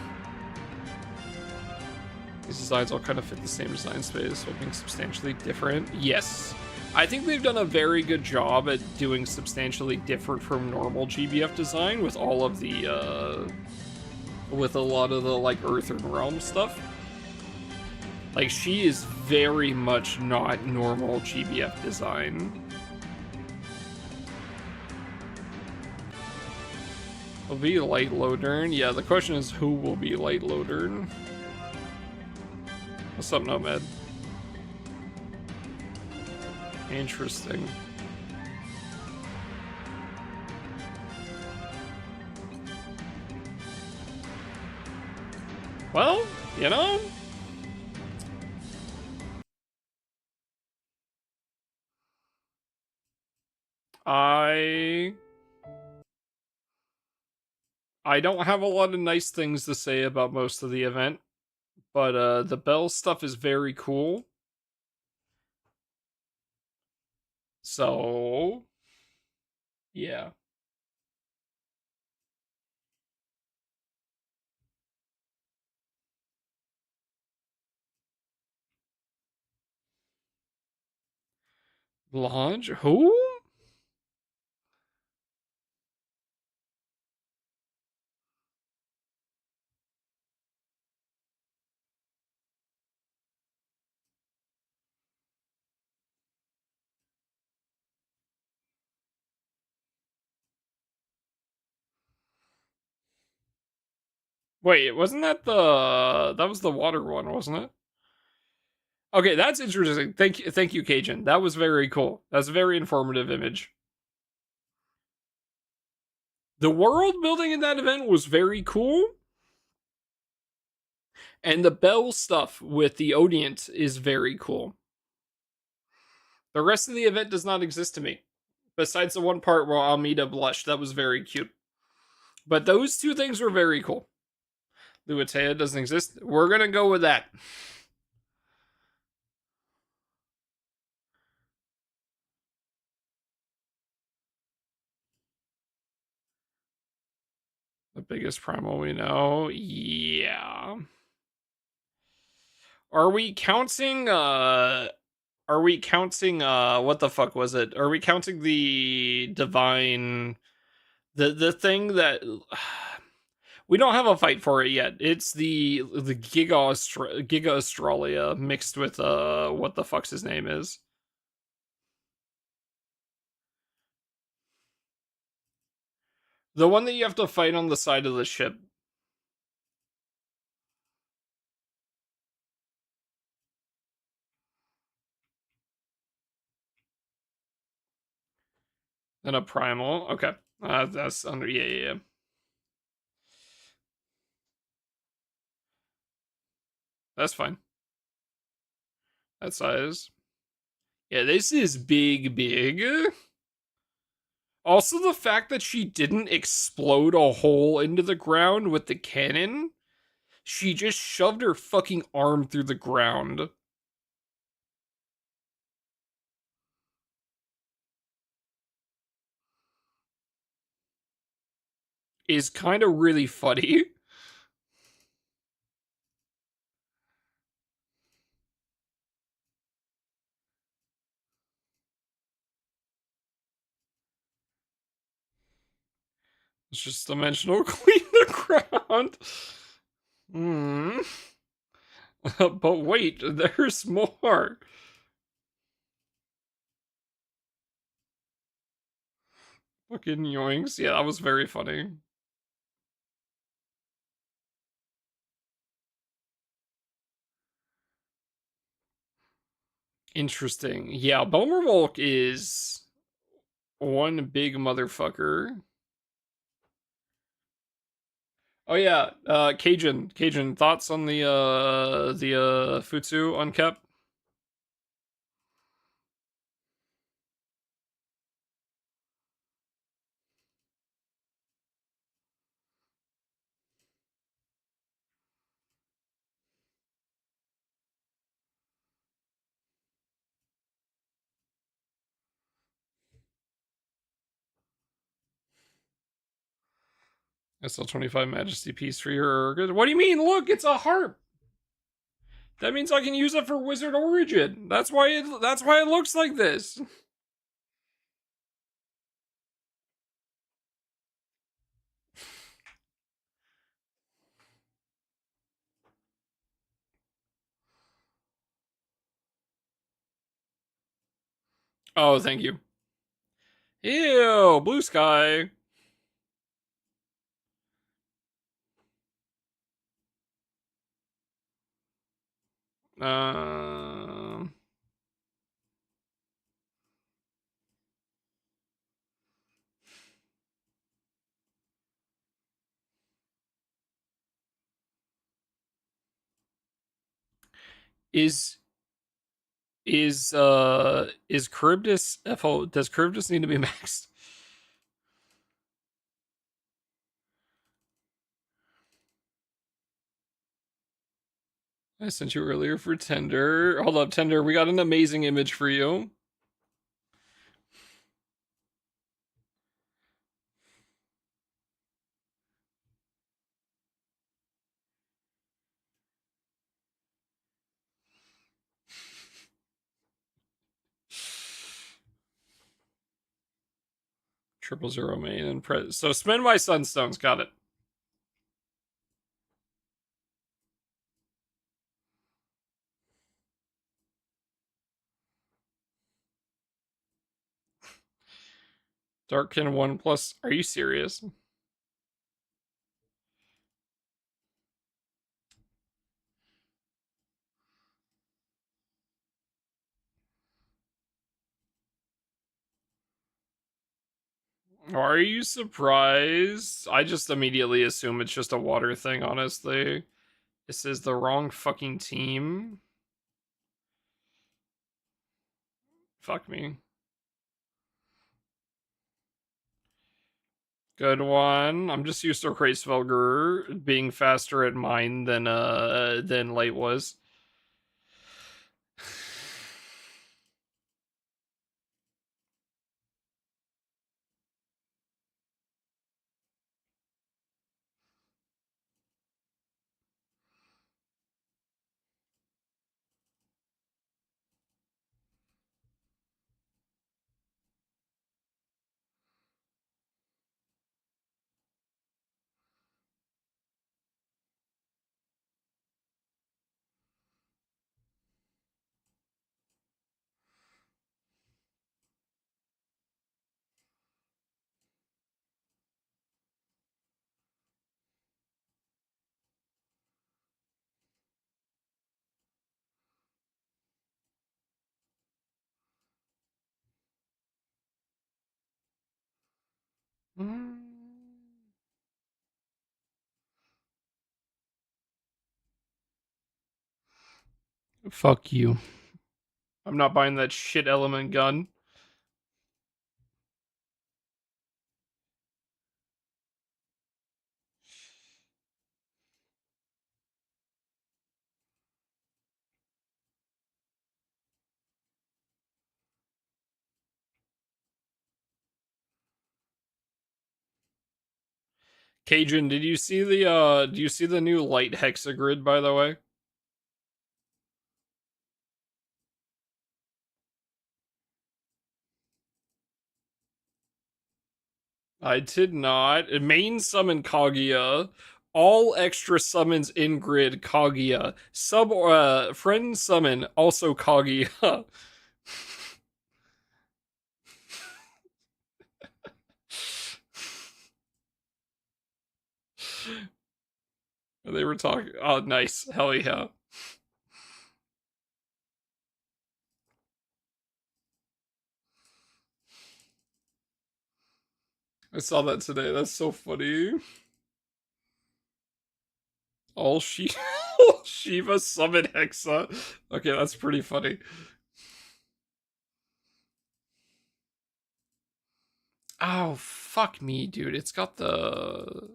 These designs all kind of fit the same design space, while being substantially different. Yes. I think they've done a very good job at doing substantially different from normal GBF design with all of the, with a lot of the, like, Earthen Realm stuff. Like, she is very much not normal GBF design. Will be Light Lodern? Yeah, the question is who will be Light Lodern? What's up, Nomad? Interesting. Well, you know? I don't have a lot of nice things to say about most of the event, but the Bell stuff is very cool. So, yeah. Launch? Who? Wait, wasn't that that was the water one, wasn't it? Okay, that's interesting. Thank you, Cajun. That was very cool. That's a very informative image. The world building in that event was very cool. And the Bell stuff with the Odient is very cool. The rest of the event does not exist to me. Besides the one part where Almeida blushed, that was very cute. But those two things were very cool. Luatea doesn't exist. We're gonna go with that. The biggest primal we know? Yeah. Are we counting, what the fuck was it? Are we counting the divine, the thing that, we don't have a fight for it yet. It's the Giga Australia mixed with, what the fuck's his name is. The one that you have to fight on the side of the ship. And a primal. Okay. That's under, yeah. That's fine. That size. Yeah, this is big. Also, the fact that she didn't explode a hole into the ground with the cannon. She just shoved her fucking arm through the ground. Is kind of really funny. It's just dimensional clean the ground. But wait, there's more. Fucking yoinks. Yeah, that was very funny. Interesting. Yeah, Bomervolk is one big motherfucker. Oh yeah, Cajun, thoughts on the Futsu unkep? SL25 Majesty piece for your... What do you mean? Look, it's a harp! That means I can use it for Wizard Origin. That's why it looks like this. Oh, thank you. Ew, blue sky. Is Charybdis FO? Does Charybdis need to be maxed? I sent you earlier for Tender. Hold up, Tender. We got an amazing image for you. Triple main and press. So spend my sunstones. Got it. Darkkin 1+. Are you serious? Are you surprised? I just immediately assume it's just a water thing, honestly. This is the wrong fucking team. Fuck me. Good one. I'm just used to Kreisvelger being faster at mine than Light was. Fuck you. I'm not buying that shit element gun. Cajun, did you see the new light hexagrid, by the way? I did not. Main summon Kaguya. All extra summons in grid Kaguya. Friend summon also Kaguya. They were talking. Oh, nice. Hell yeah. I saw that today. That's so funny. All Shiva summon Hexa. Okay, that's pretty funny. Oh, fuck me, dude. It's got the...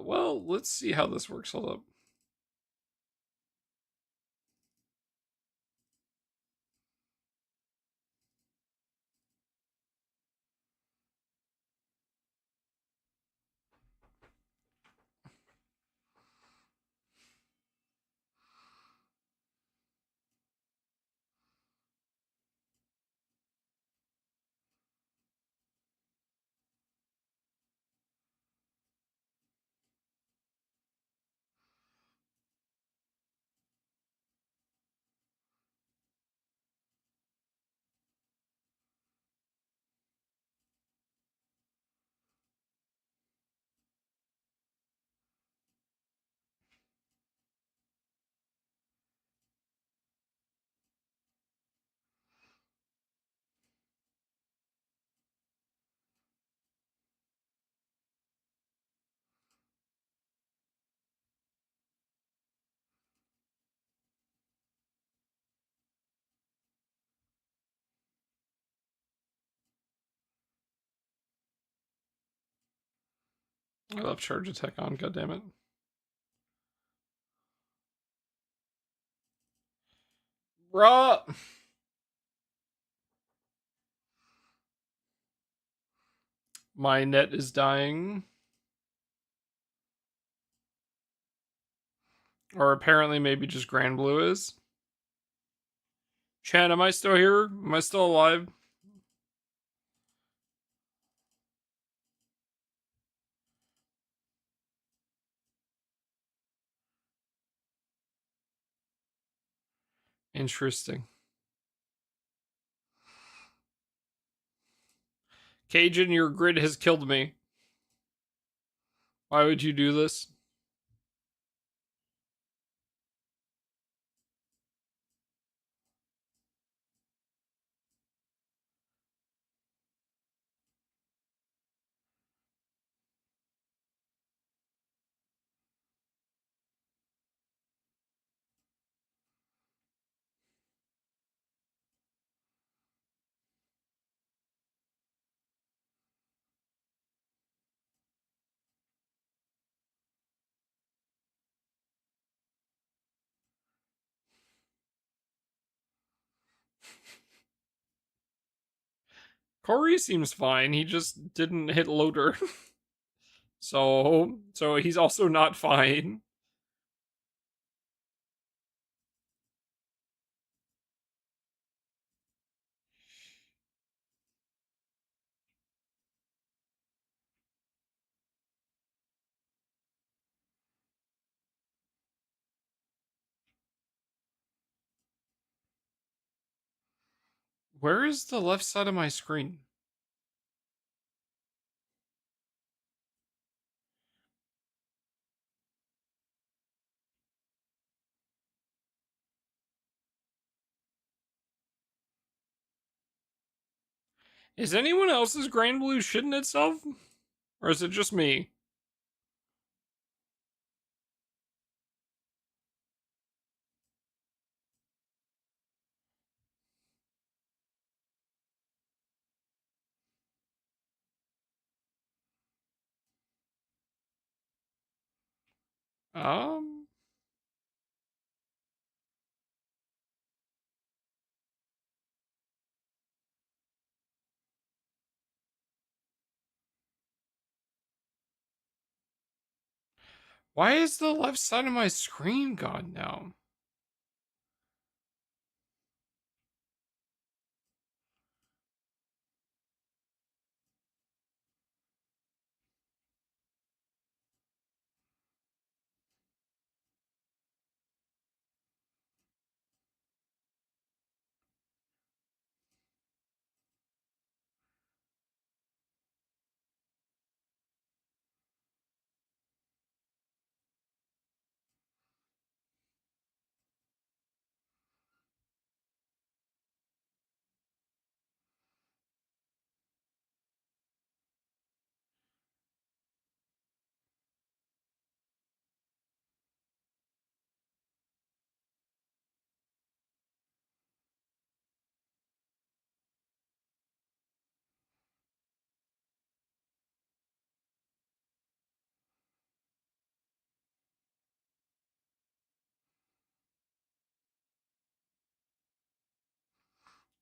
well, let's see how this works. Hold up. I love charge attack on, goddammit. Bruh! My net is dying. Or apparently maybe just Grand Blue is. Chan, am I still here? Am I still alive? Interesting. Cajun, your grid has killed me. Why would you do this? Corey seems fine. He just didn't hit loader. So he's also not fine. Where is the left side of my screen? Is anyone else's Grand Blue shitting itself? Or is it just me? Um... Why is the left side of my screen gone now?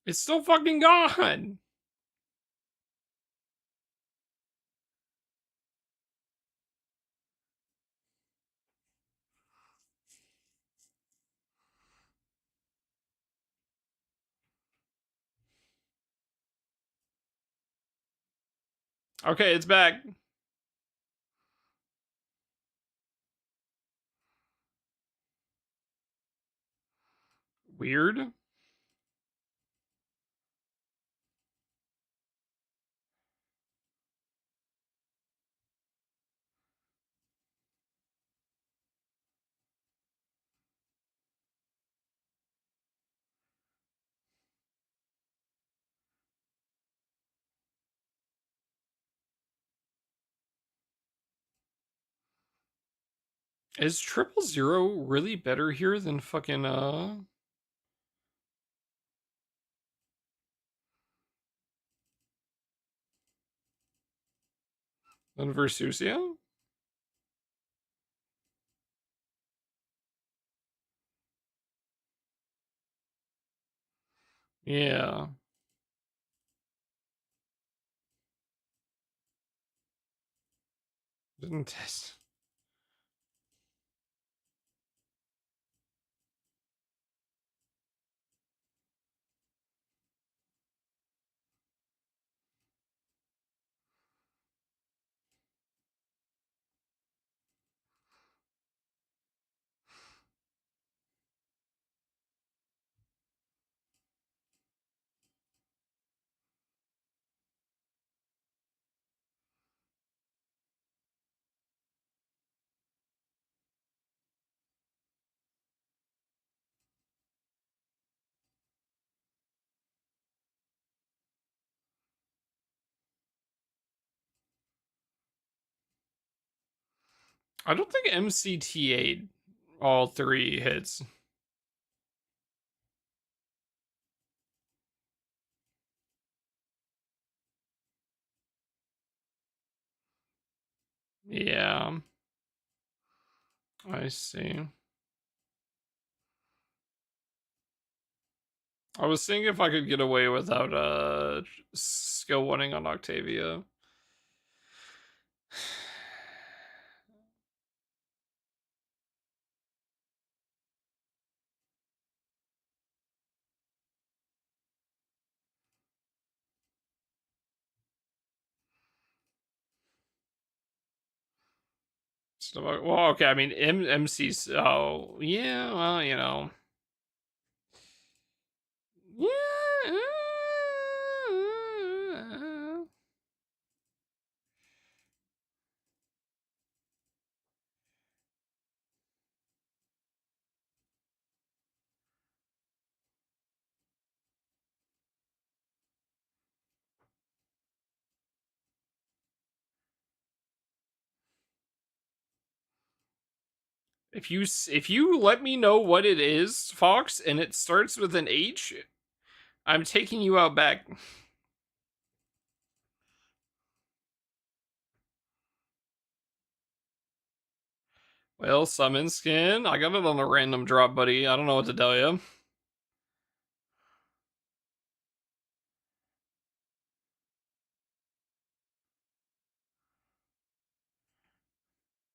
It's still fucking gone! Okay, it's back. Weird. Is 000 really better here than fucking, than Versusia? Yeah. Didn't test. I don't think MCT8 all 3 hits. Yeah. I see. I was seeing if I could get away without skill winning on Octavia. So, well, okay. I mean, MC's. Oh, yeah. Well, you know. Yeah. If you let me know what it is, Fox, and it starts with an H, I'm taking you out back. Well, summon skin. I got it on a random drop, buddy. I don't know what to tell you.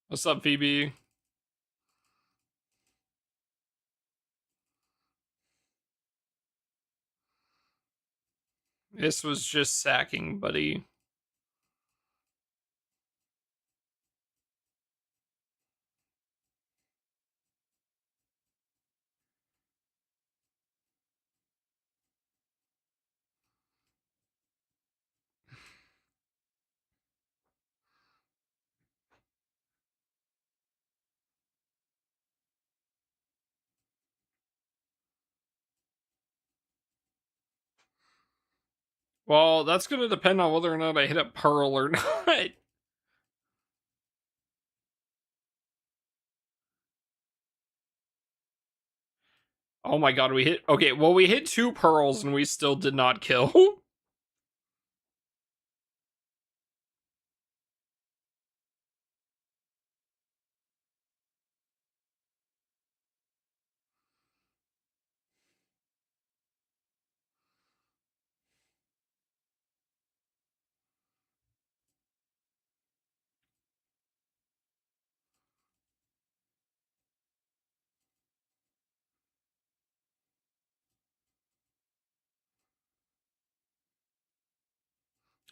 What's up, Phoebe? This was just sacking, buddy. Well, that's going to depend on whether or not I hit a pearl or not. Oh my god, we hit... Okay, well, we hit 2 pearls and we still did not kill.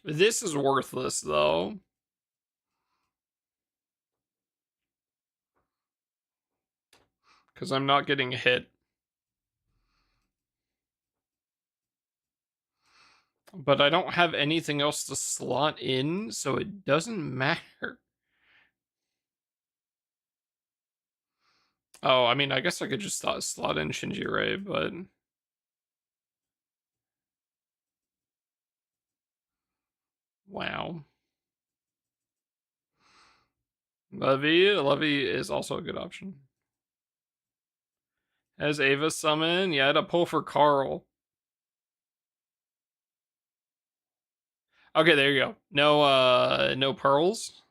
This is worthless, though. Because I'm not getting hit. But I don't have anything else to slot in, so it doesn't matter. Oh, I mean, I guess I could just slot in Shinji, but... Wow. Levy is also a good option. As Ava summon, yeah, to pull for Carl. Okay, there you go. No pearls.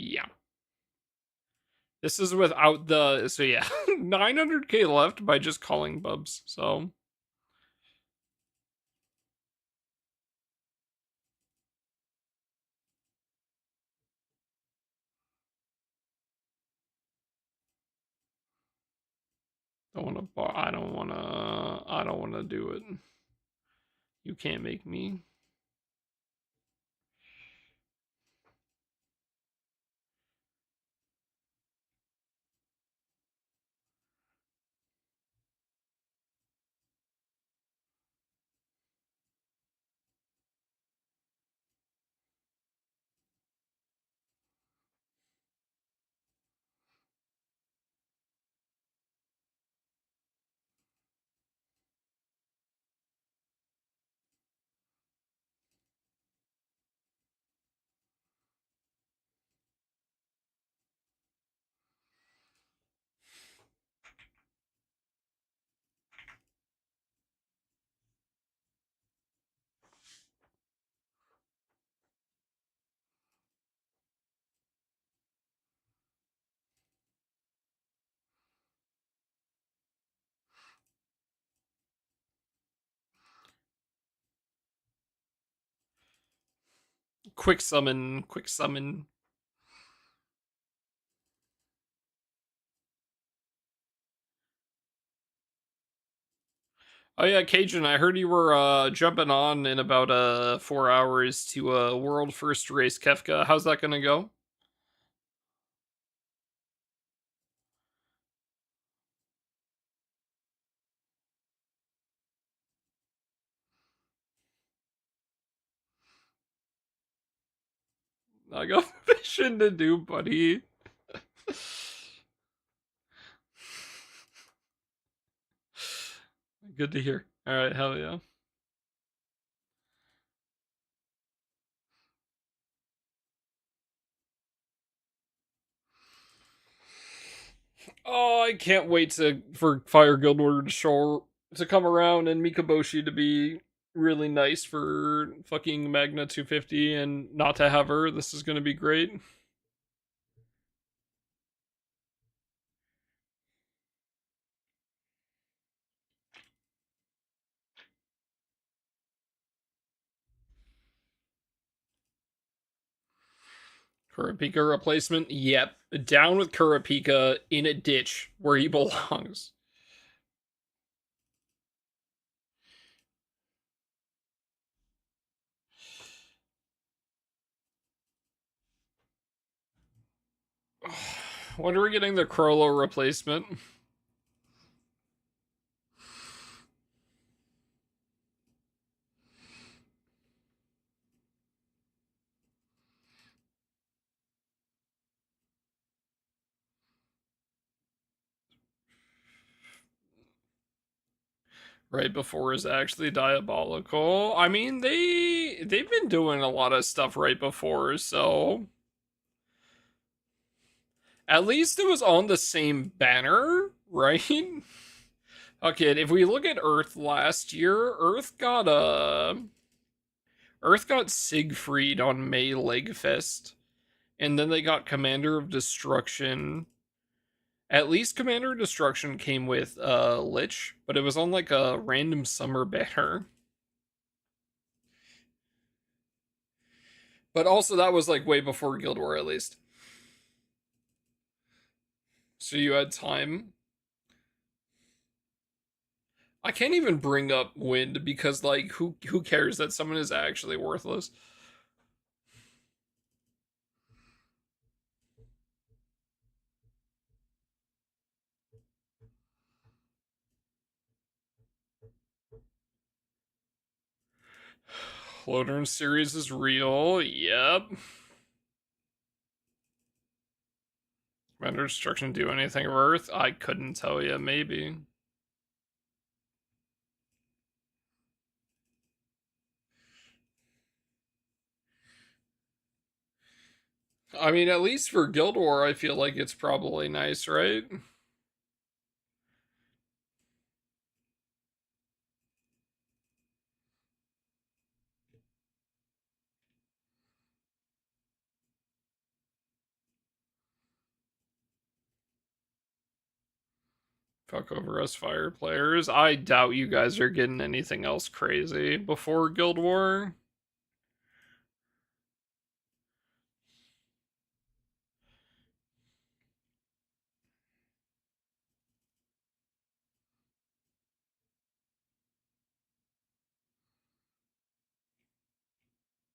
Yeah. This is without the... So yeah, 900k left by just calling Bubs, so... I don't want to do it. You can't make me. quick summon, quick summon. Oh yeah, Cajun, I heard you were jumping on in about 4 hours to world first race Kefka. How's that gonna go? I got mission to do, buddy. Good to hear. Alright, hell yeah. Oh, I can't wait for Fire Guild Order to come around and Mikaboshi to be really nice for fucking Magna 250 and not to have her. This is gonna be great. Kurapika replacement? Yep. Down with Kurapika in a ditch where he belongs. When are we getting the Crollo replacement? Right before is actually diabolical. I mean, they've been doing a lot of stuff right before, so at least it was on the same banner, right? Okay, if we look at Earth last year, Earth got Siegfried on May Legfest, and then they got Commander of Destruction. At least Commander of Destruction came with Lich, but it was on like a random summer banner. But also that was like way before Guild War at least. So you had time. I can't even bring up Wind because like who cares that someone is actually worthless? Lodern series is real. Yep. Commander Destruction do anything of Earth? I couldn't tell you. Maybe. I mean, at least for Guild War, I feel like it's probably nice, right? Fuck over us fire players. I doubt you guys are getting anything else crazy before Guild War.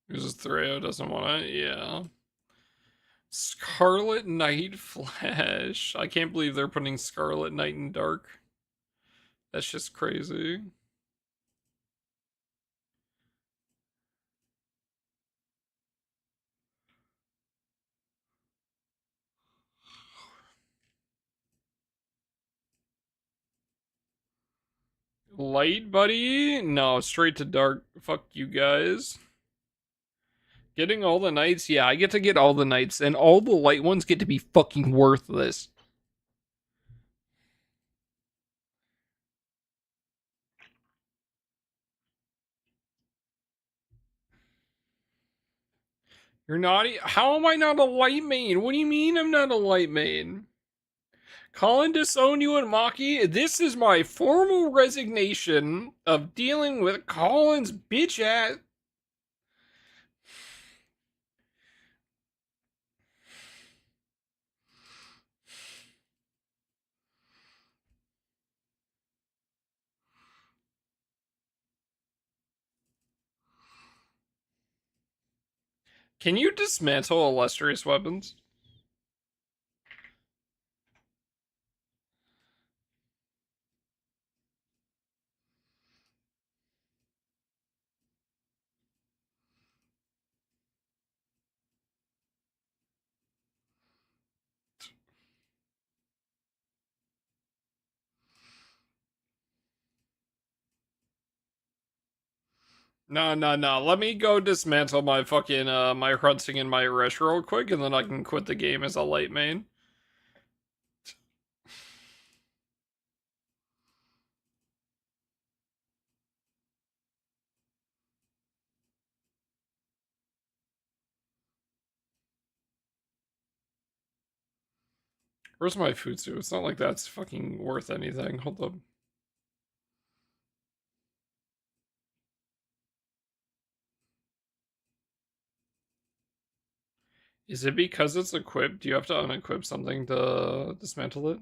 Uses Threo, doesn't want it. Yeah. Scarlet Knight Flash. I can't believe they're putting Scarlet Knight in Dark. That's just crazy. Light, buddy? No, straight to Dark. Fuck you guys. Getting all the knights? Yeah, I get to get all the knights, and all the light ones get to be fucking worthless. You're not. How am I not a light main? What do you mean I'm not a light main? Colin disown you and Maki. This is my formal resignation of dealing with Colin's bitch ass. Can you dismantle illustrious weapons? No. Let me go dismantle my fucking, my Hrunsing and my Resh real quick, and then I can quit the game as a light main. Where's my Futsu? It's not like that's fucking worth anything. Hold up. Is it because it's equipped? Do you have to unequip something to dismantle it?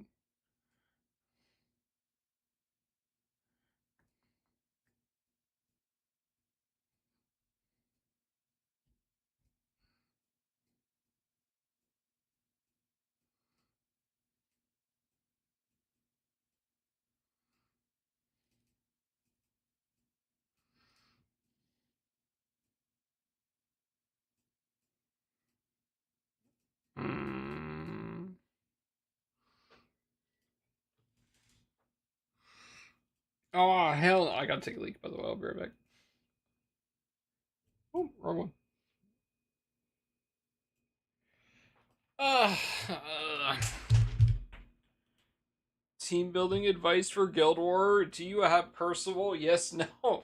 Oh, hell no. I gotta take a leak, by the way. I'll be right back. Oh, wrong one. Team building advice for Guild War. Do you have Percival? Yes, no.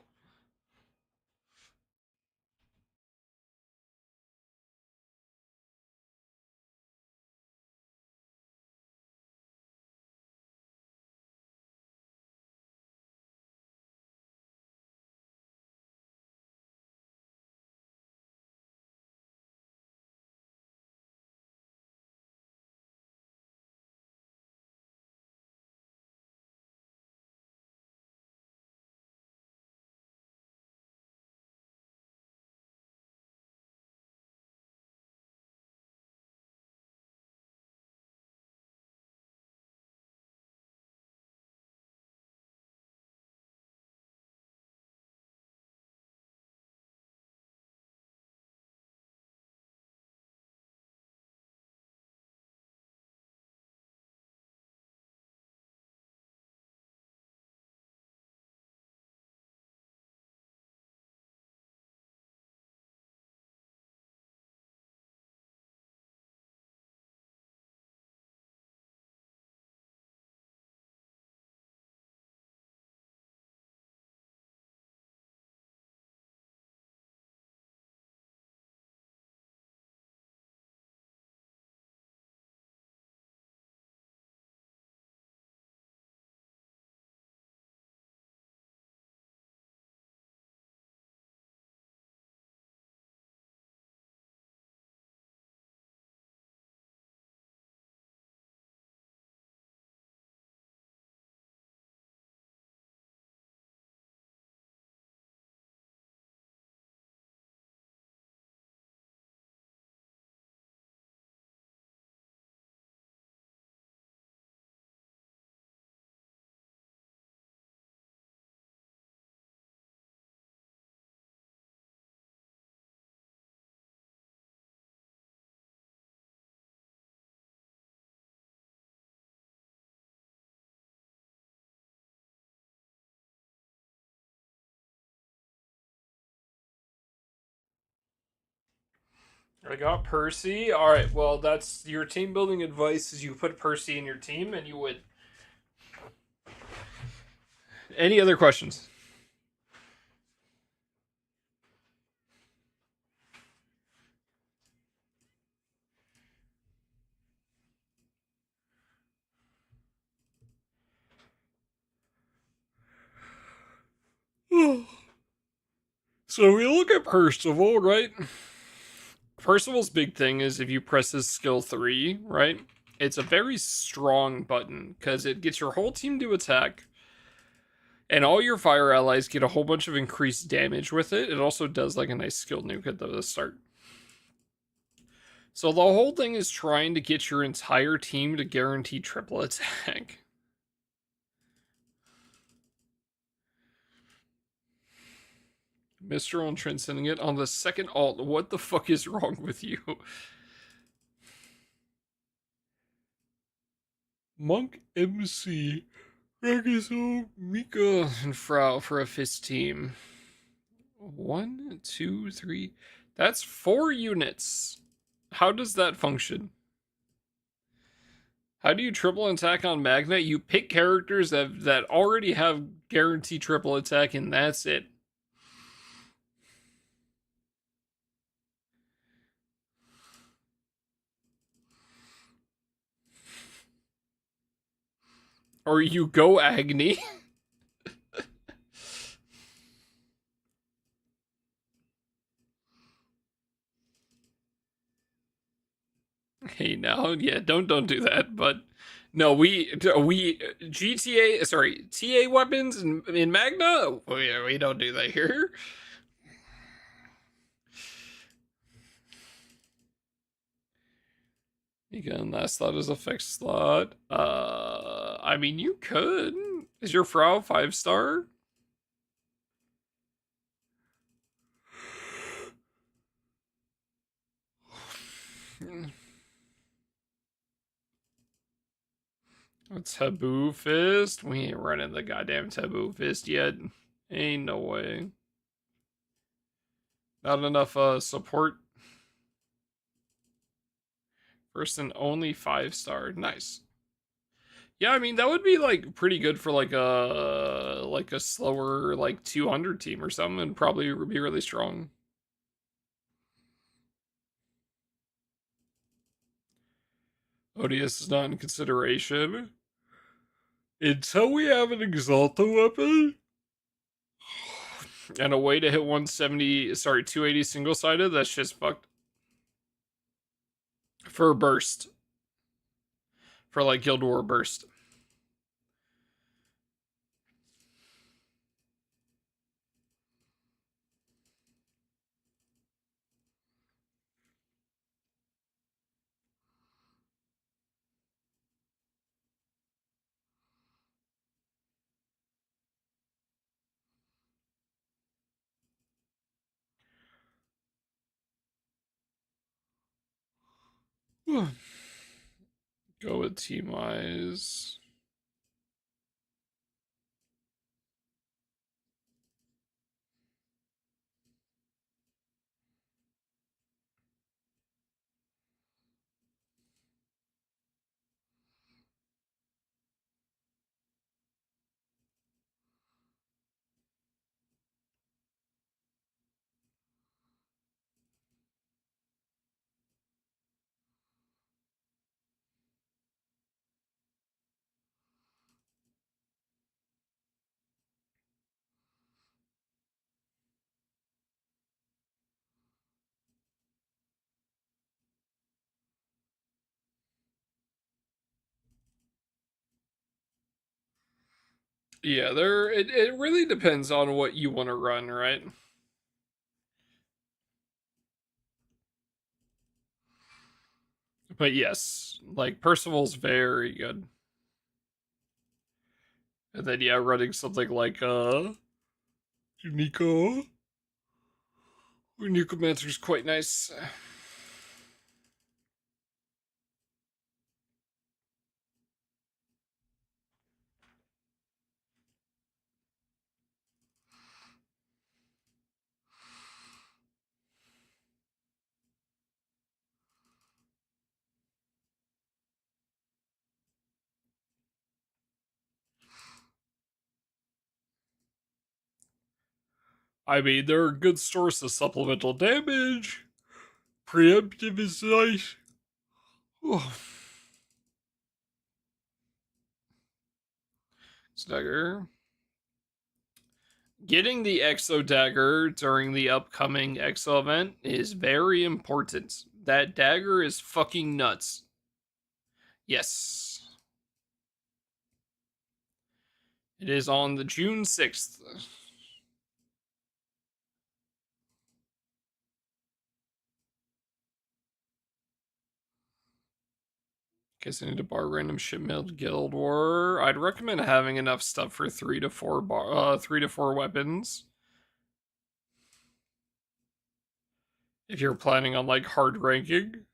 I got Percy. Alright, well, that's your team building advice is you put Percy in your team and you win. Any other questions? So we look at Percival, right? Percival's big thing is if you press his skill 3, right? It's a very strong button because it gets your whole team to attack, and all your fire allies get a whole bunch of increased damage with it. It also does like a nice skill nuke at the start. So the whole thing is trying to get your entire team to guarantee triple attack. Mistral and transcending it on the second alt. What the fuck is wrong with you? Monk, MC, Ragiso, Mika, and Frau for a fist team. 1, 2, 3. That's 4 units. How does that function? How do you triple attack on Magna? You pick characters that already have guaranteed triple attack, and that's it. Or you go Agni. Hey, now, yeah, don't do that. But no, we GTA, sorry, TA weapons in Magna. We don't do that here. Again, last slot is a fixed slot. I mean, you could. Is your Frau 5-star? A Taboo Fist? We ain't running the goddamn Taboo Fist yet. Ain't no way. Not enough support. First and only 5-star. Nice. Yeah, I mean that would be like pretty good for like a slower like 200 team or something, and probably be really strong. ODS is not in consideration until we have an Exalta weapon and a way to hit 280 single-sided. That's just fucked. For a burst. For like Guild War burst. Go with Team Eyes. Yeah, it really depends on what you want to run, right? But yes, like Percival's very good. And then yeah, running something like Nico. Nicomancer's quite nice. I mean, they're a good source of supplemental damage. Preemptive is nice. Oh. Dagger. Getting the Exo Dagger during the upcoming Exo event is very important. That dagger is fucking nuts. Yes. It is on the June 6th. Guess I need to bar random shipment Guild War. I'd recommend having enough stuff for 3 to 4 weapons. If you're planning on like hard ranking.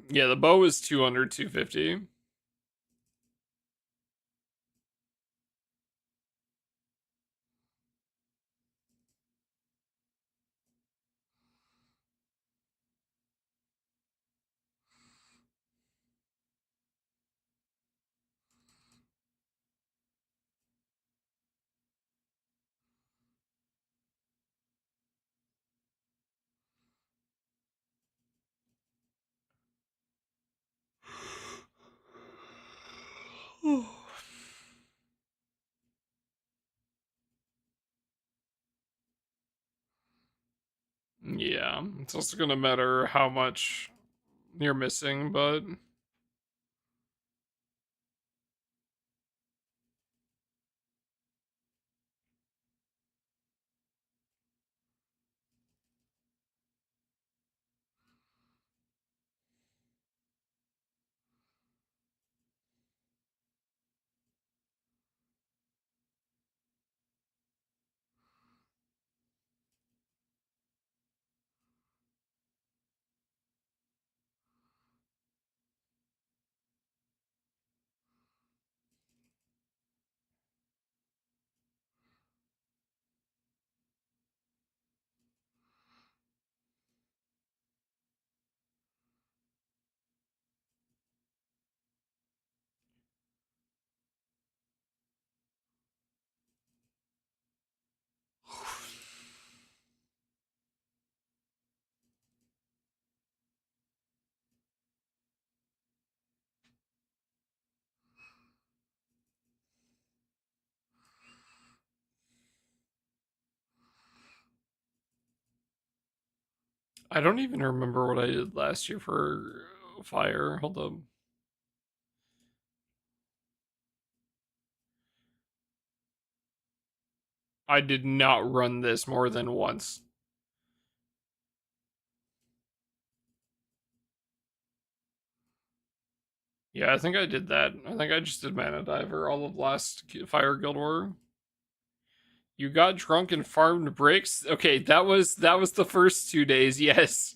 Yeah, the bow is 200, 250. Yeah, it's also gonna matter how much you're missing, but I don't even remember what I did last year for fire. Hold up. I did not run this more than once. Yeah, I think I did that. I think I just did Mana Diver all of last Fire Guild War. You got drunk and farmed bricks? Okay, that was the first 2 days, yes.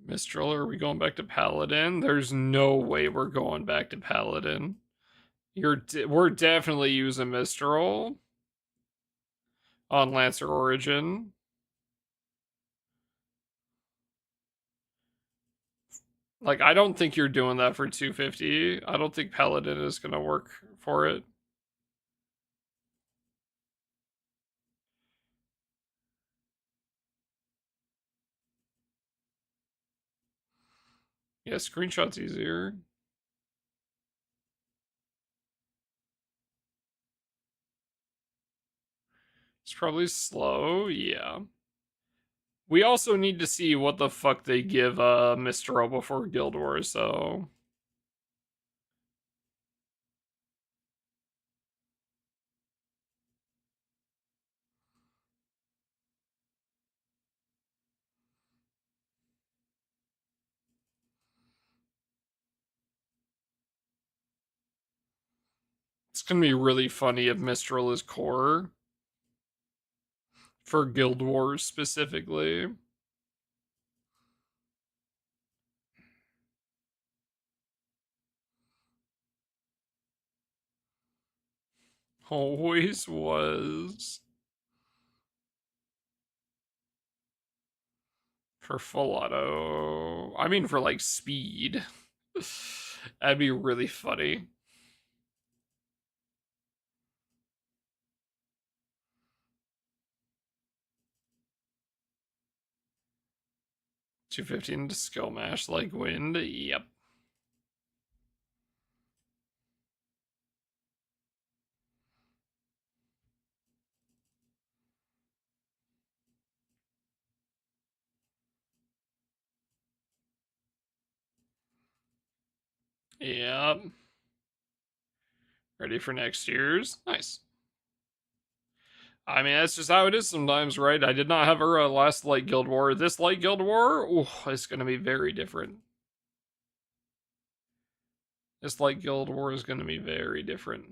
Mistral, are we going back to Paladin? There's no way we're going back to Paladin. We're definitely using Mistral on Lancer Origin. Like, I don't think you're doing that for 250. I don't think Paladin is gonna work for it. Yeah, screenshot's easier. It's probably slow, yeah. We also need to see what the fuck they give Mistral before Guild Wars, so... It's gonna be really funny if Mistral is core. For Guild Wars specifically. Always was. For full auto. I mean, for like speed. That'd be really funny. $215 to skill mash like wind. Yep. Yeah. Ready for next year's? Nice. I mean, that's just how it is sometimes, right? I did not have her last Light Guild War. This Light Guild War, ooh, it's going to be very different. This Light Guild War is going to be very different.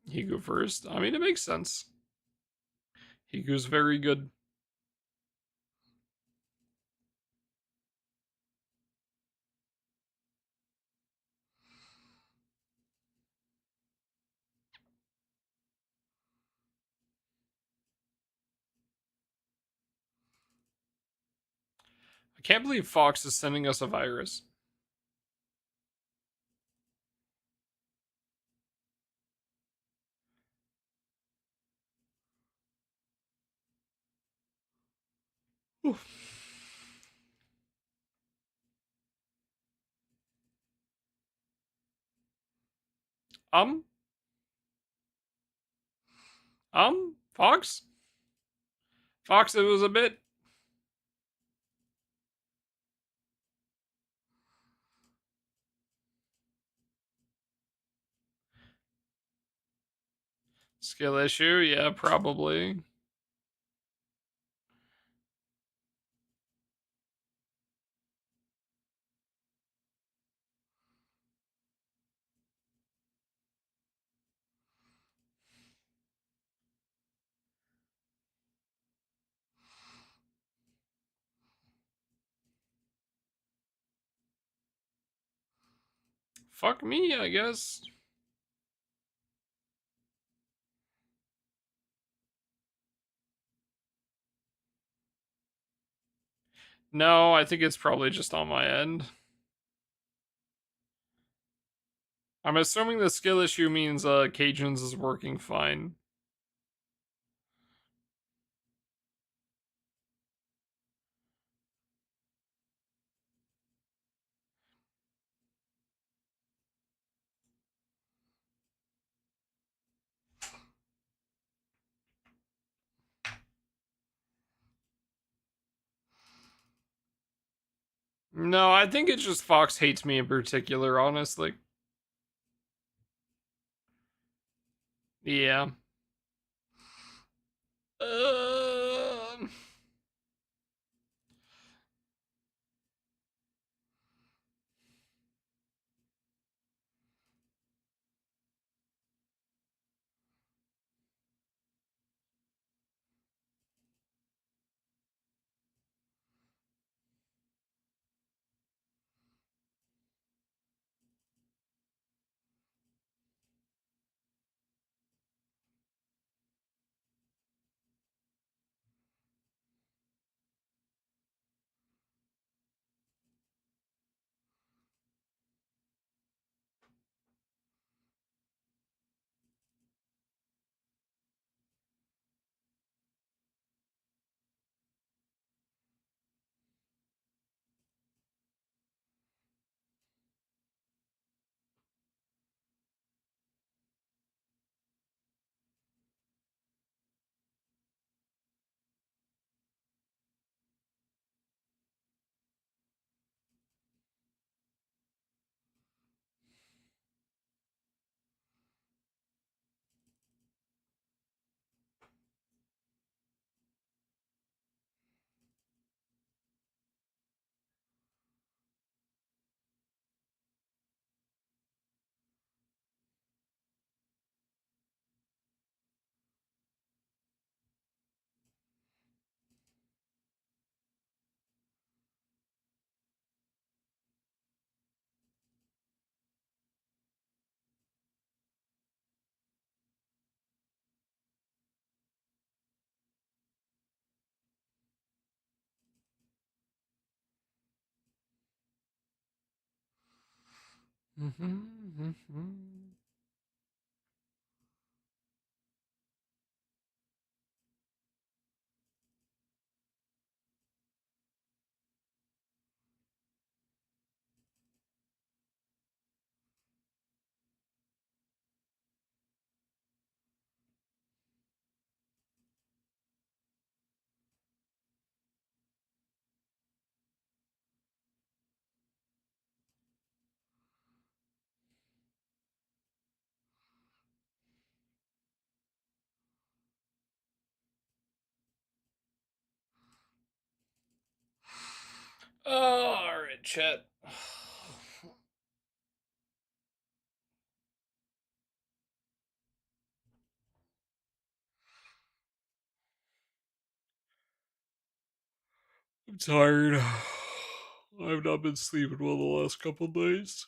Higu first. I mean, it makes sense. Higu's very good. I can't believe Fox is sending us a virus. Oof. Fox? Fox, it was a bit. Skill issue? Yeah, probably. Fuck me, I guess. No, I think it's probably just on my end. I'm assuming the skill issue means Cajuns is working fine. No, I think it's just Fox hates me in particular, honestly. Yeah. Uh... Oh, alright, chat. I'm tired. I've not been sleeping well the last couple days.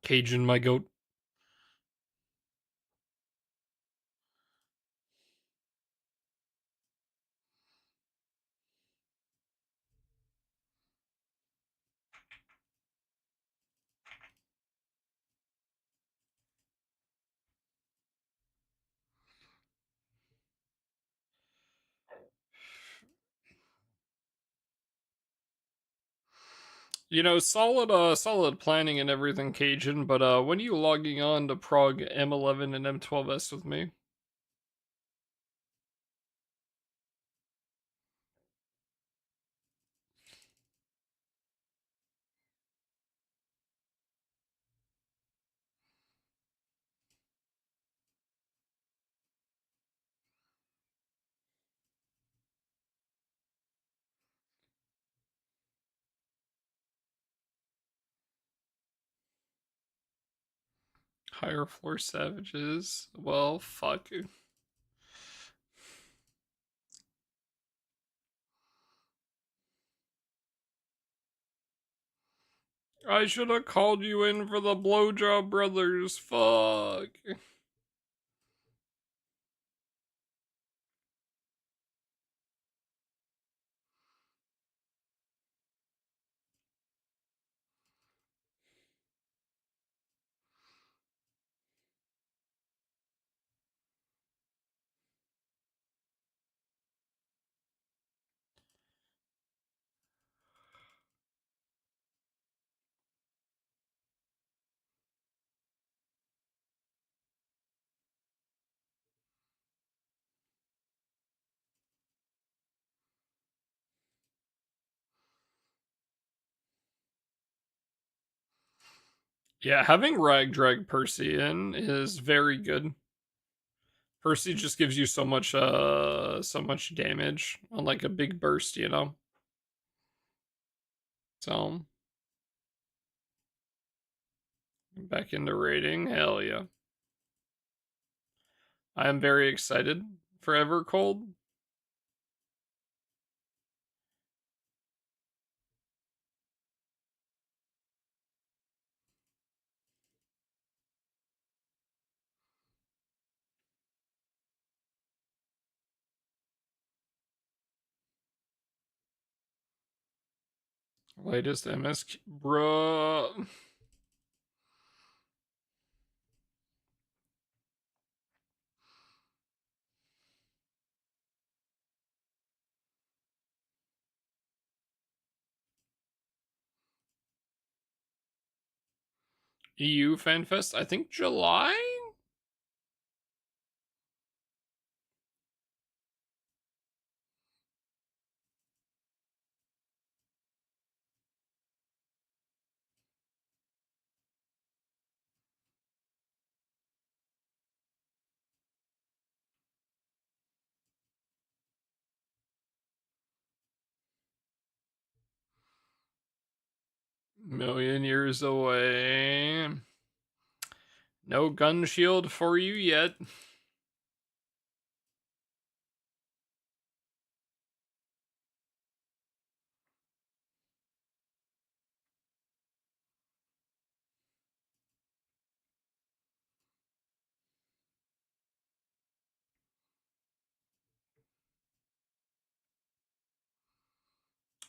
Cajun, my goat. You know, solid planning and everything, Cajun, but when are you logging on to Prague M11 and M12S with me? Higher floor savages. Well, fuck. I should have called you in for the blowjob brothers. Fuck. Yeah, having Rag drag Percy in is very good. Percy just gives you so much damage on like a big burst, you know. So back into raiding, hell yeah. I am very excited for Evercold. Latest MSQ, bruh. EU FanFest, I think July? Million years away. No gun shield for you yet.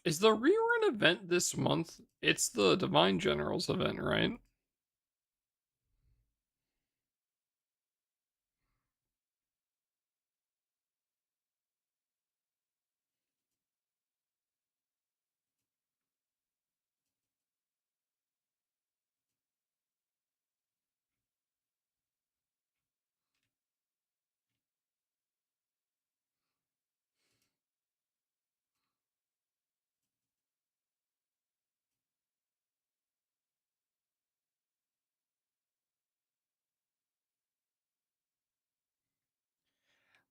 Is the rerun event this month? It's the Divine Generals event, right?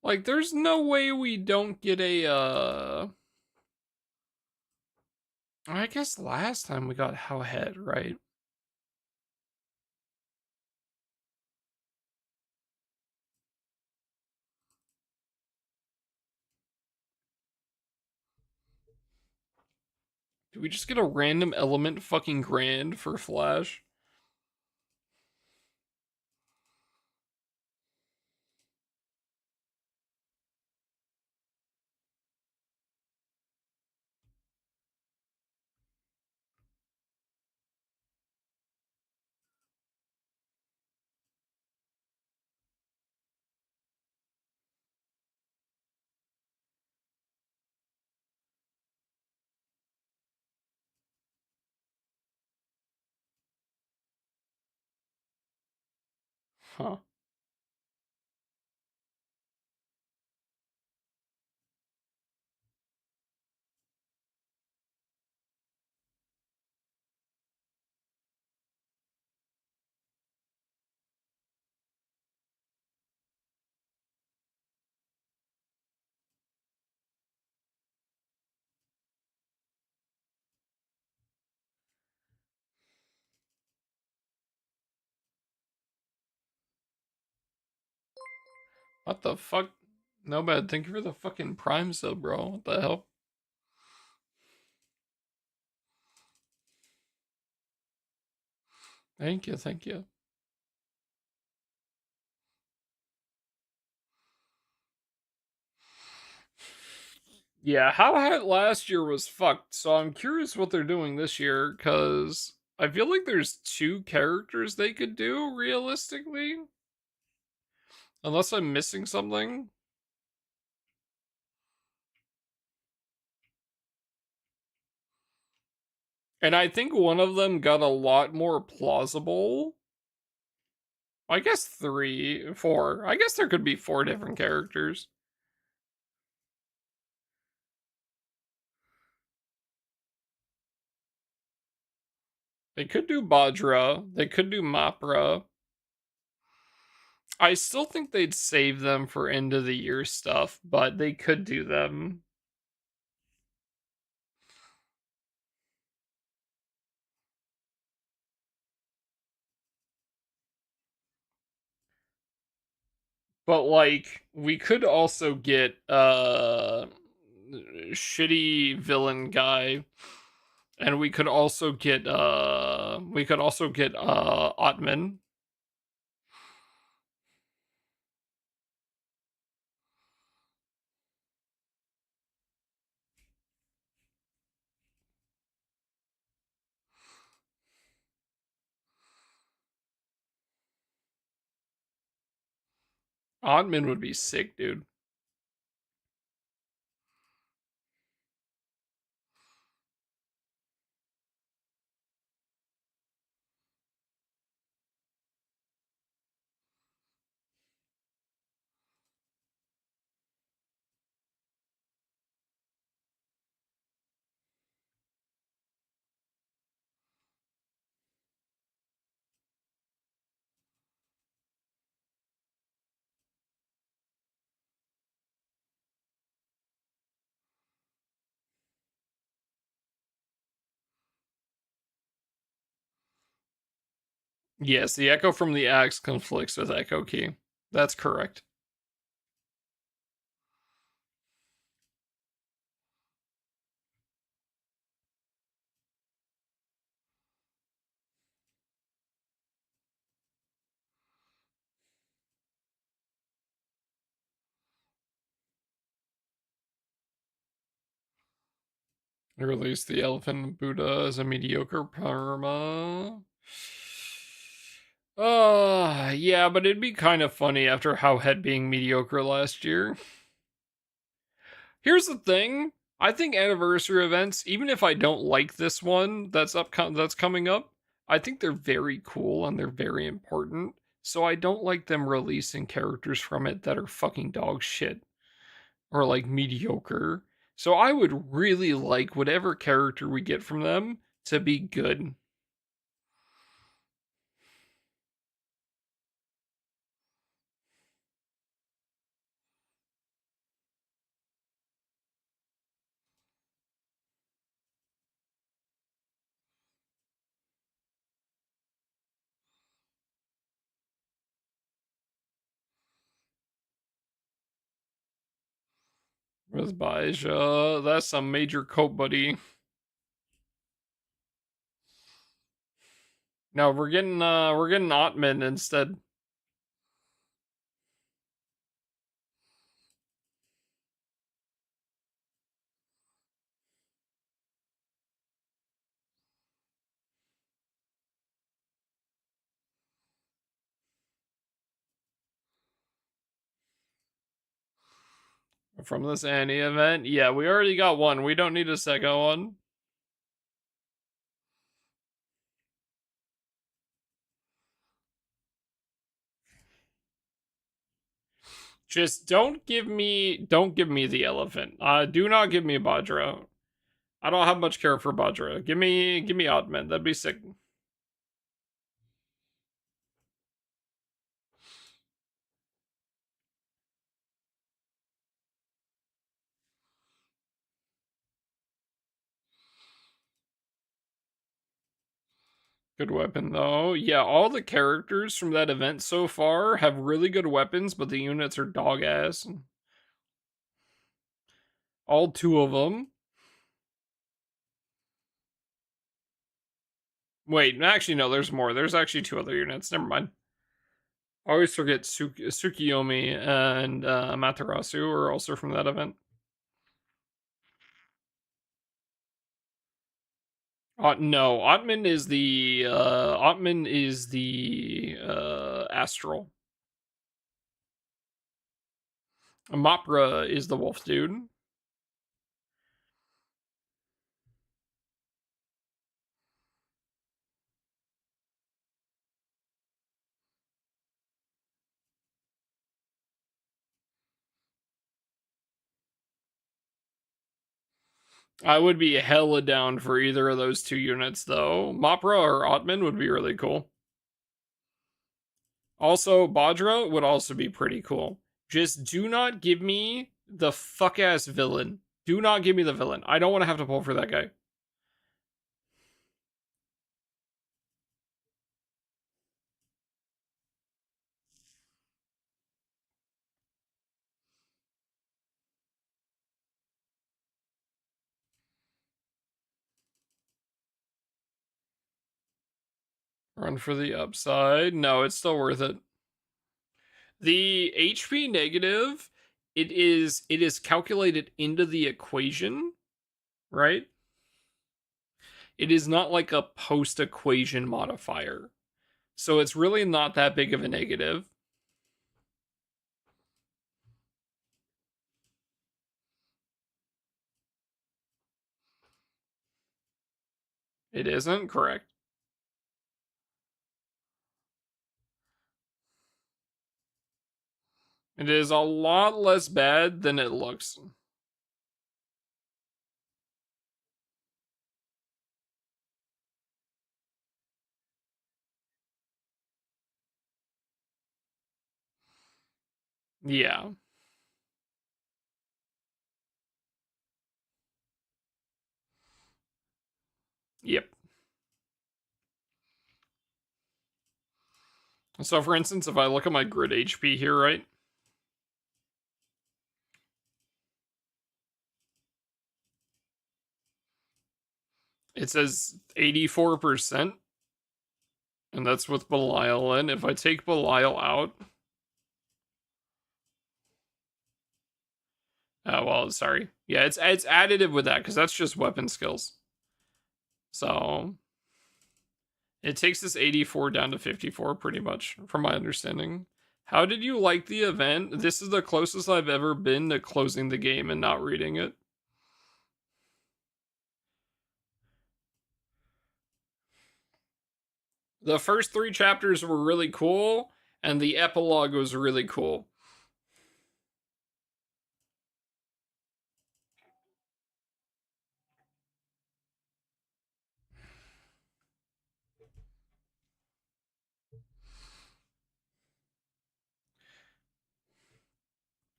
Like, there's no way we don't get a, I guess last time we got Hellhead, right? Do we just get a random element fucking grand for Flash? Huh. What the fuck? No bad. Thank you for the fucking Prime sub, bro. What the hell? Thank you, thank you. Yeah, How Hat last year was fucked, so I'm curious what they're doing this year, because I feel like there's 2 characters they could do, realistically. Unless I'm missing something. And I think one of them got a lot more plausible. I guess 3, 4. I guess there could be 4 different characters. They could do Bajra. They could do Mapra. I still think they'd save them for end of the year stuff, but they could do them. But like we could also get shitty villain guy, and we could also get Otman. Oddman would be sick, dude. Yes, the echo from the axe conflicts with Echo Key. That's correct. They released the Elephant Buddha as a mediocre perma. Yeah, but it'd be kind of funny after How Head being mediocre last year. Here's the thing. I think anniversary events, even if I don't like this one that's coming up, I think they're very cool and they're very important. So I don't like them releasing characters from it that are fucking dog shit or like mediocre. So I would really like whatever character we get from them to be good. With Baija, that's some major coat, buddy. No, we're getting Otman instead. From this Annie event? Yeah, we already got one. We don't need a second one. Just don't give me the elephant. Do not give me Bajra. I don't have much care for Bajra. Give me Otman. That'd be sick. Good weapon though. Yeah, all the characters from that event so far have really good weapons, but the units are dog ass. All two of them. Wait, actually no, there's more. There's actually two other units. Never mind. I always forget Tsukiyomi and Matarasu are also from that event. No, Otman is the Astral. Mopra is the wolf dude. I would be hella down for either of those two units, though. Mopra or Otman would be really cool. Also, Bajra would also be pretty cool. Just do not give me the fuck-ass villain. Do not give me the villain. I don't want to have to pull for that guy. Run for the upside. No, it's still worth it. The HP negative, it is calculated into the equation, right? It is not like a post-equation modifier. So it's really not that big of a negative. It isn't? Correct. It is a lot less bad than it looks. Yeah. Yep. So for instance, if I look at my grid HP here, right? It says 84%. And that's with Belial in. If I take Belial out... Oh, well, sorry. Yeah, it's additive with that, because that's just weapon skills. So... It takes this 84 down to 54, pretty much, from my understanding. How did you like the event? This is the closest I've ever been to closing the game and not reading it. The first 3 chapters were really cool, and the epilogue was really cool.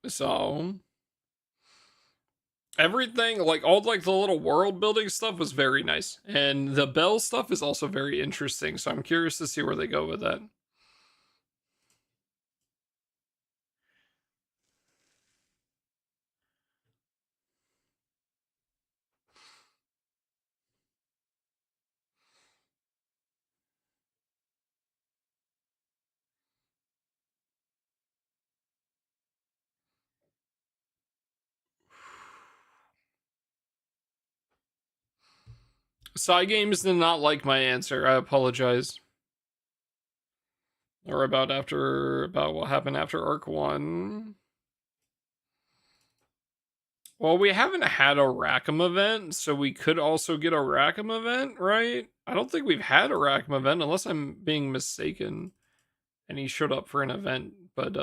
So... everything, like, all, like, the little world building stuff was very nice. And the Bell stuff is also very interesting, so I'm curious to see where they go with that. Cygames did not like my answer. I apologize. Or about what happened after Arc 1. Well, we haven't had a Rackham event, so we could also get a Rackham event, right? I don't think we've had a Rackham event, unless I'm being mistaken. And he showed up for an event, but,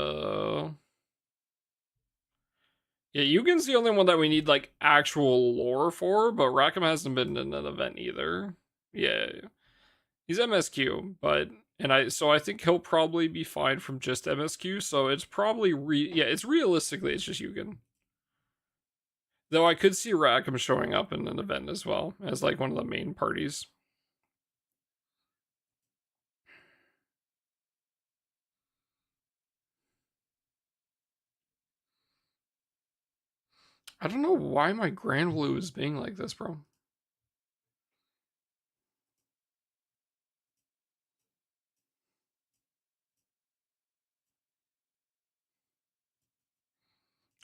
yeah, Yugen's the only one that we need, like, actual lore for, but Rackham hasn't been in an event either. Yeah. He's MSQ, but... so I think he'll probably be fine from just MSQ, so it's probably it's realistically, it's just Yugen. Though I could see Rackham showing up in an event as well, as, like, one of the main parties. I don't know why my Grand Blue is being like this, bro.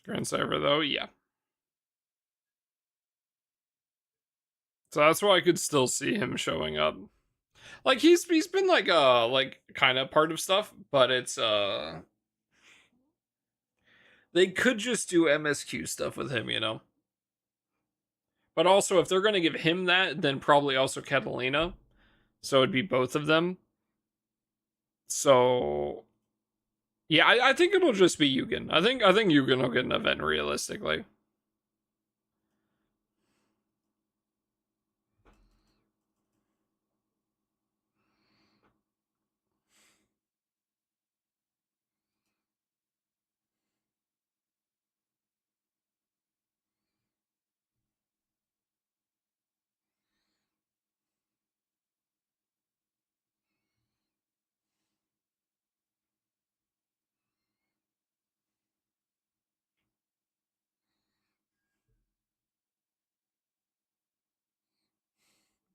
Grand Cyber, though, yeah. So that's why I could still see him showing up. Like, he's been, like kind of part of stuff, but it's, they could just do MSQ stuff with him, you know? But also, if they're going to give him that, then probably also Catalina. So it'd be both of them. So... yeah, I think it'll just be Yugen. I think Yugen will get an event, realistically.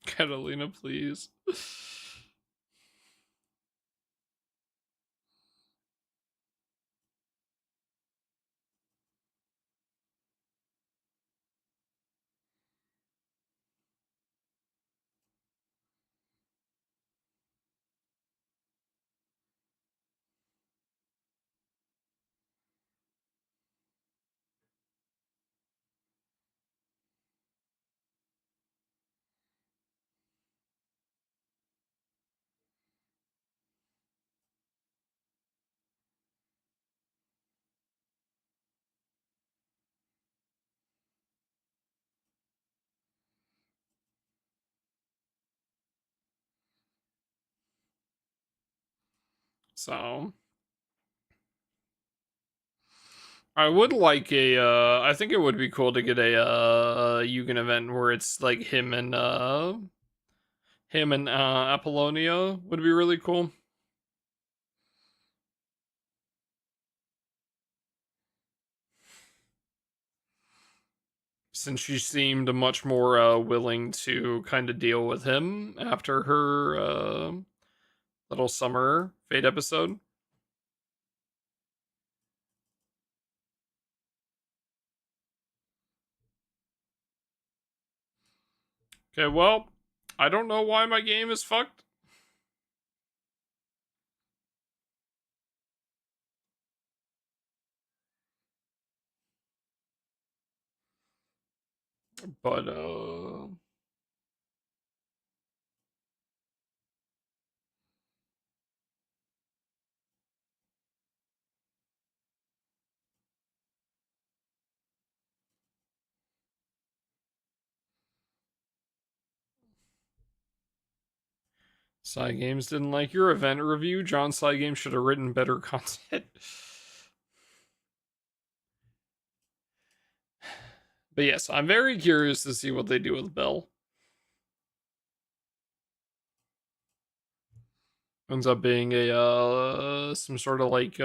Catalina, please. So... I would like I think it would be cool to get a Yugen event where it's like him and Apollonia would be really cool. since she seemed much more willing to kind of deal with him after her little summer Fate episode. Okay, well, I don't know why my game is fucked. But, Cygames didn't like your event review. John Cygames should have written better content. But yes, I'm very curious to see what they do with Bell. Ends up being a some sort of like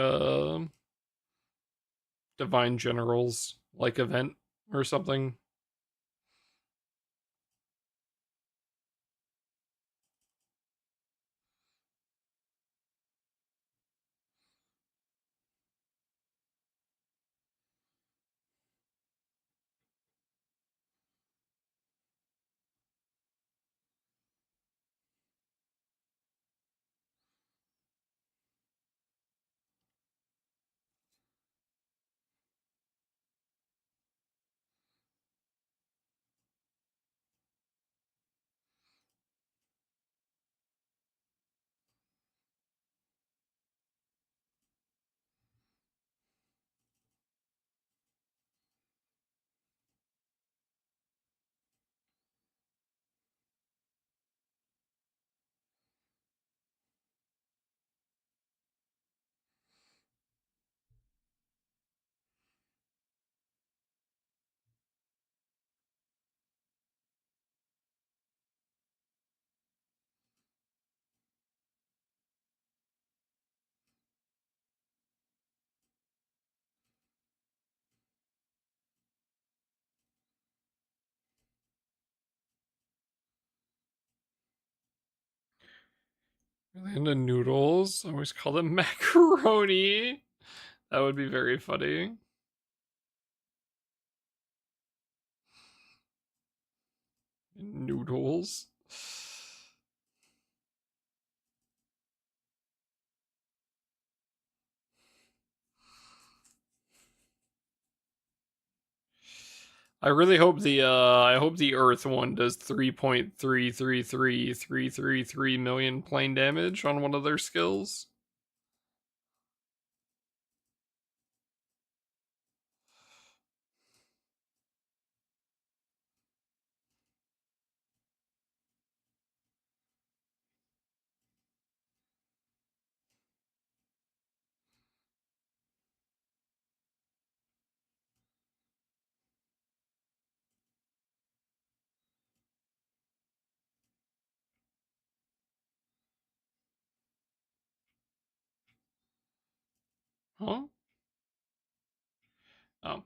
Divine Generals like event or something. Really into noodles. I always call them macaroni. That would be very funny. Noodles. I really hope the Earth one does 3.333333 million plane damage on one of their skills. Huh? Oh.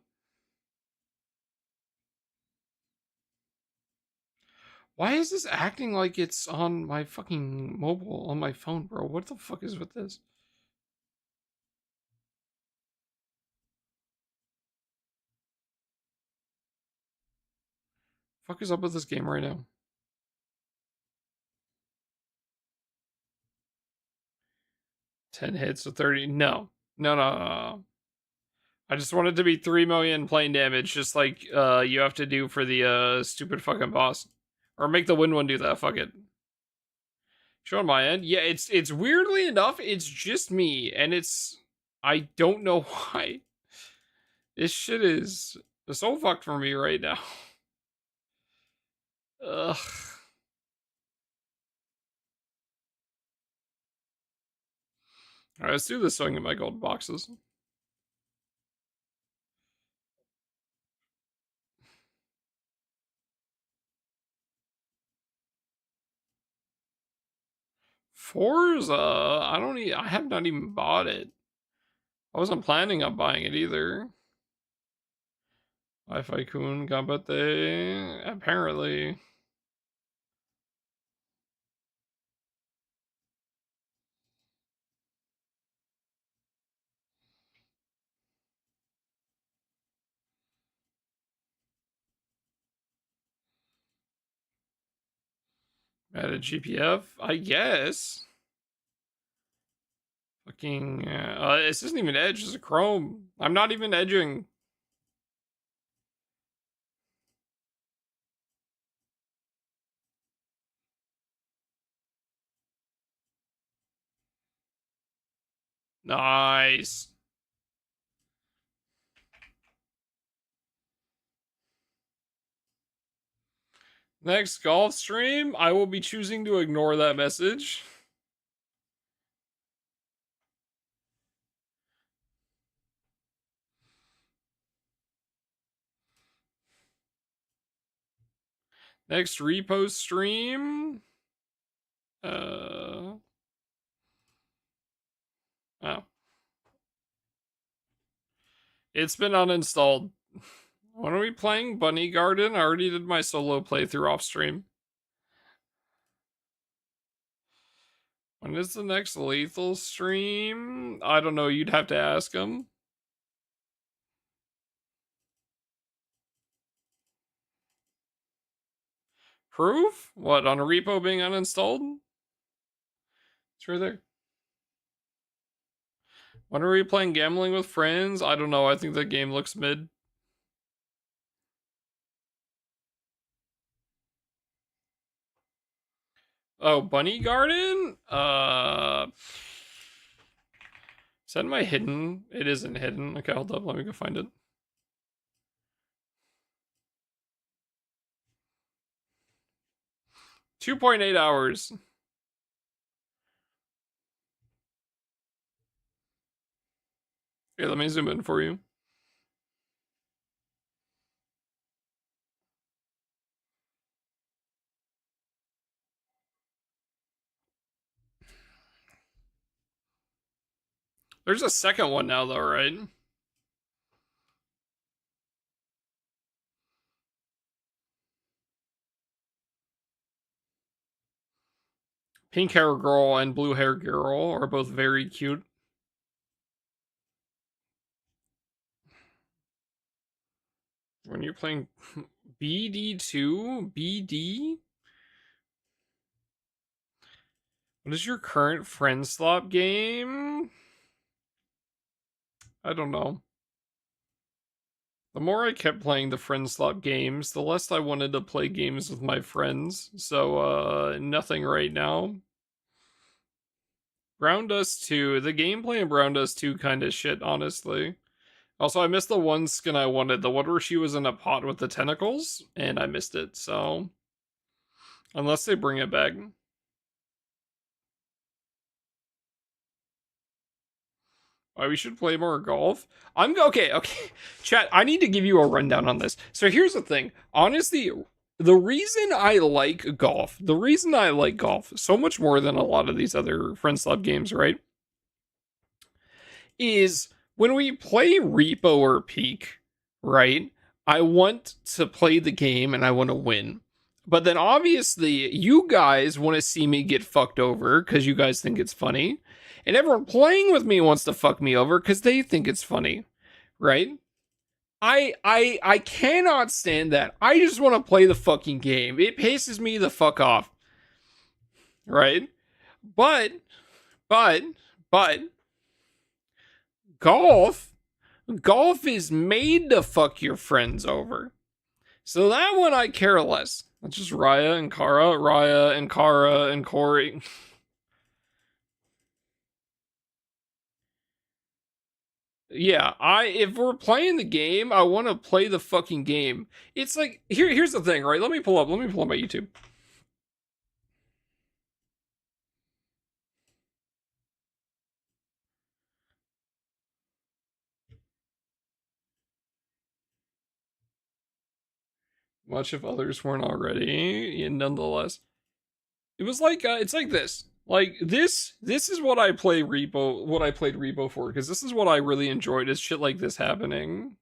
Why is this acting like it's on my fucking mobile, on my phone, bro? What the fuck is with this? Fuck is up with this game right now? 10 hits to 30. No. No. I just want it to be 3 million plane damage, just like you have to do for the stupid fucking boss. Or make the wind one do that, fuck it. Show on my end. Yeah, it's weirdly enough, it's just me, and I don't know why. This shit is so fucked for me right now. Ugh. Alright, let's do this so I can get my gold boxes. Forza, I have not even bought it. I wasn't planning on buying it either. Wi-Fi kun gambate. Apparently. Added GPF? I guess. Fucking, this isn't even Edge, it's a Chrome. I'm not even edging. Nice. Next golf stream, I will be choosing to ignore that message. Next repost stream. Oh. It's been uninstalled. When are we playing Bunny Garden? I already did my solo playthrough off stream. When is the next Lethal stream? I don't know, you'd have to ask him. Proof? What, on a repo being uninstalled? It's right there. When are we playing Gambling with Friends? I don't know, I think that game looks mid. Oh, Bunny Garden? Is that my hidden? It isn't hidden. Okay, hold up, let me go find it. $2.8 hours. Here, let me zoom in for you. There's a second one now, though, right? Pink hair girl and blue hair girl are both very cute. When you're playing BD2? BD? What is your current friend slot game? I don't know. The more I kept playing the friend slot games, the less I wanted to play games with my friends. So, nothing right now. Brown Dust 2. The gameplay in Brown Dust 2 kind of shit, honestly. Also, I missed the one skin I wanted. The one where she was in a pot with the tentacles. And I missed it, so... Unless they bring it back. Why we should play more golf? Okay. Chat, I need to give you a rundown on this. So here's the thing. Honestly, the reason I like golf so much more than a lot of these other Friend Slab games, right? Is when we play Repo or Peak, right? I want to play the game and I want to win. But then obviously you guys want to see me get fucked over because you guys think it's funny. And everyone playing with me wants to fuck me over because they think it's funny, right? I cannot stand that. I just want to play the fucking game. It pisses me the fuck off, right? But golf is made to fuck your friends over. So that one I care less. That's just Raya and Kara and Corey. Yeah, if we're playing the game, I want to play the fucking game. It's like here's the thing, right? Let me pull up my YouTube. Much if others weren't already, and nonetheless. It was like it's like this. Like this is what I played Repo for, because this is what I really enjoyed, is shit like this happening.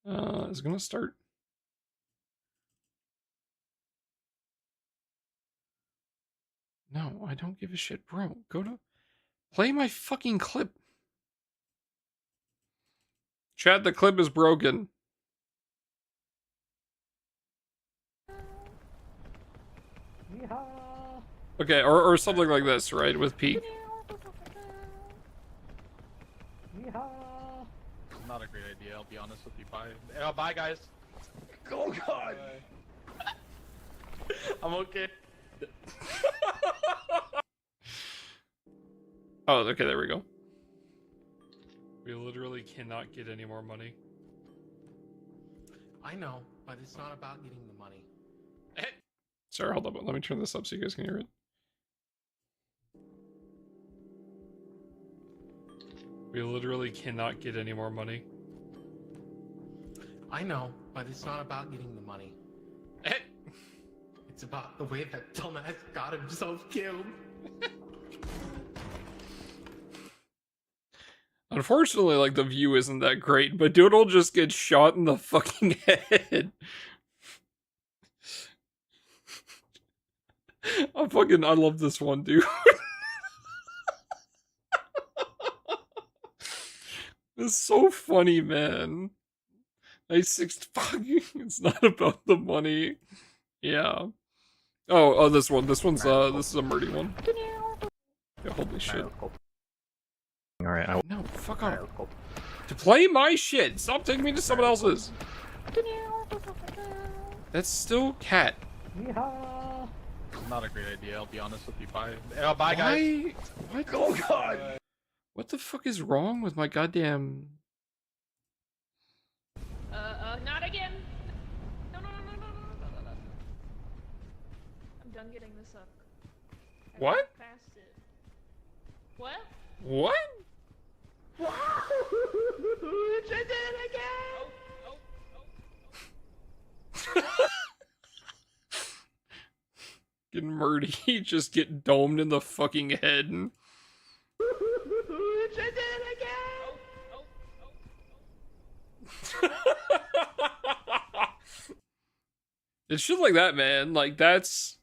Is it gonna start? No, I don't give a shit, bro. Go to play my fucking clip. Chat, the clip is broken. Okay, or something like this, right? With Pete. Not a great idea, I'll be honest with you. Bye. Bye, guys. Oh god! I'm okay. Oh, okay, there we go. We literally cannot get any more money. I know, but it's not about getting the money. Sorry, hold up. Let me turn this up so you guys can hear it. We literally cannot get any more money. I know, but it's not about getting the money. It's about the way that dumbass got himself killed. Unfortunately, like, the view isn't that great, but Doodle just gets shot in the fucking head. I love this one, dude. It's so funny, man. Nice six fucking. It's not about the money. Yeah. Oh, this one. This one's this is a murdy one. Yeah, holy shit. Alright, No, fuck off. To play my shit. Stop taking me to someone else's. That's still cat. Not a great idea, I'll be honest with you. Bye. Bye, guys. What? Oh god! What the fuck is wrong with my goddamn... Not again! No. I'm done getting this up. What? Past it. What? What? Wow! I did it again! Getting murdy, just get domed in the fucking head. I did it again! It's shit like that, man. Like, that's...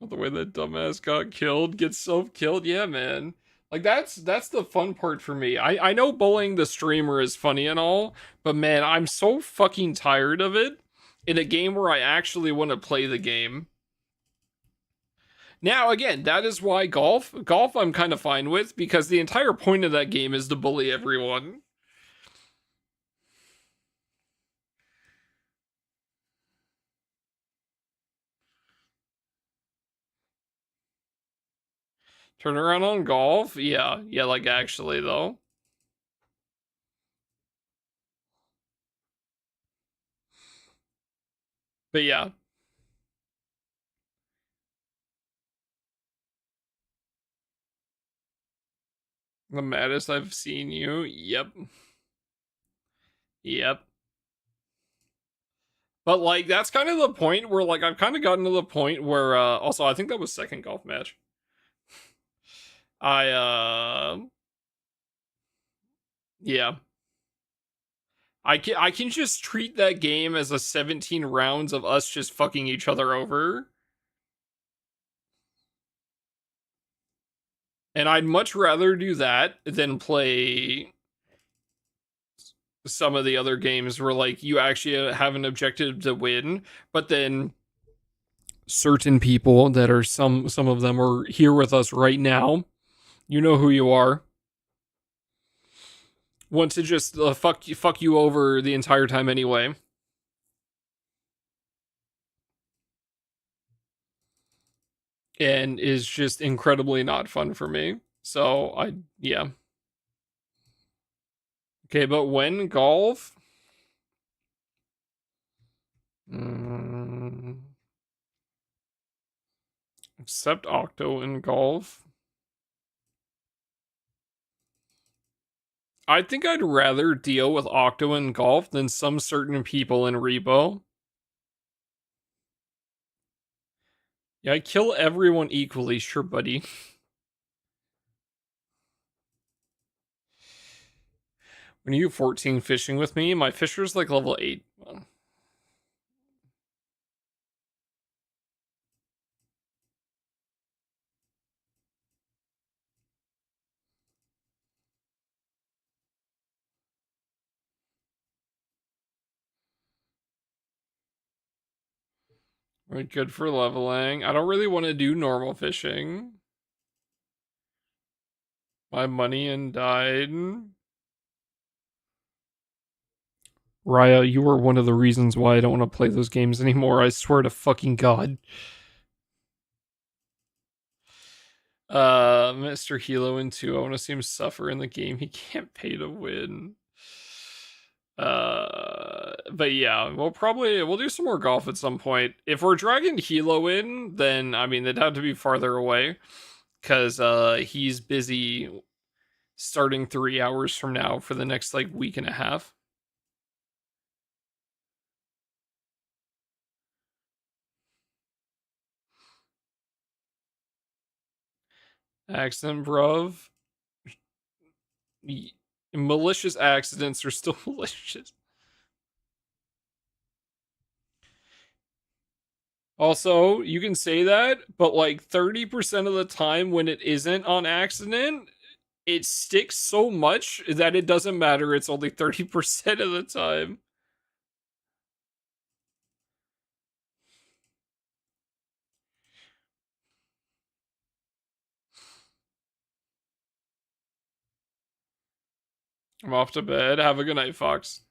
The way that dumbass got killed, gets self-killed, yeah, man. Like, that's the fun part for me. I know bullying the streamer is funny and all, but man, I'm so fucking tired of it in a game where I actually want to play the game. Now, again, that is why golf I'm kind of fine with, because the entire point of that game is to bully everyone. Turn around on golf? Yeah, like actually though. But yeah. The maddest I've seen you? Yep. But like, that's kind of the point where like, I've kind of gotten to the point where, also I think that was second golf match. Yeah. I can just treat that game as a 17 rounds of us just fucking each other over. And I'd much rather do that than play some of the other games where like you actually have an objective to win, but then certain people that are some of them are here with us right now. You know who you are. Want to just fuck you over the entire time anyway. And is just incredibly not fun for me. So yeah. Okay, but when golf? Except Octo in golf. I think I'd rather deal with Octo in golf than some certain people in Repo. Yeah, I kill everyone equally, sure, buddy. When you 14 fishing with me, my fisher's like level 8. Right, good for leveling. I don't really want to do normal fishing. My money and died. Raya, you were one of the reasons why I don't want to play those games anymore. I swear to fucking God. Mr. Hilo in 2. I want to see him suffer in the game. He can't pay to win. But yeah, we'll do some more golf at some point. If we're dragging Hilo in, then I mean they'd have to be farther away, because he's busy starting 3 hours from now for the next like week and a half. Accident, bruv. Malicious accidents are still malicious. Also, you can say that, but like 30% of the time when it isn't on accident, it sticks so much that it doesn't matter. It's only 30% of the time. I'm off to bed. Have a good night, Fox.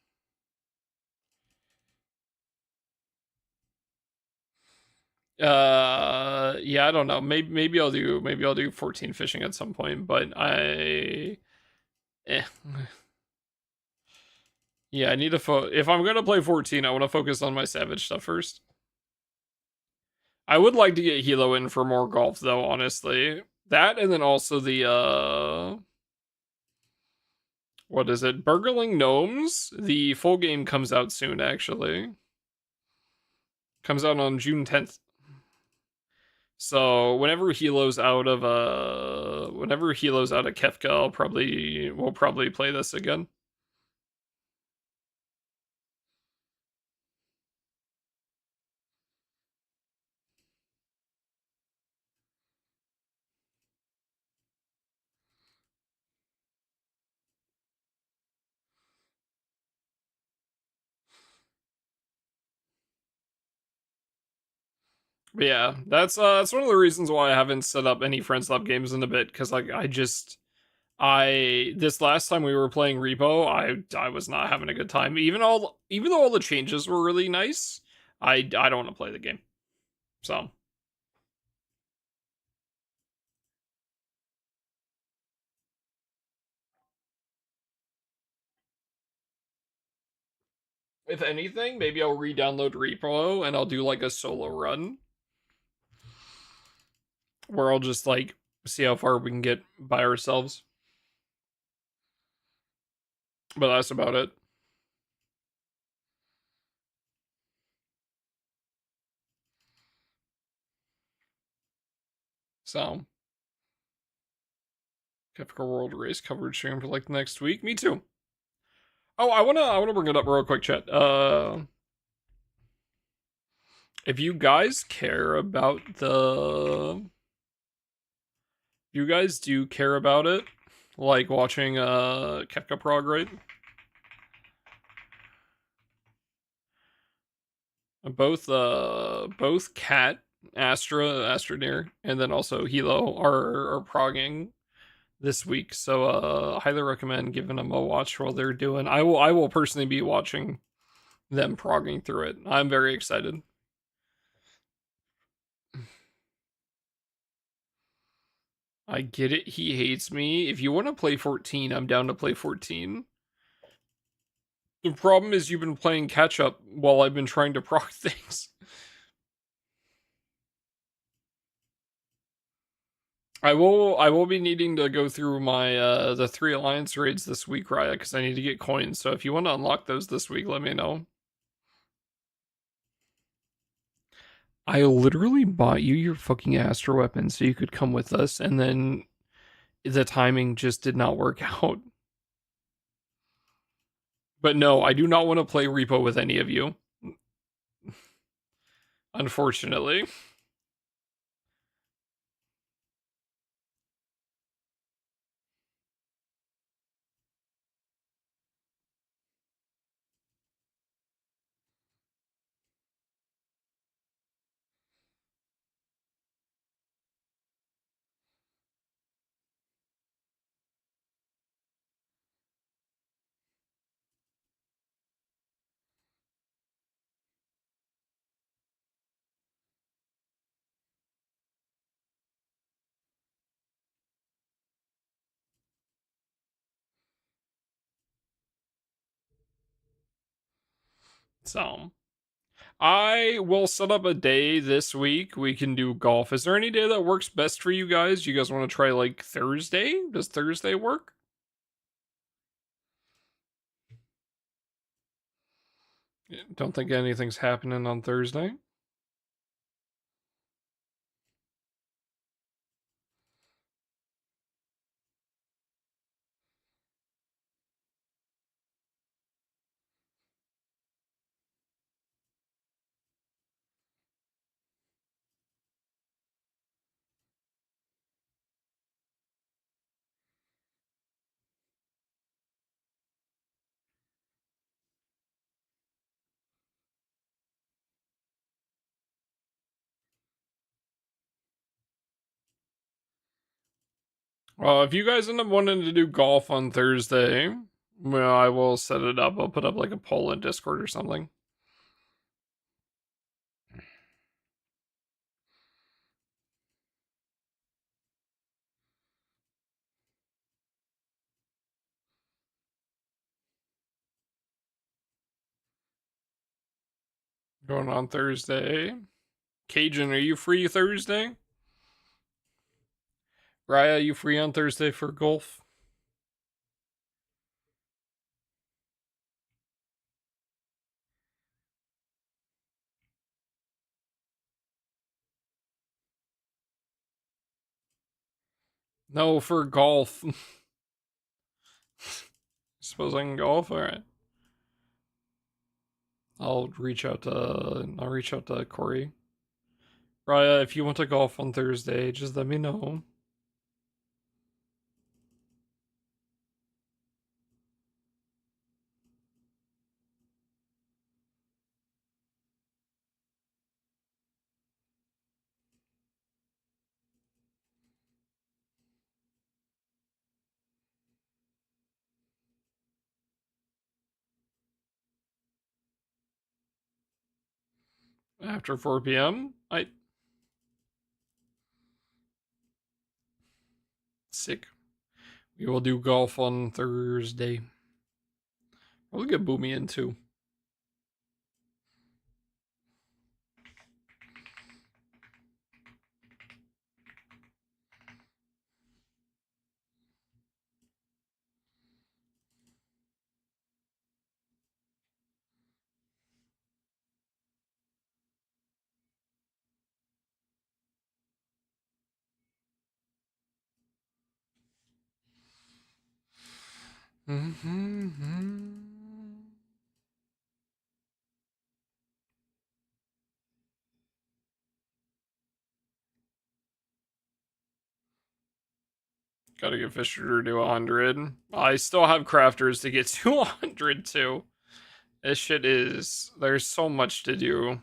Yeah, I don't know. Maybe I'll do 14 fishing at some point, but yeah, I need to if I'm gonna play 14, I want to focus on my Savage stuff first. I would like to get Hilo in for more golf though, honestly. That, and then also the what is it? Burgling Gnomes? The full game comes out soon, actually. Comes out on June 10th. So whenever Hilo's out of Kefka, we'll probably play this again. But yeah, that's one of the reasons why I haven't set up any Friends Lab games in a bit, because like this last time we were playing Repo, I was not having a good time. Even though all the changes were really nice, I don't want to play the game. So if anything, maybe I'll re-download Repo and I'll do like a solo run where I'll just like see how far we can get by ourselves. But that's about it. So, Kefka World Race coverage stream for like the next week. Me too. Oh, I wanna bring it up real quick, chat. If you guys care about you guys do care about it, like watching Kefka Prog, right? Both Cat, Astroneer, and then also Hilo are progging this week, so I highly recommend giving them a watch while they're doing. I will personally be watching them progging through it. I'm very excited. I get it. He hates me. If you want to play 14, I'm down to play 14. The problem is you've been playing catch up while I've been trying to prog things. I will be needing to go through my the 3 alliance raids this week, Raya, because I need to get coins. So if you want to unlock those this week, let me know. I literally bought you your fucking Astro weapon so you could come with us, and then the timing just did not work out. But no, I do not want to play Repo with any of you. Unfortunately. So, I will set up a day this week. We can do golf. Is there any day that works best for you guys? You guys want to try like Thursday? Does Thursday work? Don't think anything's happening on Thursday. If you guys end up wanting to do golf on Thursday, well, I will set it up. I'll put up like a poll in Discord or something. Going on Thursday. Cajun, are you free Thursday? Raya, you free on Thursday for golf? No, for golf. Suppose I can golf? Alright. I'll reach out to Corey. Raya, if you want to golf on Thursday, just let me know. After 4 p.m. Sick. We will do golf on Thursday. We'll get Boomy in too. Gotta get Fisher to 100. I still have crafters to get to 100 too. This shit is... There's so much to do.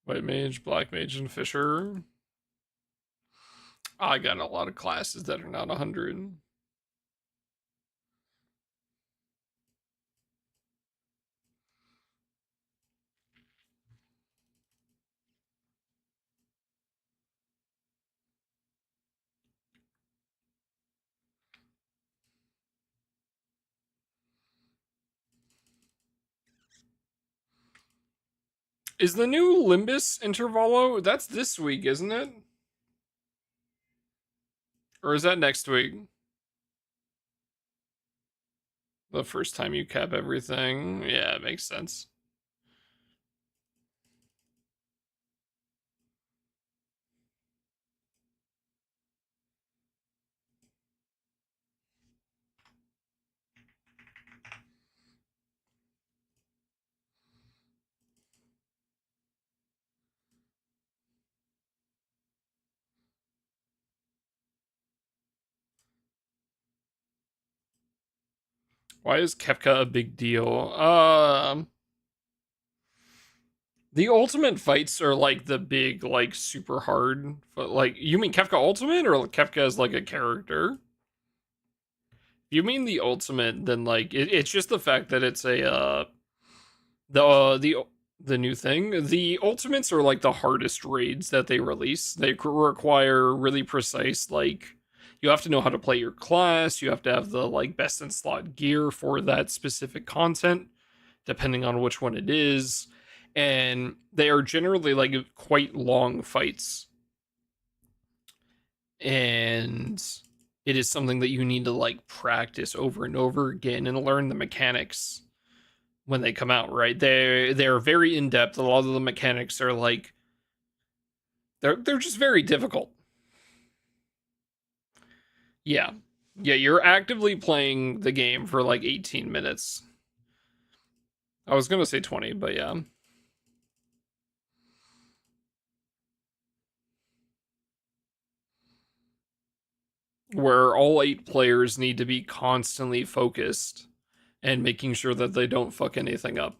White Mage, Black Mage, and Fisher. I got a lot of classes that are not 100. Is the new Limbus Intervalo? That's this week, isn't it? Or is that next week? The first time you cap everything. Yeah, it makes sense. Why is Kefka a big deal? The ultimate fights are like the big, like super hard. But like, you mean Kefka Ultimate or Kefka as like a character? If you mean the ultimate, then like it's just the fact that it's a the new thing. The ultimates are like the hardest raids that they release. They require really precise, like, you have to know how to play your class. You have to have the like best in slot gear for that specific content, depending on which one it is. And they are generally like quite long fights. And it is something that you need to like practice over and over again and learn the mechanics when they come out, right? They're very in depth. A lot of the mechanics are like they're just very difficult. Yeah. Yeah, you're actively playing the game for like 18 minutes. I was going to say 20, but yeah. Where all 8 players need to be constantly focused and making sure that they don't fuck anything up.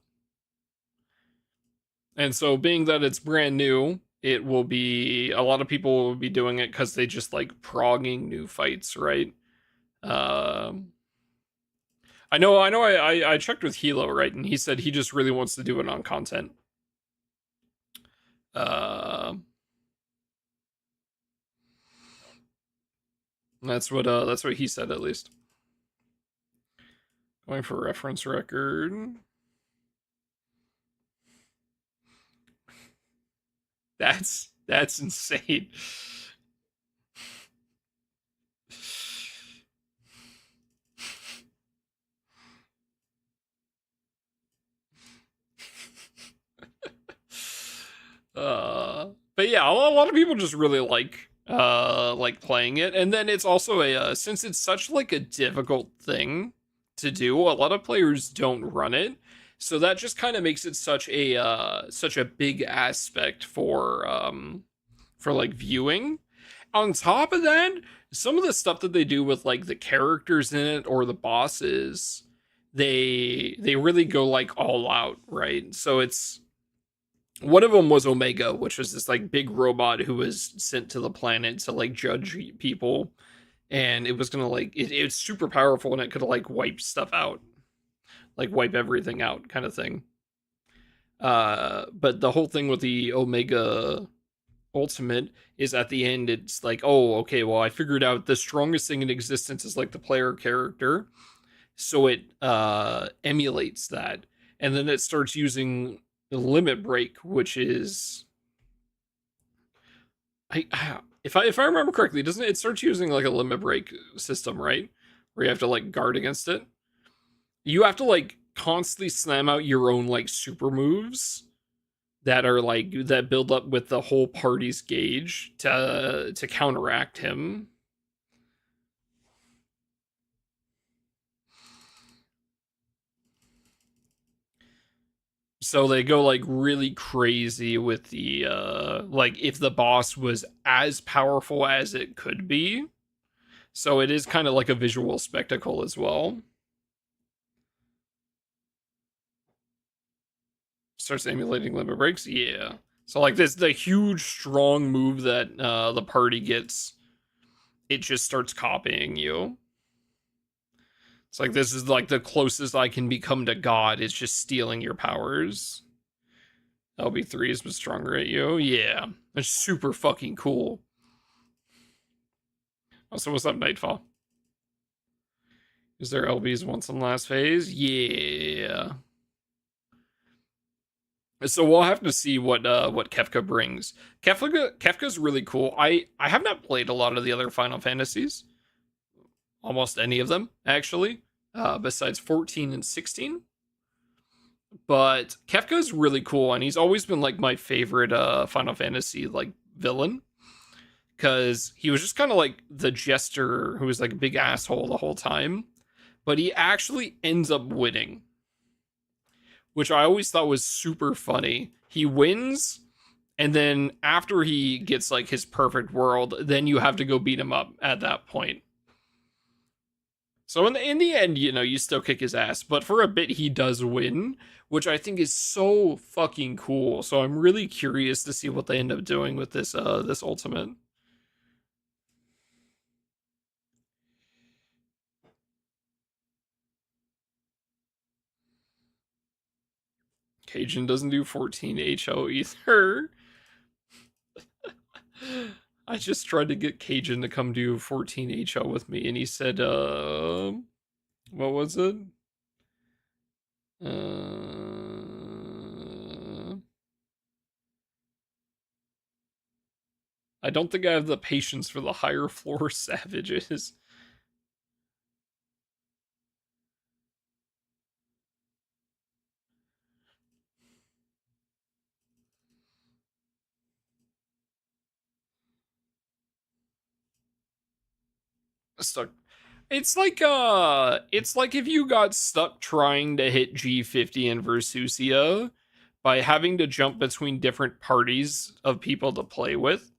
And so being that it's brand new, it will be, a lot of people will be doing it because they just like progging new fights, right? I checked with Hilo, right? And he said he just really wants to do it on content. That's what he said, at least. Going for reference record. That's insane. But yeah, a lot of people just really like playing it, and then it's also a since it's such like a difficult thing to do, a lot of players don't run it, so that just kind of makes it such a big aspect for like viewing. On top of that, some of the stuff that they do with like the characters in it or the bosses, they really go like all out, right? So it's, one of them was Omega, which was this like big robot who was sent to the planet to like judge people, and it was gonna like it's super powerful and it could like wipe stuff out, like wipe everything out, kind of thing. But the whole thing with the Omega Ultimate is at the end, it's like, oh, okay, well, I figured out the strongest thing in existence is like the player character, so it emulates that, and then it starts using the limit break, which is, if I remember correctly, doesn't it starts using like a limit break system, right? Where you have to like guard against it. You have to like constantly slam out your own like super moves that are like that build up with the whole party's gauge to counteract him. So they go like really crazy with the like if the boss was as powerful as it could be. So it is kind of like a visual spectacle as well. Starts emulating limit breaks, yeah. So like this, the huge strong move that the party gets, it just starts copying you. It's like, this is like the closest I can become to God. It's just stealing your powers. LB3 is stronger at you. Yeah, that's super fucking cool. Also, what's up, Nightfall? Is there LB's once and last phase? Yeah. So we'll have to see what Kefka brings. Kefka's really cool. I have not played a lot of the other Final Fantasies. Almost any of them, actually, besides 14 and 16. But Kefka's really cool, and he's always been like my favorite Final Fantasy like villain. Because he was just kind of like the jester who was like a big asshole the whole time. But he actually ends up winning, which I always thought was super funny. He wins, and then after he gets like his perfect world, then you have to go beat him up at that point. So in the end, you know, you still kick his ass, but for a bit he does win, which I think is so fucking cool. So I'm really curious to see what they end up doing with this this ultimate. Cajun doesn't do 14 HO either. I just tried to get Cajun to come do 14 HO with me, and he said, what was it? I don't think I have the patience for the higher floor savages. Stuck. It's like if you got stuck trying to hit G50 in Versusia by having to jump between different parties of people to play with.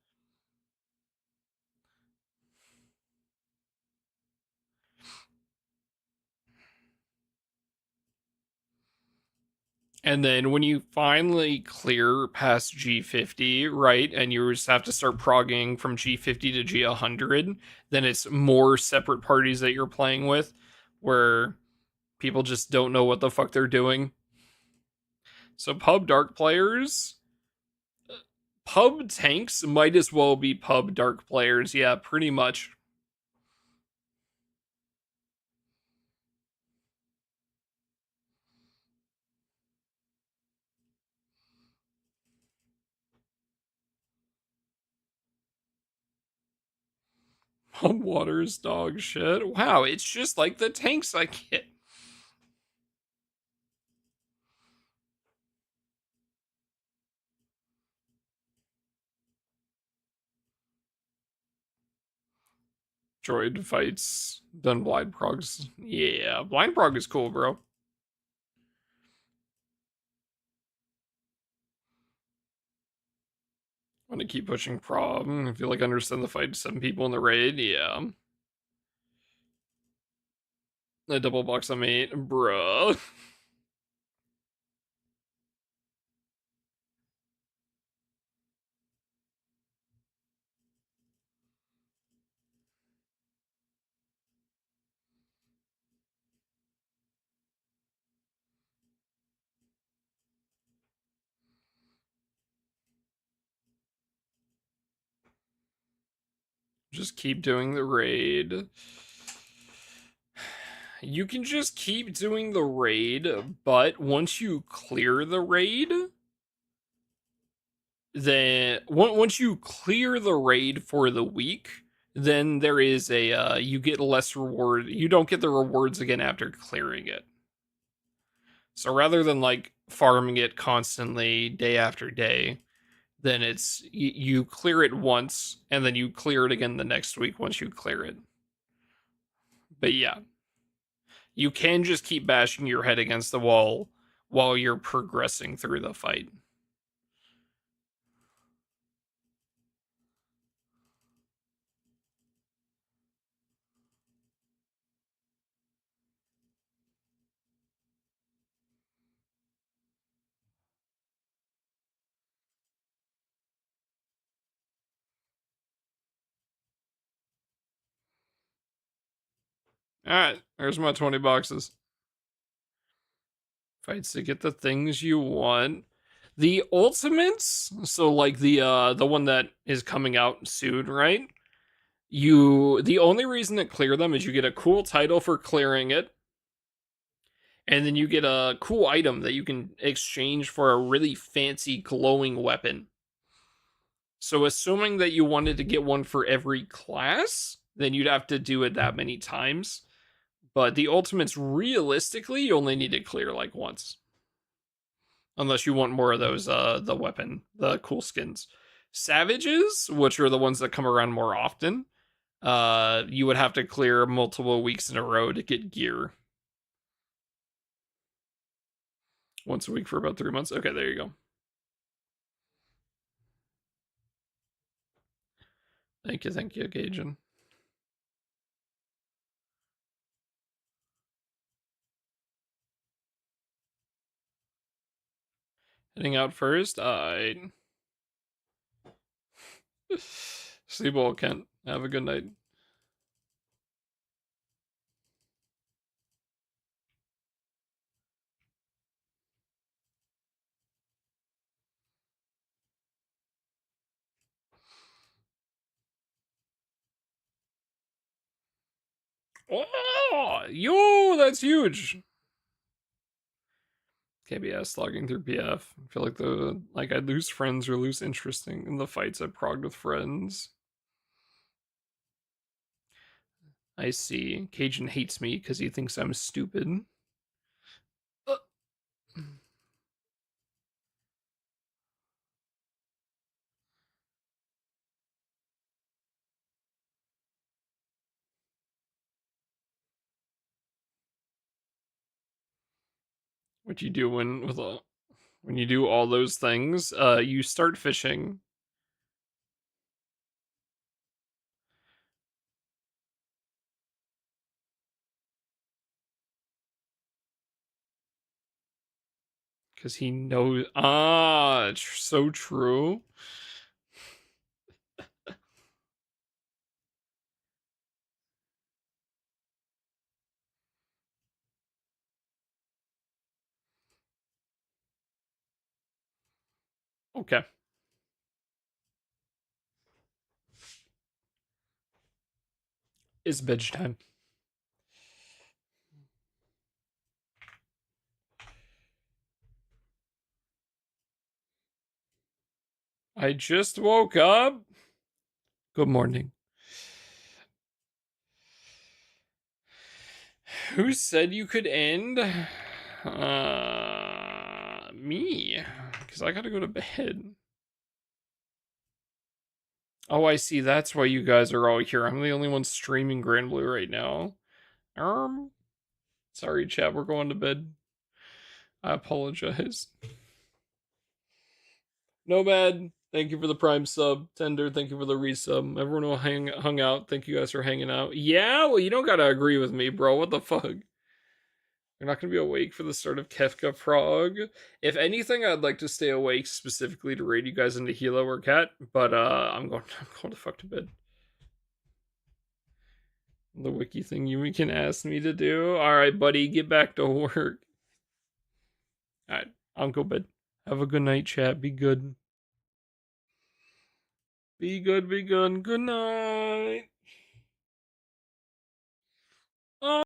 And then when you finally clear past G50, right, and you just have to start progging from G50 to G100, then it's more separate parties that you're playing with, where people just don't know what the fuck they're doing. So pub dark players, pub tanks might as well be pub dark players. Yeah, pretty much. Pub water's dog shit. Wow, it's just like the tanks I get. Droid fights done blind progs. Yeah, blind prog is cool, bro. Want to keep pushing prog. I feel like I understand the fight. 7 people in the raid. Yeah. A double box on 8, bruh. Just keep doing the raid. You can just keep doing the raid, but once you clear the raid, then once you clear the raid for the week, then there is a you get less reward. You don't get the rewards again after clearing it. So rather than like farming it constantly day after day, then it's you clear it once and then you clear it again the next week once you clear it. But yeah, you can just keep bashing your head against the wall while you're progressing through the fight. Alright, there's my 20 boxes. Fights to get the things you want. The ultimates, so like the one that is coming out soon, right? The only reason to clear them is you get a cool title for clearing it. And then you get a cool item that you can exchange for a really fancy glowing weapon. So assuming that you wanted to get one for every class, then you'd have to do it that many times. But the ultimates, realistically, you only need to clear like once. Unless you want more of those, the weapon, the cool skins. Savages, which are the ones that come around more often, you would have to clear multiple weeks in a row to get gear. Once a week for about 3 months. Okay, there you go. Thank you, Gaijin. Heading out first. Sleep well, Kent. Have a good night. Oh, yo, that's huge. KBS logging through PF. I feel like I'd lose friends or lose interest in the fights I progged with friends. I see. Cajun hates me because he thinks I'm stupid. What you do when you do all those things, you start fishing. Because he knows. So true. Okay. It's bedtime. I just woke up. Good morning. Who said you could end? Me. Because I gotta go to bed. Oh, I see. That's why you guys are all here. I'm the only one streaming Grand Blue right now. Sorry, chat. We're going to bed. I apologize. Nomad, thank you for the Prime sub. Tender, thank you for the resub. Everyone who hung out, thank you guys for hanging out. Yeah, well, you don't gotta agree with me, bro. What the fuck? You're not gonna be awake for the start of Kefka Frog. If anything, I'd like to stay awake specifically to raid you guys into Hilo or Cat, but I'm going to fuck to bed. The wiki thing you can ask me to do. Alright, buddy, get back to work. Alright, I'll go bed. Have a good night, chat. Be good. Be good, be good. Good night.